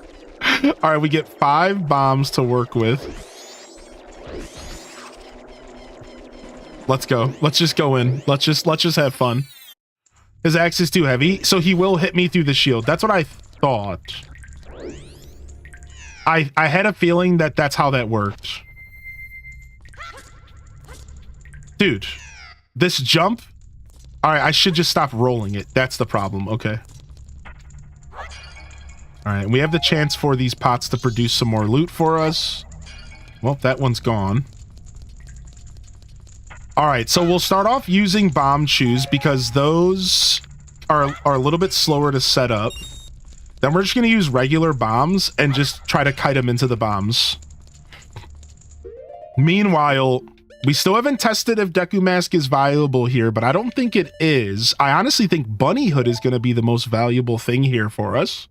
All right, we get 5 bombs to work with. Let's go. Let's just go in. Let's just have fun. His axe is too heavy, so he will hit me through the shield. That's what I thought. I had a feeling that that's how that worked. Dude, this jump. All right, I should just stop rolling it. That's the problem. Okay. All right, we have the chance for these pots to produce some more loot for us. Well, that one's gone. All right, so we'll start off using bomb shoes because those are a little bit slower to set up. Then we're just going to use regular bombs and just try to kite them into the bombs. Meanwhile, we still haven't tested if Deku Mask is valuable here, but I don't think it is. I honestly think Bunny Hood is going to be the most valuable thing here for us.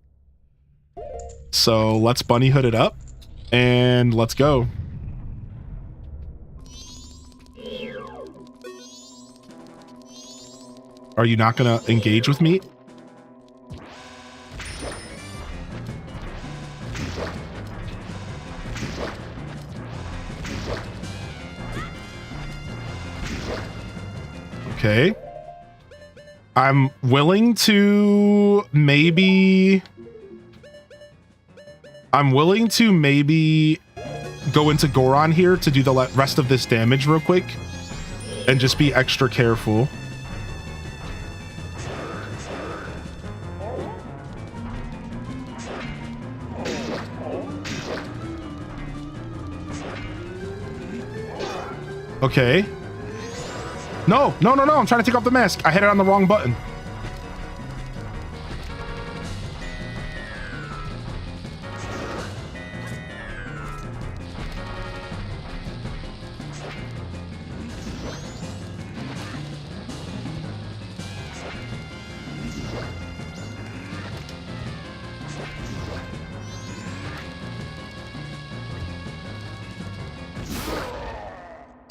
So let's Bunny Hood it up and let's go. Are you not going to engage with me? Okay. I'm willing to maybe go into Goron here to do the rest of this damage real quick and just be extra careful. Okay. No, no, no, no. I'm trying to take off the mask. I hit it on the wrong button.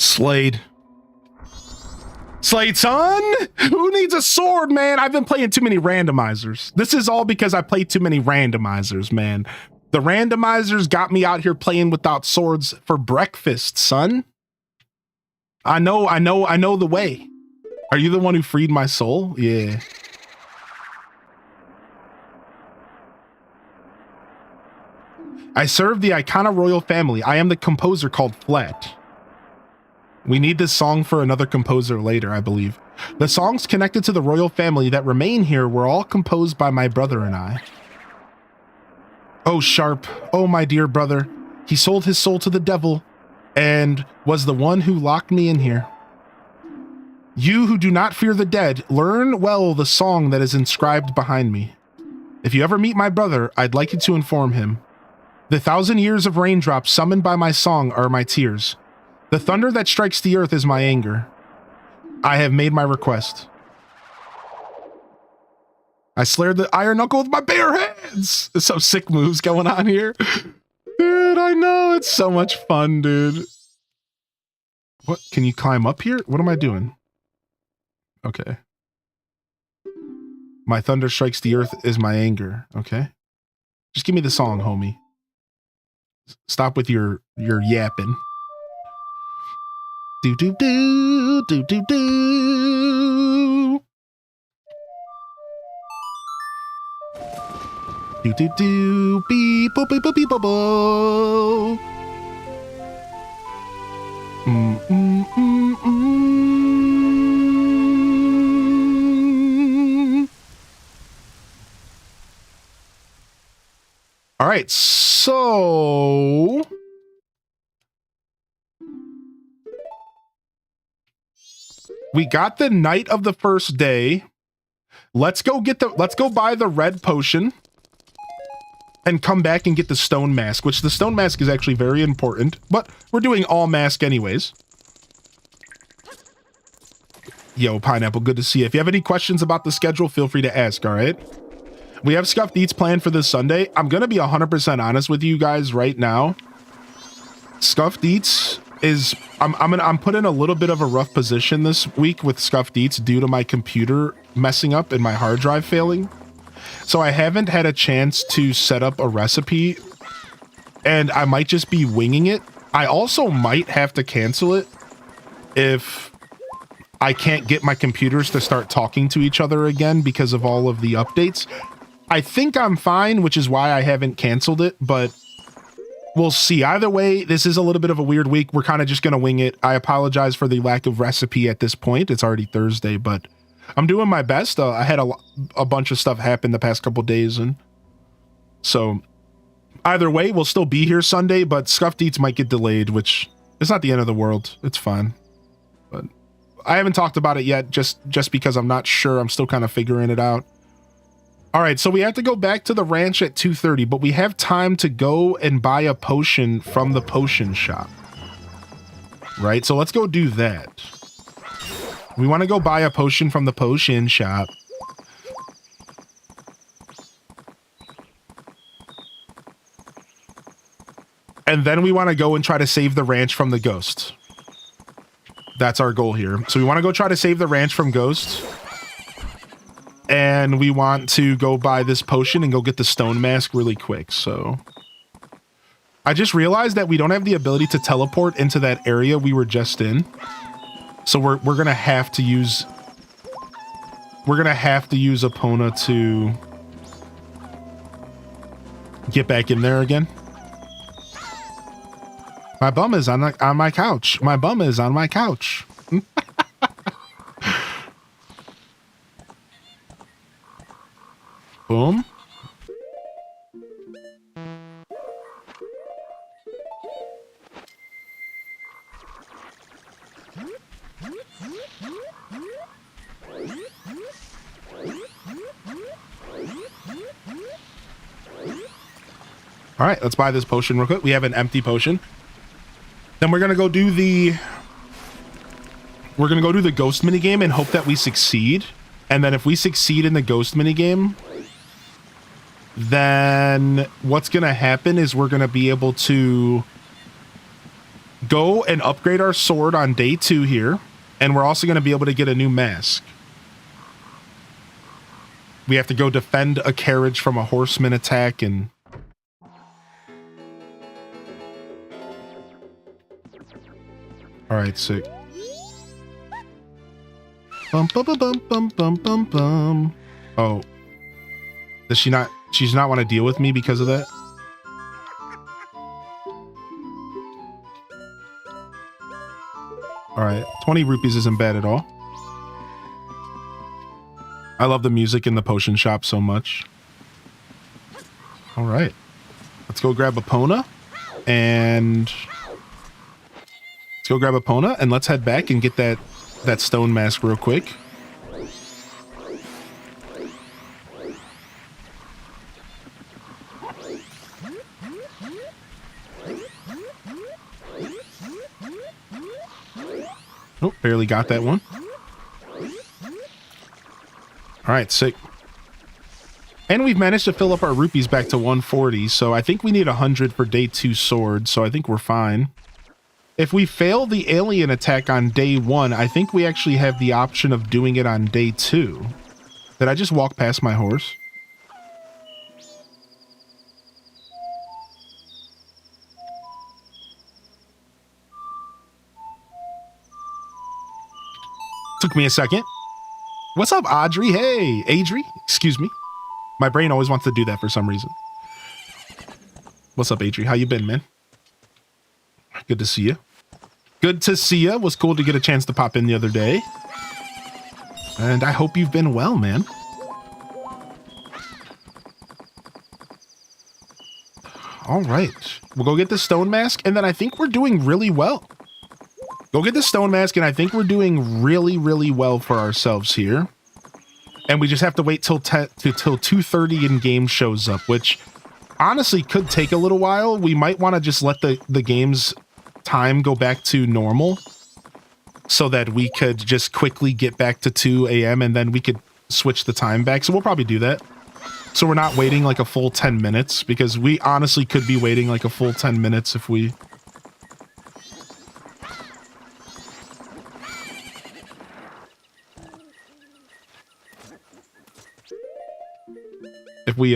Slade. Slade, son! Who needs a sword, man? I've been playing too many randomizers. This is all because I played too many randomizers, man. The randomizers got me out here playing without swords for breakfast, son. I know the way. Are you the one who freed my soul? Yeah. I serve the Icona royal family. I am the composer called Flat. We need this song for another composer later, I believe. The songs connected to the royal family that remain here were all composed by my brother and I. Oh, Sharp. Oh, my dear brother. He sold his soul to the devil and was the one who locked me in here. You who do not fear the dead, learn well the song that is inscribed behind me. If you ever meet my brother, I'd like you to inform him. The 1,000 years of raindrops summoned by my song are my tears. The thunder that strikes the earth is my anger. I have made my request. I slared the iron knuckle with my bare hands. There's some sick moves going on here. Dude, I know. It's so much fun, dude. What? Can you climb up here? What am I doing? Okay. My thunder strikes the earth is my anger. Okay. Just give me the song, homie. Stop with your yapping. Do do do do do do do do do beep boop beep boop beep boop boop. All right, so we got the night of the first day. Let's go buy the red potion and come back and get the stone mask, which the stone mask is actually very important, but we're doing all mask anyways. Yo, Pineapple, good to see you. If you have any questions about the schedule, feel free to ask, all right? We have Scuffed Eats planned for this Sunday. I'm going to be 100% honest with you guys right now. Scuffed Eats is I'm put in a little bit of a rough position this week with Scuffed Eats due to my computer messing up and my hard drive failing. So I haven't had a chance to set up a recipe, and I might just be winging it. I also might have to cancel it if I can't get my computers to start talking to each other again because of all of the updates. I think I'm fine, which is why I haven't canceled it, but we'll see. Either way, this is a little bit of a weird week. We're kind of just going to wing it. I apologize for the lack of recipe at this point. It's already Thursday, but I'm doing my best. I had a bunch of stuff happen the past couple days, and so either way, we'll still be here Sunday, but Scuffed Eats might get delayed, which is not the end of the world. It's fine. But I haven't talked about it yet, just because I'm not sure. I'm still kind of figuring it out. All right, so we have to go back to the ranch at 2:30, but we have time to go and buy a potion from the potion shop. Right, so let's go do that. We want to go buy a potion from the potion shop. And then we want to go and try to save the ranch from the ghost. That's our goal here. So we want to go try to save the ranch from ghosts. And we want to go buy this potion and go get the stone mask really quick. So I just realized that we don't have the ability to teleport into that area we were just in. So we're going to have to use Epona to get back in there again. My bum is on my couch. My bum is on my couch. Boom. All right, let's buy this potion real quick. We have an empty potion. Then we're going to go do the ghost minigame and hope that we succeed. And then if we succeed in the ghost minigame, then what's going to happen is we're going to be able to go and upgrade our sword on day 2 here. And we're also going to be able to get a new mask. We have to go defend a carriage from a horseman attack and... All right, sick. Bum, bum, bum, bum, bum, bum, bum, bum. Oh. Does she not... She's not want to deal with me because of that? All right. 20 rupees isn't bad at all. I love the music in the potion shop so much. All right. Let's go grab Epona. And... Let's go grab Epona and let's head back and get that stone mask real quick. Oh, barely got that one. All right, sick. And we've managed to fill up our rupees back to 140, so I think we need 100 for day 2 sword, so I think we're fine. If we fail the alien attack on day 1, I think we actually have the option of doing it on day 2. Did I just walk past my horse? Took me a second. What's up, Audrey? Hey, Adri. Excuse me. My brain always wants to do that for some reason. What's up, Adri? How you been, man? Good to see you. Good to see you. Was cool to get a chance to pop in the other day. And I hope you've been well, man. All right. We'll go get the stone mask, and then I think we're doing really well. Go get the stone mask, and I think we're doing really, really well for ourselves here. And we just have to wait till 2:30 in game shows up, which honestly could take a little while. We might want to just let the game's time go back to normal so that we could just quickly get back to 2 a.m. and then we could switch the time back. So we'll probably do that. So we're not waiting like a full 10 minutes, because we honestly could be waiting like a full 10 minutes if we... if we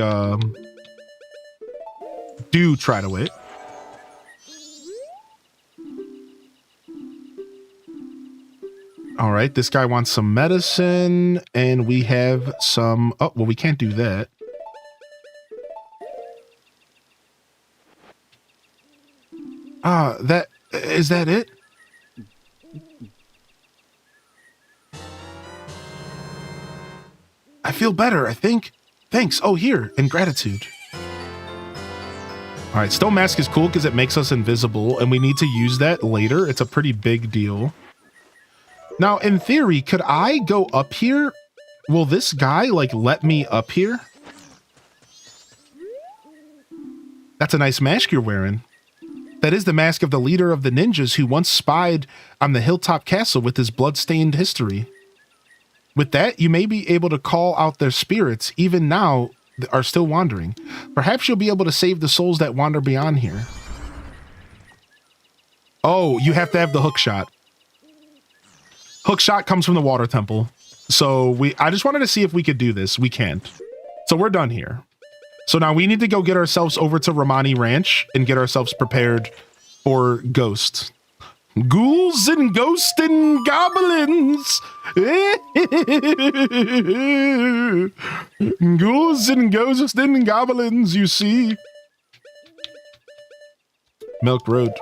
do try to wait. All right, this guy wants some medicine, and we have some... Oh, well, we can't do that. Is that it? I feel better, I think. Thanks. Oh, here, in gratitude. All right, Stone Mask is cool because it makes us invisible, and we need to use that later. It's a pretty big deal. Now, in theory, could I go up here? Will this guy, like, let me up here? That's a nice mask you're wearing. That is the mask of the leader of the ninjas who once spied on the hilltop castle with his blood-stained history. With that, you may be able to call out their spirits, even now are still wandering. Perhaps you'll be able to save the souls that wander beyond here. Oh, you have to have the hook shot. Hook shot comes from the water temple. So I just wanted to see if we could do this. We can't. So we're done here. So now we need to go get ourselves over to Romani Ranch and get ourselves prepared for ghosts. Ghouls and ghosts and goblins. Ghouls and ghosts and goblins, you see. Milk Road.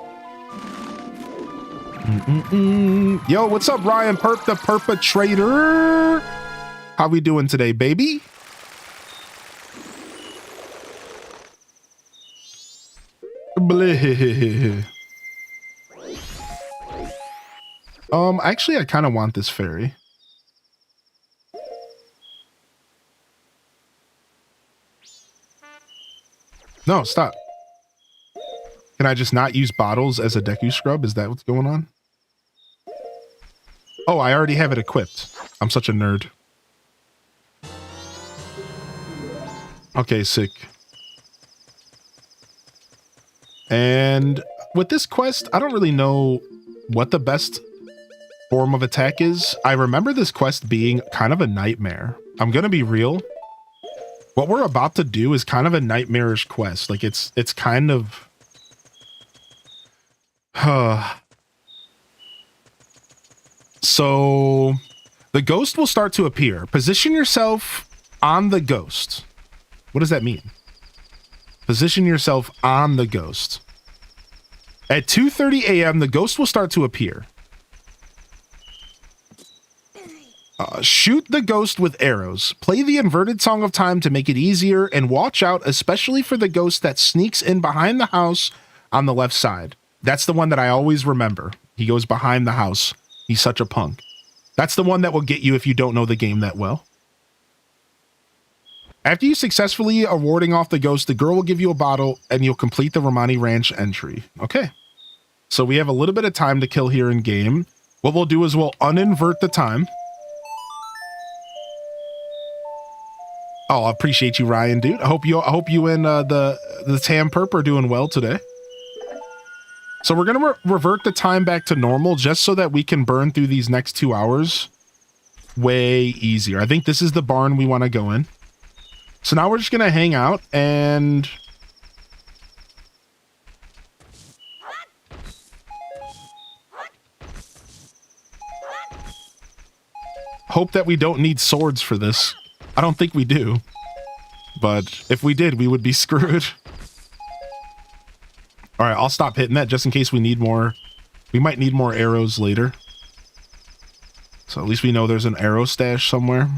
Yo, what's up, Ryan Perp, the perpetrator? How we doing today, baby? Bleh. Actually, I kind of want this fairy. No, stop. Can I just not use bottles as a Deku scrub? Is that what's going on? Oh, I already have it equipped. I'm such a nerd. Okay, sick. And with this quest, I don't really know what the best form of attack is. I remember this quest being kind of a nightmare. I'm gonna be real. What we're about to do is kind of a nightmarish quest. Like it's kind of So the ghost will start to appear. Position yourself on the ghost. What does that mean? Position yourself on the ghost. At 2:30 a.m., the ghost will start to appear. Shoot the ghost with arrows. Play the inverted Song of Time to make it easier, and watch out, especially for the ghost that sneaks in behind the house on the left side. That's the one that I always remember. He goes behind the house. He's such a punk. That's the one that will get you if you don't know the game that well. After you successfully are warding off the ghost, the girl will give you a bottle and you'll complete the Romani Ranch entry. Okay. So we have a little bit of time to kill here in game. What we'll do is we'll uninvert the time. Oh, I appreciate you, Ryan, dude. I hope you and the Tam Perp are doing well today. So we're gonna revert the time back to normal just so that we can burn through these next 2 hours way easier. I think this is the barn we want to go in. So now we're just gonna hang out and hope that we don't need swords for this. I don't think we do. But if we did, we would be screwed. All right, I'll stop hitting that just in case we need more. We might need more arrows later. So at least we know there's an arrow stash somewhere.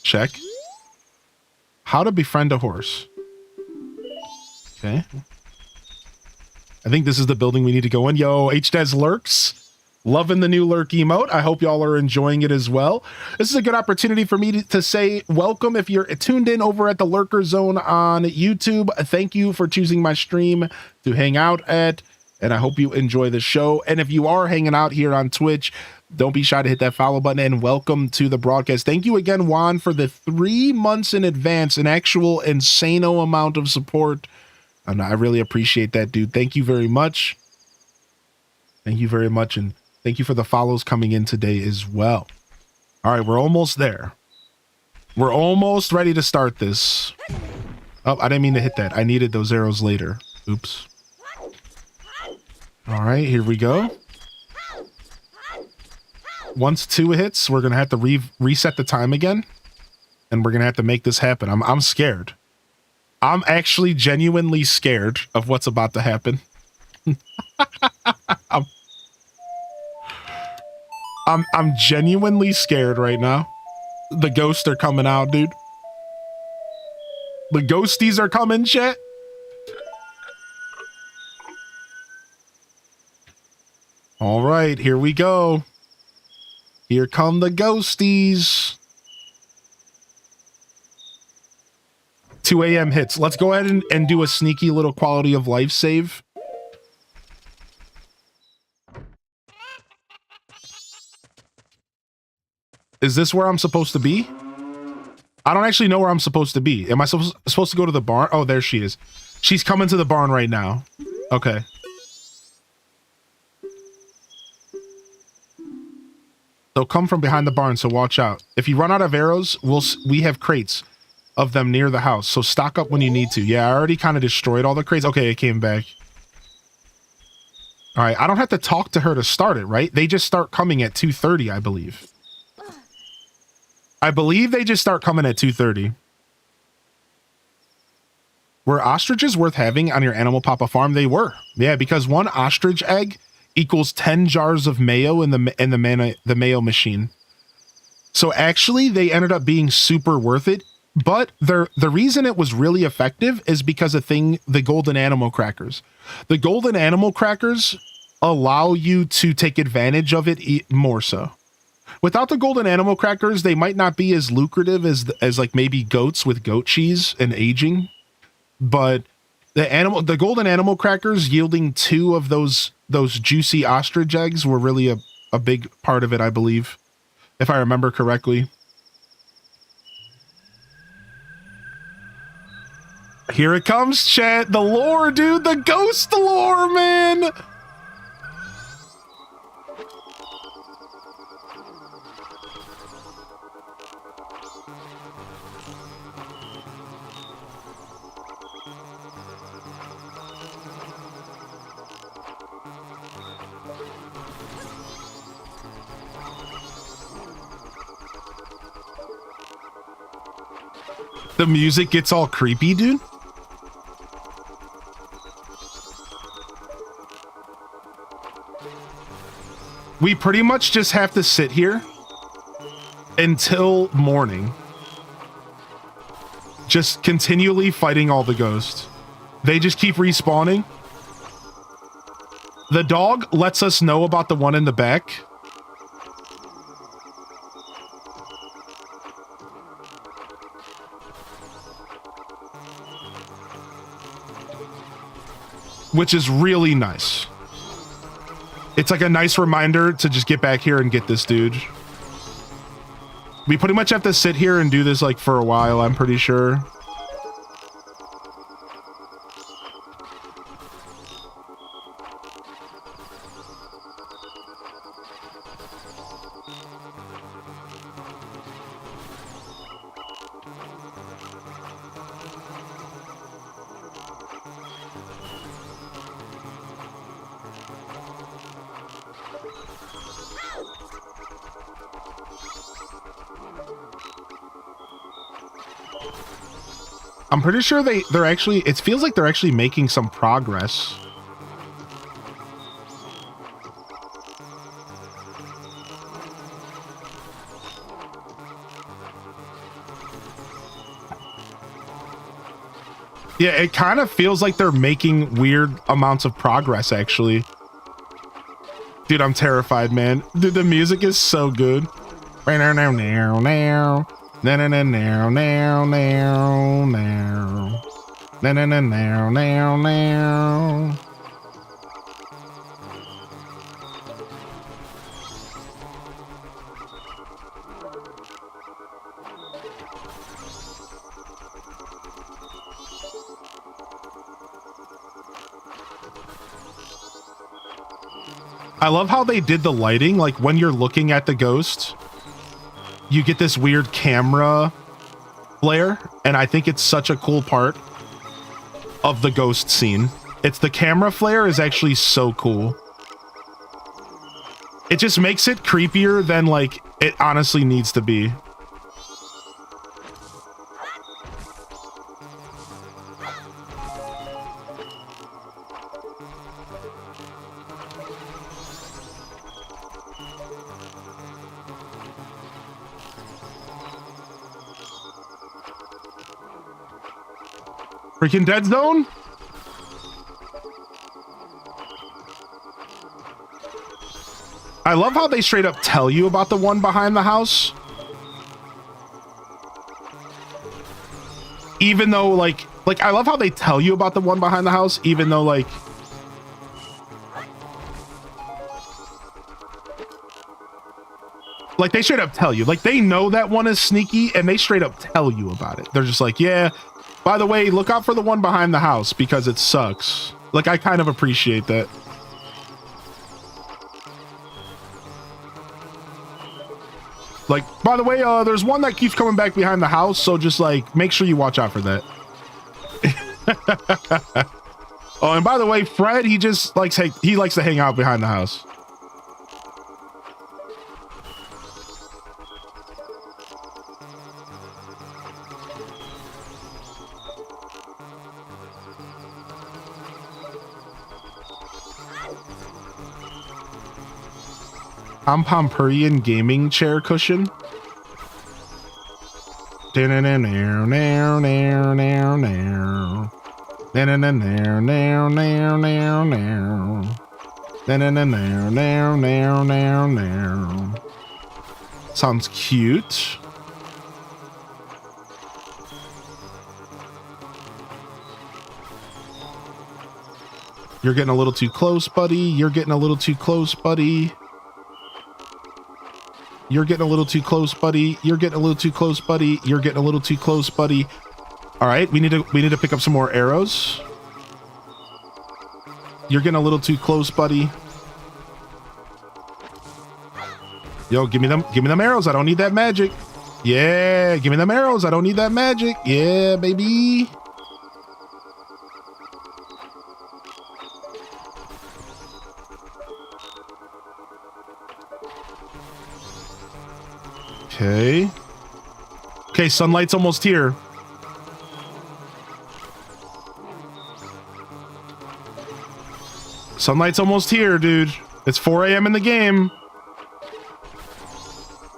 Check. How to befriend a horse. Okay. I think this is the building we need to go in. Yo, HDES lurks. Loving the new lurk emote. I hope y'all are enjoying it as well. This is a good opportunity for me to say welcome if you're tuned in over at the Lurker Zone on YouTube. Thank you for choosing my stream to hang out at, and I hope you enjoy the show. And if you are hanging out here on Twitch, don't be shy to hit that follow button, and welcome to the broadcast. Thank you again, Juan, for the 3 months in advance, an actual insano amount of support. And I really appreciate that, dude. Thank you very much. Thank you very much. And thank you for the follows coming in today as well. All right, we're almost there. We're almost ready to start this. Oh, I didn't mean to hit that. I needed those arrows later. Oops. All right, here we go. Once 2 hits, we're going to have to reset the time again. And we're going to have to make this happen. I'm scared. I'm actually genuinely scared of what's about to happen. I'm genuinely scared right now. The ghosts are coming out, dude. The ghosties are coming, chat. All right, here we go. Here come the ghosties. 2 a.m. hits. Let's go ahead and do a sneaky little quality of life save. Is this where I'm supposed to be? I don't actually know where I'm supposed to be. Am I supposed to go to the barn? Oh, there she is. She's coming to the barn right now. Okay. They'll come from behind the barn, so watch out. If you run out of arrows, we have crates of them near the house, so stock up when you need to. Yeah, I already kind of destroyed all the crates. Okay, it came back. All right, I don't have to talk to her to start it, right? They just start coming at 2:30, I believe. I believe they just start coming at 2:30. Were ostriches worth having on your Animal Papa farm? They were. Yeah, because 1 ostrich egg equals 10 jars of mayo in the mayo machine. So actually, they ended up being super worth it. But the reason it was really effective is because of the golden animal crackers. The golden animal crackers allow you to take advantage of it more so. Without the golden animal crackers, they might not be as lucrative as like maybe goats with goat cheese and aging. But the golden animal crackers yielding 2 of those juicy ostrich eggs were really a big part of it, I believe, if I remember correctly. Here it comes, chat. The lore, dude. The ghost lore, man. The music gets all creepy, dude. We pretty much just have to sit here until morning. Just continually fighting all the ghosts. They just keep respawning. The dog lets us know about the one in the back. Which is really nice. It's like a nice reminder to just get back here and get this dude. We pretty much have to sit here and do this like for a while, I'm pretty sure. I'm pretty sure they're actually, it feels like they're actually making some progress. Yeah, it kind of feels like they're making weird amounts of progress, actually. Dude, I'm terrified, man. Dude, the music is so good. Now, now, now, now. Na na na now now now now na na na now now now. I love how they did the lighting, like when you're looking at the ghost. you get this weird camera flare, and I think it's such a cool part of the ghost scene. It's the camera flare is actually so cool. It just makes it creepier than like it honestly needs to be. Freaking Dead Zone? I love how they straight up tell you about the one behind the house. Even though like I love how they tell you about the one behind the house, even though like they straight up tell you, like they know that one is sneaky and they straight up tell you about it. They're just like, yeah, by the way, look out for the one behind the house because it sucks. Like I kind of appreciate that. Like, by the way, there's one that keeps coming back behind the house, so just like make sure you watch out for that. Oh, and by the way, Fred, he just likes to hang out behind the house. I'm Pomperian gaming chair cushion. Sounds cute. You're getting a little too close, buddy. You're getting a little too close, buddy. You're getting a little too close, buddy. You're getting a little too close, buddy. You're getting a little too close, buddy. All right, we need to pick up some more arrows. You're getting a little too close, buddy. Yo, give me them arrows. I don't need that magic. Yeah, give me them arrows. I don't need that magic. Yeah, baby. Okay. Okay, sunlight's almost here. Sunlight's almost here, dude. It's 4 a.m. in the game.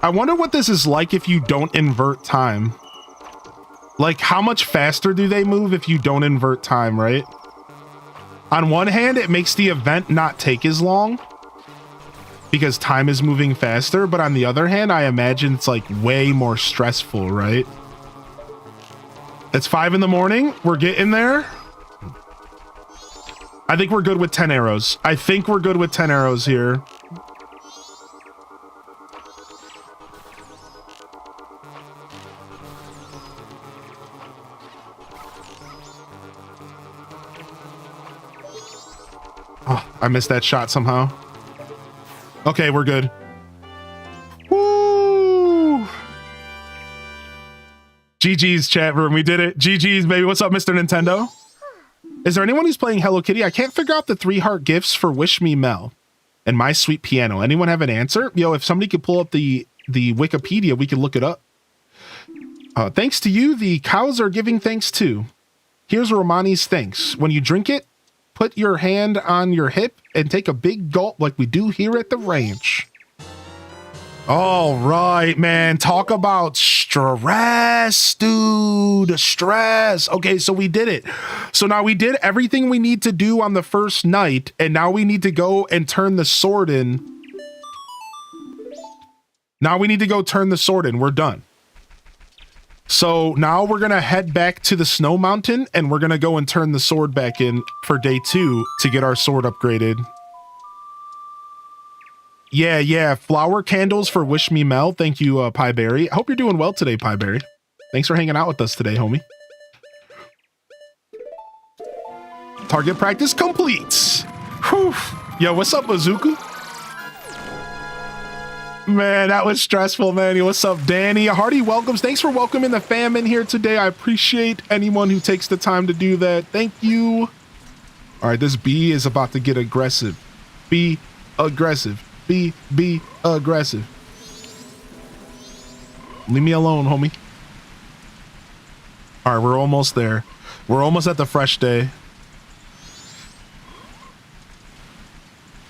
I wonder what this is like if you don't invert time. Like, how much faster do they move if you don't invert time, right? On one hand, it makes the event not take as long because time is moving faster, but on the other hand, I imagine it's like way more stressful, right? It's 5 in the morning. We're getting there. I think we're good with 10 arrows. I think we're good with 10 arrows here. Oh, I missed that shot somehow. Okay, we're good. Woo! GG's chat room, we did it. GG's, baby. What's up, Mr. Nintendo? Is there anyone who's playing Hello Kitty? I can't figure out the 3 heart gifts for Wish Me Mel and My Sweet Piano. Anyone have an answer? Yo, if somebody could pull up the Wikipedia, we could look it up. Thanks to you, the cows are giving thanks too. Here's Romani's thanks. When you drink it, put your hand on your hip and take a big gulp like we do here at the ranch. All right, man. Talk about stress, dude. Stress. Okay, so we did it. So now we did everything we need to do on the first night, and now we need to go and turn the sword in. Now we need to go turn the sword in. We're done. So now we're going to head back to the snow mountain, and we're going to go and turn the sword back in for day 2 to get our sword upgraded. Yeah. Flower candles for Wish Me Mel. Thank you, Pieberry. I hope you're doing well today, Pieberry. Thanks for hanging out with us today, homie. Target practice complete. Whew. Yo, what's up, Bazooka? Man, that was stressful, man. What's up, Danny? Hearty welcomes. Thanks for welcoming the fam in here today. I appreciate anyone who takes the time to do that. Thank you. All right, this bee is about to get aggressive. Be aggressive. Be aggressive. Leave me alone, homie. All right, we're almost there. We're almost at the fresh day.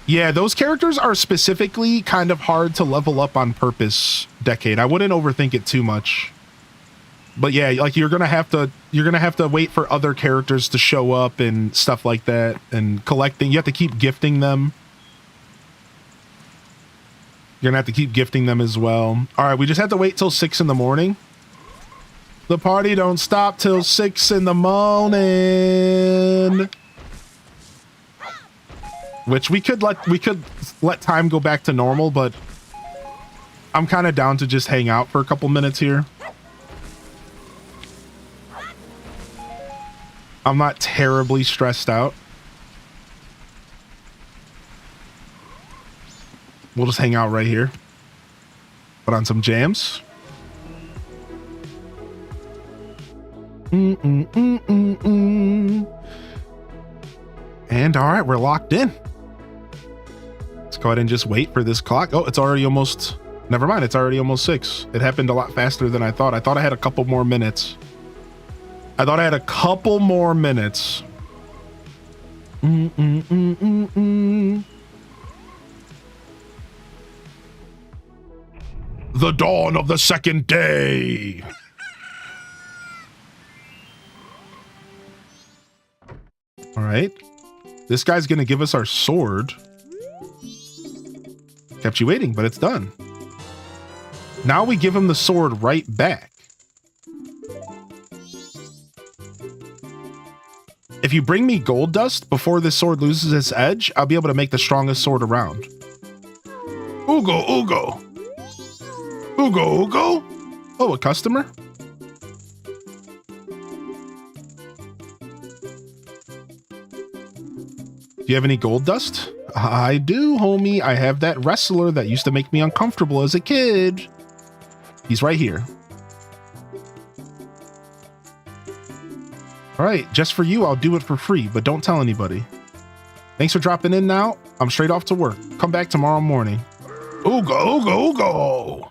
Yeah, those characters are specifically kind of hard to level up on purpose, Decade. I wouldn't overthink it too much. But yeah, like you're gonna have to wait for other characters to show up and stuff like that, and collecting. You have to keep gifting them. You're gonna have to keep gifting them as well. All right, we just have to wait till 6 in the morning. The party don't stop till 6 in the morning. Which we could let time go back to normal, but I'm kind of down to just hang out for a couple minutes here. I'm not terribly stressed out. We'll just hang out right here. Put on some jams. And all right, we're locked in. Let's go ahead and just wait for this clock. Oh, it's already almost... Never mind, it's already almost 6. It happened a lot faster than I thought. I thought I had a couple more minutes. The dawn of the second day. All right. This guy's going to give us our sword. Kept you waiting, but it's done. Now we give him the sword right back. If you bring me gold dust before this sword loses its edge, I'll be able to make the strongest sword around. Ugo, Ugo. Ugo, Ugo. Oh, a customer? Do you have any gold dust? I do, homie. I have that wrestler that used to make me uncomfortable as a kid. He's right here. All right, just for you, I'll do it for free, but don't tell anybody. Thanks for dropping in now. I'm straight off to work. Come back tomorrow morning. Ugo, Ugo, Ugo.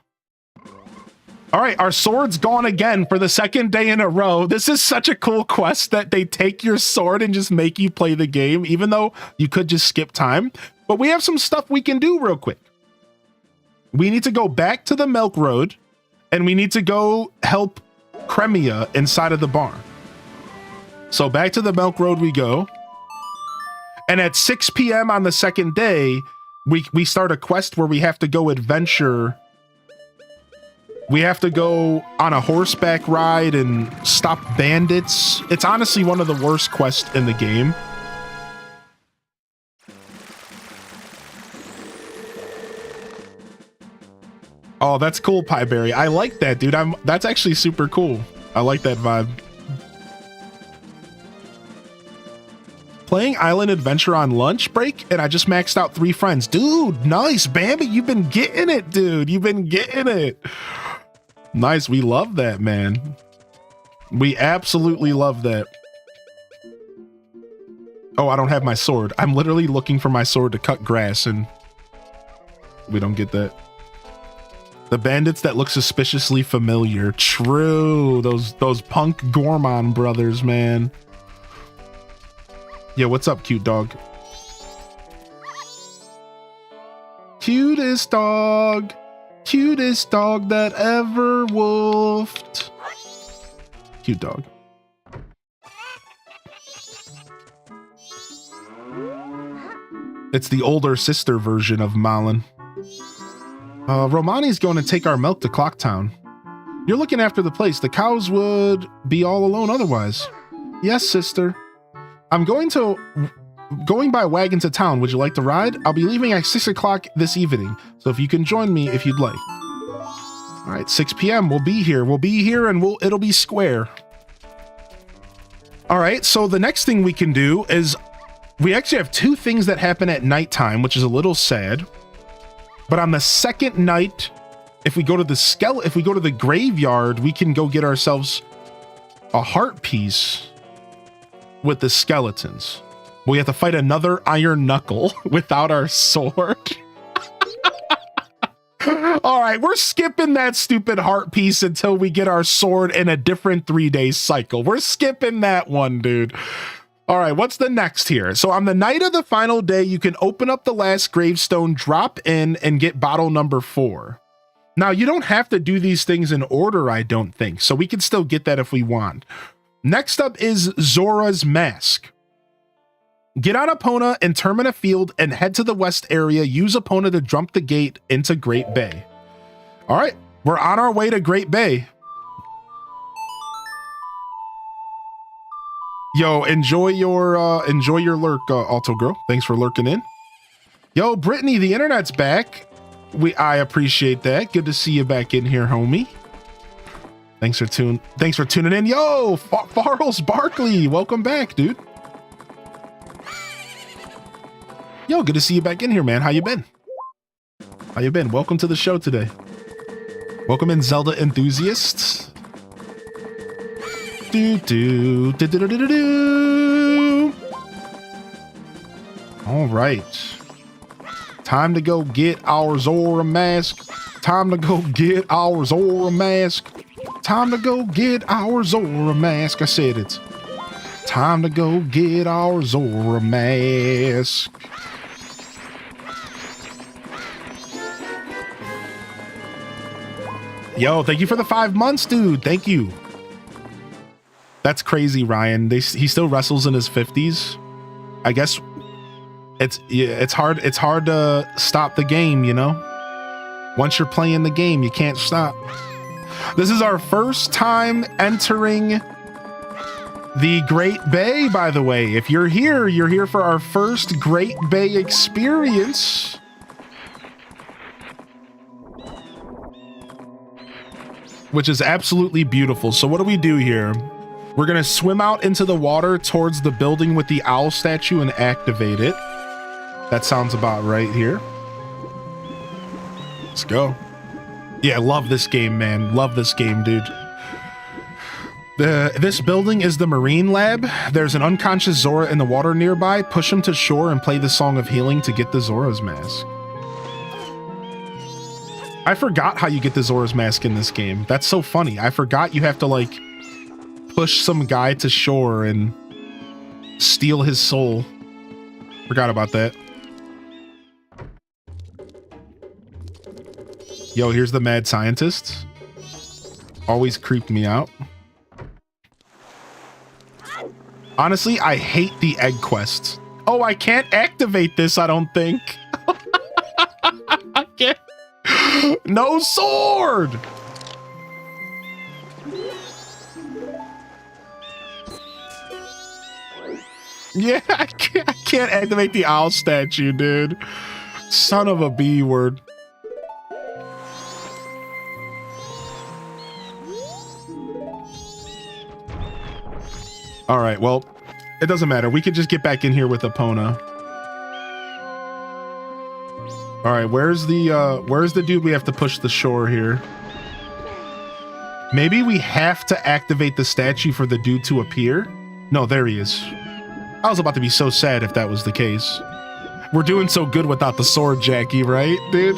All right, our sword's gone again for the second day in a row. This is such a cool quest that they take your sword and just make you play the game, even though you could just skip time. But we have some stuff we can do real quick. We need to go back to the Milk Road, and we need to go help Cremia inside of the barn. So back to the Milk Road we go. And at 6 p.m. on the second day, we start a quest where we have to go adventure. We have to go on a horseback ride and stop bandits. It's honestly one of the worst quests in the game. Oh, that's cool, Pieberry. I like that, dude. That's actually super cool. I like that vibe. Playing Island Adventure on lunch break, and I just maxed out 3 friends. Dude, nice, Bambi. You've been getting it, dude. You've been getting it. Nice. We love that, man. We absolutely love that. Oh, I don't have my sword. I'm literally looking for my sword to cut grass, and we don't get that. The bandits that look suspiciously familiar. True. Those punk Gorman brothers, man. Yeah, what's up, cute dog? Cutest dog. Cutest dog that ever wolfed. Cute dog. It's the older sister version of Malin. Romani's going to take our milk to Clocktown. You're looking after the place. The cows would be all alone otherwise. Yes, sister. I'm going by wagon to town. Would you like to ride? I'll be leaving at 6 o'clock this evening, so if you can join me if you'd like. All right, 6 p.m. We'll be here. We'll be here, and it'll be square. All right, so the next thing we can do is we actually have 2 things that happen at nighttime, which is a little sad. But on the second night, if we go to the graveyard, we can go get ourselves a heart piece with the skeletons. We have to fight another iron knuckle without our sword. All right, we're skipping that stupid heart piece until we get our sword in a different 3-day cycle. We're skipping that one, dude. All right, what's the next here? So on the night of the final day, you can open up the last gravestone, drop in, and get bottle number 4. Now, you don't have to do these things in order, I don't think, so we can still get that if we want. Next up is Zora's Mask. Get on Epona and Termina Field and head to the west area. Use Epona to jump the gate into Great Bay. All right, we're on our way to Great Bay. Yo, enjoy your lurk, Alto Girl. Thanks for lurking in. Yo, Brittany, the internet's back. I appreciate that. Good to see you back in here, homie. Thanks for tuning in. Yo, Farrell's Barkley, welcome back, dude. Yo, good to see you back in here, man. How you been? How you been? Welcome to the show today. Welcome in, Zelda enthusiasts. All right. Time to go get our Zora mask. Time to go get our Zora mask. Time to go get our Zora mask. I said it. Time to go get our Zora mask. Yo, thank you for the 5 months, dude. Thank you. That's crazy, Ryan. He still wrestles in his 50s. I guess it's hard to stop the game, you know? Once you're playing the game, you can't stop. This is our first time entering the Great Bay, by the way. If you're here for our first Great Bay experience. Which is absolutely beautiful. So what do we do here? We're gonna swim out into the water towards the building with the owl statue and activate it. That sounds about right here. Let's go. Yeah, love this game, man. Love this game, dude. This building is the Marine Lab. There's an unconscious Zora in the water nearby. Push him to shore and play the Song of Healing to get the Zora's Mask. I forgot how you get the Zora's Mask in this game. That's so funny. I forgot you have to, like, push some guy to shore and steal his soul. Forgot about that. Yo, here's the mad scientist. Always creeped me out. Honestly, I hate the egg quests. Oh, I can't activate this, I don't think. I can't. No sword! Yeah, I can't activate the owl statue, dude. Son of a B word. All right, well, it doesn't matter. We could just get back in here with Epona. All right, where's the dude we have to push the shore here? Maybe we have to activate the statue for the dude to appear? No, there he is. I was about to be so sad if that was the case. We're doing so good without the sword, Jackie, right, dude?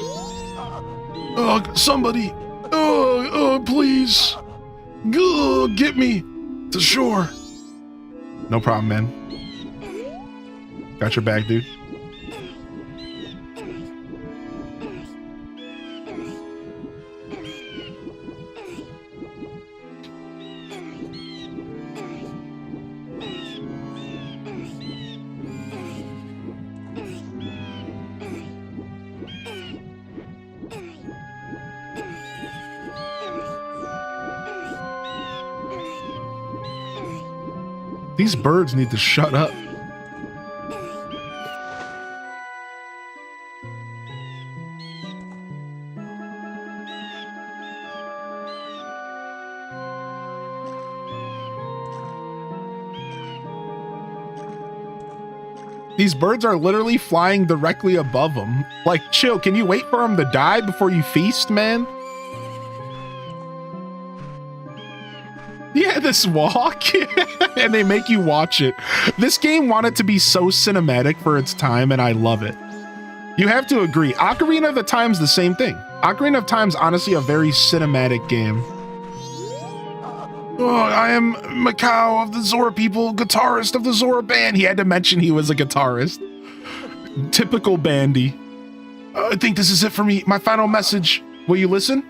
Oh, somebody. Oh, please. Get me to shore. No problem, man. Got your back, dude. These birds need to shut up. These birds are literally flying directly above him. Like, chill, can you wait for him to die before you feast, man? Yeah, this walk. And they make you watch it. This game wanted to be so cinematic for its time, and I love it. You have to agree. Ocarina of the Time's the same thing. Ocarina of Time's honestly a very cinematic game. Oh, I am Macau of the Zora people, guitarist of the Zora band. He had to mention he was a guitarist. Typical bandy. I think this is it for me. My final message. Will you listen?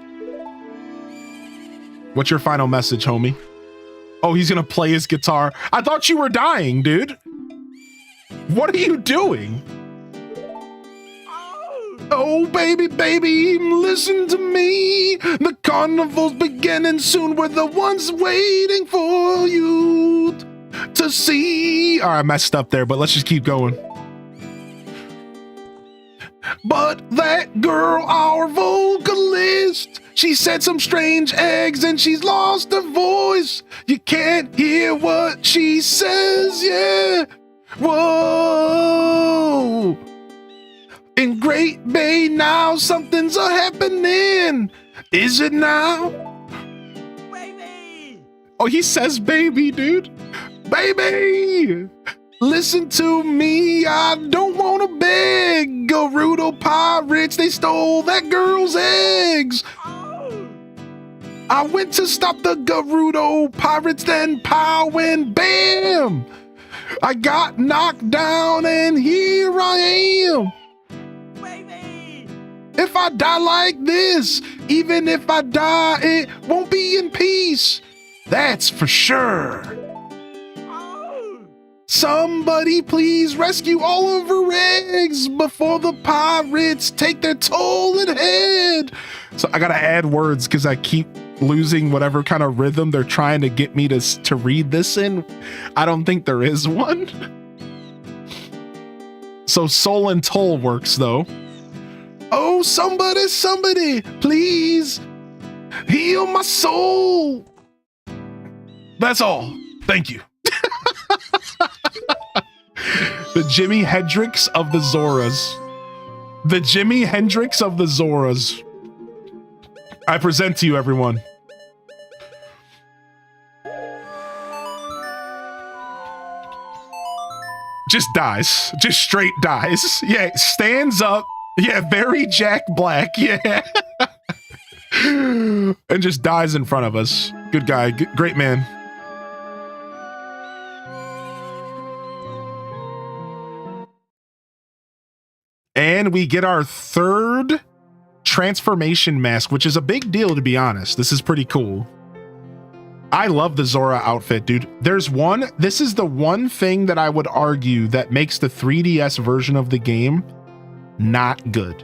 What's your final message, homie? Oh, he's gonna play his guitar. I thought you were dying, dude. What are you doing? Oh, baby, baby, listen to me. The carnival's beginning soon. We're the ones waiting for you to see. All right, I messed up there, but let's just keep going. But that girl, our vocalist, she said some strange eggs and she's lost her voice. You can't hear what she says, yeah. Whoa. In Great Bay now, something's happening. Is it now? Baby! Oh, he says baby, dude. Baby! Listen to me, I don't want to beg. Gerudo pirates, they stole that girl's eggs. Oh. I went to stop the Gerudo pirates, then pow and bam. I got knocked down and here I am. If I die like this, even if I die, it won't be in peace. That's for sure. Oh. Somebody please rescue all of her eggs before the pirates take their toll in head. So I gotta add words because I keep losing whatever kind of rhythm they're trying to get me to read this in. I don't think there is one. So soul and toll works though. Oh, somebody, please heal my soul. That's all. Thank you. The Jimi Hendrix of the Zoras. The Jimi Hendrix of the Zoras. I present to you, everyone. Just dies. Just straight dies. Yeah, stands up. Yeah, very Jack Black, yeah. And just dies in front of us. Good guy, great man. And we get our third transformation mask, which is a big deal, to be honest. This is pretty cool. I love the Zora outfit, dude. This is the one thing that I would argue that makes the 3DS version of the game not good.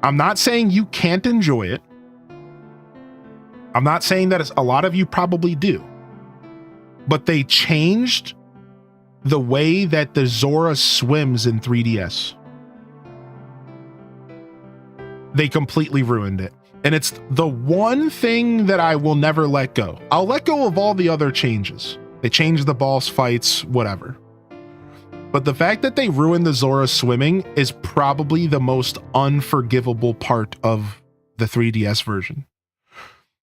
I'm not saying you can't enjoy it. I'm not saying that a lot of you probably do. But they changed the way that the Zora swims in 3DS. They completely ruined it. And it's the one thing that I will never let go. I'll let go of all the other changes. They changed the boss fights, whatever. But the fact that they ruined the Zora swimming is probably the most unforgivable part of the 3DS version.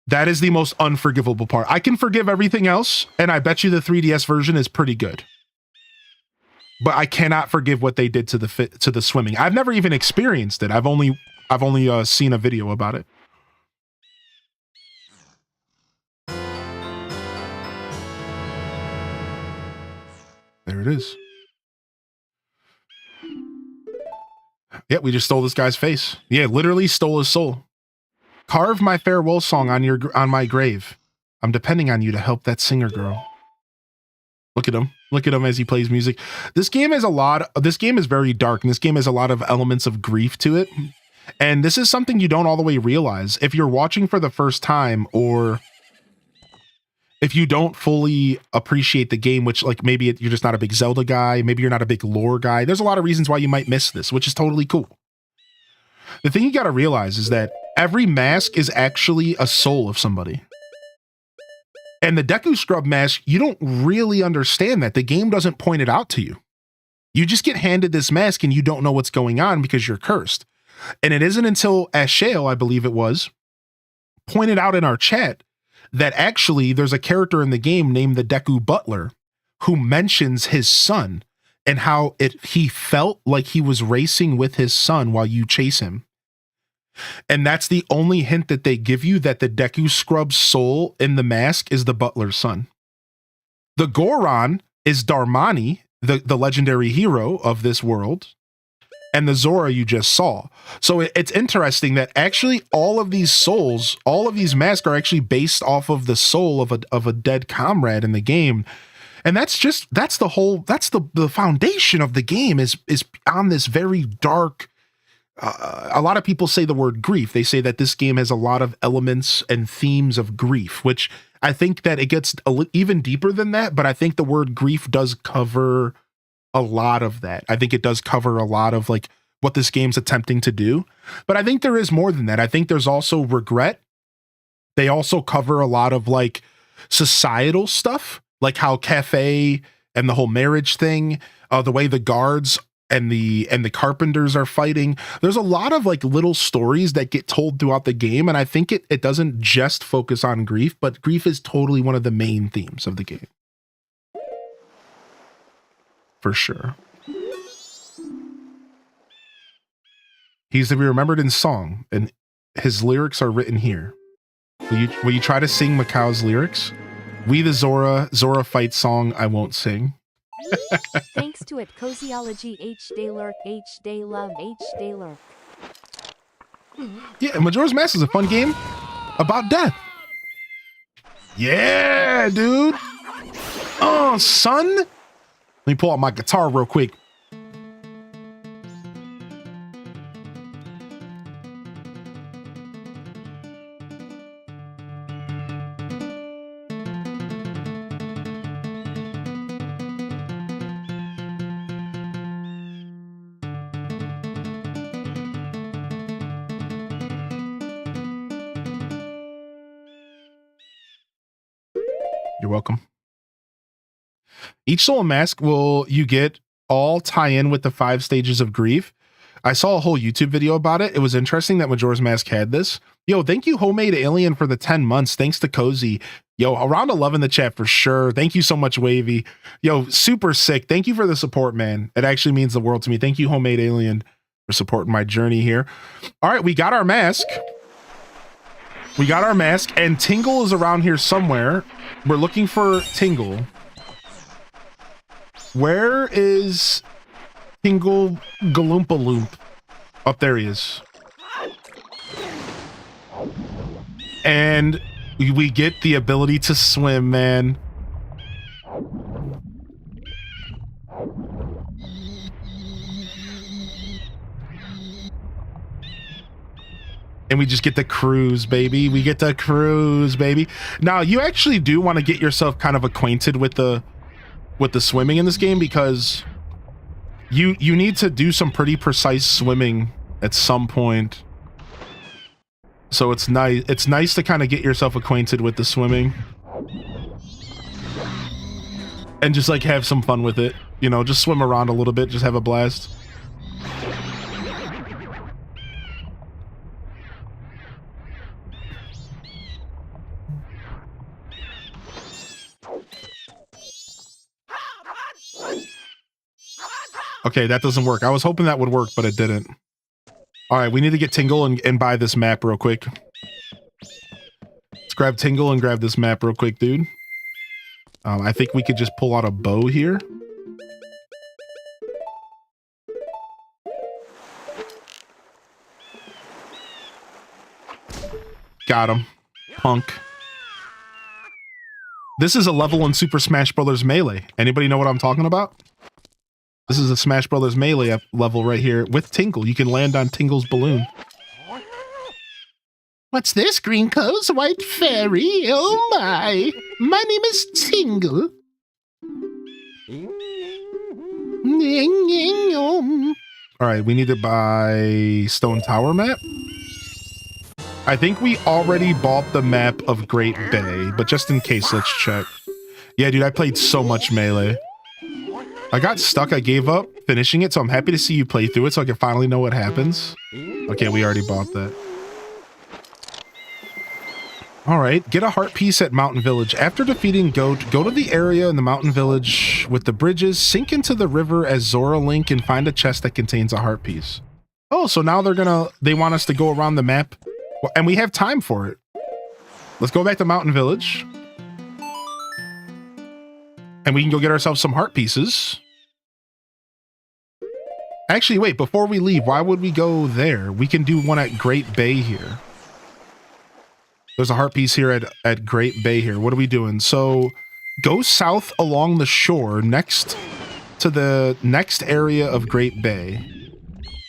That is the most unforgivable part. I can forgive everything else, and I bet you the 3DS version is pretty good. But I cannot forgive what they did to the swimming. I've never even experienced it. I've only seen a video about it. There it is. Yeah, we just stole this guy's face. Yeah, literally stole his soul. Carve my farewell song on my grave. I'm depending on you to help that singer girl. Look at him. Look at him as he plays music. This game is very dark, and this game has a lot of elements of grief to it. And this is something you don't all the way realize. If you're watching for the first time, or if you don't fully appreciate the game, which, like, maybe you're just not a big Zelda guy, maybe you're not a big lore guy, there's a lot of reasons why you might miss this, which is totally cool. The thing you got to realize is that every mask is actually a soul of somebody. And the Deku Scrub mask, you don't really understand that. The game doesn't point it out to you. You just get handed this mask and you don't know what's going on because you're cursed. And it isn't until Ashale, I believe it was, pointed out in our chat that actually there's a character in the game named the Deku Butler who mentions his son and how he felt like he was racing with his son while you chase him. And that's the only hint that they give you, that the Deku Scrub's soul in the mask is the Butler's son. The Goron is Darmani, the legendary hero of this world, and the Zora you just saw. So it's interesting that actually all of these souls, all of these masks are actually based off of the soul of a dead comrade in the game. And that's the foundation of the game is on this very dark. A lot of people say the word grief. They say that this game has a lot of elements and themes of grief, which I think that it gets even deeper than that. But I think the word grief does cover a lot of that. I think it does cover a lot of like what this game's attempting to do. But I think there is more than that. I think there's also regret. They also cover a lot of like societal stuff, like how Cafe and the whole marriage thing, the way the guards and the carpenters are fighting. There's a lot of like little stories that get told throughout the game. And I think it doesn't just focus on grief, but grief is totally one of the main themes of the game. For sure. He's to be remembered in song, and his lyrics are written here. Will you try to sing Macau's lyrics? We the Zora fight song I won't sing. Thanks to it, Cozyology H Day Lurk, H Day Love, H Day Lurk. Yeah, Majora's Mask is a fun game about death. Yeah, dude. Oh, son. Let me pull out my guitar real quick. You're welcome. Each soul mask you get all tie in with the 5 stages of grief. I saw a whole YouTube video about it. It was interesting that Majora's Mask had this. Yo, thank you, Homemade Alien, for the 10 months. Thanks to Cozy. Yo, around 11 in the chat for sure. Thank you so much, Wavy. Yo, super sick. Thank you for the support, man. It actually means the world to me. Thank you, Homemade Alien, for supporting my journey here. All right, we got our mask. We got our mask, and Tingle is around here somewhere. We're looking for Tingle. Where is Tingle Galoompa Loomp? Up there he is. And we get the ability to swim, man. And we just get the cruise, baby. We get the cruise, baby. Now, you actually do want to get yourself kind of acquainted with the swimming in this game, because you need to do some pretty precise swimming at some point. So it's nice to kind of get yourself acquainted with the swimming and just like have some fun with it. You know, just swim around a little bit, just have a blast. Okay, that doesn't work. I was hoping that would work, but it didn't. All right, we need to get Tingle and buy this map real quick. Let's grab Tingle and grab this map real quick, dude. I think we could just pull out a bow here. Got him. Punk. This is a level in Super Smash Bros. Melee. Anybody know what I'm talking about? This is a Smash Brothers Melee level right here with Tingle. You can land on Tingle's balloon. What's this, green clothes, white fairy? Oh my! My name is Tingle. All right, we need to buy Stone Tower map. I think we already bought the map of Great Bay, but just in case, let's check. Yeah, dude, I played so much Melee. I got stuck. I gave up finishing it, so I'm happy to see you play through it so I can finally know what happens. Okay, we already bought that. All right, get a heart piece at Mountain Village. After defeating Goat, go to the area in the Mountain Village with the bridges, sink into the river as Zora Link, and find a chest that contains a heart piece. Oh, so now they want us to go around the map, and we have time for it. Let's go back to Mountain Village. And we can go get ourselves some heart pieces. Actually, wait, before we leave, why would we go there? We can do one at Great Bay here. There's a heart piece here at Great Bay here. What are we doing? So go south along the shore next to the next area of Great Bay.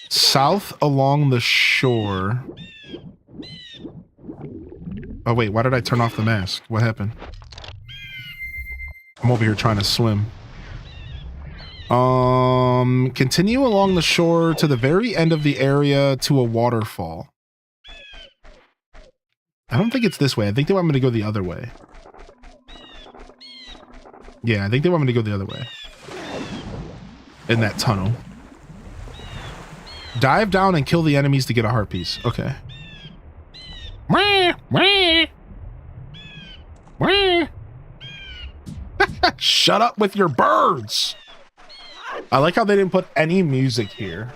South along the shore. Oh, wait, why did I turn off the mask? What happened? I'm over here trying to swim. Continue along the shore to the very end of the area to a waterfall. I don't think it's this way. I think they want me to go the other way. Yeah, I think they want me to go the other way. In that tunnel. Dive down and kill the enemies to get a heart piece. Okay. Shut up with your birds. I like how they didn't put any music here.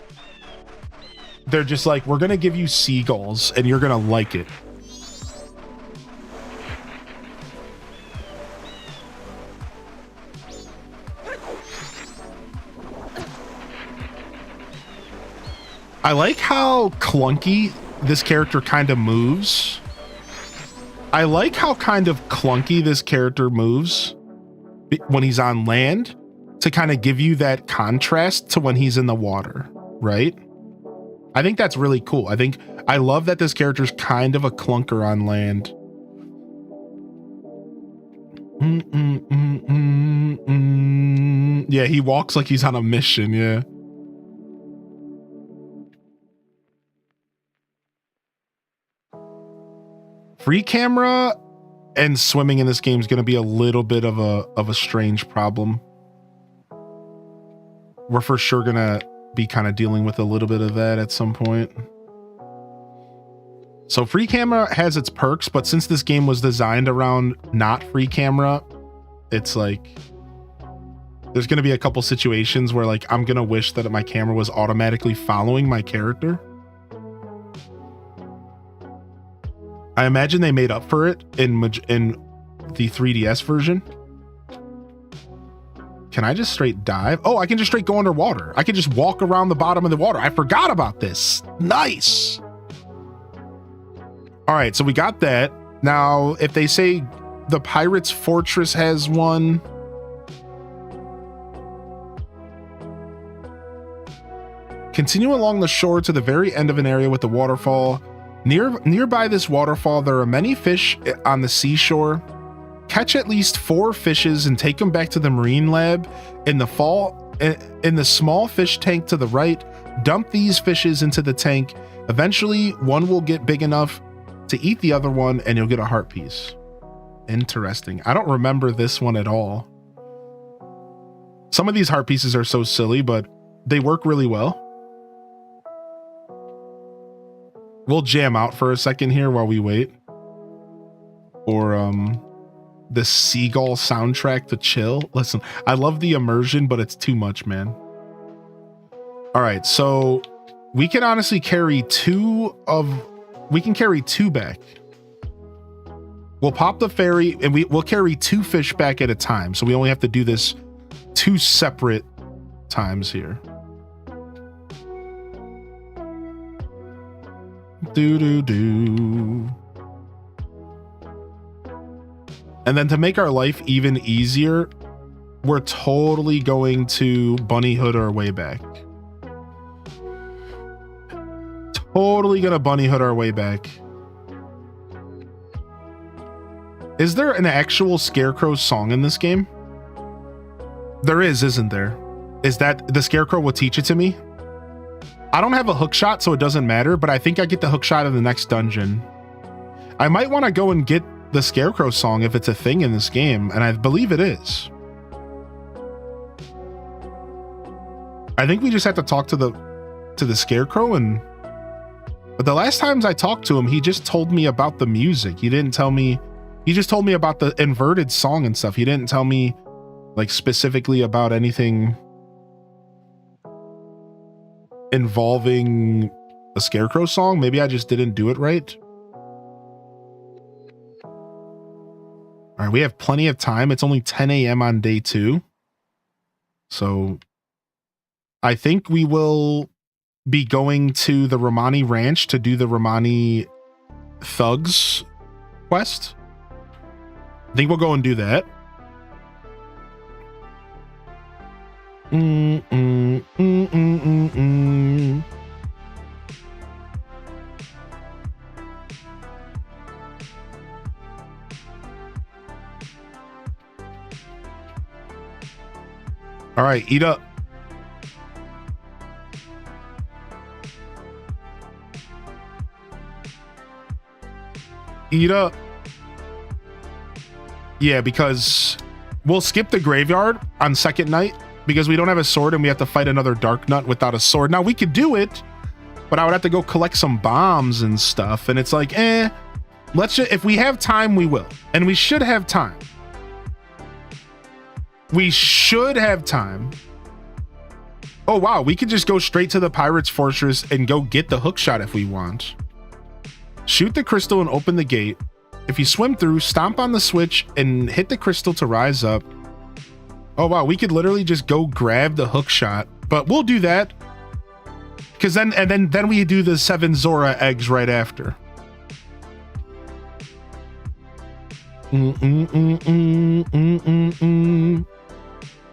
They're just like, we're gonna give you seagulls and you're gonna like it. I like how clunky this character kind of moves. I like how kind of clunky this character moves when he's on land to kind of give you that contrast to when he's in the water, right? I think that's really cool. I love that this character's kind of a clunker on land. Yeah, he walks like he's on a mission, yeah. Free camera and swimming in this game is going to be a little bit of a strange problem. We're for sure going to be kind of dealing with a little bit of that at some point. So free camera has its perks, but since this game was designed around not free camera, it's like there's going to be a couple situations where like I'm going to wish that my camera was automatically following my character. I imagine they made up for it in the 3DS version. Can I just straight dive? Oh, I can just straight go underwater. I can just walk around the bottom of the water. I forgot about this. Nice. All right, so we got that. Now, if they say the Pirate's Fortress has one. Continue along the shore to the very end of an area with the waterfall. Nearby this waterfall, there are many fish on the seashore. Catch at least 4 fishes and take them back to the marine lab. In the small fish tank to the right, dump these fishes into the tank. Eventually, one will get big enough to eat the other one and you'll get a heart piece. Interesting. I don't remember this one at all. Some of these heart pieces are so silly, but they work really well. We'll jam out for a second here while we wait. Or the seagull soundtrack to chill. Listen, I love the immersion, but it's too much, man. All right, so we can honestly carry 2 back. We'll pop the ferry and we'll carry 2 fish back at a time. So we only have to do this 2 separate times here. And then to make our life even easier, we're totally going to bunny hood our way back. Totally gonna bunny hood our way back. Is there an actual Scarecrow song in this game? There is, isn't there? Is that the Scarecrow will teach it to me? I don't have a hook shot, so it doesn't matter, but I think I get the hook shot in the next dungeon. I might want to go and get the Scarecrow song if it's a thing in this game, and I believe it is. I think we just have to talk to the scarecrow, but the last times I talked to him, he just told me about the music. He didn't tell me, he just told me about the inverted song and stuff. He didn't tell me like specifically about anything involving a scarecrow song. Maybe I just didn't do it right. All right, we have plenty of time. It's only 10 a.m. on day 2. So I think we will be going to the Romani Ranch to do the Romani Thugs quest. I think we'll go and do that. All right, eat up. Eat up. Yeah, because we'll skip the graveyard on second night because we don't have a sword and we have to fight another Dark Nut without a sword. Now we could do it, but I would have to go collect some bombs and stuff. And it's like, let's just, if we have time, we will. And we should have time. We should have time. Oh, wow. We could just go straight to the Pirate's Fortress and go get the hookshot if we want. Shoot the crystal and open the gate. If you swim through, stomp on the switch and hit the crystal to rise up. Oh, wow. We could literally just go grab the hookshot, but we'll do that. Because then we do the 7 Zora eggs right after.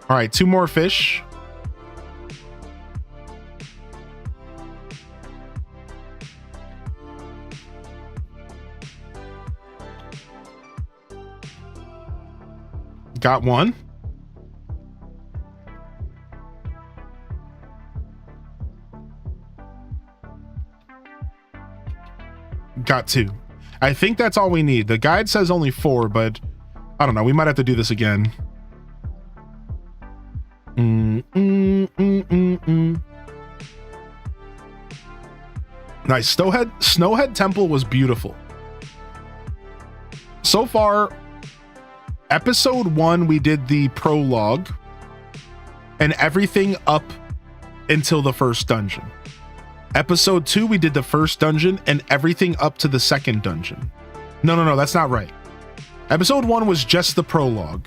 All right, 2 more fish. Got 1. Got 2. I think that's all we need. The guide says only 4, but I don't know. We might have to do this again. Nice. Snowhead Temple was beautiful. So far, episode 1, we did the prologue and everything up until the first dungeon. Episode 2, we did the first dungeon and everything up to the second dungeon. No, that's not right. Episode 1 was just the prologue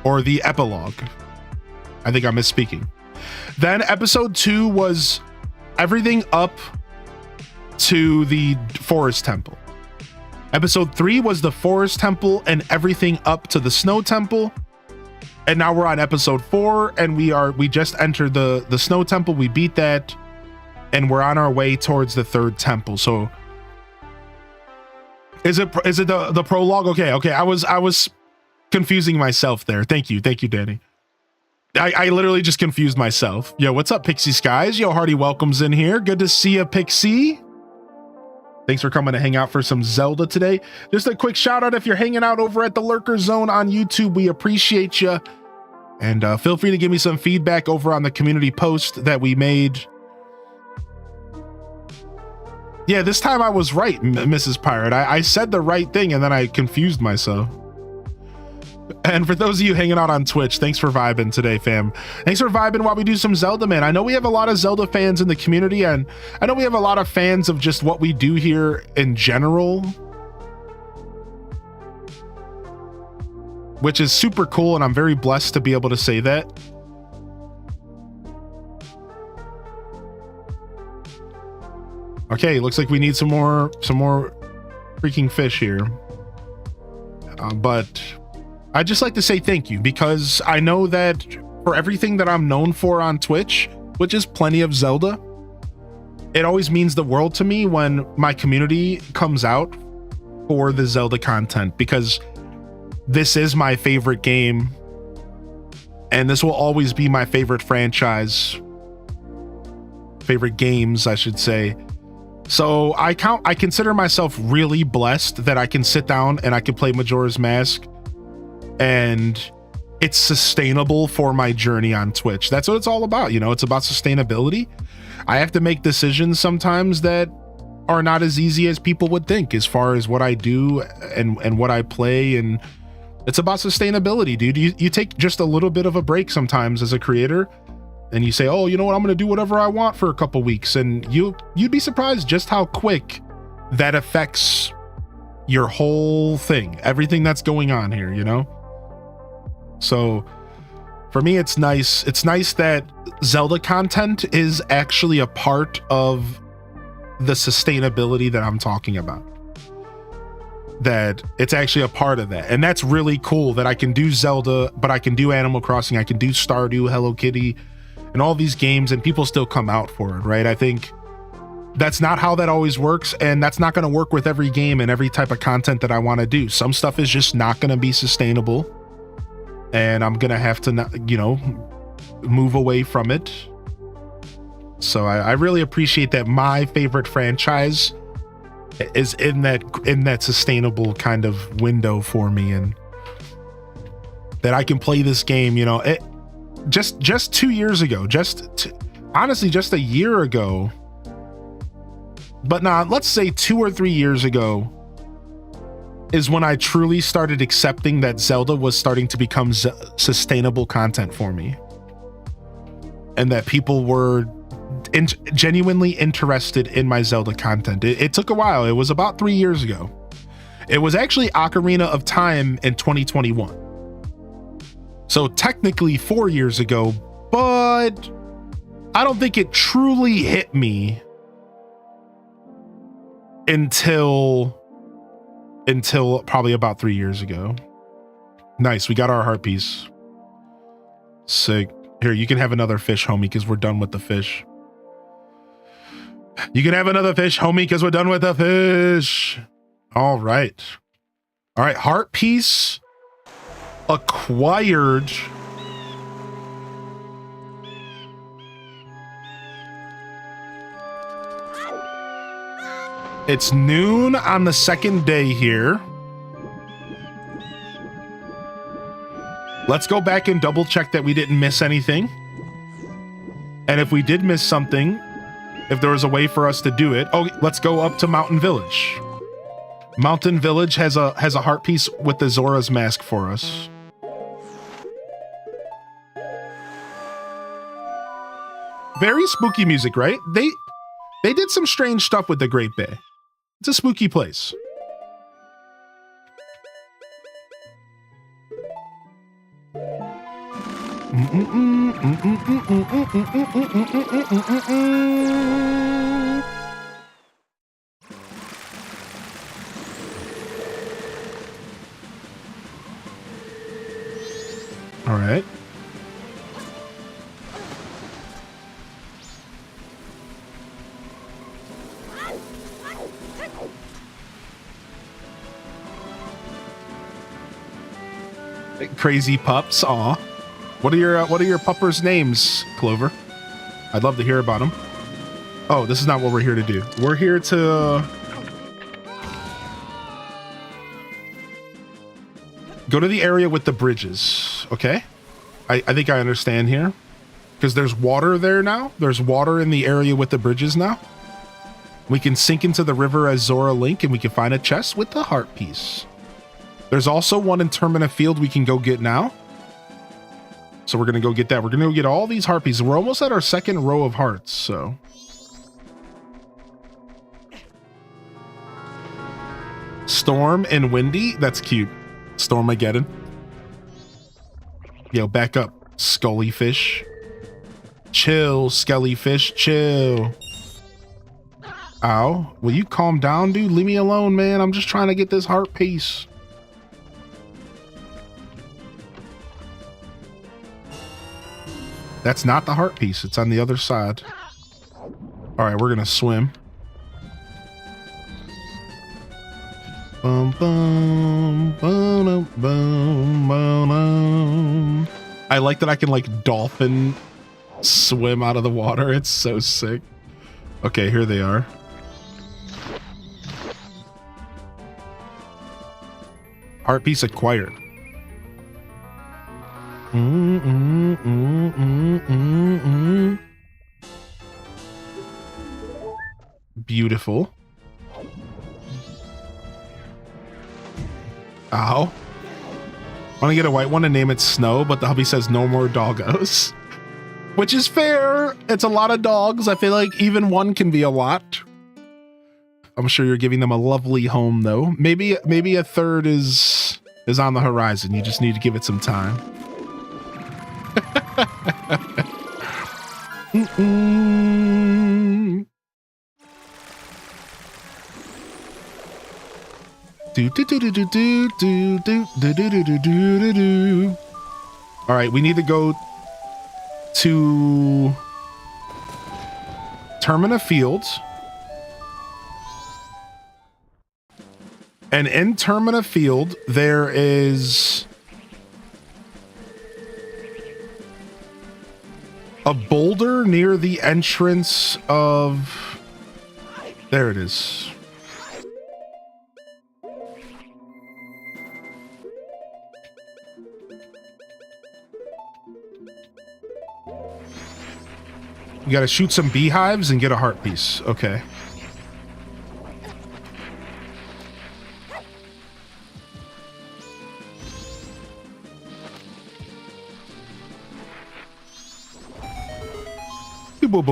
or the epilogue. I think I'm misspeaking. Then episode 2 was everything up to the Forest Temple. Episode 3 was the Forest Temple and everything up to the Snow Temple. And now we're on episode 4 and we just entered the Snow Temple. We beat that and we're on our way towards the 3rd temple. So is it the prologue? Okay. I was confusing myself there. Thank you, Danny. I literally just confused myself. Yo, what's up, Pixie Skies? Yo, Hardy welcomes in here. Good to see you, Pixie. Thanks for coming to hang out for some Zelda today. Just a quick shout out if you're hanging out over at the Lurker Zone on YouTube. We appreciate you. And feel free to give me some feedback over on the community post that we made. Yeah, this time I was right, Mrs. Pirate. I said the right thing and then I confused myself. And for those of you hanging out on Twitch, thanks for vibing today, fam. Thanks for vibing while we do some Zelda, man. I know we have a lot of Zelda fans in the community, and I know we have a lot of fans of just what we do here in general, which is super cool, and I'm very blessed to be able to say that. Okay, looks like we need some more freaking fish here. But I'd just like to say thank you, because I know that for everything that I'm known for on Twitch, which is plenty of Zelda, it always means the world to me when my community comes out for the Zelda content, because this is my favorite game and this will always be my favorite franchise, favorite games, I should say. So I consider myself really blessed that I can sit down and I can play Majora's Mask and it's sustainable for my journey on Twitch. That's what it's all about. You know, it's about sustainability. I have to make decisions sometimes that are not as easy as people would think as far as what I do and what I play. And it's about sustainability, dude. You take just a little bit of a break sometimes as a creator and you say, oh, you know what? I'm going to do whatever I want for a couple weeks. And you'd be surprised just how quick that affects your whole thing, everything that's going on here, you know? So for me, it's nice. It's nice that Zelda content is actually a part of the sustainability that I'm talking about. That it's actually a part of that. And that's really cool that I can do Zelda, but I can do Animal Crossing, I can do Stardew, Hello Kitty, and all these games, and people still come out for it, right? I think that's not how that always works, and that's not going to work with every game and every type of content that I want to do. Some stuff is just not going to be sustainable, and I'm going to have to, you know, move away from it. So I really appreciate that my favorite franchise is in that sustainable kind of window for me, and that I can play this game, you know, just 2 years ago, honestly, just a year ago, but let's say 2 or 3 years ago is when I truly started accepting that Zelda was starting to become sustainable content for me, and that people were genuinely interested in my Zelda content. It took a while. It was about 3 years ago. It was actually Ocarina of Time in 2021. So technically 4 years ago, but I don't think it truly hit me until probably about 3 years ago. Nice. We got our heart piece. Sick. Here, you can have another fish, homie, because we're done with the fish. You can have another fish, homie, because we're done with the fish. All right. All right. Heart piece acquired. It's noon on the second day here. Let's go back and double check that we didn't miss anything. And if we did miss something, if there was a way for us to do it. Oh, let's go up to Mountain Village. Mountain Village has a heart piece with the Zora's mask for us. Very spooky music, right? They did some strange stuff with the Great Bay. It's a spooky place. All right. Crazy pups, aw. What are your puppers' names, Clover? I'd love to hear about them. Oh, this is not what we're here to do. We're here to go to the area with the bridges, okay? I think I understand here. Because there's water there now. There's water in the area with the bridges now. We can sink into the river as Zora Link, and we can find a chest with the heart piece. There's also one in Termina Field we can go get now. So we're going to go get that. We're going to go get all these heart pieces. We're almost at our second row of hearts, so. Storm and Windy. That's cute. Stormageddon. Yo, back up, Scully Fish. Chill, Skelly Fish, chill. Ow. Will you calm down, dude? Leave me alone, man. I'm just trying to get this heart piece. That's not the heart piece. It's on the other side. All right, we're going to swim. Bum, bum, bum, bum, bum. I like that I can like dolphin swim out of the water. It's so sick. Okay, here they are. Heart piece acquired. Mm, mm, mm, mm, mm, mm. Beautiful. Ow. Want to get a white one and name it Snow, but the hubby says no more doggos. Which is fair. It's a lot of dogs. I feel like even one can be a lot. I'm sure you're giving them a lovely home, though. Maybe a third is on the horizon. You just need to give it some time. Mm-mm. All right, we need to go to Termina Fields. And in Termina Field, there is a boulder near the entrance of... There it is. You gotta shoot some beehives and get a heart piece. Okay. All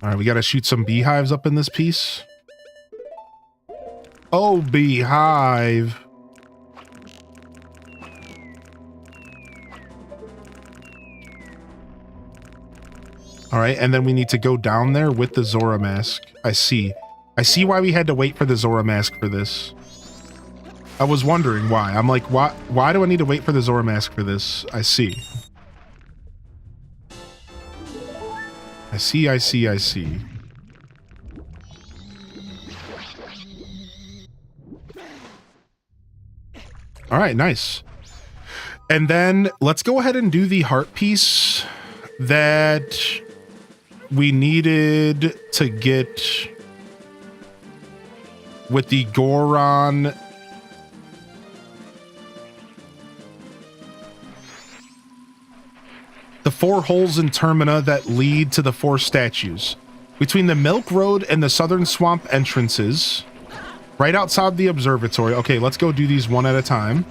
right, we gotta shoot some beehives up in this piece. Oh, beehive. All right, and then we need to go down there with the Zora mask. I see why we had to wait for the Zora mask for this. I was wondering why. I'm like, why do I need to wait for the Zora mask for this? I see. I see. All right, nice. And then let's go ahead and do the heart piece that we needed to get with the Goron. The 4 holes in Termina that lead to the 4 statues. Between the Milk Road and the Southern Swamp entrances, right outside the observatory. Okay, let's go do these one at a time.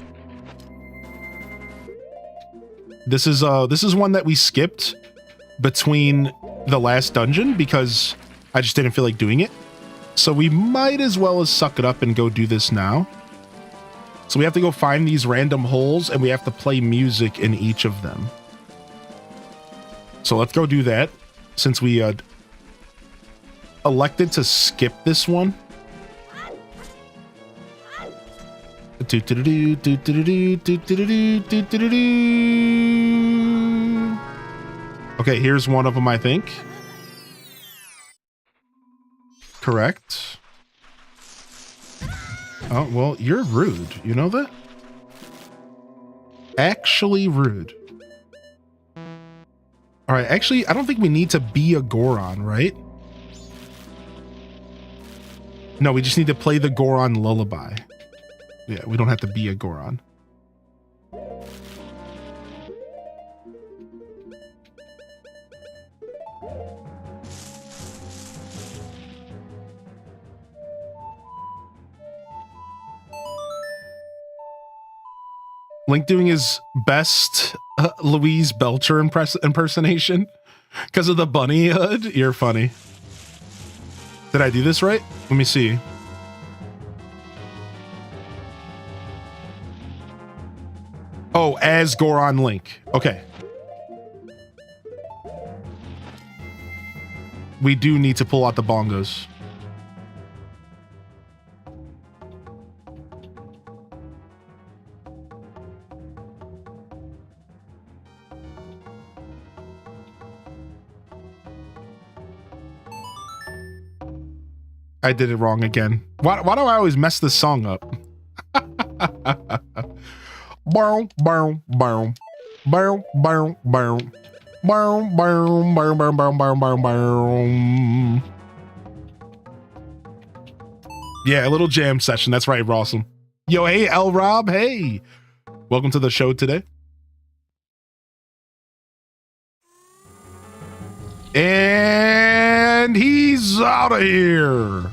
This is one that we skipped between the last dungeon because I just didn't feel like doing it. So we might as well as suck it up and go do this now. So we have to go find these random holes and we have to play music in each of them. So let's go do that since we elected to skip this one. Okay, here's one of them, I think. Correct. Oh, well, you're rude. You know that? Actually rude. All right, actually, I don't think we need to be a Goron, right? No, we just need to play the Goron lullaby. Yeah, we don't have to be a Goron. Link doing his best Louise Belcher impersonation because of the bunny hood. You're funny. Did I do this right? Let me see. Oh, as Goron Link. Okay. We do need to pull out the bongos. I did it wrong again. Why do I always mess this song up? Bow, bow, bow. Bow, bow, bow. Bow, bow, bow, bow, bow, bow, bow, bow. Yeah, a little jam session. That's right, Rawsome. Yo, hey, L Rob, hey. Welcome to the show today. And he's out of here.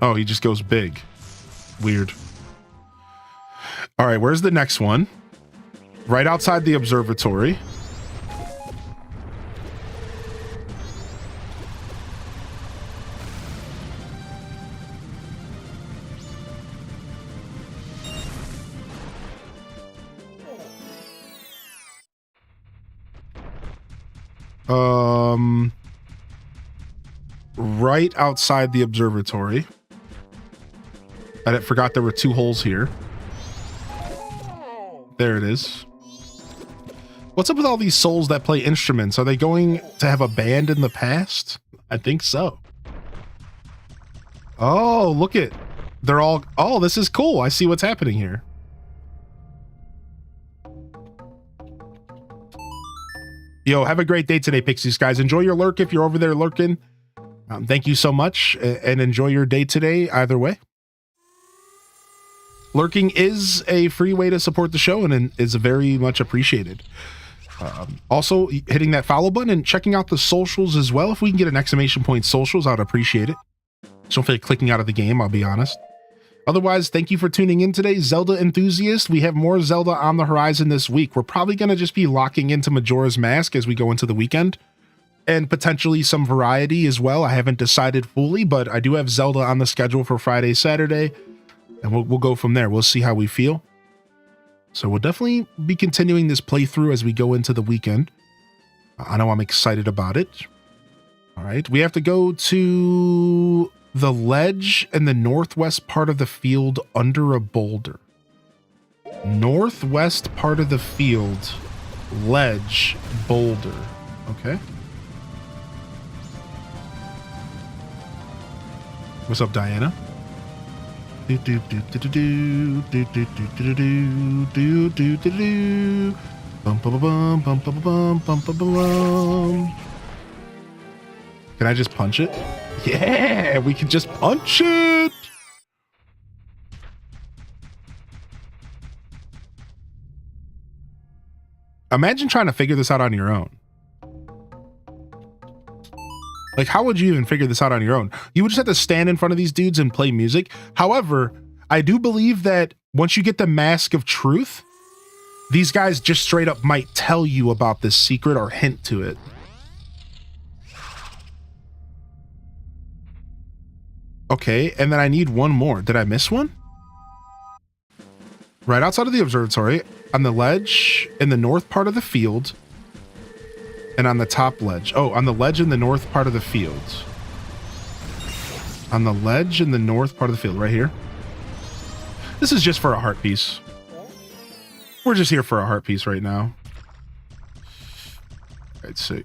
Oh, he just goes big. Weird. All right, where's the next one? Right outside the observatory. Right outside the observatory. I forgot there were 2 holes here. There it is. What's up with all these souls that play instruments? Are they going to have a band in the past? I think so. Oh, look at, they're all, oh, this is cool. I see what's happening here. Yo, have a great day today, Pixies guys. Enjoy your lurk if you're over there lurking. Thank you so much and enjoy your day today either way. Lurking is a free way to support the show and is very much appreciated. Also, hitting that follow button and checking out the socials as well. If we can get an exclamation point socials, I'd appreciate it. Just don't feel like clicking out of the game, I'll be honest. Otherwise, thank you for tuning in today, Zelda enthusiast. We have more Zelda on the horizon this week. We're probably going to just be locking into Majora's Mask as we go into the weekend. And potentially some variety as well. I haven't decided fully, but I do have Zelda on the schedule for Friday, Saturday. And we'll go from there. We'll see how we feel. So we'll definitely be continuing this playthrough as we go into the weekend. I know I'm excited about it. All right. We have to go to the ledge in the northwest part of the field under a boulder. Northwest part of the field, ledge, boulder. Okay. What's up, Diana? Do do do do do do do do do do do do do. Bum bum bum bum bum bum bum bum bum. Can I just punch it? Yeah, we can just punch it. Imagine trying to figure this out on your own. Like, how would you even figure this out on your own? You would just have to stand in front of these dudes and play music. However, I do believe that once you get the Mask of Truth, these guys just straight up might tell you about this secret or hint to it. Okay, and then I need one more. Did I miss one? Right outside of the observatory, on the ledge in the north part of the field, and on the top ledge. Oh, on the ledge in the north part of the field. On the ledge in the north part of the field, right here. This is just for a heart piece. We're just here for a heart piece right now. Let's see.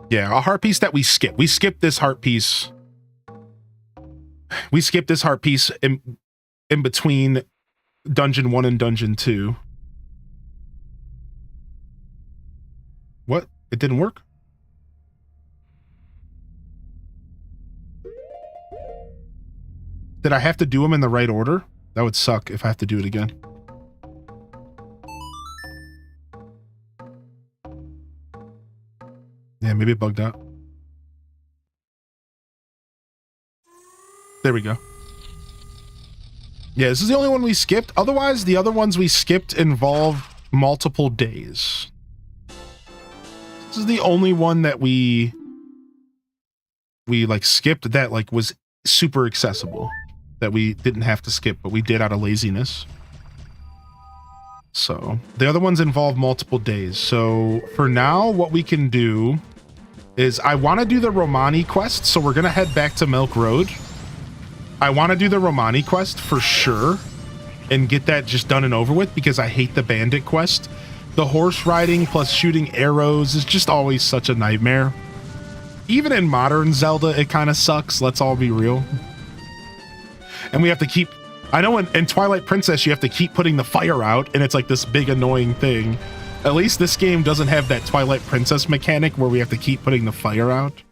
Yeah, a heart piece that we skip. We skipped this heart piece. We skipped this heart piece in between Dungeon 1 and Dungeon 2. What? It didn't work? Did I have to do them in the right order? That would suck if I have to do it again. Yeah, maybe it bugged out. There we go. Yeah, this is the only one we skipped. Otherwise, the other ones we skipped involve multiple days. This is the only one that we like skipped that like was super accessible, that we didn't have to skip, but we did out of laziness. So the other ones involve multiple days. So for now, what we can do is I want to do the Romani quest. So we're going to head back to Milk Road. I want to do the Romani quest for sure and get that just done and over with because I hate the bandit quest. The horse riding plus shooting arrows is just always such a nightmare. Even in modern Zelda, it kind of sucks. Let's all be real. And we have to keep, I know in Twilight Princess, you have to keep putting the fire out and it's like this big annoying thing. At least this game doesn't have that Twilight Princess mechanic where we have to keep putting the fire out.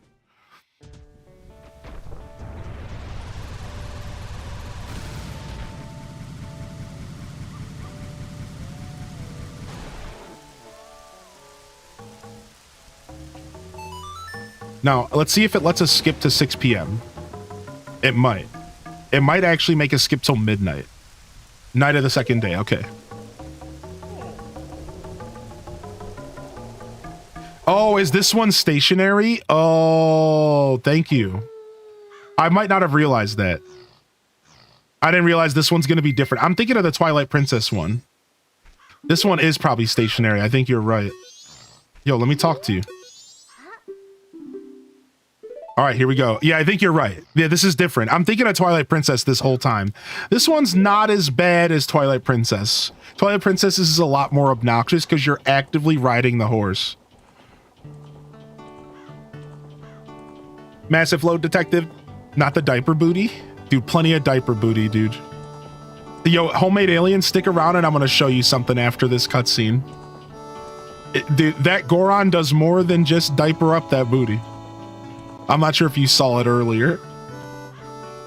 Now, let's see if it lets us skip to 6 p.m. It might. It might actually make us skip till midnight. Night of the second day, okay. Oh, is this one stationary? Oh, thank you. I might not have realized that. I didn't realize this one's going to be different. I'm thinking of the Twilight Princess one. This one is probably stationary. I think you're right. Yo, let me talk to you. All right, here we go. Yeah, I think you're right. Yeah, this is different. I'm thinking of Twilight Princess this whole time. This one's not as bad as Twilight Princess. Twilight Princess is a lot more obnoxious because you're actively riding the horse. Massive load detective, not the diaper booty. Dude, plenty of diaper booty, dude. Yo, homemade aliens, stick around and I'm going to show you something after this cutscene. Dude, that Goron does more than just diaper up that booty. I'm not sure if you saw it earlier.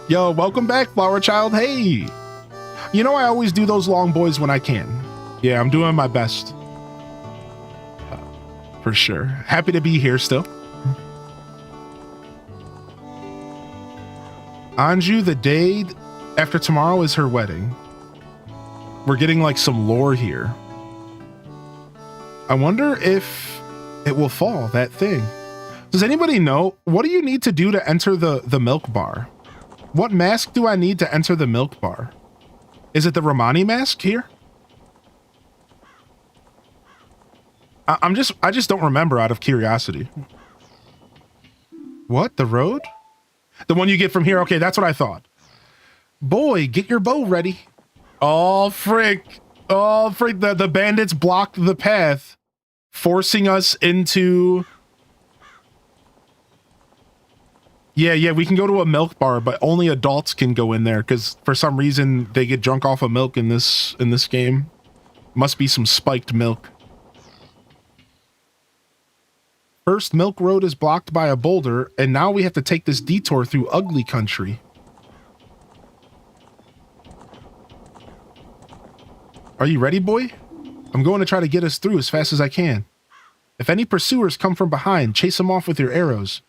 Yo, welcome back, Flower Child. Hey. You know, I always do those long boys when I can. Yeah, I'm doing my best. For sure. Happy to be here still. Anju, the day after tomorrow is her wedding. We're getting like some lore here. I wonder if it will fall, that thing. Does anybody know, what do you need to do to enter the milk bar? What mask do I need to enter the milk bar? Is it the Romani mask here? I just don't remember out of curiosity. What, the road? The one you get from here? Okay, that's what I thought. Boy, get your bow ready. Oh, frick. Oh, frick, the bandits blocked the path, forcing us into... Yeah, we can go to a milk bar, but only adults can go in there because for some reason they get drunk off of milk in this game. Must be some spiked milk. First Milk Road is blocked by a boulder, and now we have to take this detour through Ugly Country. Are you ready, boy? I'm going to try to get us through as fast as I can. If any pursuers come from behind, chase them off with your arrows.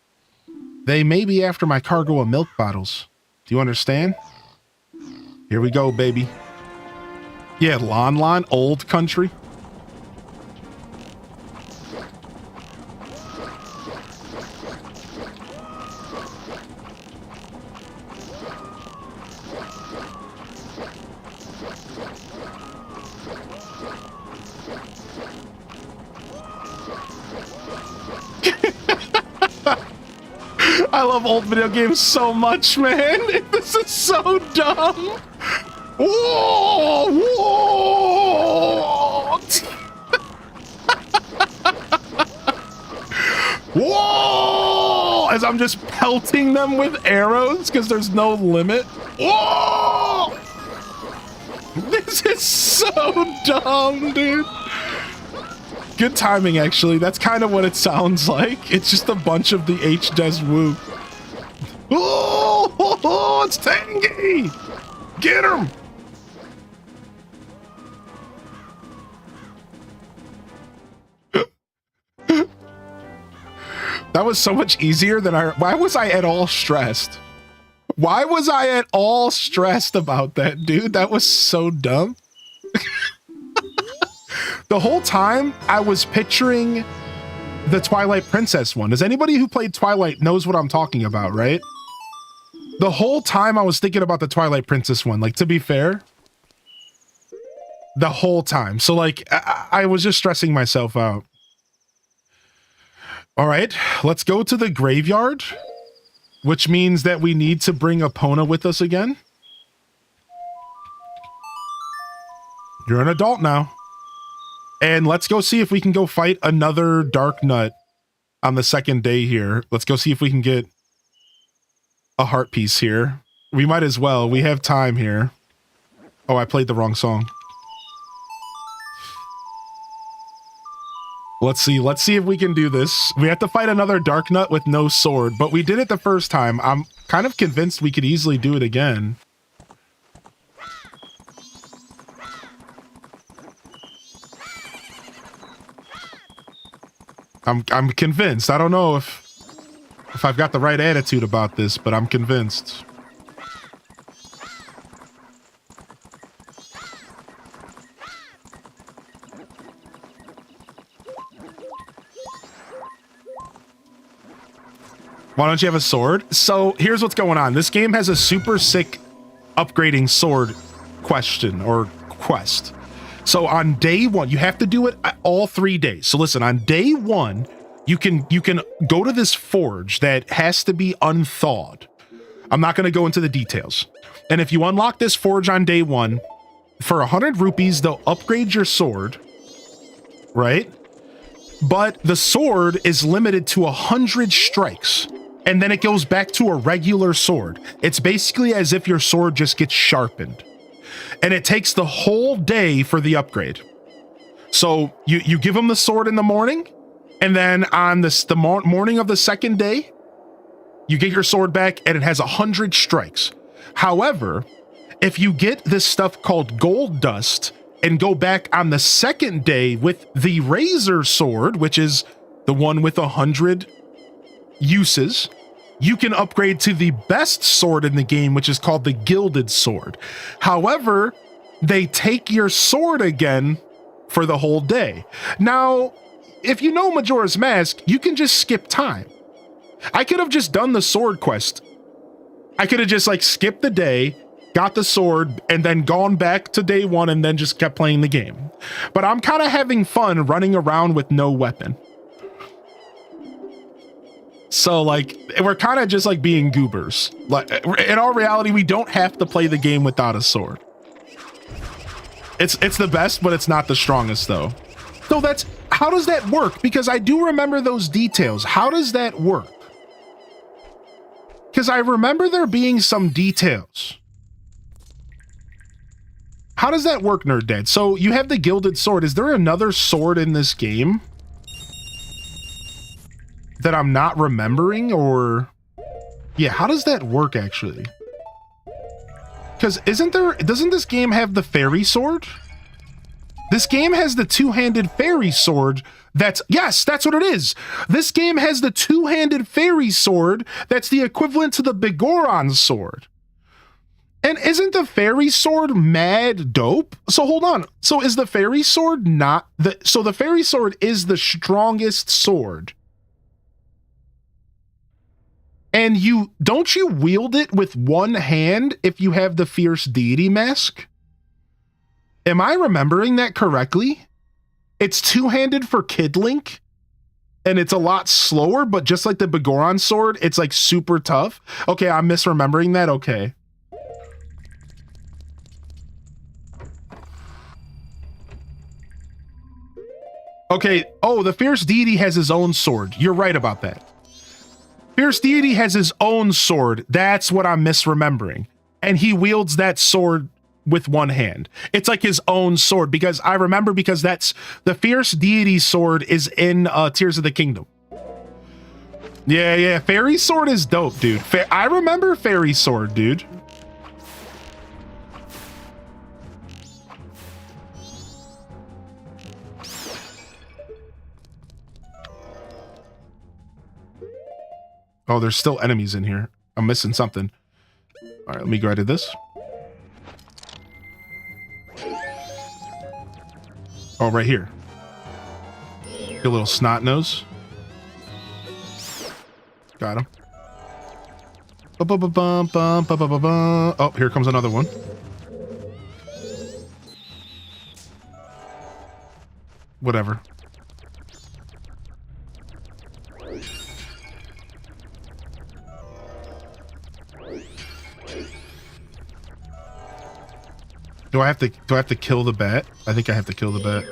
They may be after my cargo of milk bottles. Do you understand? Here we go, baby. Yeah, Lon, Old Country. I love old video games so much, man. This is so dumb. Whoa! Whoa! Whoa! As I'm just pelting them with arrows because there's no limit. Whoa! This is so dumb, dude. Good timing, actually. That's kind of what it sounds like. It's just a bunch of the H-Des Woo. Oh, it's Tangy! Get him! That was so much easier than why was I at all stressed? Why was I at all stressed about that, dude? That was so dumb. The whole time I was picturing the Twilight Princess one. Does anybody who played Twilight knows what I'm talking about, right? The whole time I was thinking about the Twilight Princess one, like, to be fair. The whole time. So, like, I was just stressing myself out. All right, let's go to the graveyard, which means that we need to bring Epona with us again. You're an adult now. And let's go see if we can go fight another Dark Nut on the second day here. Let's go see if we can get a heart piece here. We might as well. We have time here. Oh, I played the wrong song. Let's see if we can do this. We have to fight another Dark Nut with no sword, but we did it the first time. I'm kind of convinced we could easily do it again. I'm convinced. I don't know if I've got the right attitude about this, but I'm convinced. Why don't you have a sword? So here's what's going on. This game has a super sick upgrading sword question or quest. So on day one, you have to do it all 3 days. So listen, on day one, you can go to this forge that has to be unthawed. I'm not going to go into the details. And if you unlock this forge on day one, for 100 rupees, they'll upgrade your sword, right? But the sword is limited to 100 strikes. And then it goes back to a regular sword. It's basically as if your sword just gets sharpened. And it takes the whole day for the upgrade. So you give them the sword in the morning, and then on the morning of the second day, you get your sword back and it has 100 strikes. However, if you get this stuff called gold dust and go back on the second day with the razor sword, which is the one with 100 uses, you can upgrade to the best sword in the game, which is called the gilded sword. However, they take your sword again for the whole day. Now, if you know Majora's Mask, you can just skip time. I could have just done the sword quest. I could have just like skipped the day, got the sword, and then gone back to day one and then just kept playing the game. But I'm kind of having fun running around with no weapon. So like, we're kind of just like being goobers. Like in all reality, we don't have to play the game without a sword. It's the best, but it's not the strongest though. So how does that work? Because I do remember those details. How does that work? Because I remember there being some details. How does that work, Nerd Dad? So you have the gilded sword. Is there another sword in this game that I'm not remembering? Or yeah, how does that work actually? Because doesn't this game have the fairy sword? This game has the two-handed fairy sword. Yes, that's what it is. This game has the two-handed fairy sword that's the equivalent to the Bigoron sword. And isn't the fairy sword mad dope? So hold on. So is the fairy sword so the fairy sword is the strongest sword. And don't you wield it with one hand if you have the fierce deity mask? Am I remembering that correctly? It's two-handed for Kid Link, and it's a lot slower, but just like the Bigoron sword, it's like super tough. Okay, I'm misremembering that. Okay. Okay, oh, the fierce deity has his own sword. You're right about that. Fierce deity has his own sword. That's what I'm misremembering. And he wields that sword with one hand. It's like his own sword, because I remember, because that's the fierce deity sword is in Tears of the Kingdom. Yeah, fairy sword is dope, dude. I remember fairy sword, dude. Oh, there's still enemies in here. I'm missing something. All right, let me go to this. Oh, right here. Your little snot nose. Got him. Oh, here comes another one. Whatever. Do I have to kill the bat? I think I have to kill the bat.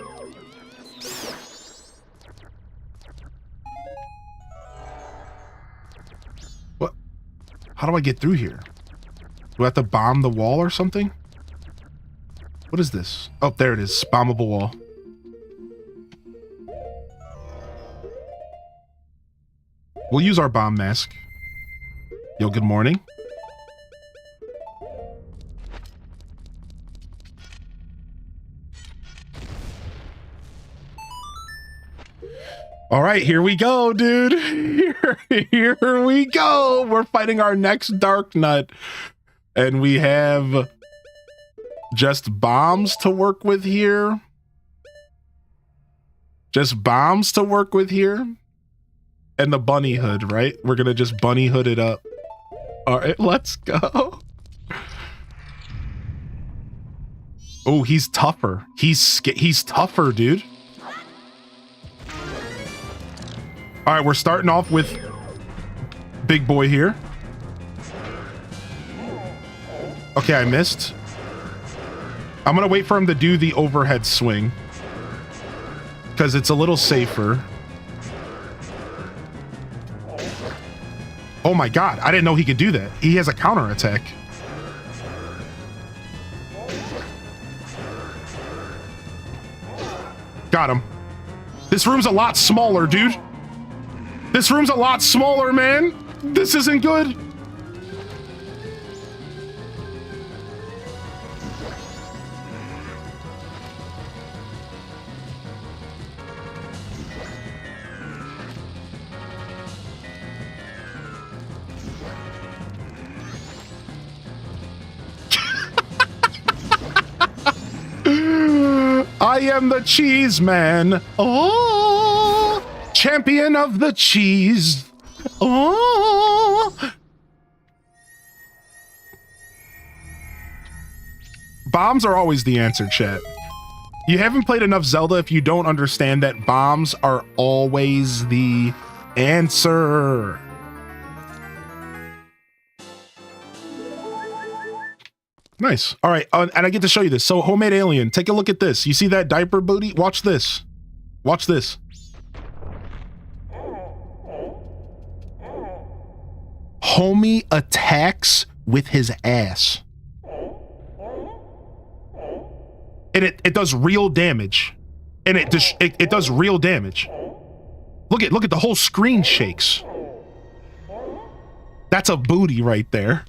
What? How do I get through here? Do I have to bomb the wall or something? What is this? Oh, there it is. Bombable wall. We'll use our bomb mask. Yo, good morning. All right, here we go, dude. Here we go. We're fighting our next Dark Nut. And we have just bombs to work with here. Just bombs to work with here. And the bunny hood, right? We're going to just bunny hood it up. All right, let's go. Oh, he's tougher. He's tougher, dude. All right, we're starting off with big boy here. Okay, I missed. I'm gonna wait for him to do the overhead swing because it's a little safer. Oh my God, I didn't know he could do that. He has a counter attack. Got him. This room's a lot smaller, dude. This room's a lot smaller, man. This isn't good. I am the cheese man. Oh, champion of the cheese. Oh. Bombs are always the answer, chat. You haven't played enough Zelda if you don't understand that bombs are always the answer. Nice. All right, and I get to show you this. So, homemade alien, take a look at this. You see that diaper booty? Watch this. Watch this. Homie attacks with his ass. And it does real damage. And it does real damage. Look at the whole screen shakes. That's a booty right there.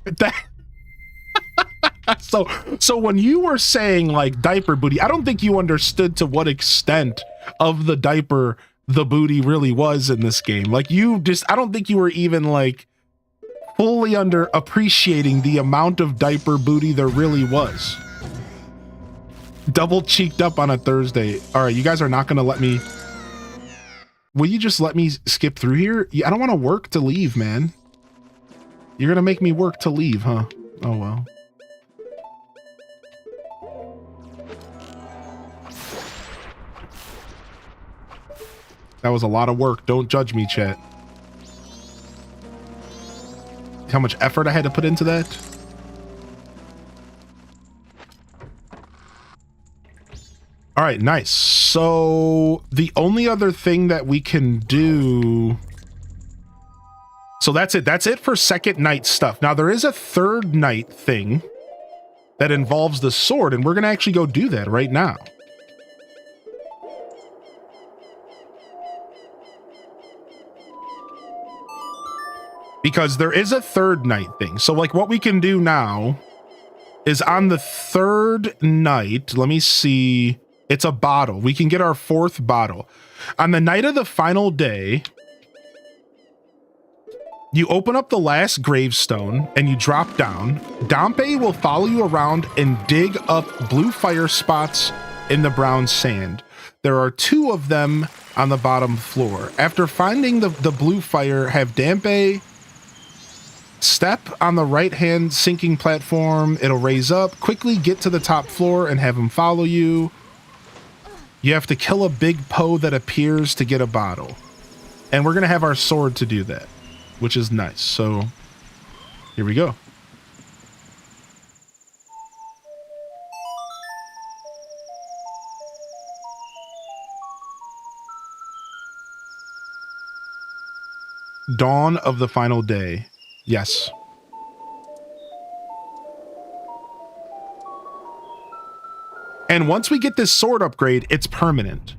So when you were saying like diaper booty, I don't think you understood to what extent of the diaper the booty really was in this game. Like I don't think you were even like fully appreciating the amount of diaper booty there really was. Double cheeked up on a Thursday. All right, you guys are not going to let me. Will you just let me skip through here? I don't want to work to leave, man. You're going to make me work to leave, huh? Oh, well. That was a lot of work. Don't judge me, chat. How much effort I had to put into that? All right, nice. So the only other thing that we can do... So that's it. That's it for second night stuff. Now, there is a third night thing that involves the sword, and we're going to actually go do that right now. Because there is a third night thing. So like what we can do now is on the third night, let me see, it's a bottle. We can get our fourth bottle. On the night of the final day, you open up the last gravestone and you drop down. Dampe will follow you around and dig up blue fire spots in the brown sand. There are 2 of them on the bottom floor. After finding the blue fire, have Dampe step on the right-hand sinking platform. It'll raise up. Quickly get to the top floor and have him follow you. You have to kill a big Poe that appears to get a bottle. And we're going to have our sword to do that, which is nice. So, here we go. Dawn of the final day. Yes. And once we get this sword upgrade, it's permanent.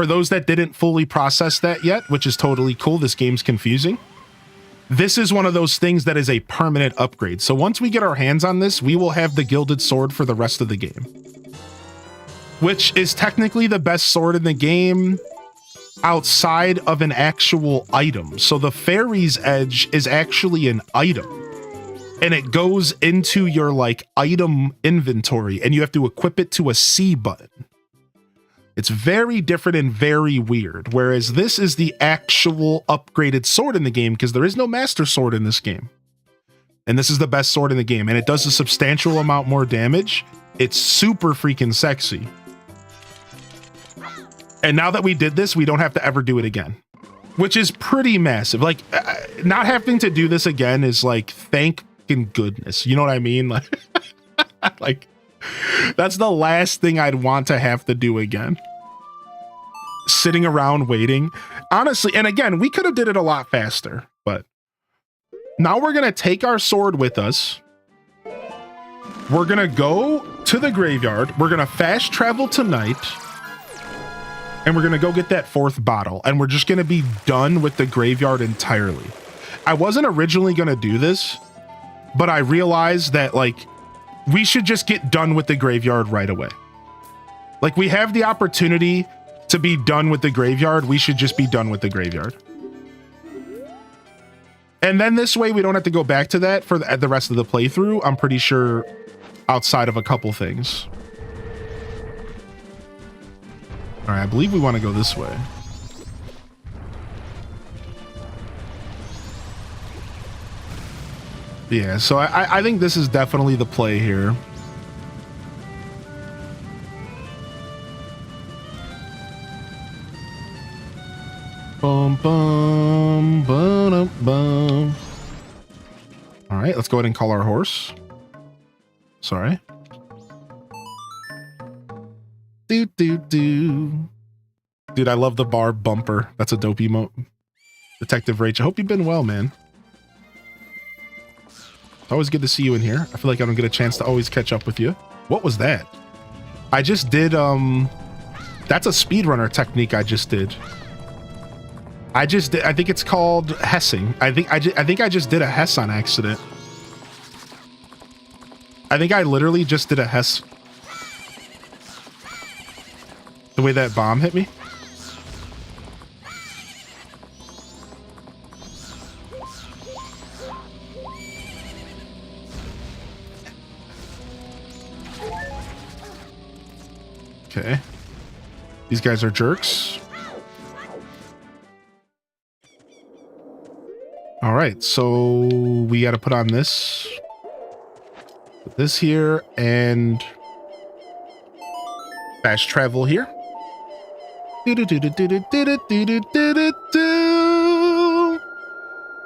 For those that didn't fully process that yet, which is totally cool, this game's confusing. This is one of those things that is a permanent upgrade. So once we get our hands on this, we will have the gilded sword for the rest of the game, which is technically the best sword in the game outside of an actual item. So the Fairy's Edge is actually an item, and it goes into your like item inventory, and you have to equip it to a C button. It's very different and very weird, whereas this is the actual upgraded sword in the game, because there is no master sword in this game. And this is the best sword in the game, and it does a substantial amount more damage. It's super freaking sexy. And now that we did this, we don't have to ever do it again, which is pretty massive. Like, not having to do this again is like, thank goodness. You know what I mean? Like, like, that's the last thing I'd want to have to do again. Sitting around waiting. Honestly, and again, we could have did it a lot faster, but now we're going to take our sword with us. We're going to go to the graveyard. We're going to fast travel tonight. And we're going to go get that 4th bottle. And we're just going to be done with the graveyard entirely. I wasn't originally going to do this, but I realized that, like, we should just get done with the graveyard right away. Like, we have the opportunity to be done with the graveyard. We should just be done with the graveyard. And then this way, we don't have to go back to that for the rest of the playthrough. I'm pretty sure outside of a couple things. All right, I believe we want to go this way. Yeah, so I think this is definitely the play here. Bum, bum, bum, bum. All right, let's go ahead and call our horse. Sorry. Dude, I love the bar bumper. That's a dope emote. Detective Rach, I hope you've been well, man. It's always good to see you in here. I feel like I don't get a chance to always catch up with you. What was that? I just did, that's a speedrunner technique I just did. I think it's called hessing. I think I just did a hess on accident. I think I literally just did a hess. The way that bomb hit me. Okay. These guys are jerks. All right, so we got to put on this. Put this here and fast travel here.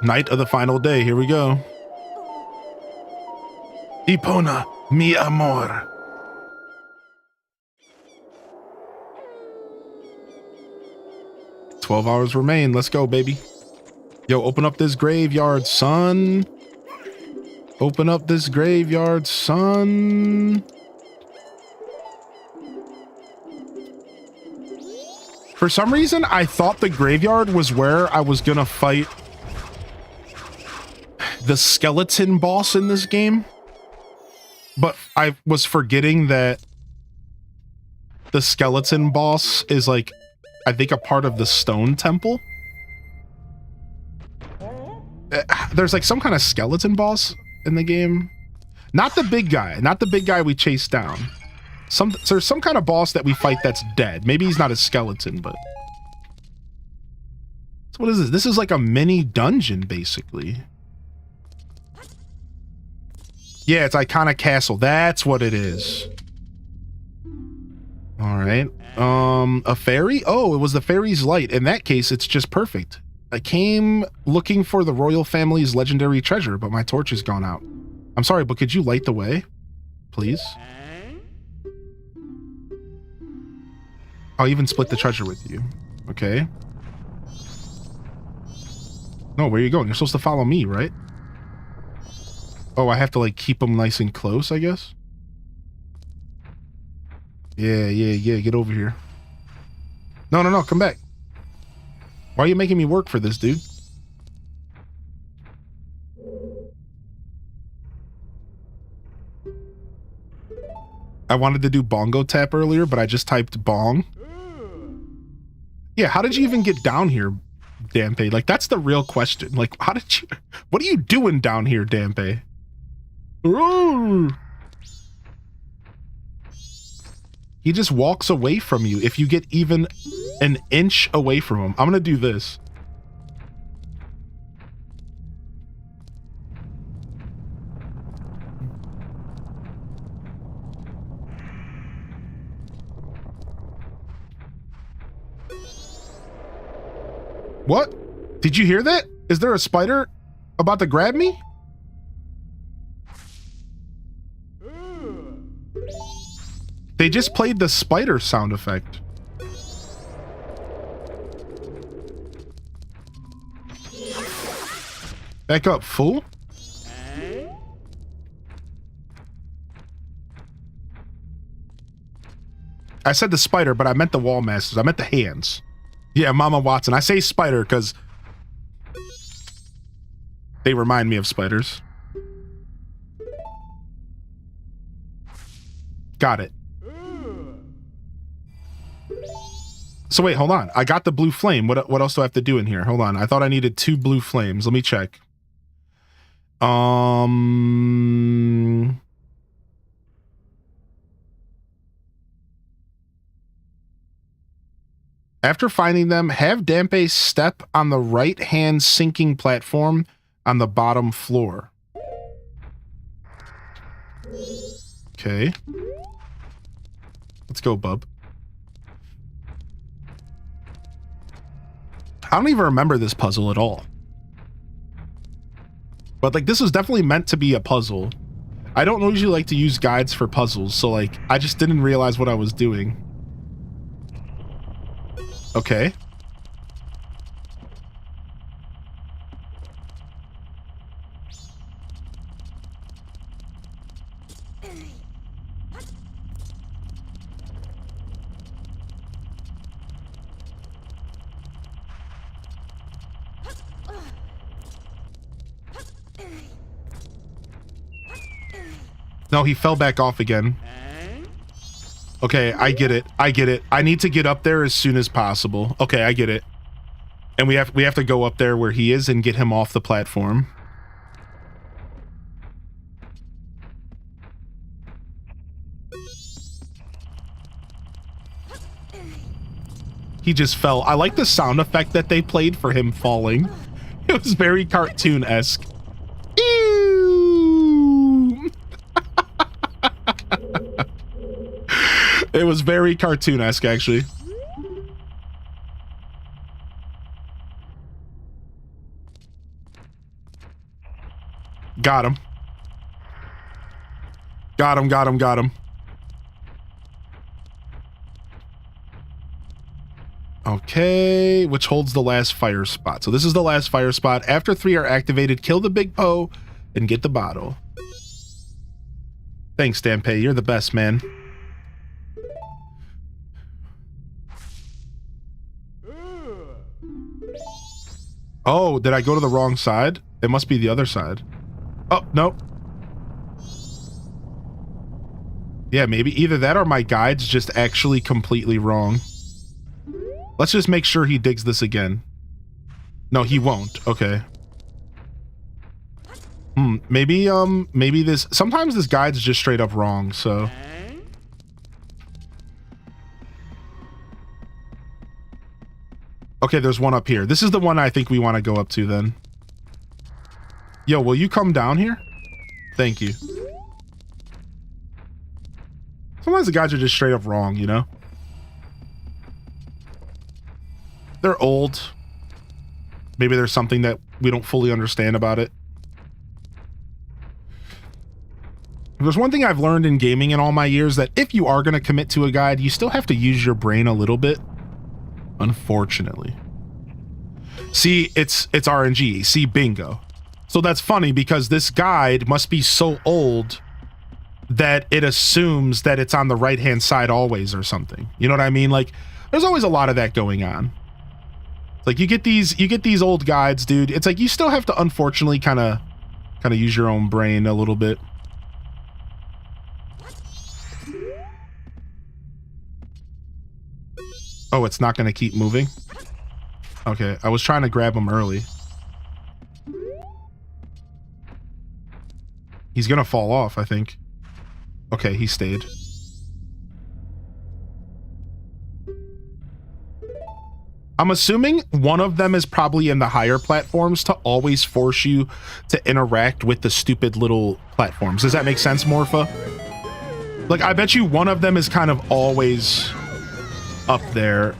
Night of the final day. Here we go. Ipona, mi amor. "12 hours remain. Let's go, baby." Yo, open up this graveyard, son. Open up this graveyard, son. For some reason, I thought the graveyard was where I was gonna fight the skeleton boss in this game. But I was forgetting that the skeleton boss is like, I think, a part of the stone temple. There's like some kind of skeleton boss in the game. Not the big guy. Not the big guy we chased down. There's some kind of boss that we fight that's dead. Maybe he's not a skeleton, but... So what is this? This is like a mini dungeon, basically. Yeah, it's Iconic Castle. That's what it is. All right. A fairy? Oh, it was the fairy's light. In that case, it's just perfect. I came looking for the royal family's legendary treasure, but my torch has gone out. I'm sorry, but could you light the way? Please? I'll even split the treasure with you. Okay. No, where are you going? You're supposed to follow me, right? Oh, I have to like keep them nice and close, I guess? Yeah. Get over here. No, come back. Why are you making me work for this, dude? I wanted to do bongo tap earlier, but I just typed bong. Yeah, how did you even get down here, Dampe? Like, that's the real question. Like, how did you... What are you doing down here, Dampe? Ooh. He just walks away from you if you get even an inch away from him. I'm gonna do this. What? Did you hear that? Is there a spider about to grab me? They just played the spider sound effect. Back up, fool. I said the spider, but I meant the wall masters. I meant the hands. Yeah, Mama Watson. I say spider because they remind me of spiders. Got it. So wait, hold on. I got the blue flame. What else do I have to do in here? Hold on. I thought I needed 2 blue flames. Let me check. After finding them, have Dampe step on the right-hand sinking platform on the bottom floor. Okay. Let's go, bub. I don't even remember this puzzle at all. But, like, this was definitely meant to be a puzzle. I don't usually like to use guides for puzzles, so, like, I just didn't realize what I was doing. Okay. No, he fell back off again. Okay, I get it. I get it. I need to get up there as soon as possible. Okay, I get it. And we have to go up there where he is and get him off the platform. He just fell. I like the sound effect that they played for him falling. It was very cartoon-esque. Ew! It was very cartoon-esque, actually. Got him. Got him, got him, got him. Okay, which holds the last fire spot. So this is the last fire spot. After 3 are activated, kill the big Poe and get the bottle. Thanks, Dampe. You're the best, man. Oh, did I go to the wrong side? It must be the other side. Oh, no. Yeah, maybe either that or my guide's just actually completely wrong. Let's just make sure he digs this again. No, he won't. Okay. Maybe this... Sometimes this guide's just straight up wrong, so... Okay, there's one up here. This is the one I think we want to go up to, then. Yo, will you come down here? Thank you. Sometimes the guides are just straight up wrong, you know? They're old. Maybe there's something that we don't fully understand about it. There's one thing I've learned in gaming in all my years, that if you are going to commit to a guide, you still have to use your brain a little bit. Unfortunately. See, it's RNG. See, bingo. So that's funny because this guide must be so old that it assumes that it's on the right-hand side always or something. You know what I mean? Like There's always a lot of that going on. It's like you get these old guides, dude. It's like you still have to unfortunately kind of use your own brain a little bit. Oh, it's not going to keep moving? Okay, I was trying to grab him early. He's going to fall off, I think. Okay, he stayed. I'm assuming one of them is probably in the higher platforms to always force you to interact with the stupid little platforms. Does that make sense, Morpha? Like, I bet you one of them is kind of always up there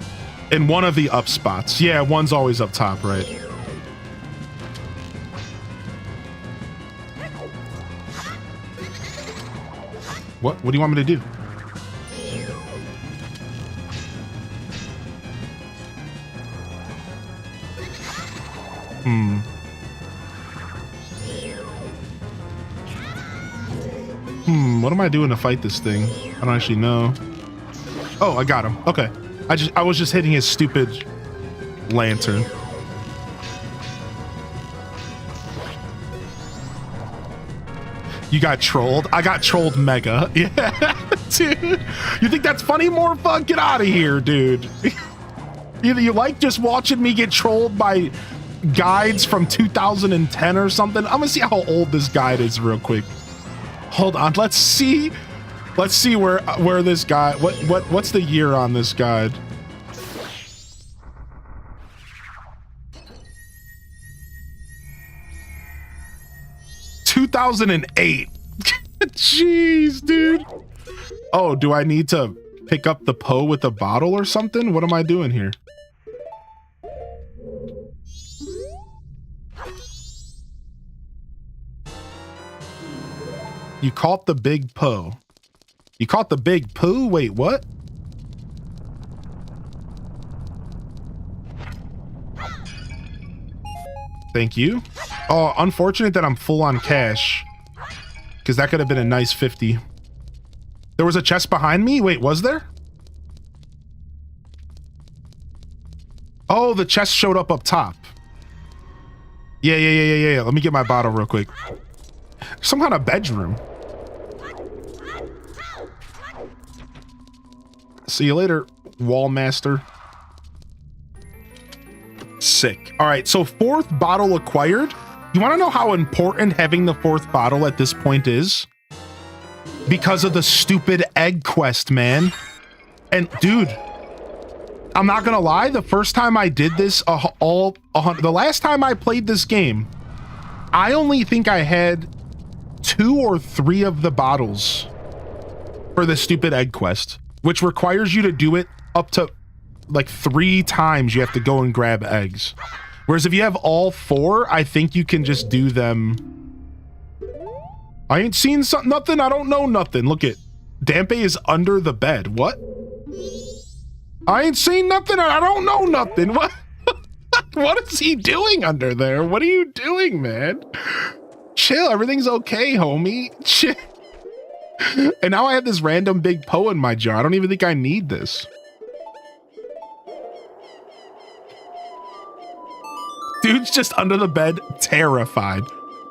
in one of the up spots. Yeah, one's always up top, right? What do you want me to do? What am I doing to fight this thing? I don't actually know. Oh, I got him. Okay. I was just hitting his stupid lantern. You got trolled? I got trolled mega. Yeah, dude. You think that's funny, Morpha? Get out of here, dude. Either you like just watching me get trolled by guides from 2010 or something. I'm gonna see how old this guide is real quick. Hold on, let's see where this guy, what's the year on this guide? (2008). Jeez, dude. Oh, do I need to pick up the Poe with a bottle or something? What am I doing here? You caught the big Poe. You caught the big poo? Wait, what? Thank you. Oh, unfortunate that I'm full on cash. Because that could have been a nice 50. There was a chest behind me? Wait, was there? Oh, the chest showed up top. Yeah. Let me get my bottle real quick. Some kind of bedroom. See you later, wall master. Sick. All right, so 4th bottle acquired. You want to know how important having the 4th bottle at this point is? Because of the stupid egg quest, man. And dude, I'm not gonna lie, the first time I did this, the last time I played this game, I only think I had 2 or 3 of the bottles for the stupid egg quest, which requires you to do it up to like 3 times. You have to go and grab eggs. Whereas if you have all 4, I think you can just do them. I ain't seen nothing. I don't know nothing. Look at Dampe is under the bed. What? I ain't seen nothing. I don't know nothing. What? What is he doing under there? What are you doing, man? Chill. Everything's okay, homie. Chill. And now I have this random big Poe in my jar. I don't even think I need this. Dude's just under the bed, terrified.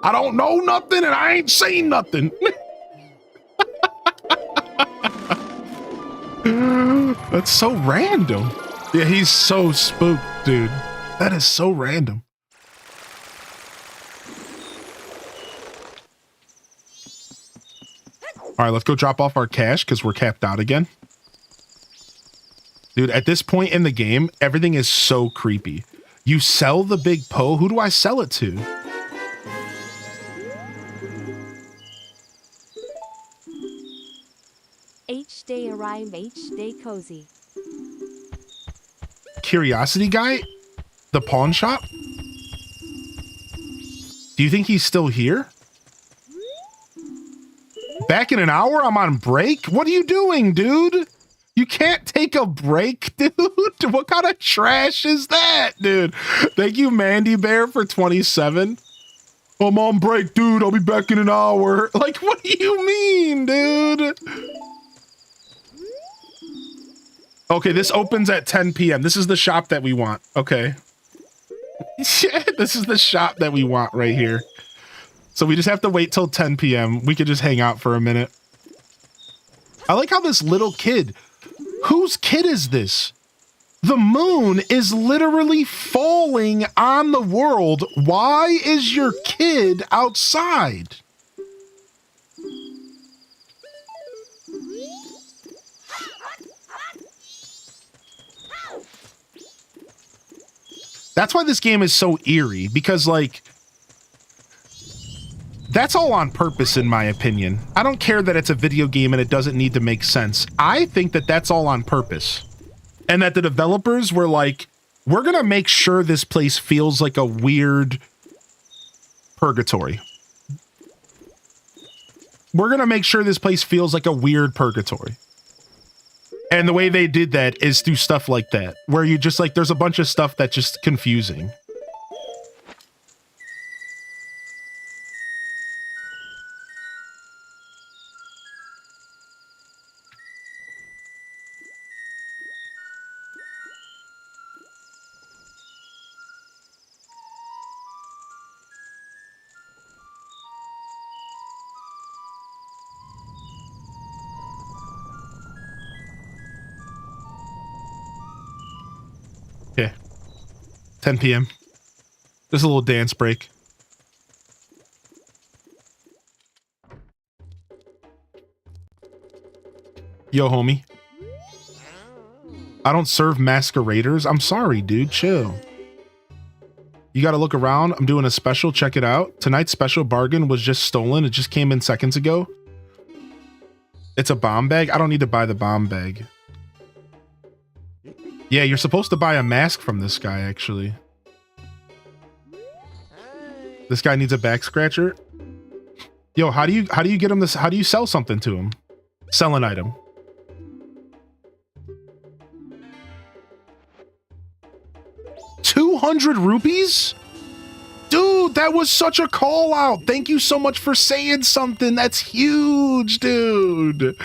I don't know nothing and I ain't seen nothing. That's so random. Yeah, he's so spooked, dude. That is so random. All right, let's go drop off our cash because we're capped out again. Dude, at this point in the game, everything is so creepy. You sell the big Poe? Who do I sell it to? H-Day arrive, H-Day cozy. Curiosity guy? The pawn shop? Do you think he's still here? Back in an hour? I'm on break? What are you doing, dude? You can't take a break, dude. What kind of trash is that, dude? Thank you, Mandy Bear, for 27. I'm on break, dude. I'll be back in an hour. Like, what do you mean, dude? Okay, this opens at 10 p.m. This is the shop that we want. Okay. Yeah, this is the shop that we want right here. So we just have to wait till 10 p.m. We could just hang out for a minute. I like how this little kid, whose kid is this? The moon is literally falling on the world. Why is your kid outside? That's why this game is so eerie, because, like, that's all on purpose, in my opinion. I don't care that it's a video game and it doesn't need to make sense. I think that that's all on purpose. And that the developers were like, we're going to make sure this place feels like a weird purgatory. We're going to make sure this place feels like a weird purgatory. And the way they did that is through stuff like that, where you just like, there's a bunch of stuff that's just confusing. Okay. 10 p.m. Just a little dance break. Yo, homie. I don't serve masqueraders. I'm sorry, dude. Chill. You gotta look around. I'm doing a special. Check it out. Tonight's special bargain was just stolen. It just came in seconds ago. It's a bomb bag. I don't need to buy the bomb bag. Yeah, you're supposed to buy a mask from this guy, actually. This guy needs a back scratcher. Yo, how do you get him this? How do you sell something to him? Sell an item. $200 rupees? Dude, that was such a call out. Thank you so much for saying something. That's huge, dude.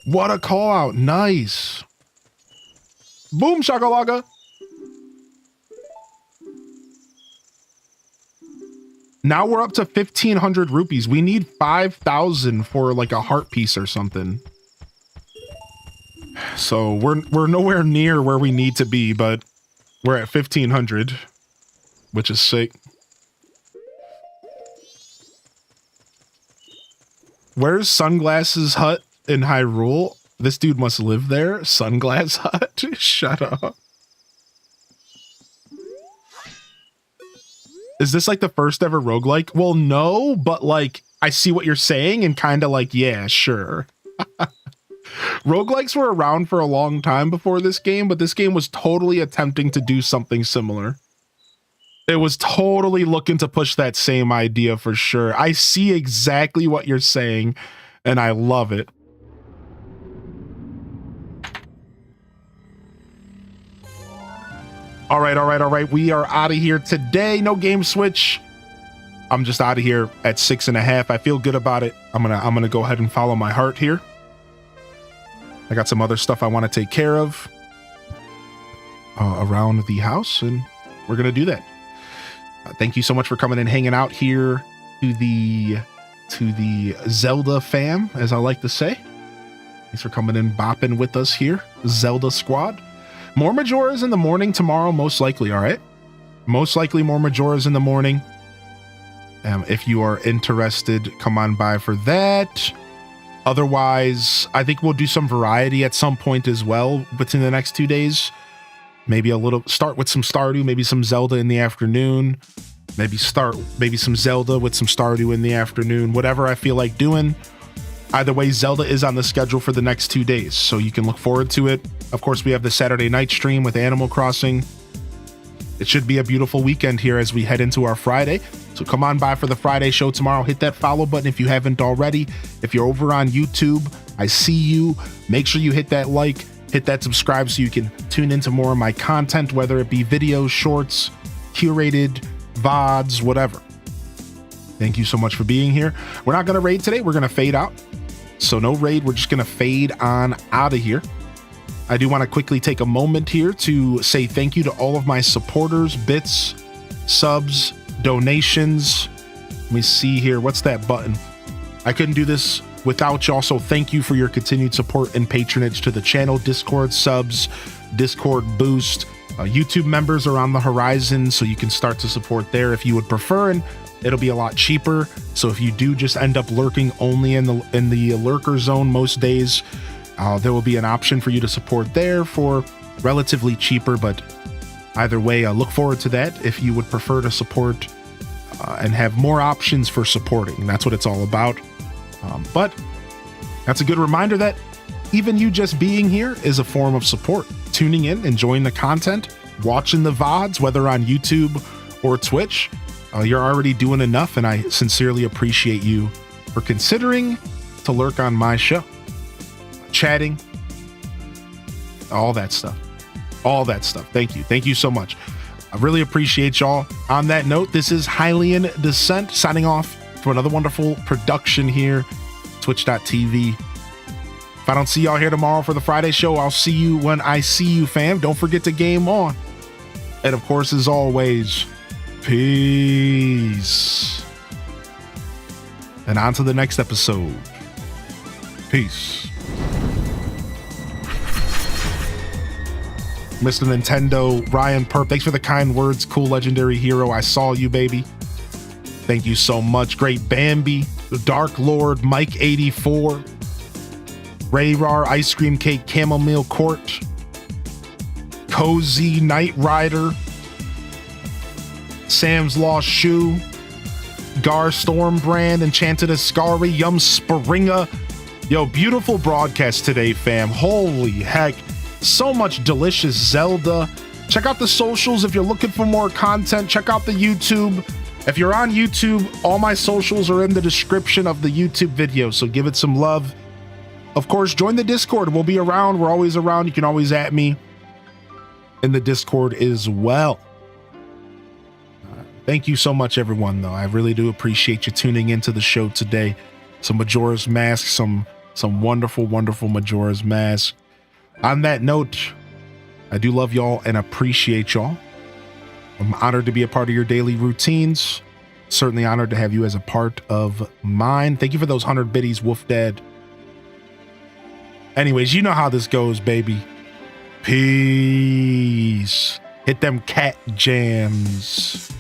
What a call out. Nice. Boom shakalaka. Now we're up to 1,500 rupees. We need 5,000 for like a heart piece or something. So we're nowhere near where we need to be, but we're at 1,500, which is sick. Where's Sunglasses Hut in Hyrule? This dude must live there. Sunglass Hut? Shut up. Is this like the first ever roguelike? Well, no, but like, I see what you're saying and kind of like, yeah, sure. Roguelikes were around for a long time before this game, but this game was totally attempting to do something similar. It was totally looking to push that same idea for sure. I see exactly what you're saying, and I love it. All right. We are out of here today. No game switch. I'm just out of here at 6.5. I feel good about it. I'm gonna go ahead and follow my heart here. I got some other stuff I want to take care of around the house, and we're gonna do that. Thank you so much for coming and hanging out here to the Zelda fam, as I like to say. Thanks for coming and bopping with us here, Zelda squad. More Majoras in the morning tomorrow, most likely, all right? Most likely more Majoras in the morning. If you are interested, come on by for that. Otherwise, I think we'll do some variety at some point as well within the next 2 days. Maybe start with some Stardew, maybe some Zelda in the afternoon. Maybe some Zelda with some Stardew in the afternoon. Whatever I feel like doing. Either way, Zelda is on the schedule for the next 2 days, so you can look forward to it. Of course, we have the Saturday night stream with Animal Crossing. It should be a beautiful weekend here as we head into our Friday. So come on by for the Friday show tomorrow. Hit that follow button if you haven't already. If you're over on YouTube, I see you. Make sure you hit that like, hit that subscribe so you can tune into more of my content, whether it be videos, shorts, curated, VODs, whatever. Thank you so much for being here. We're not going to raid today. We're going to fade out. So no raid. We're just going to fade on out of here. I do want to quickly take a moment here to say thank you to all of my supporters, bits, subs, donations. Let me see here. What's that button? I couldn't do this without y'all, so thank you for your continued support and patronage to the channel. Discord subs, Discord boost, YouTube members are on the horizon, so you can start to support there if you would prefer, and it'll be a lot cheaper. So if you do just end up lurking only in the lurker zone most days, there will be an option for you to support there for relatively cheaper. But either way, look forward to that if you would prefer to support and have more options for supporting. That's what it's all about. But that's a good reminder that even you just being here is a form of support. Tuning in, enjoying the content, watching the VODs, whether on YouTube or Twitch, you're already doing enough, and I sincerely appreciate you for considering to lurk on my show. Chatting, all that stuff. Thank you. Thank you so much. I really appreciate y'all. On that note, this is Hylian Descent signing off for another wonderful production here, twitch.tv. If I don't see y'all here tomorrow for the Friday show, I'll see you when I see you, fam. Don't forget to game on. And of course, as always, peace. And on to the next episode. Peace. Mr. Nintendo, Ryan Perp, thanks for the kind words. Cool legendary hero, I saw you, baby. Thank you so much. Great Bambi, Dark Lord, Mike 84, Rayrar, Ice Cream Cake, Chamomile Court, Cozy Knight Rider, Sam's Lost Shoe, Gar Stormbrand, Enchanted Ascari, Yum Springa. Yo, beautiful broadcast today, fam. Holy heck. So much delicious Zelda. Check out the socials if you're looking for more content. Check out the YouTube. If you're on YouTube, all my socials are in the description of the YouTube video, so give it some love. Of course, join the Discord. We'll be around. We're always around. You can always at me in the Discord as well. Thank you so much, everyone, though. I really do appreciate you tuning into the show today. Some Majora's Mask, some wonderful, wonderful Majora's Mask. On that note, I do love y'all and appreciate y'all. I'm honored to be a part of your daily routines. Certainly honored to have you as a part of mine. Thank you for those 100 biddies, Wolf Dad. Anyways, you know how this goes, baby. Peace. Hit them cat jams.